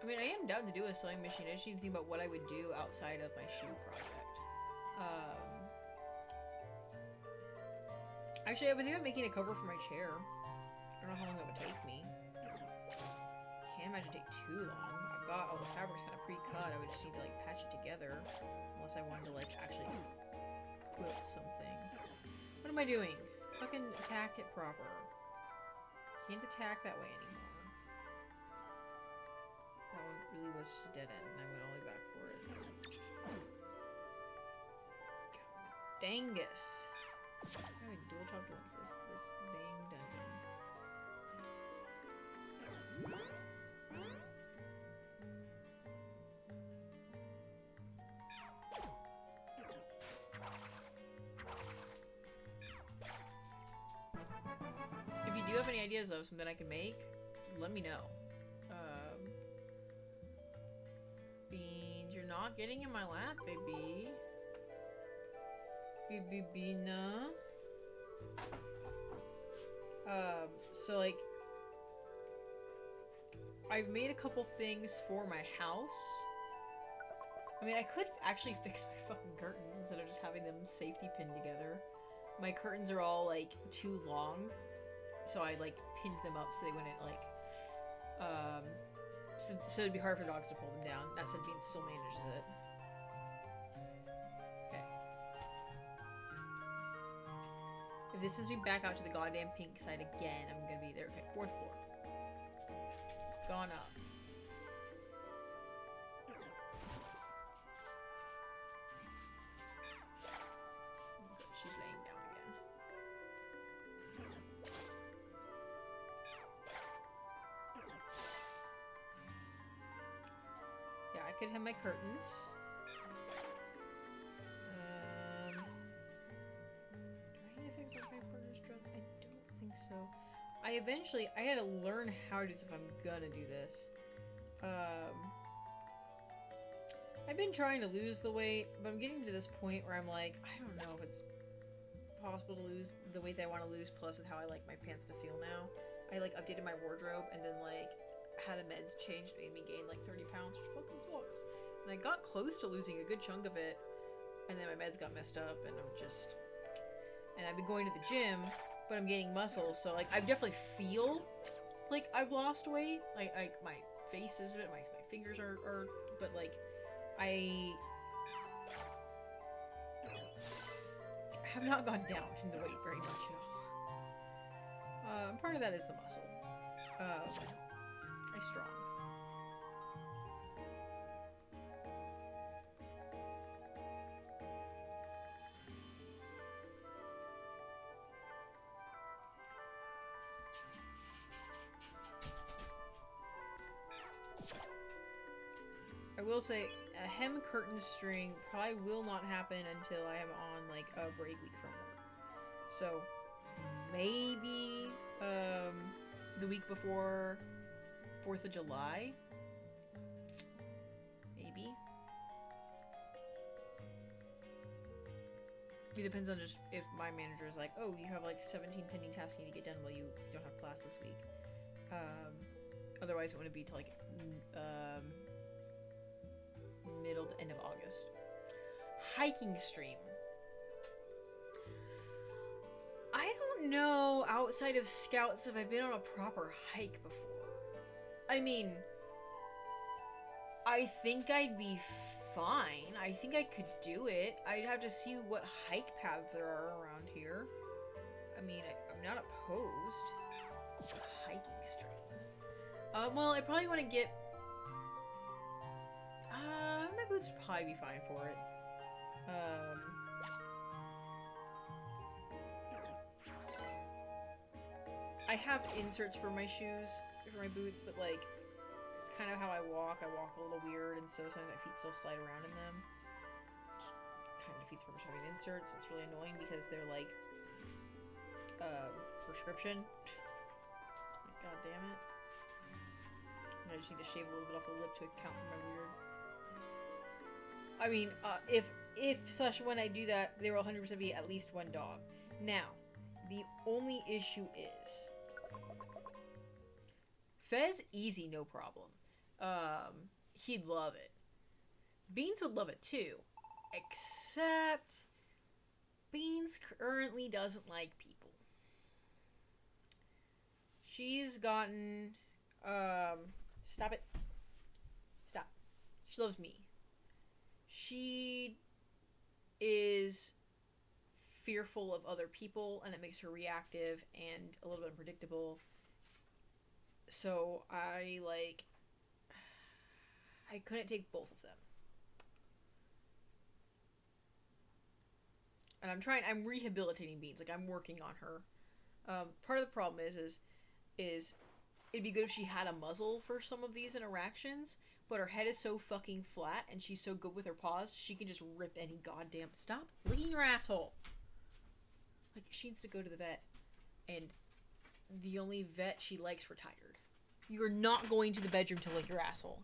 I mean, I am down to do a sewing machine. I just need to think about what I would do outside of my shoe project. Actually, I've been thinking about making a cover for my chair. I don't know how long that would take me. Can't imagine it take too long. I've got all the fabrics kind of pre-cut. I would just need to, like, patch it together. Unless I wanted to, like, actually quilt something. What am I doing? Fucking attack it proper. Can't attack that way anymore. That one really was just a dead end, and I went all the way back for it. God, dangus. I dual chopped once this dang dungeon. If you do have any ideas of something I can make, let me know. Beans, you're not getting in my lap, baby. Baby Beana. So like, I've made a couple things for my house. I mean, I could actually fix my fucking curtains instead of just having them safety pinned together. My curtains are all like too long, so I like pinned them up so they wouldn't like, so it'd be hard for dogs to pull them down. That sentient still manages it. Okay. If this sends me back out to the goddamn pink side again, I'm gonna be there. Okay, 4th floor. Gone up. She's laying down again. Yeah, I could have my curtains. Do I need to fix up my partner's drug? I don't think so. I had to learn how to do this if I'm gonna do this. I've been trying to lose the weight, but I'm getting to this point where I'm like, I don't know if it's possible to lose the weight that I want to lose, plus with how I like my pants to feel now. I like updated my wardrobe and then like had a meds change, made me gain like 30 pounds, which fucking sucks. And I got close to losing a good chunk of it, and then my meds got messed up, and I've been going to the gym, but I'm gaining muscle, so like I definitely feel like I've lost weight. Like my face is my fingers are, but like I have not gone down in the weight very much at all. Part of that is the muscle. I'm strong. I will say, a hem curtain string probably will not happen until I am on like a break week from work. So maybe the week before 4th of July. Maybe. It depends on just if my manager is like, oh, you have like 17 pending tasks you need to get done while you don't have class this week. Otherwise it wouldn't be till like middle to end of August. Hiking stream. I don't know outside of Scouts if I've been on a proper hike before. I mean, I think I'd be fine. I think I could do it. I'd have to see what hike paths there are around here. I mean, I'm not opposed. Hiking stream. Well, I probably want to get... my boots would probably be fine for it. I have inserts for my shoes, for my boots, but like, it's kind of how I walk. I walk a little weird, and so sometimes my feet still slide around in them. Which kind of defeats the purpose of having inserts. It's really annoying because they're like, prescription. Like, god damn it. I just need to shave a little bit off the lip to account for my weird. I mean, if when I do that, there will 100% be at least one dog. Now, the only issue is Fez easy, no problem. He'd love it. Beans would love it too, except Beans currently doesn't like people. She's gotten stop it. Stop. She loves me. She is fearful of other people, and it makes her reactive and a little bit unpredictable. So I couldn't take both of them. And I'm rehabilitating Beans. Like, I'm working on her. Part of the problem is it'd be good if she had a muzzle for some of these interactions, but her head is so fucking flat and she's so good with her paws, she can just rip any goddamn... Stop licking your asshole! Like, she needs to go to the vet, and the only vet she likes retired. You're not going to the bedroom to lick your asshole.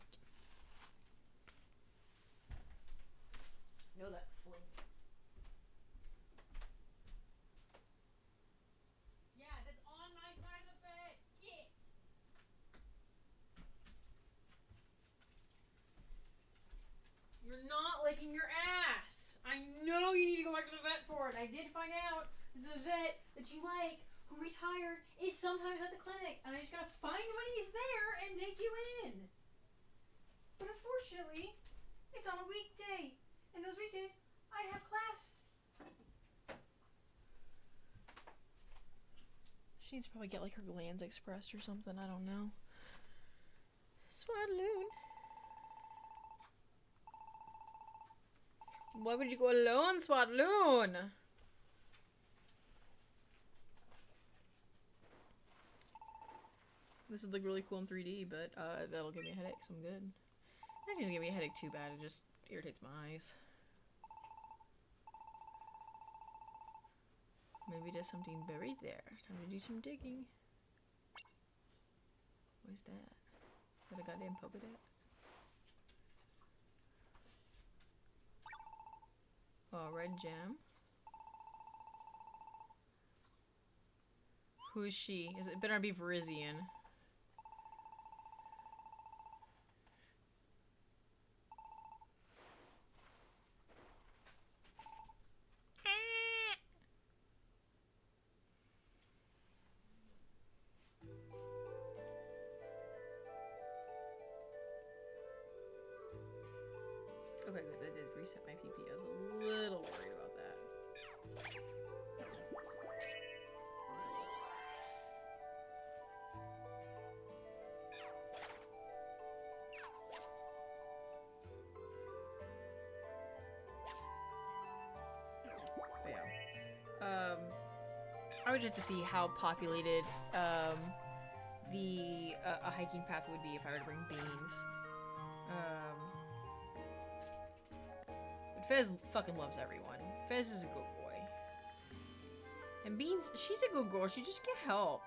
No, that's sling. Yeah, that's on my side of the bed. Get! You're not licking your ass. I know you need to go back to the vet for it. I did find out that the vet that you like, who retired, is sometimes at the clinic. And I just gotta find when he's there and take you in. But unfortunately, it's on a weekday. And those weekdays, I have class. She needs to probably get like her glands expressed or something. I don't know. Swadloon. Why would you go alone, Swadloon? This would look really cool in 3D, but that'll give me a headache, so I'm good. That doesn't give me a headache too bad, it just irritates my eyes. Maybe there's something buried there. Time to do some digging. What's that? Is that a goddamn Pokedex? Oh, red gem. Who is she? Is it better not be Verizian? Okay, good. That did reset my PP. I was a little worried about that. But yeah. I would like to see how populated the a hiking path would be if I were to bring Beans. But Fez fucking loves everyone. Fez is a good boy. And Beans, she's a good girl. She just get help.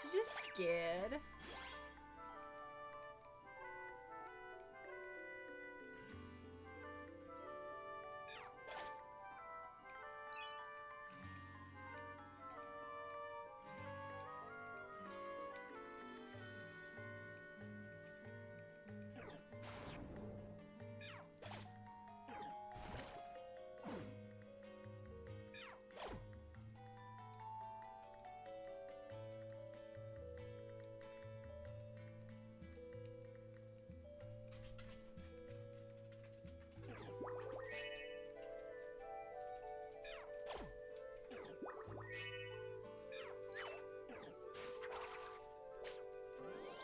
She's just scared.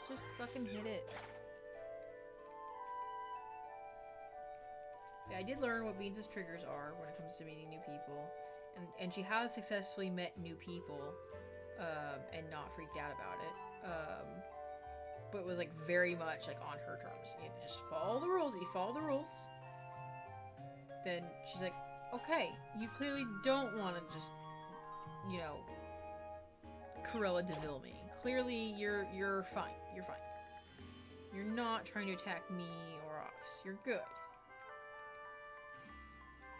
Just fucking hit it. Yeah, I did learn what Beans' triggers are when it comes to meeting new people. And she has successfully met new people, and not freaked out about it. But it was like very much like on her terms. You just follow the rules. You follow the rules. Then she's like, okay, you clearly don't want to just, you know, Cruella de Vil me. Clearly, you're fine. You're fine. You're not trying to attack me or Ox. You're good.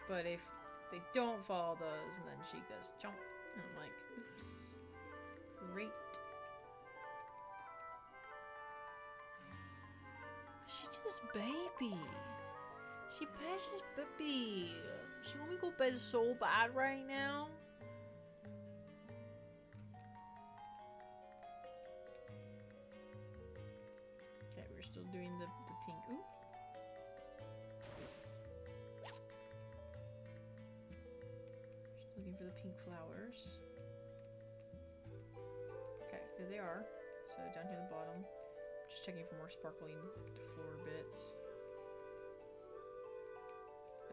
But if they don't follow those, and then she goes jump, and I'm like, oops. Great. She just baby. She precious baby. She want me to go to bed so bad right now. Okay, we're still doing the pink. Ooh. Still Looking for the pink flowers. Okay, there they are. So down here at the bottom. Just checking for more sparkling floor bits.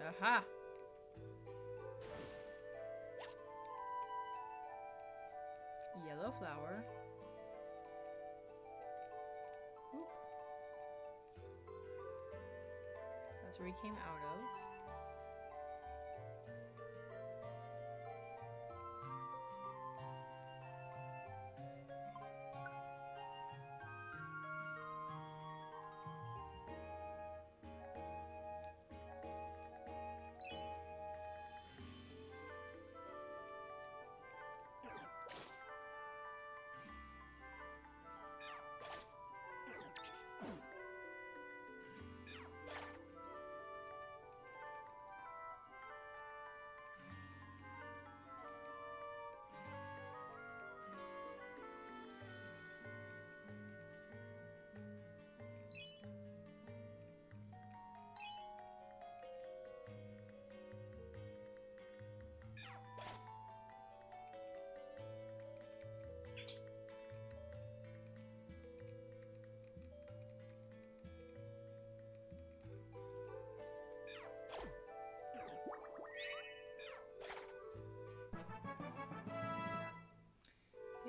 Aha! Yellow flower. Oop. That's where he came out of.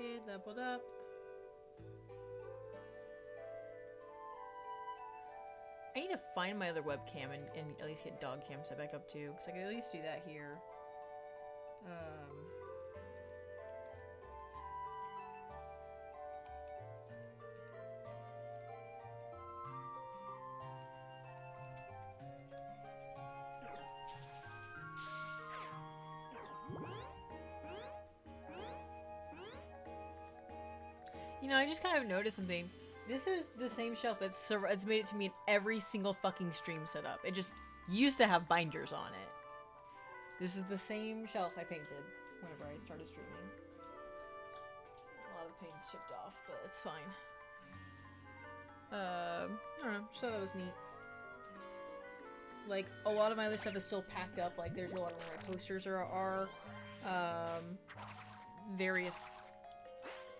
It leveled up. I need to find my other webcam and at least get dog cam set back up too, because I could at least do that here. You know, I just kind of noticed something. This is the same shelf that's made it to me in every single fucking stream setup. It just used to have binders on it. This is the same shelf I painted whenever I started streaming. A lot of paint's chipped off, but it's fine. I don't know. Just thought that was neat. Like, a lot of my other stuff is still packed up. Like, there's a lot of my posters are Various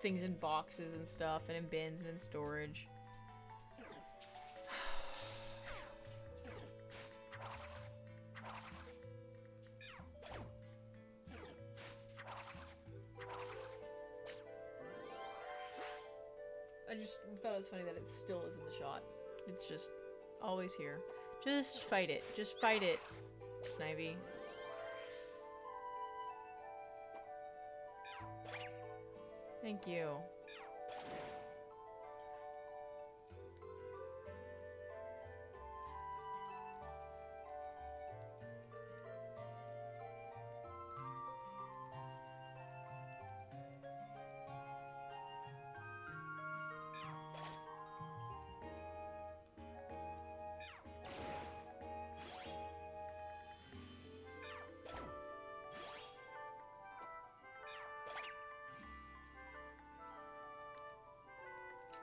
things in boxes and stuff, and in bins and in storage. I just thought it was funny that it still is in the shot. It's just always here. Just fight it. Just fight it, Snivy. Thank you.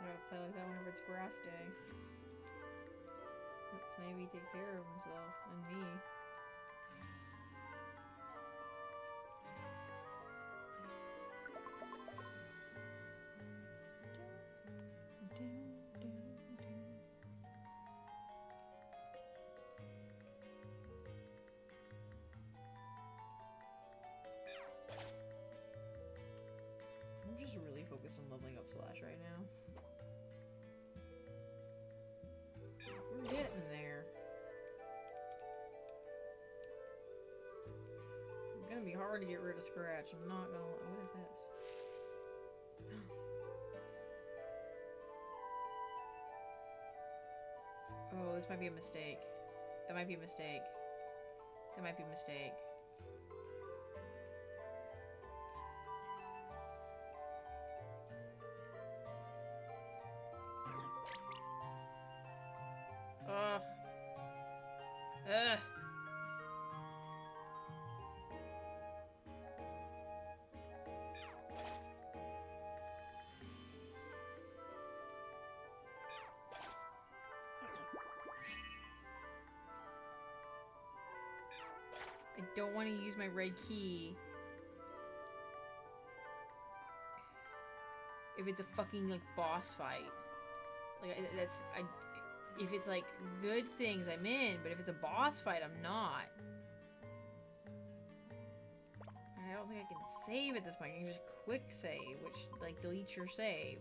I gotta play like that whenever it's grass day. Let Snivy take care of himself and me. I'm just really focused on leveling up Slash right now. We're getting there. It's gonna be hard to get rid of Scratch. I'm not gonna. What is this? Oh, this might be a mistake. That might be a mistake. That might be a mistake. Ugh. Ugh. I don't want to use my red key if it's a fucking like boss fight. Like if it's like good things, I'm in, but if it's a boss fight, I'm not. I don't think I can save at this point. I can just quick save, which like deletes your save.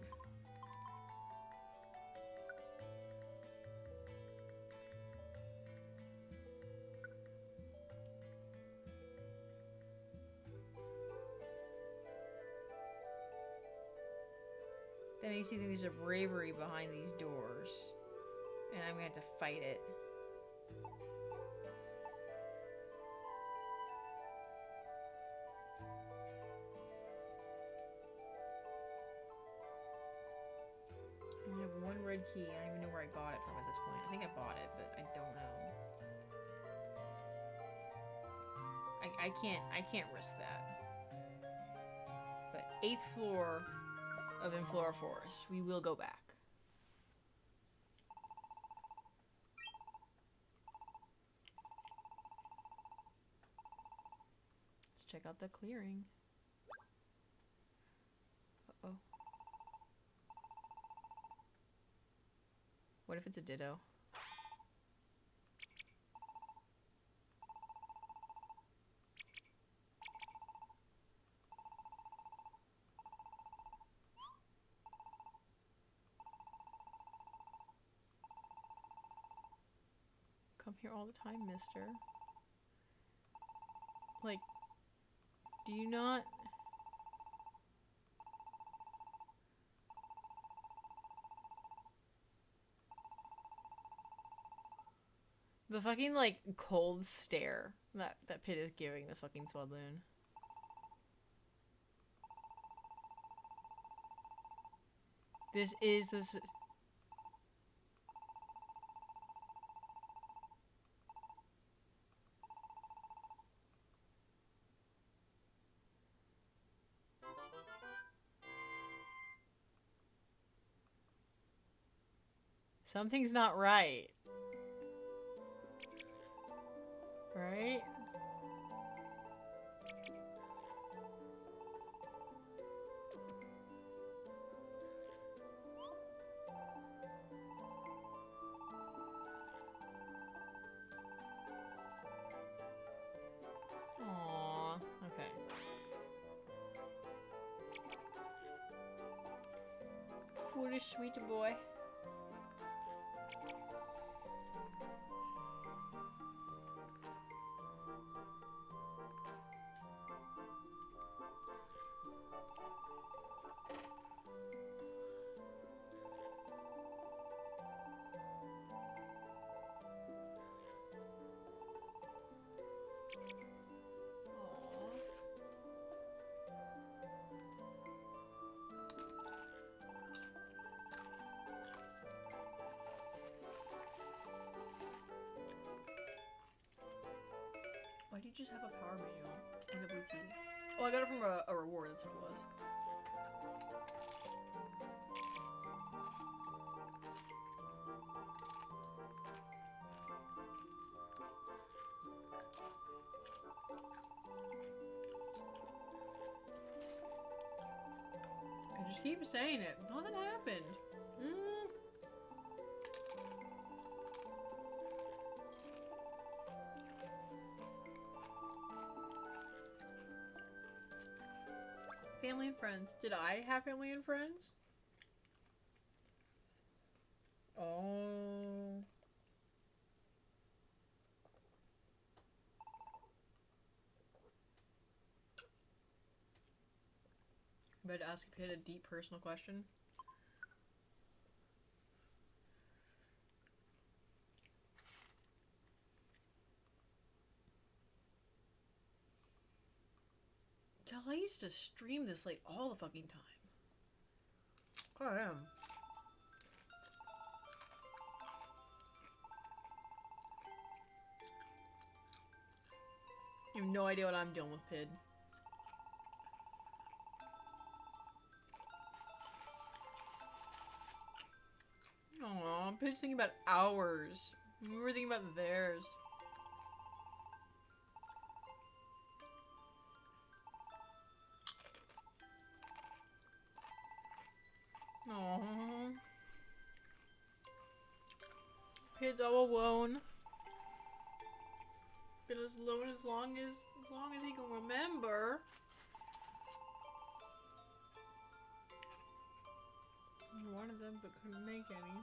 Then you see there's a bravery behind these doors. And I'm gonna have to fight it. I have one red key. I don't even know where I got it from at this point. I think I bought it, but I don't know. I can't risk that. But 8th floor of Inflora Forest. We will go back. Let's check out the clearing. Uh-oh. What if it's a ditto? Come here all the time, mister. Like, do you not... The fucking, like, cold stare that Pit is giving this fucking Swadloon. This is this... Something's not right. Right? Aww. Okay. Foolish sweet boy. Why do you just have a power manual and a blue key? Oh, I got it from a reward, that's what it was. I just keep saying it. Nothing happened. Family and friends. Did I have family and friends? Oh. I'm about to ask Pit a deep personal question. God, I used to stream this late all the fucking time. God, I am. You have no idea what I'm dealing with, Pid. Aw, Pid's thinking about ours. We were thinking about theirs. Aww. Kid's all alone. Been as alone as long as he can remember. He wanted them but couldn't make any.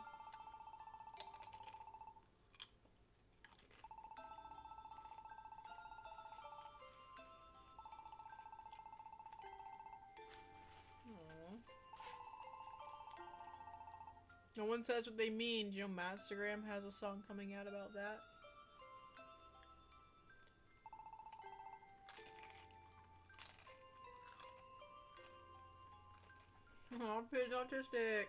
Aww. No one says what they mean. Do you know Mastergram has a song coming out about that? Aw, Pid's autistic.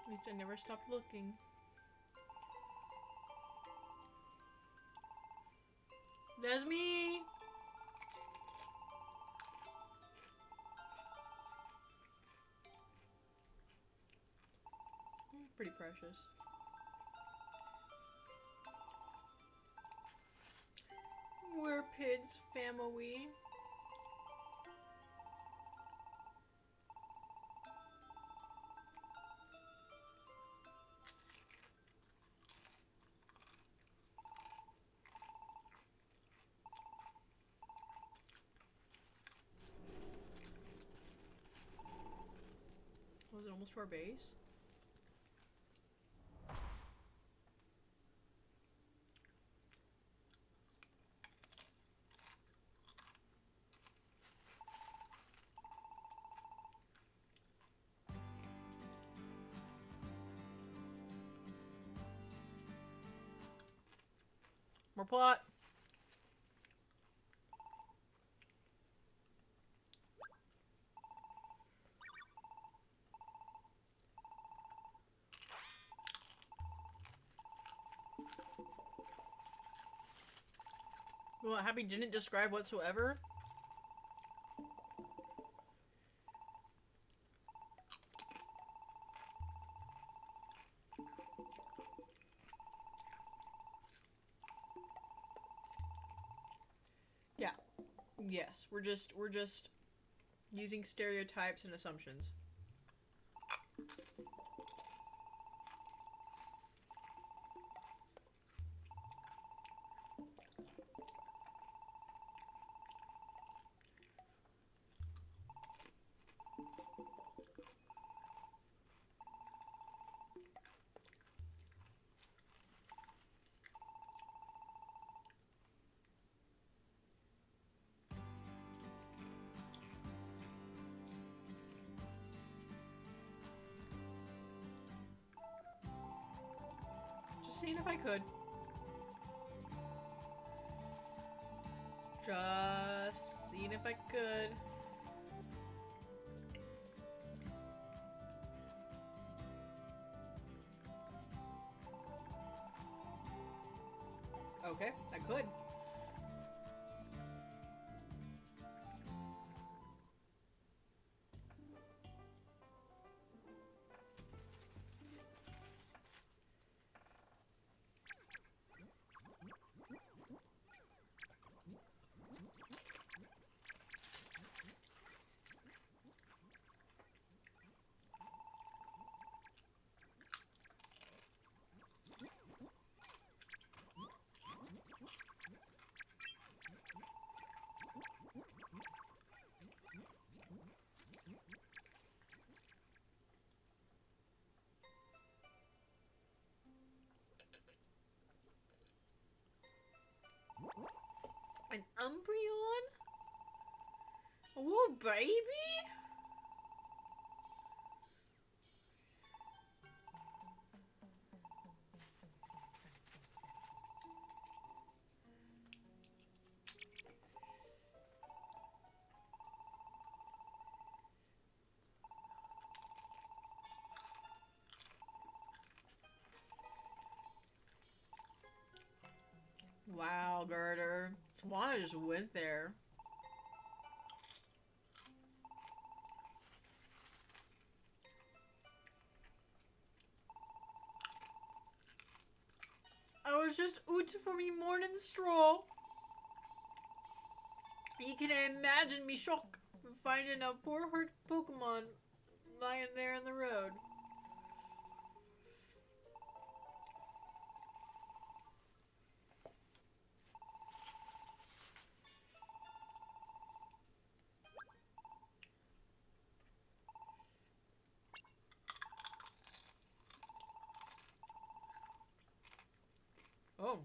At least I never stopped looking. That's me! Pretty precious. We're Pid's family. Was it almost to our base? More plot. Well, Happy didn't describe whatsoever. Yeah. Yes, we're just using stereotypes and assumptions. Just seeing if I could. Just seeing if I could. Okay, I could. An Umbreon? A little baby? Wow, Girder. Swana just went there. I was was just oot for me morning stroll. You can imagine me shock finding a poor hurt Pokemon lying there in the road. Oh.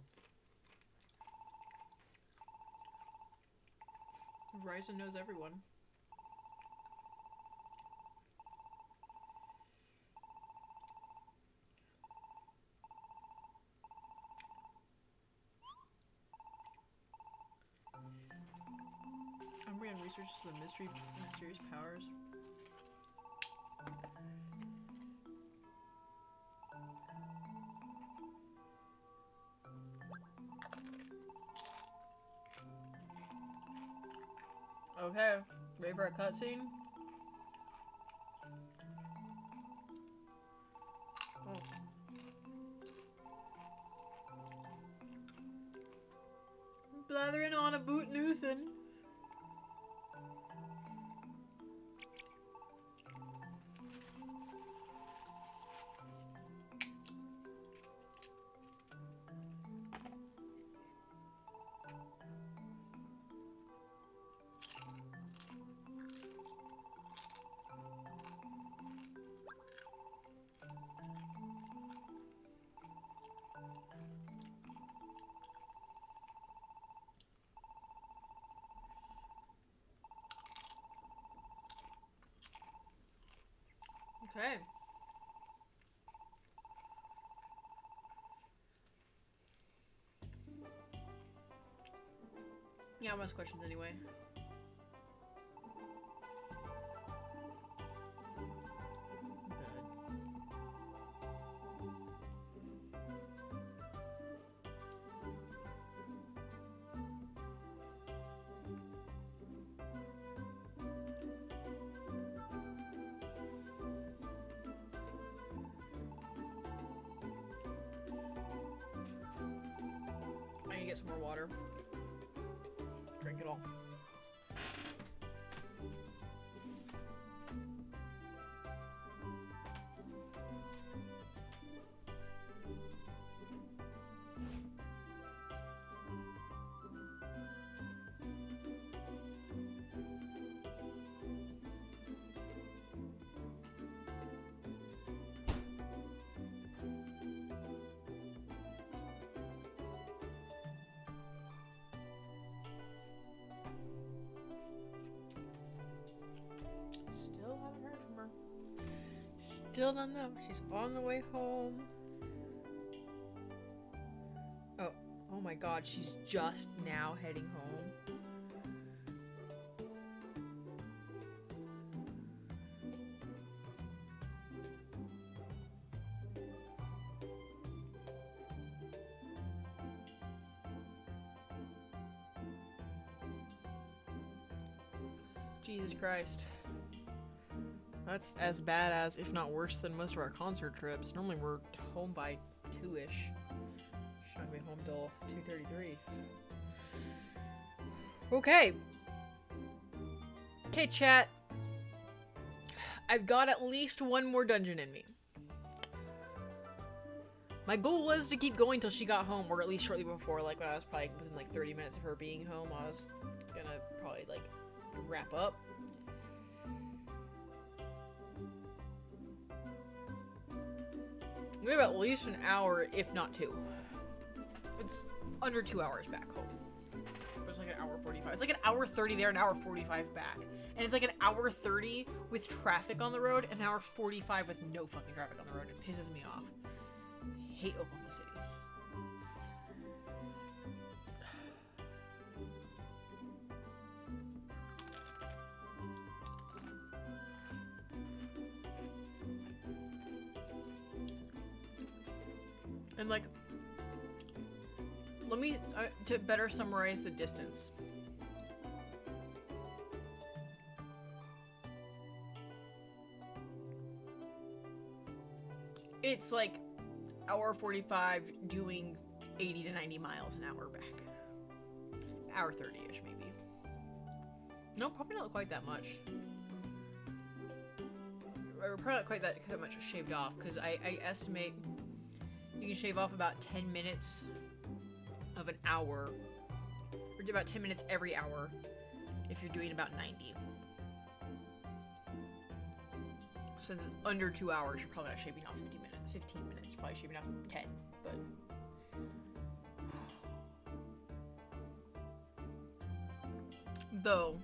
Verizon knows everyone. Umbreon researches the mysterious powers. Okay, ready for a cutscene? Oh. Blathering on a boot Newthen. Okay. Yeah, I'll ask questions anyway. I need to get some more water. Drink it all. Still haven't heard from her. Still don't know. She's on the way home. Oh, oh my god, she's just now heading home. Jesus Christ. That's as bad as, if not worse than most of our concert trips. Normally we're home by 2-ish. She's not gonna be home till 2:33. Okay. Okay, chat. I've got at least one more dungeon in me. My goal was to keep going till she got home, or at least shortly before, like when I was probably within like 30 minutes of her being home, I was gonna probably like wrap up. We have at least an hour, if not 2. It's under 2 hours back home. But it's like an hour 45. It's like an hour 30 there, an hour 45 back. And it's like an hour 30 with traffic on the road, and an hour 45 with no fucking traffic on the road. It pisses me off. I hate Oklahoma City. And like, let me, to better summarize the distance. It's like hour 45 doing 80 to 90 miles an hour back. Hour 30-ish, maybe. No, probably not quite that much. Or probably not quite that much shaved off, because I estimate you can shave off about 10 minutes of an hour, or about 10 minutes every hour if you're doing about 90. Since it's under 2 hours, you're probably not shaving off 15 minutes, probably shaving off 10, but... Though...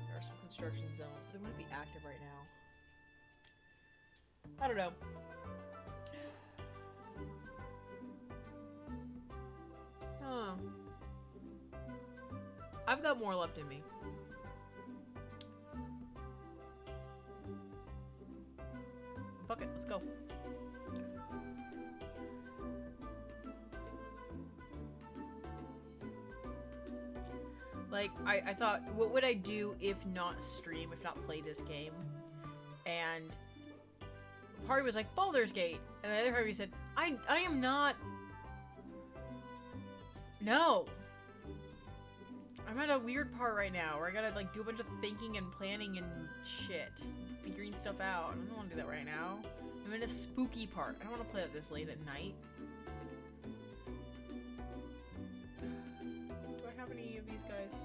there are some construction zones, but they wouldn't be active right now. I don't know. Huh. I've got more left in me. Fuck it, let's go. Like, I thought, what would I do if not stream, if not play this game? And part of me was like, Baldur's Gate. And the other part of me said, I am not... No. I'm at a weird part right now where I gotta like do a bunch of thinking and planning and shit. Figuring stuff out. I don't want to do that right now. I'm in a spooky part. I don't want to play it this late at night. Do I have any of these guys?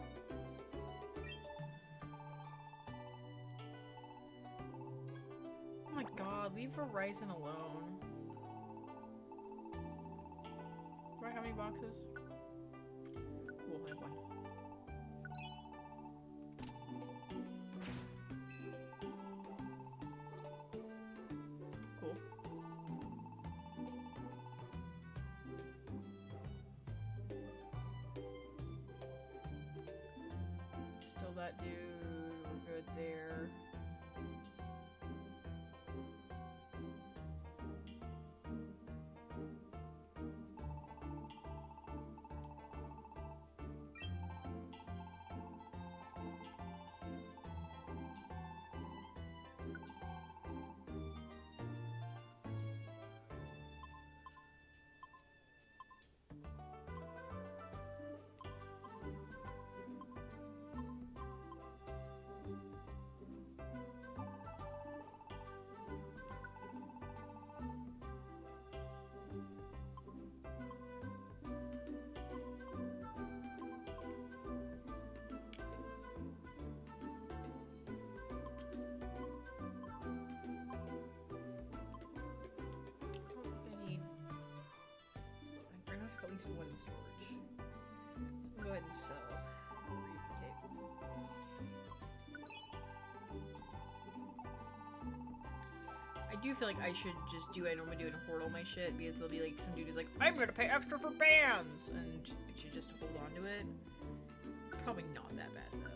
Oh my god, leave Verizon alone. Do I have any boxes? Cool, I have one. Cool. Still that dude, we're good there. At least one in storage. So I'm gonna go ahead and sell. Okay. I do feel like I should just do what I normally do and hoard all my shit, because there'll be like some dude who's like, I'm gonna pay extra for bands! And I should just hold on to it. Probably not that bad though.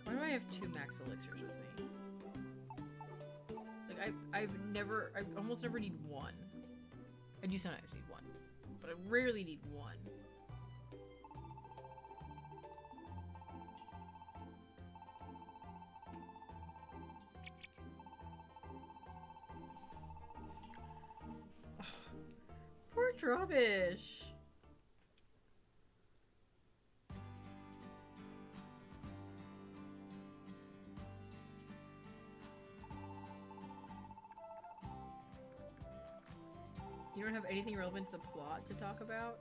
Why do I have 2 max elixirs with me? Like, I almost never need 1. I do sometimes need 1, but I rarely need 1. Ugh. Poor Trubbish. You don't have anything relevant to the plot to talk about?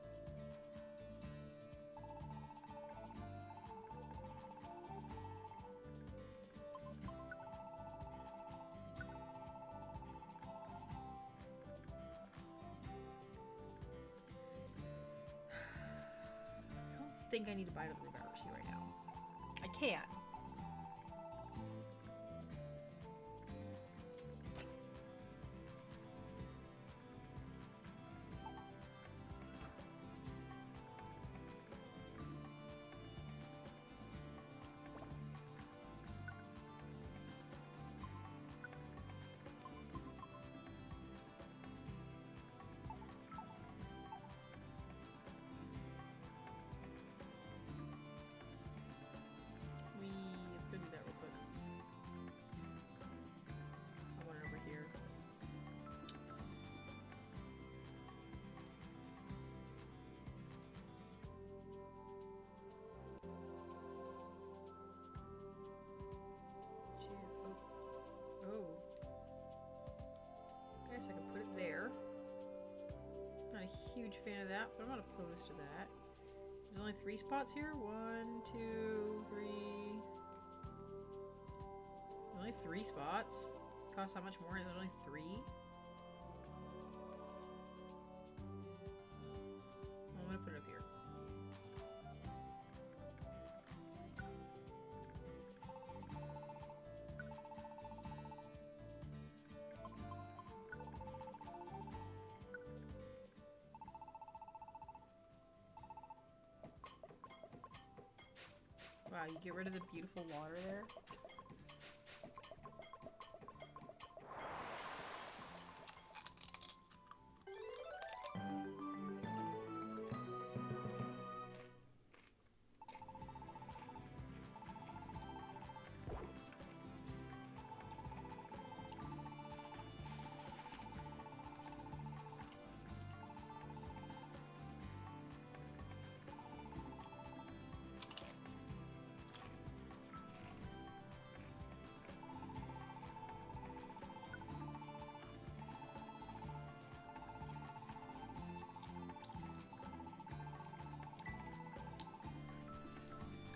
I don't think I need to buy another University right now. I can't. huge fan of that, but I'm not opposed to that. There's only 3 spots here. 1, 2, 3. Only 3 spots. Costs that much more, and there's only 3. I'm gonna put it up here. Wow, you get rid of the beautiful water there.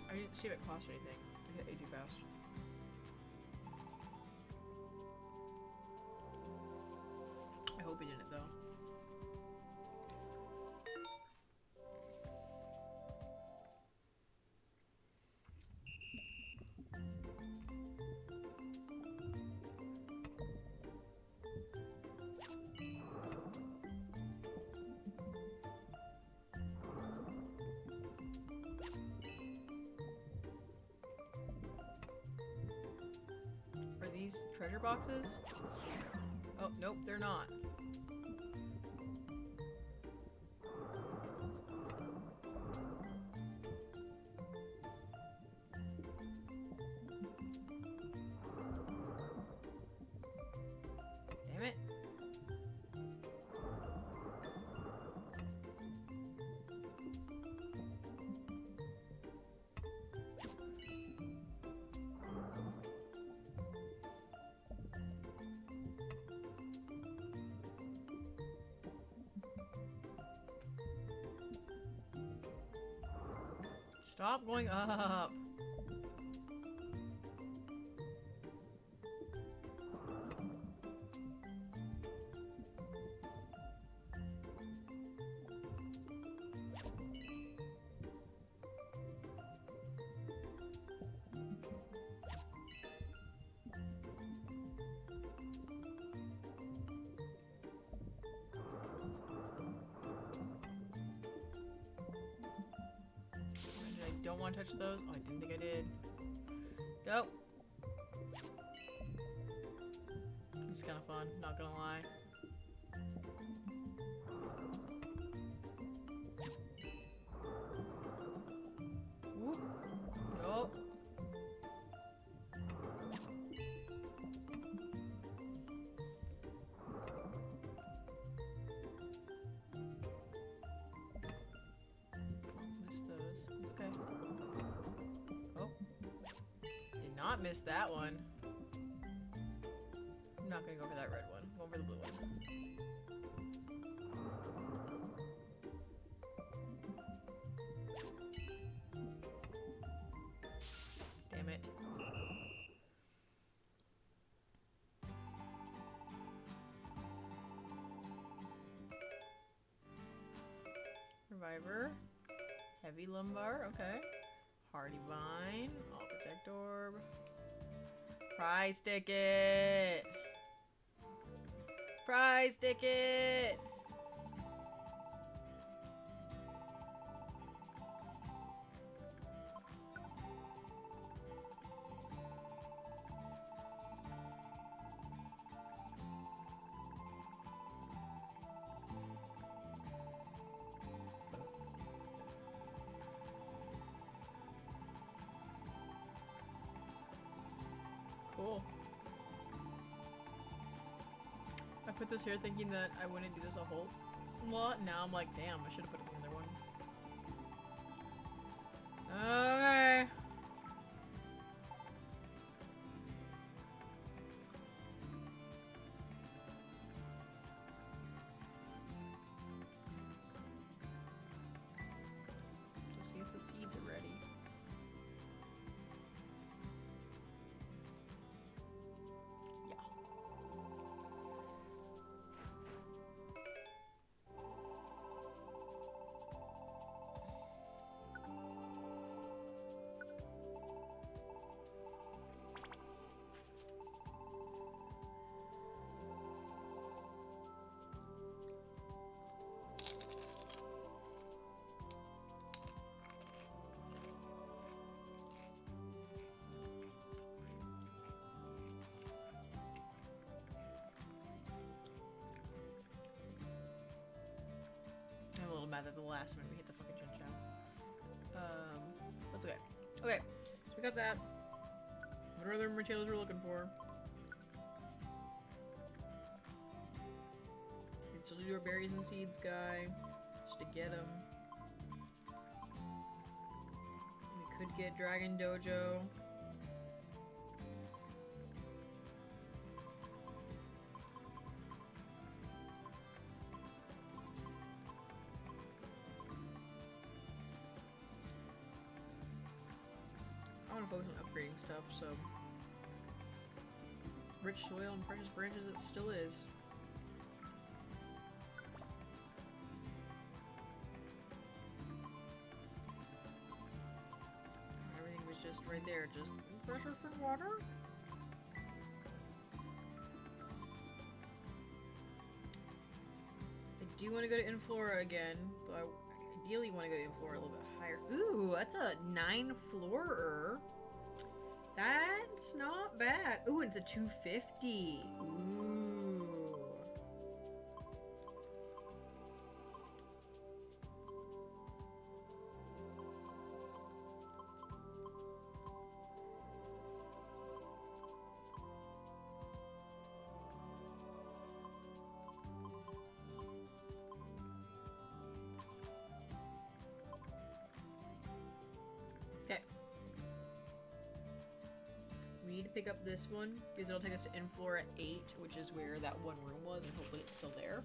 I didn't see if it cost anything. I hit A too fast. I hope it didn't, though. Are these treasure boxes? Oh, nope, they're not. Damn it. Stop going up. I don't want to touch those. Oh, I didn't think I did. Go. It's kind of fun, not gonna lie. Whoop. Nope. Missed those. It's okay. Oh. Did not miss that one. I'm not gonna go for that red one. I'm going for the blue one. Damn it. Reviver. Heavy lumbar, okay. Hardy vine. All protect orb. Prize ticket! Prize ticket! Cool. I put this here thinking that I wouldn't do this a whole lot. Now I'm like, damn, I should have put it in the other one. Okay. mad at the last minute we hit the fucking chin chow. That's okay. Okay, so we got that. What other materials we're looking for? We can still do our berries and seeds guy, just to get them. We could get Dragon Dojo. I want to focus on upgrading stuff, so rich soil and precious branches it still is. Everything was just right there, just pressure for water. I do want to go to Inflora again, though I ideally want to go to Inflora a little bit higher. Ooh, that's a 9 floorer. That's not bad. Ooh, and it's a 250. Ooh. Okay. We need to pick up this one because it'll take us to Inflora 8, which is where that one room was, and hopefully it's still there.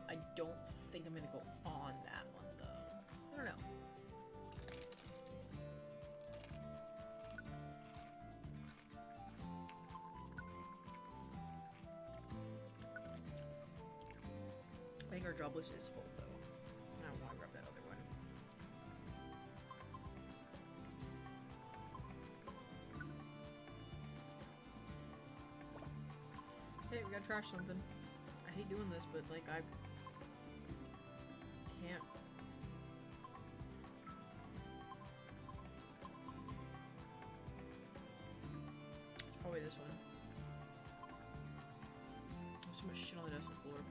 I don't think I'm gonna go on that one though. I don't know. I think our job list is full though. I don't want to grab that other one. Hey, we gotta trash something. I hate doing this, but like I can't. It's probably this one. There's so much shit on the desk floor.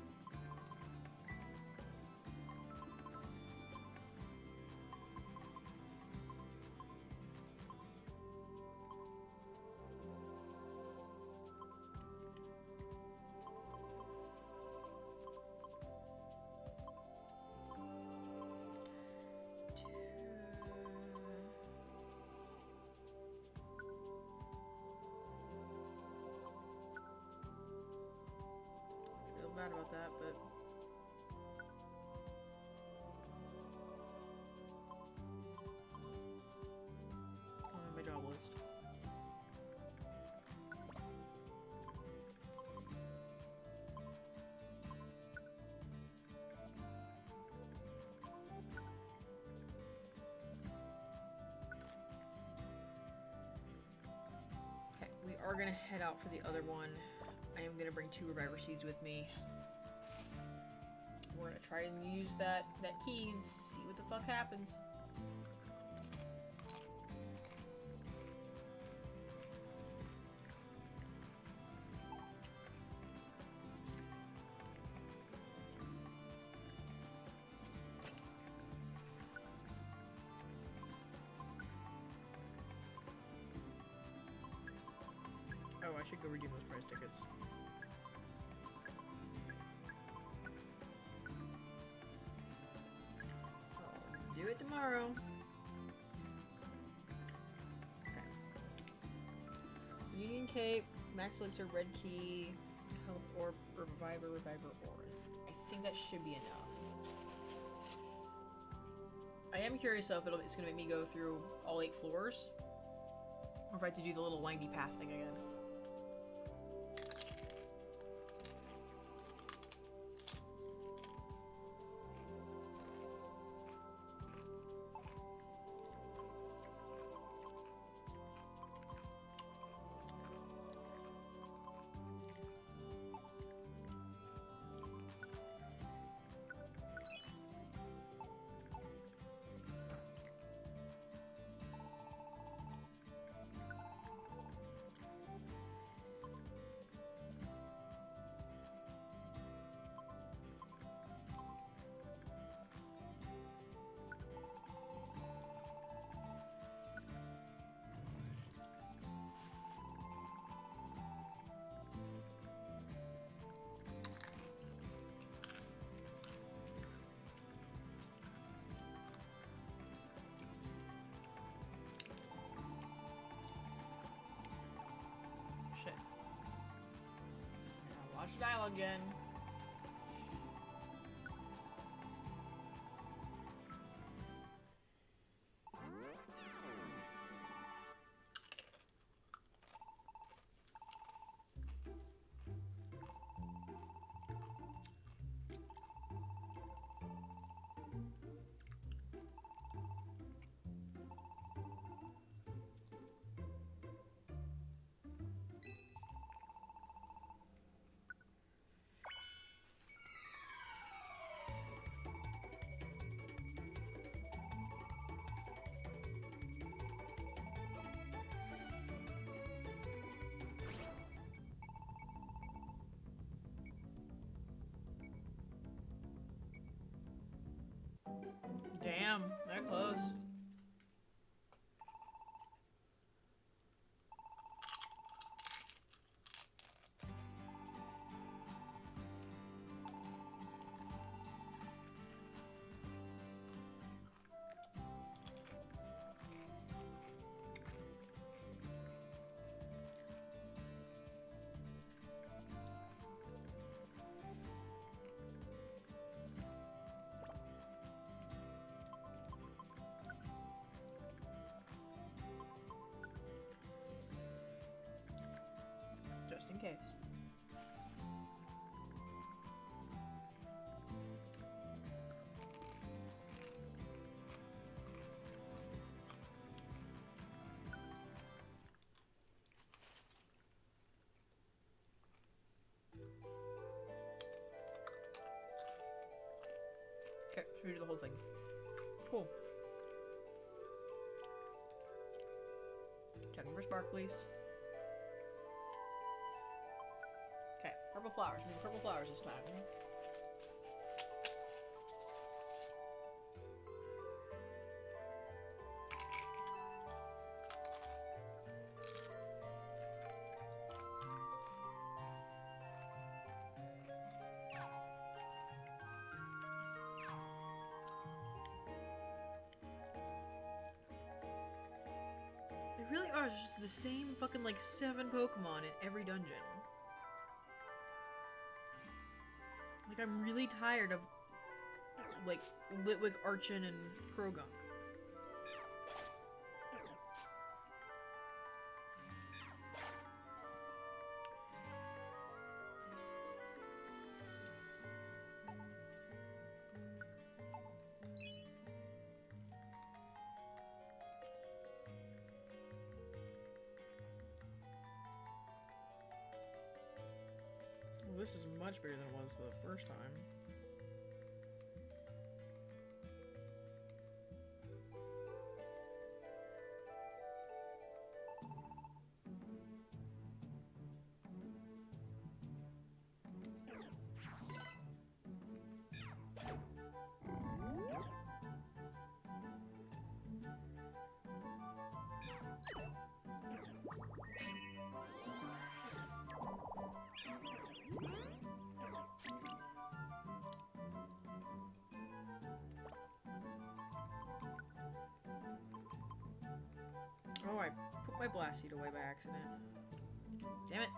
Feel bad about that, but it's not on my job list. Okay, we are gonna head out for the other one. I am gonna bring 2 reviver seeds with me. We're gonna try and use that key and see what the fuck happens. Oh, I should go redeem those prize tickets. I'll do it tomorrow. Okay. Union Cape, Max Elixir, Red Key, Health Orb, Reviver Orb. I think that should be enough. I am curious though if it's gonna make me go through all 8 floors, or if I have to do the little windy path thing again. Watch the dialogue again. Damn, they're close. Just in case. Okay, should we do the whole thing? Cool. Checking for sparklies. Okay, purple flowers. Need purple flowers this time. They really are just the same fucking like 7 Pokemon in every dungeon. Like, I'm really tired of, like, Litwick, Archon, and Krogunk. Well, this is much bigger than it was the first time. Oh, I put my blast seed away by accident. Damn it.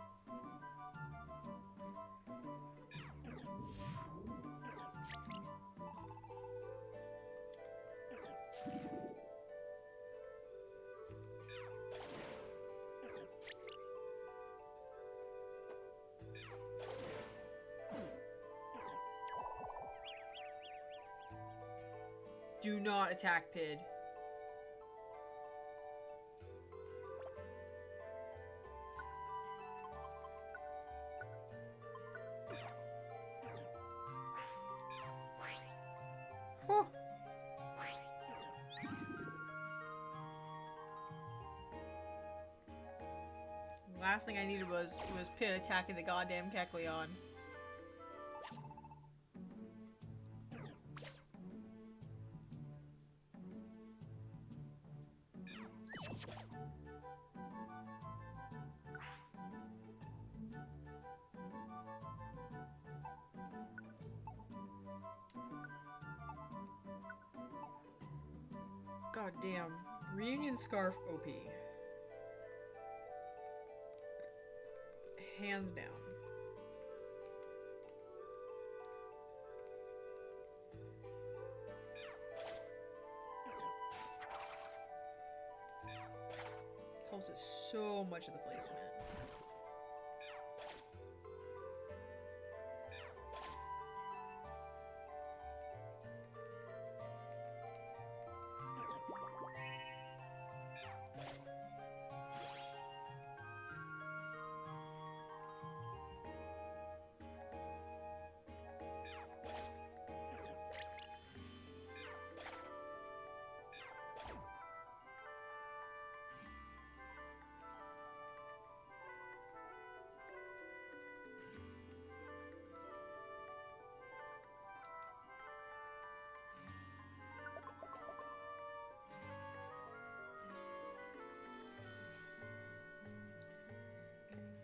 Do not attack Pid. Huh. Last thing I needed was Pid attacking the goddamn Kecleon. God damn. Reunion Scarf OP. Hands down. problems with so much of the placement.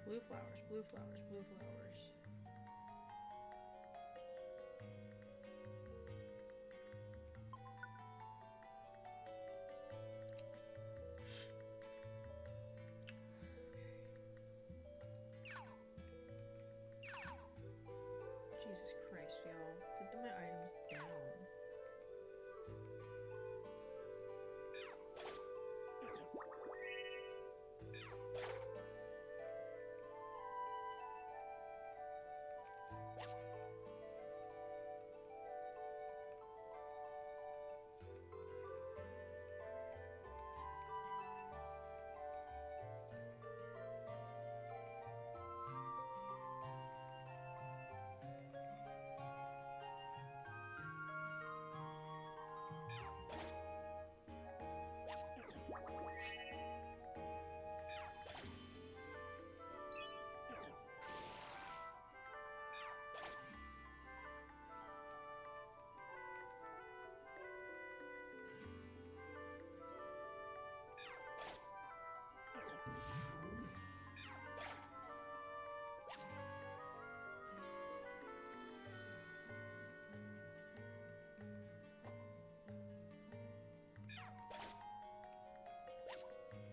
Blue flowers, blue flowers, blue flowers. Jesus Christ, y'all. Put my items down.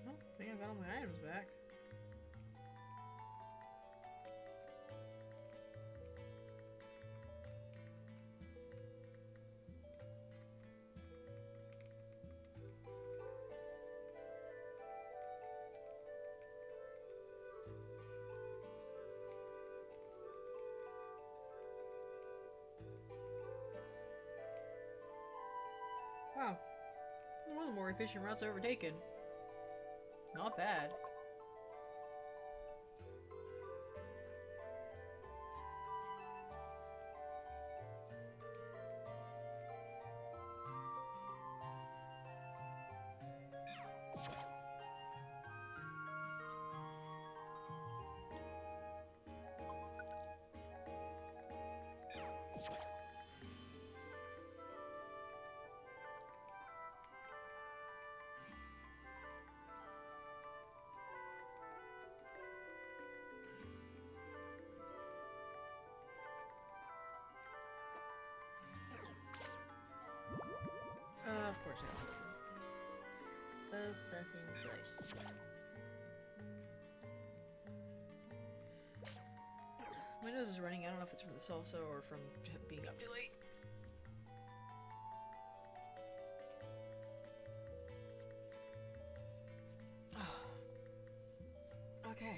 Oh, I think I got all my items back. Wow. One of the more efficient routes I've ever taken. Not bad. Of course I have to. Of fucking course. My nose is running. I don't know if it's from the salsa or from being up too late. Okay.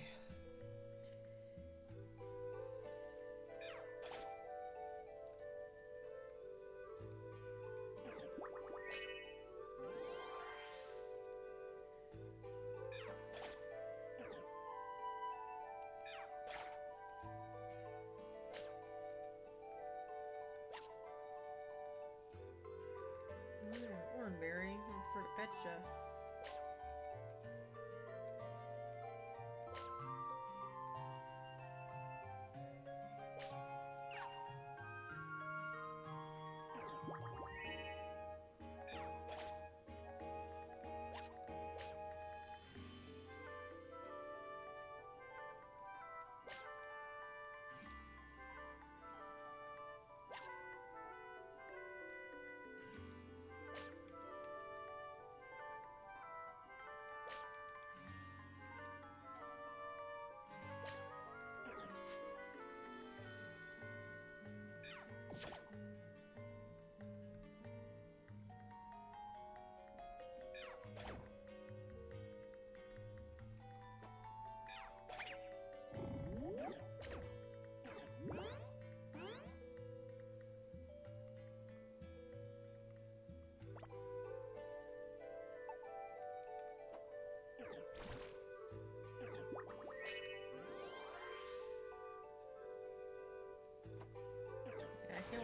Oranberry. I'll prefer to fetch ya.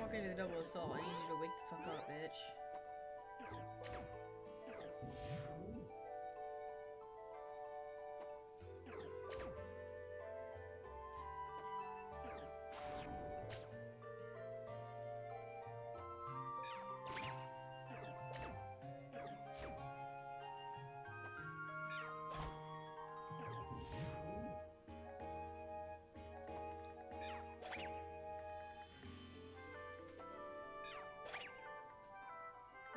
not gonna do the double assault. I need you to wake the fuck up, bitch.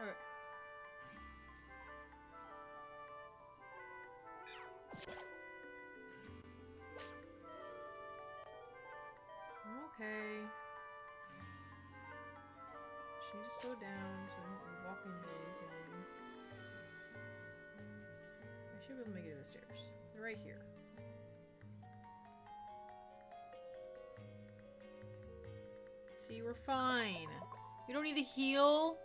Okay. Okay. She need to slow down so I don't walk into anything. I should be able to make it to the stairs. They're right here. See, we're fine. We don't need to heal.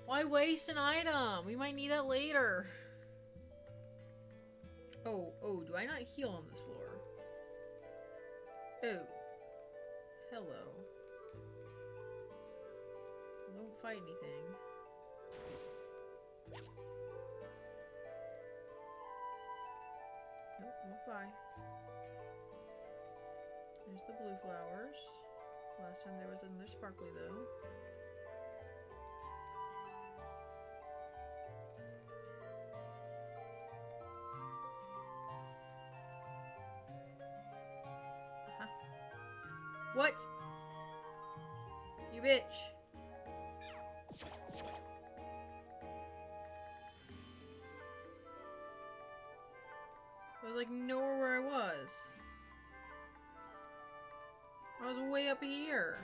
Why waste an item? We might need that later. Oh, do I not heal on this floor? Oh. Hello. Don't fight anything. Nope, move by. There's the blue flowers. Last time there was another sparkly though. What? You bitch. I was like nowhere where I was. I was way up here.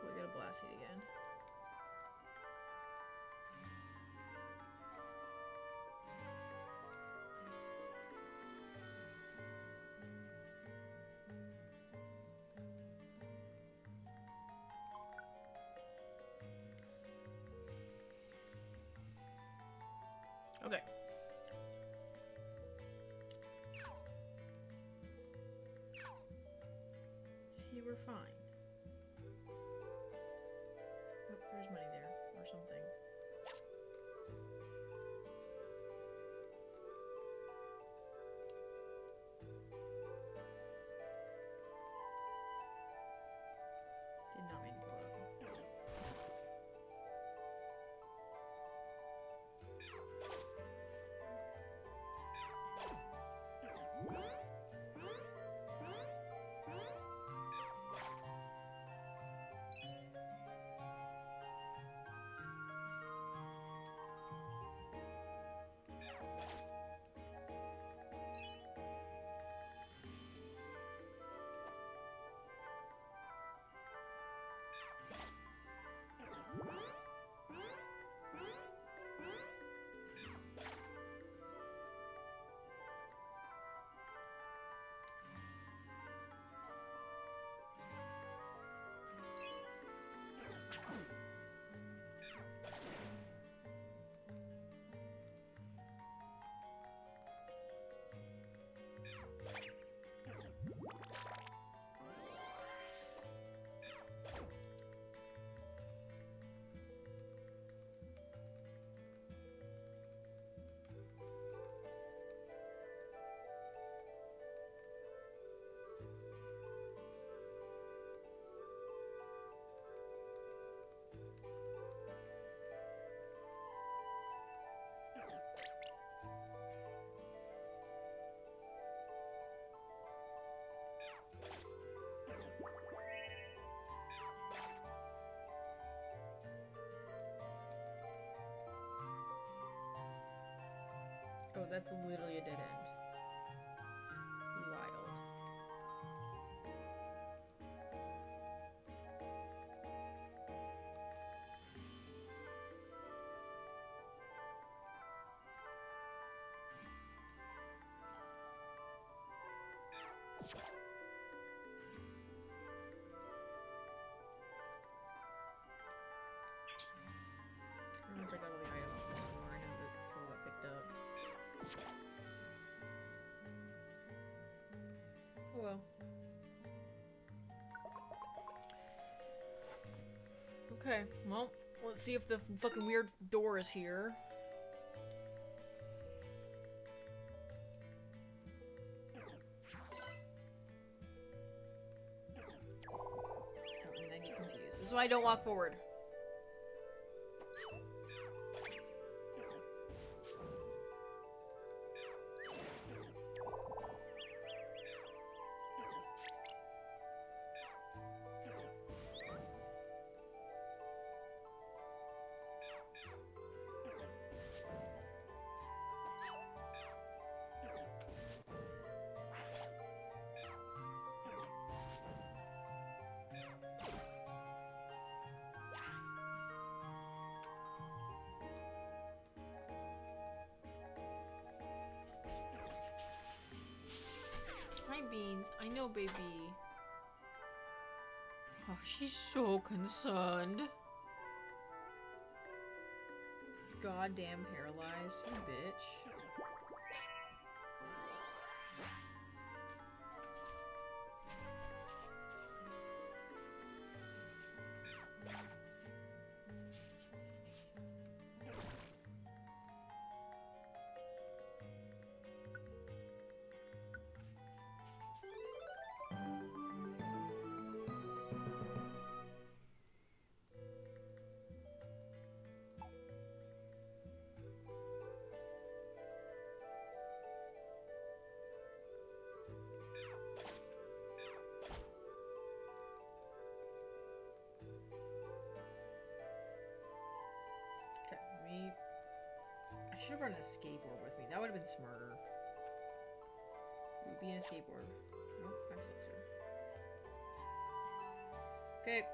Cool, I got a blast heat again. Okay. See, we're fine. Nope, there's money there, or something. Did not mean to go up. Oh, that's literally a dead end. Wild. I don't know if I got all the items before I have it before I got picked up. Okay, well, let's see if the fucking weird door is here. And I get confused. This is why I don't walk forward. Hi, Beans. I know, baby. Oh, she's so concerned. Goddamn paralyzed, you bitch. I should have brought a skateboard with me. That would have been smarter. It would be in a skateboard. Nope, that's Elixir. Okay.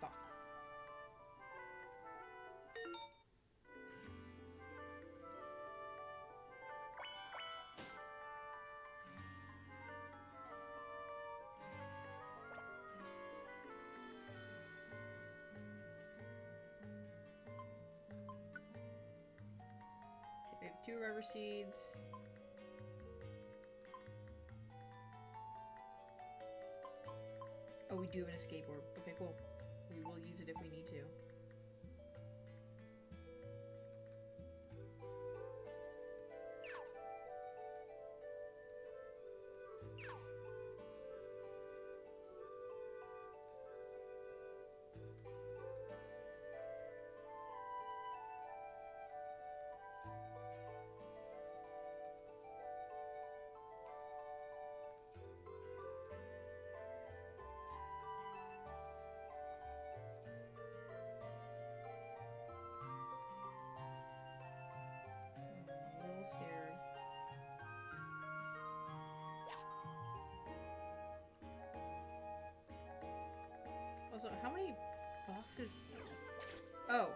Fuck. Okay, we have 2 rubber seeds. Oh, we do have an escape orb. Okay, cool. We will use it if we need to. I'm a little scared. Also, how many boxes? Oh.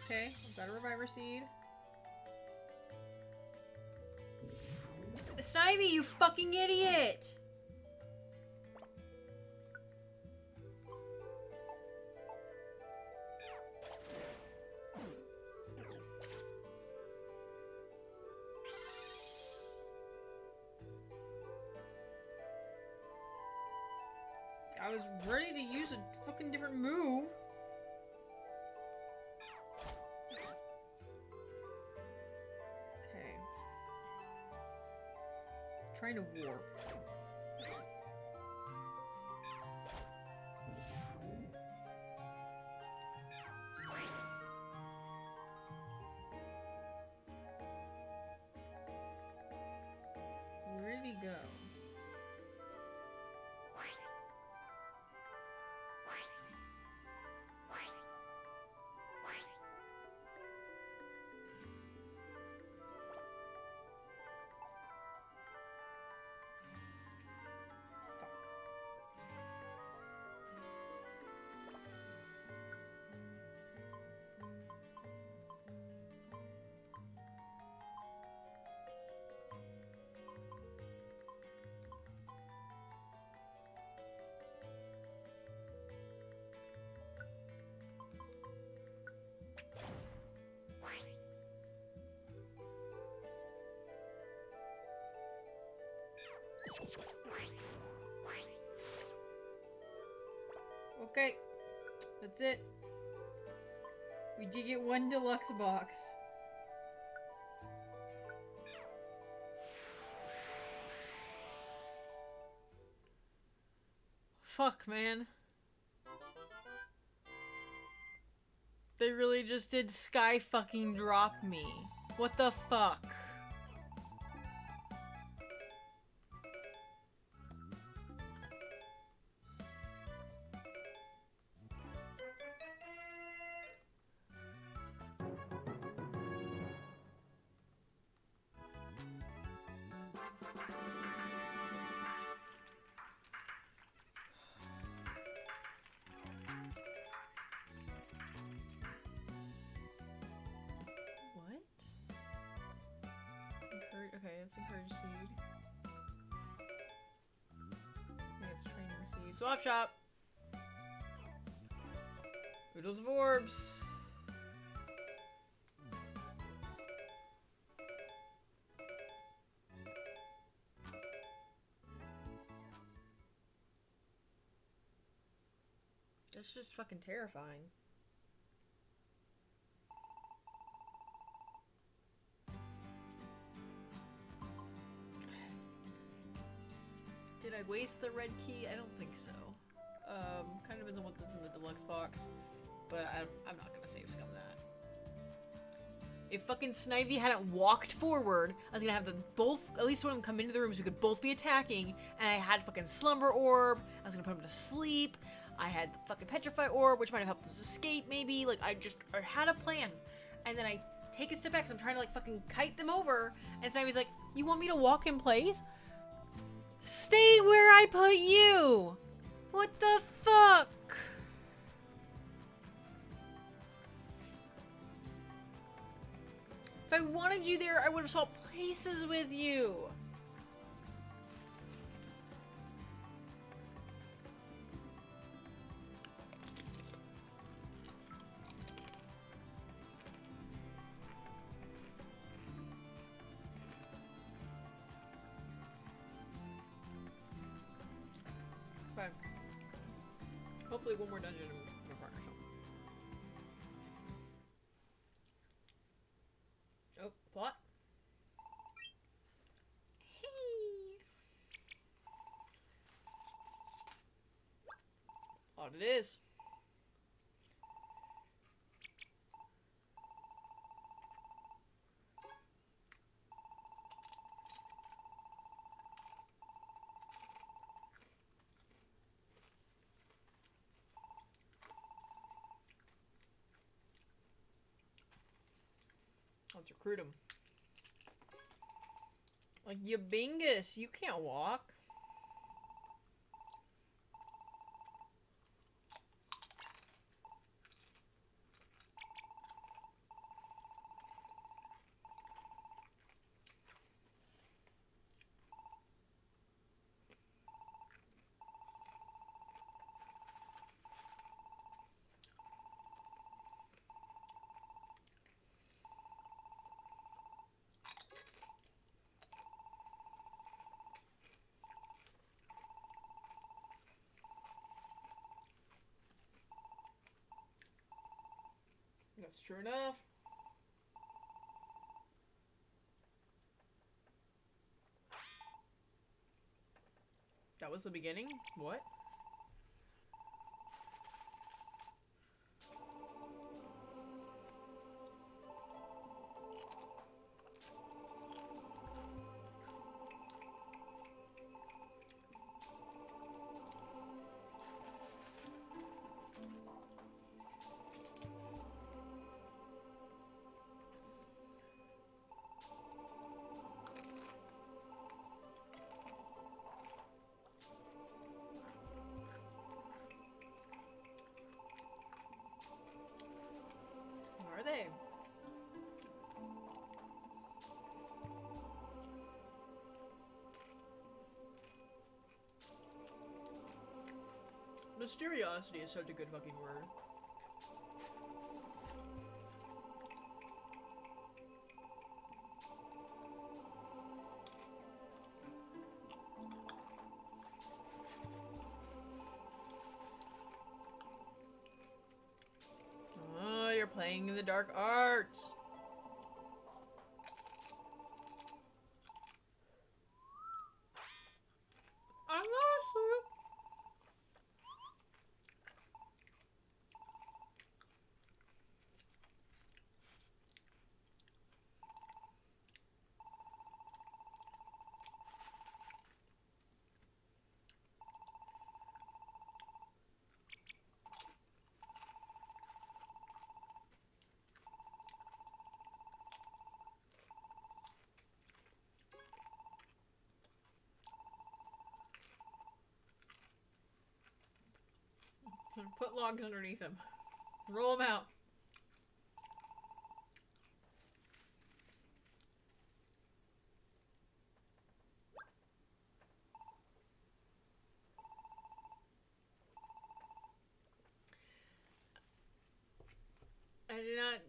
Okay, I've got a reviver seed. Snivy, you fucking idiot! I was ready to use a fucking different move. Okay. Trying to warp. Where did he go? Okay. That's it. We did get one deluxe box. Fuck, man. They really just did sky fucking drop me. What the fuck? Okay, that's encourage seed. Yeah, it's training seed. Swap shop! Oodles of orbs! That's just fucking terrifying. Did I waste the red key? I don't think so. Kind of depends on what's in the deluxe box, but I'm not gonna save scum that. If fucking Snivy hadn't walked forward, I was gonna have them both, at least one of them come into the room so we could both be attacking, and I had fucking Slumber Orb, I was gonna put him to sleep, I had the fucking Petrify Orb, which might have helped us escape, maybe, like, I had a plan, and then I take a step back, because I'm trying to, like, fucking kite them over, and Snivy's like, you want me to walk in place? Stay where I put you! What the fuck? If I wanted you there, I would have swapped places with you. Fine. Hopefully one more dungeon in a partnership. Oh, plot. Hey. Plot it is. Let's recruit him. Like, you bingus, you can't walk. That's true enough. That was the beginning? What? Where are they? Mysteriosity is such a good fucking word. Staying in the dark arts. I'm not asleep. Put logs underneath him. Roll them out. I did not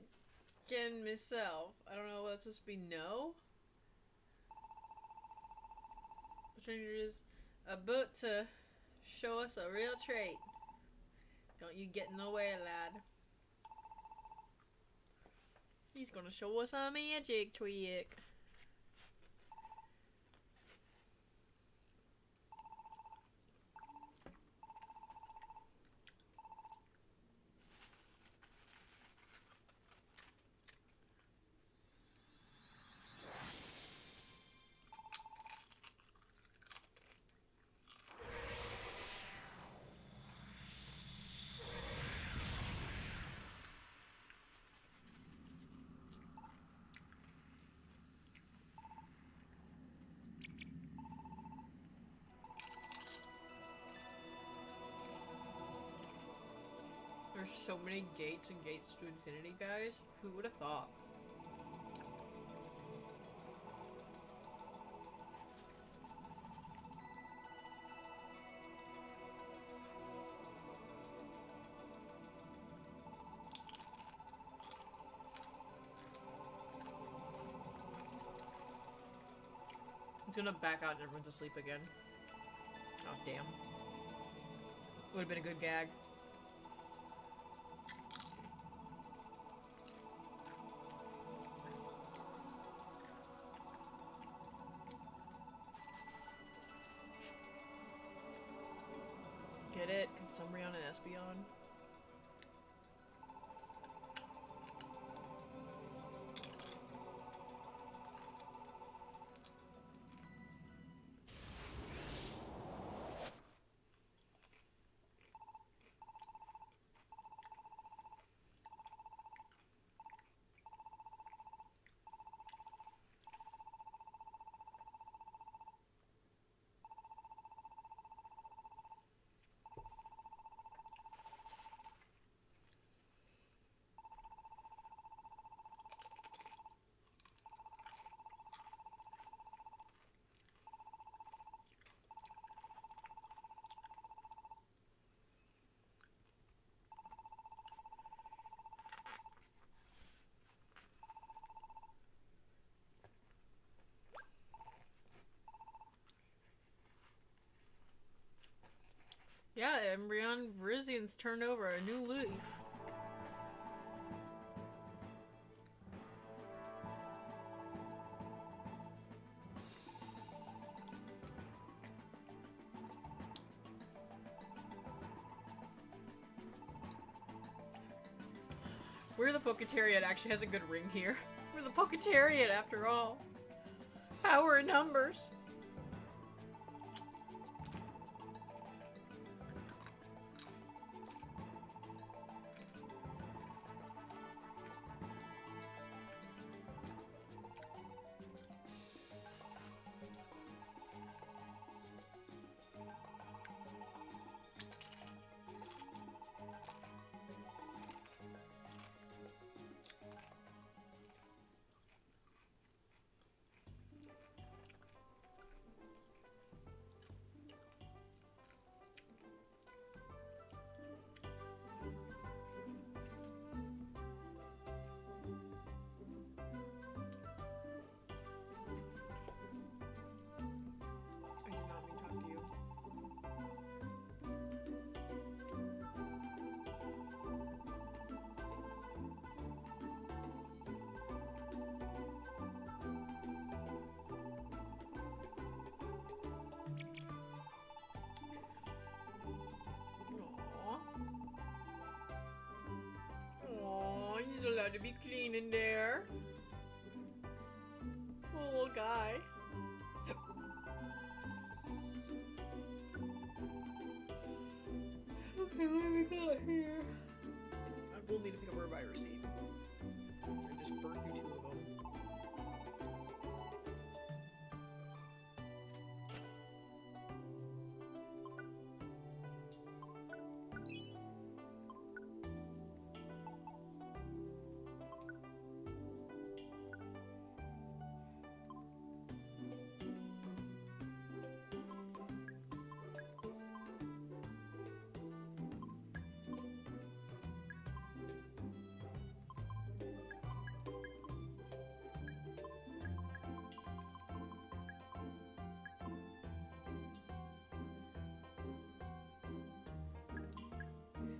get myself. I don't know what that's supposed to be. No? The stranger is about to show us a real trait. Don't you get in the way, lad. He's gonna show us a magic trick. There's so many gates and gates to infinity, guys. Who would have thought? It's gonna back out and everyone's asleep again. Oh, damn. Would have been a good gag. Get it? Cause it's Umbreon and Espeon. Yeah, Umbreon Virizian's turned over a new leaf. We're the Poketariat actually has a good ring here. We're the Poketariat after all. Power in numbers. to be clean in there. Poor little guy. Okay, what do we got here? I will need to pick up a reviver seed. I just burnt through 2 of them.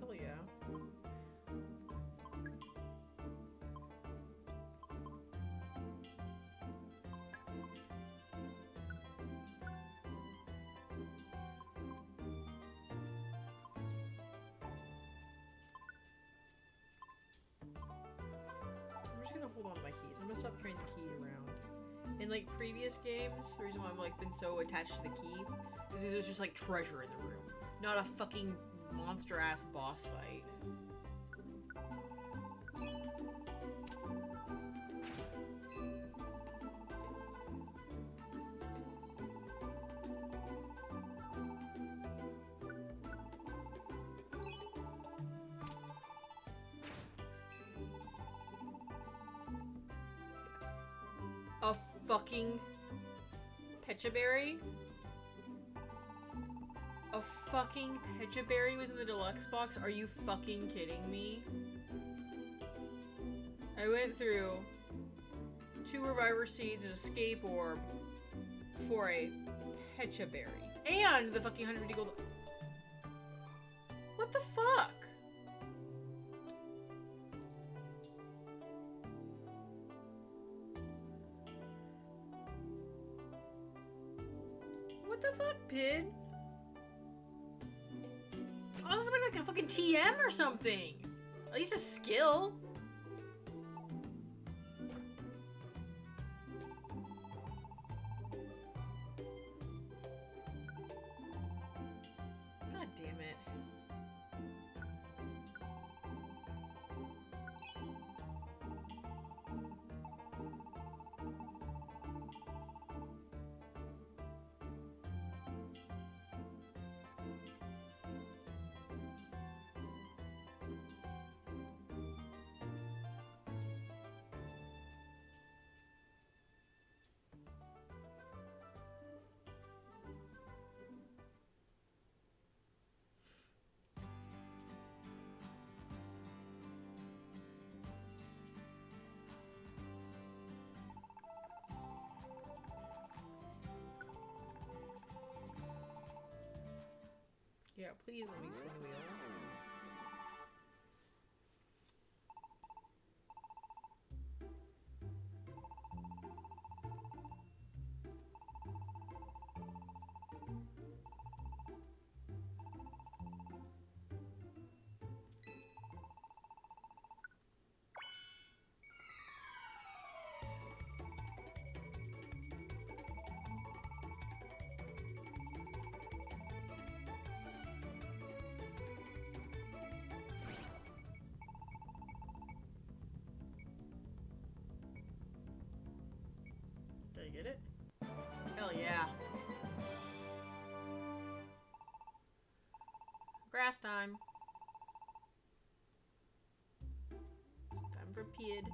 Hell yeah. I'm just gonna hold on to my keys. I'm gonna stop carrying the key around. In like previous games, the reason why I've like been so attached to the key is because there's just like treasure in the room, not a fucking monster ass boss fight. A fucking Pechaberry? A fucking Pechaberry was in the deluxe box? Are you fucking kidding me? I went through 2 reviver seeds and a escape orb for a Pechaberry. And the fucking 150 gold. What the fuck? What the fuck, Pid? Oh, this is like a fucking TM or something. At least a skill. God damn it. Yeah, please let me spin the wheel. Did I get it? Hell yeah. Grass time. It's time for Pid.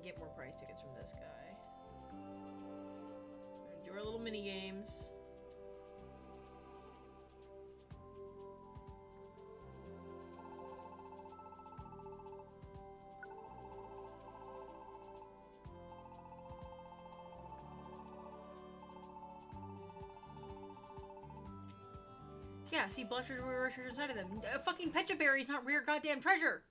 get more prize tickets from this guy. We're gonna do our little mini games. Yeah, see, black treasure, rare treasure inside of them. Fucking Pecha Berry's not rare goddamn treasure!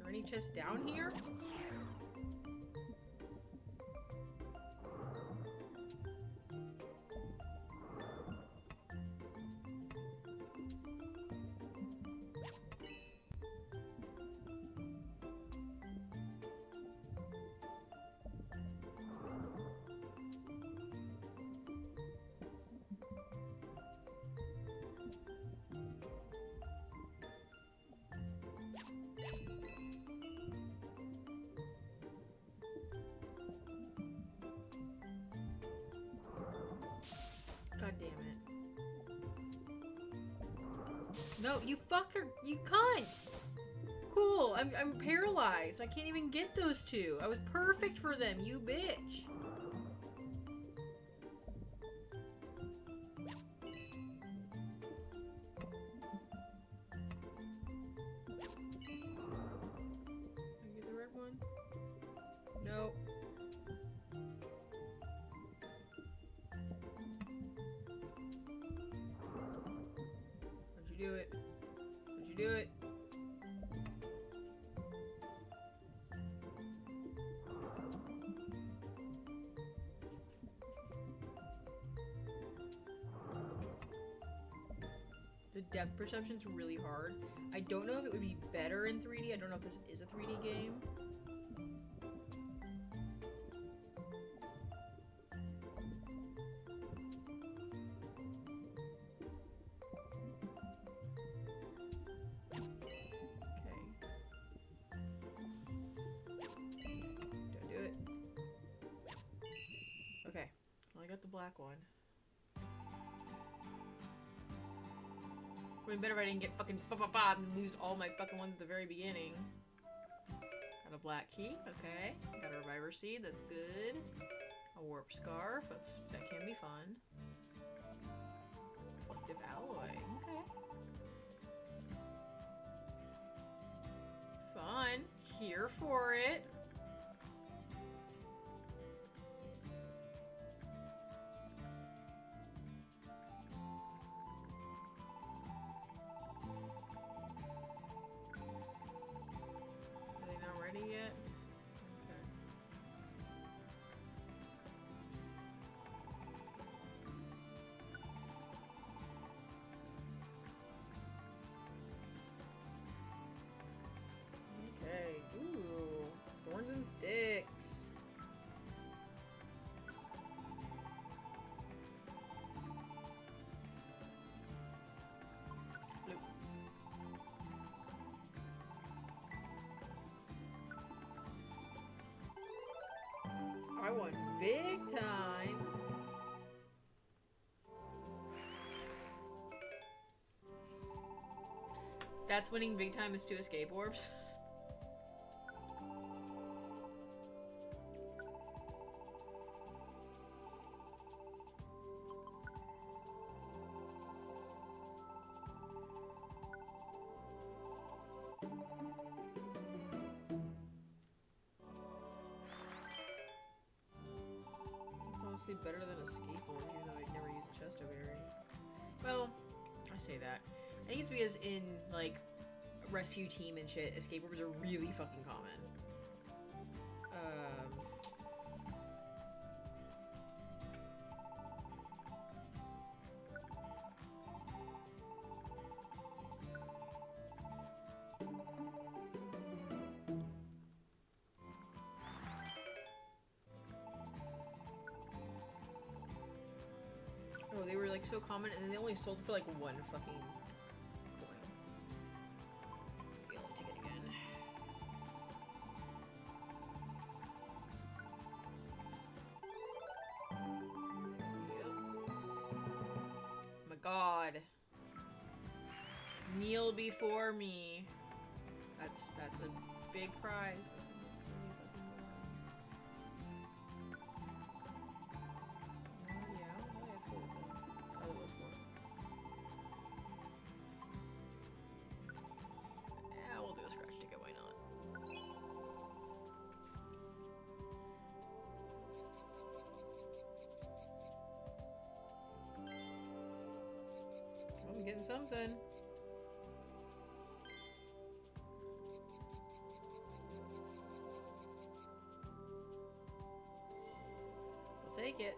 Any chests down here? God damn it. No, you fucker! You cunt! Cool, I'm paralyzed. I can't even get those two. I was perfect for them, you bitch. Did I get the right one? Nope. Do it. How'd you do it? The depth perception's really hard. I don't know if it would be better in 3D. I don't know if this is a 3D game. Black one. Would have been better if I didn't get fucking and lose all my fucking ones at the very beginning. Got a black key, okay. Got a reviver seed, that's good. A warp scarf, that can be fun. Reflective alloy, okay. Fun. Here for it. Yet? Okay. Okay. Ooh. Thorns and sticks. Bloop. I won big time. That's winning big time is 2 escape orbs. Better than a skateboard, even though I never use a chestoberry. Well, I say that. I think it's because in, like, rescue team and shit, escape orbs are really fucking common. like so common, and then they only sold for like one fucking coin. Let's get a ticket again. Yep. Oh my god. Kneel before me. That's a big prize. I'm getting something. I'll take it.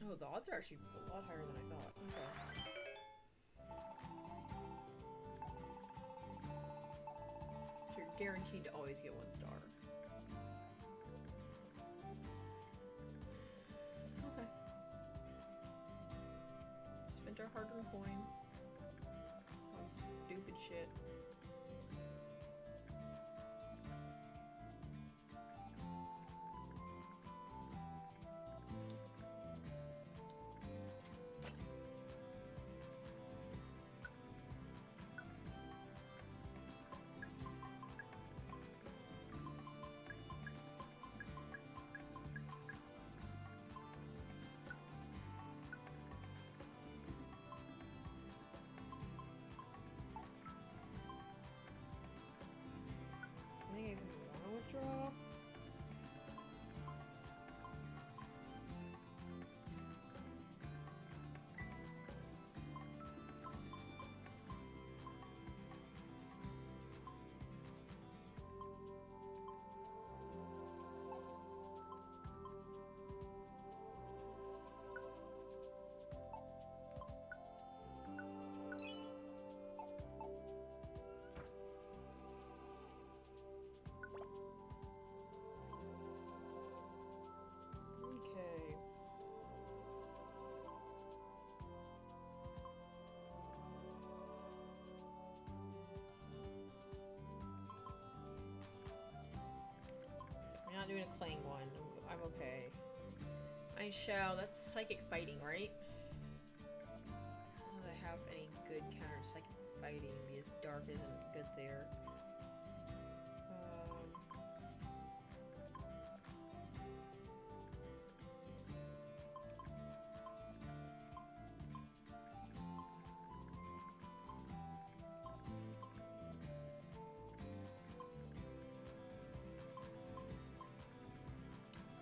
Oh, the odds are actually a lot higher than I thought. Okay. So you're guaranteed to always get 1 star. Okay. Spent our hard-earned coin on stupid shit. I think I even want to withdraw. Okay. We're not doing a clang one. I'm okay. I shall. That's psychic fighting, right? Do I have any good counter psychic fighting? Because dark isn't good there.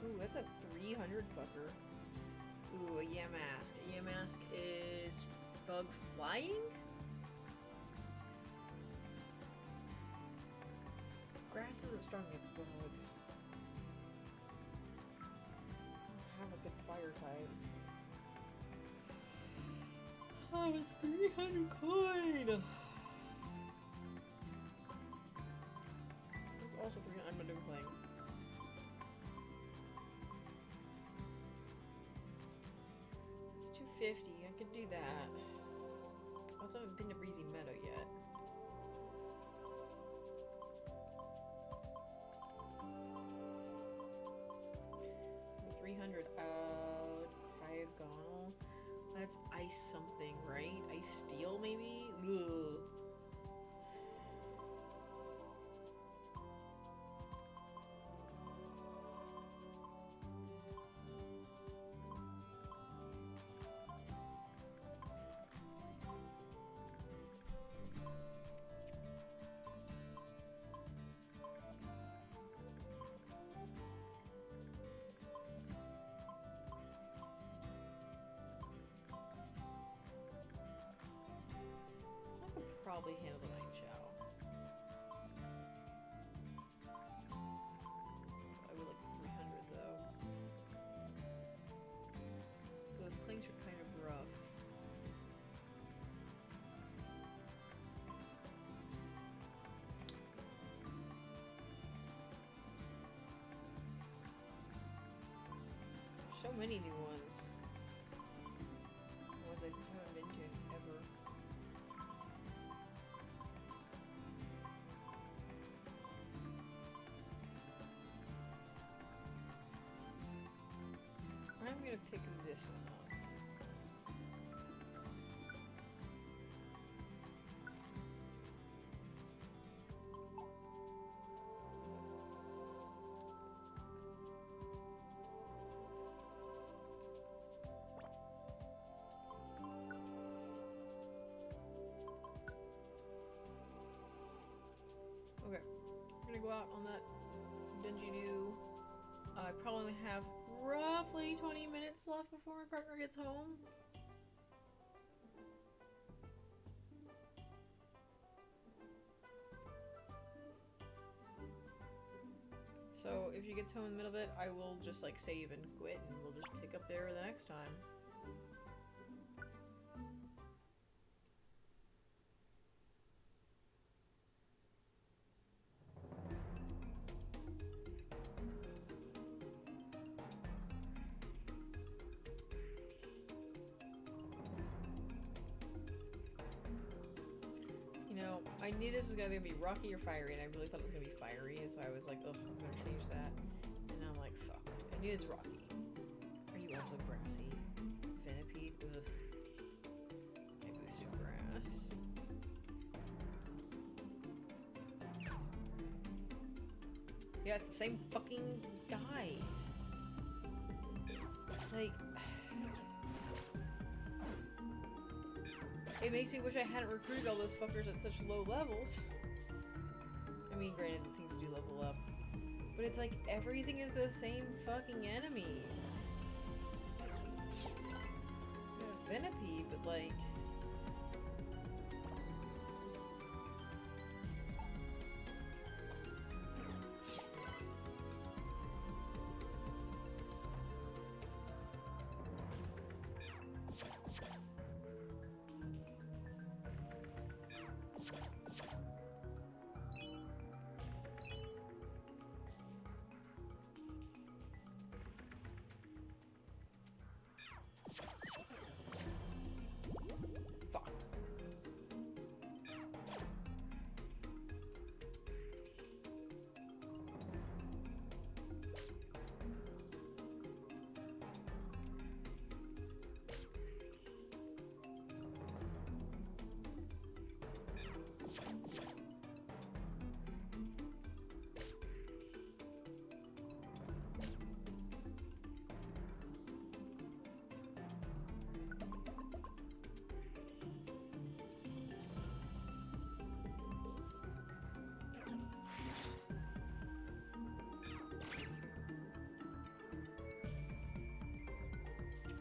Ooh, that's a 300 fucker. Ooh, a Yamask. A Yamask is bug flying? Grass isn't strong against bug. I don't have a good fire type. Oh, it's 300 coin! It's also 300. I'm not doing playing. It's 250. I could do that. I also haven't been to Breezy Meadow yet. The 300 out. Cryogonal. That's ice something, right? Ice steel, maybe? Ugh. Probably handle the night chow. I would like the 300 though. Those clings are kind of rough. so many new ones. Ones I haven't been to ever. I'm gonna pick this one up. Okay, I'm gonna go out on that dingy do. I probably only have roughly 20 minutes left before my partner gets home. So if she gets home in the middle of it, I will just like save and quit and we'll just pick up there the next time. You know, I knew this was gonna be rocky or fiery, and I really thought it was gonna be fiery. That's why I was like, oh, I'm gonna change that. And now I'm like, fuck. I knew it's rocky. Are you also grassy? Venipede? Ugh. I boosted grass. Yeah, it's the same fucking guys. Like... It makes me wish I hadn't recruited all those fuckers at such low levels. I mean, granted, things do level up. But it's like, everything is the same fucking enemies. Yeah, Venipede, but like... Fuck.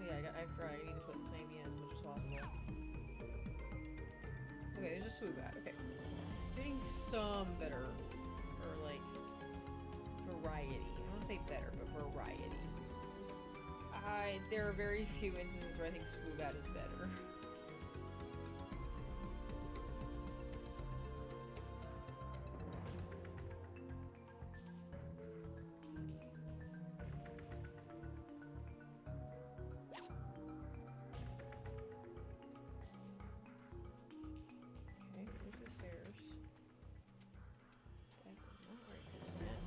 Yeah, I forgot I need to put Snivy in as much as possible. Okay, there's a Swoobat. Okay. Getting some better, or like, variety. I don't want to say better, but variety. There are very few instances where I think Swoobat is better. Okay, there's the stairs. Definitely not right there.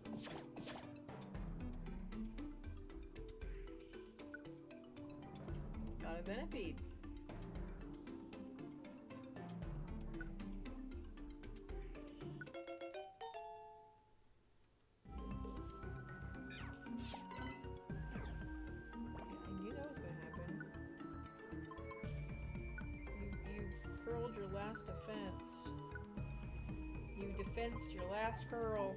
Jesus Christ. Got a Venipede. I knew that was going to happen. You've curled your last defense. You defensed your last curl.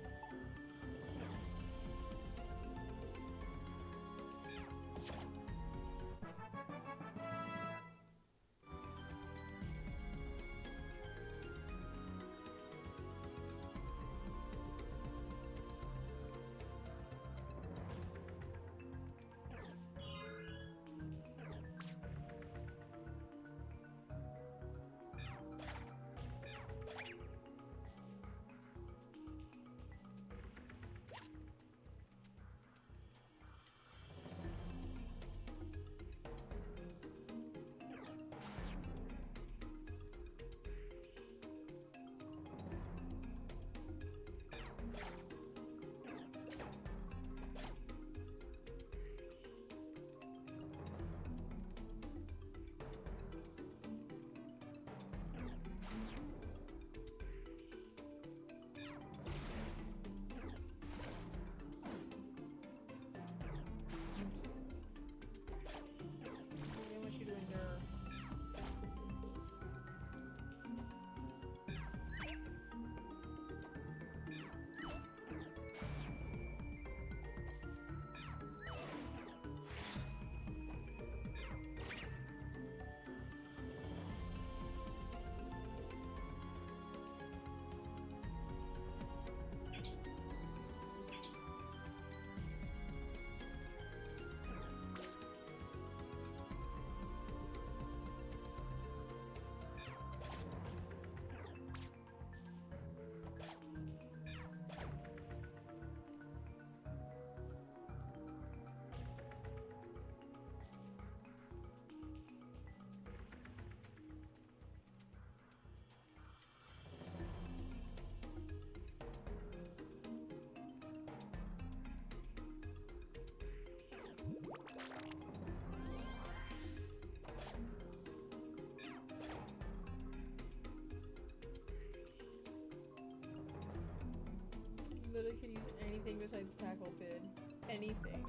That I can use anything besides tackle bid. Anything.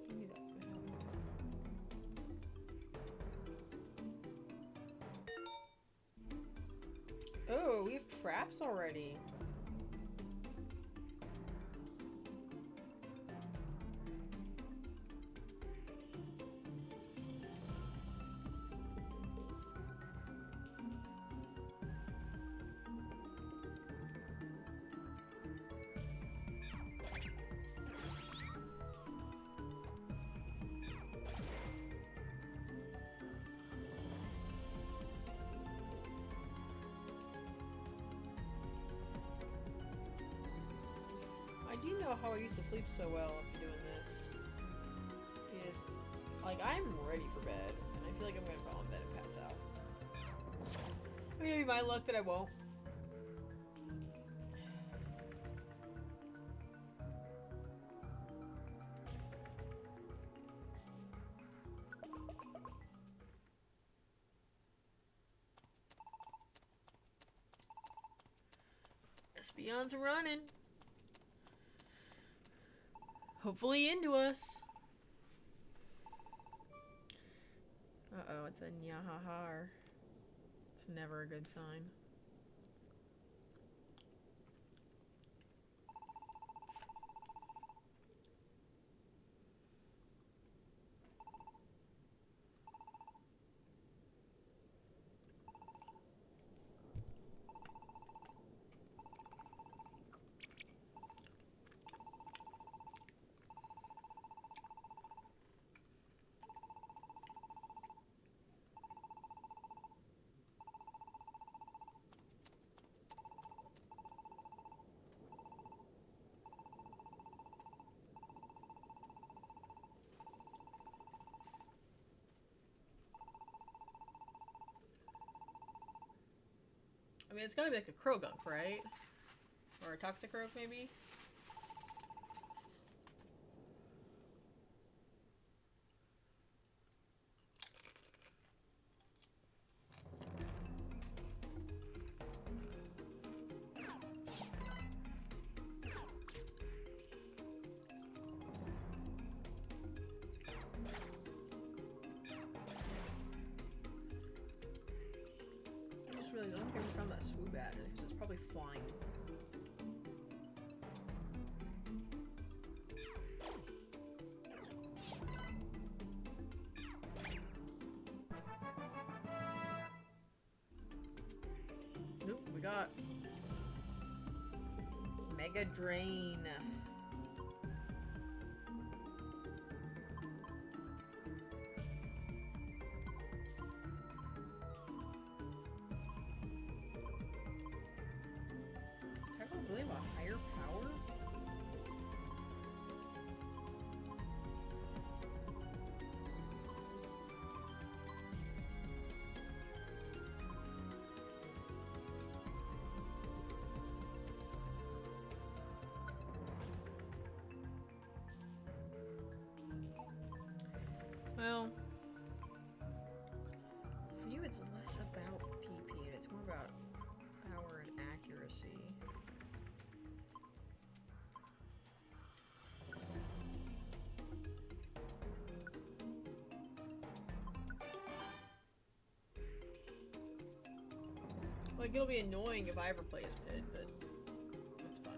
Maybe that's gonna happen. Oh, we have traps already. I do know how I used to sleep so well after doing this. Is like I'm ready for bed, and I feel like I'm gonna fall in bed and pass out. I mean, it'd be my luck that I won't. Espeon's running. Hopefully into us. Uh-oh, it's a nyahahar. It's never a good sign. I mean, it's gotta be like a Krogunk, right? Or a Toxicroak, maybe? I just really don't think I ever found that Swoobat, because it's probably flying. Nope, we got Mega Drain. Does Tackle really have a higher power? Well, for you it's less about PP and it's more about power and accuracy. Like, it'll be annoying if I ever play as Pit, but that's fine.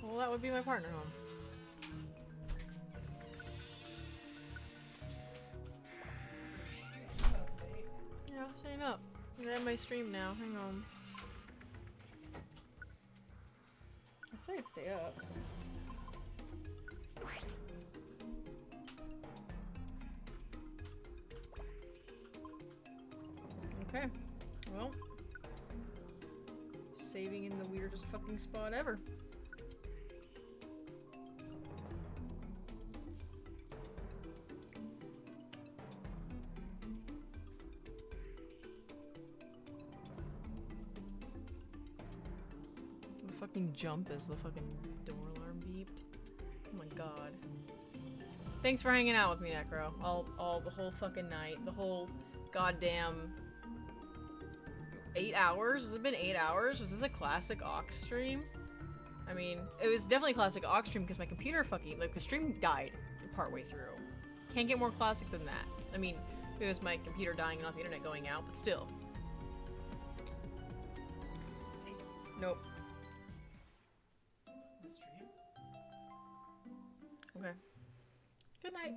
Well, that would be my partner home. Yeah, I'll sign up. I have my stream now. Hang on. I say I'd stay up. Okay. Well. Saving in the weirdest fucking spot ever. Fucking jump as the fucking door alarm beeped. Oh my god. Thanks for hanging out with me, Necro. All the whole fucking night. The whole goddamn 8 hours? Has it been 8 hours? Was this a classic Aux stream? I mean, it was definitely a classic Aux stream because my computer fucking, like, the stream died partway through. Can't get more classic than that. I mean, it was my computer dying and not the internet going out, but still. Nope. Okay. Good night.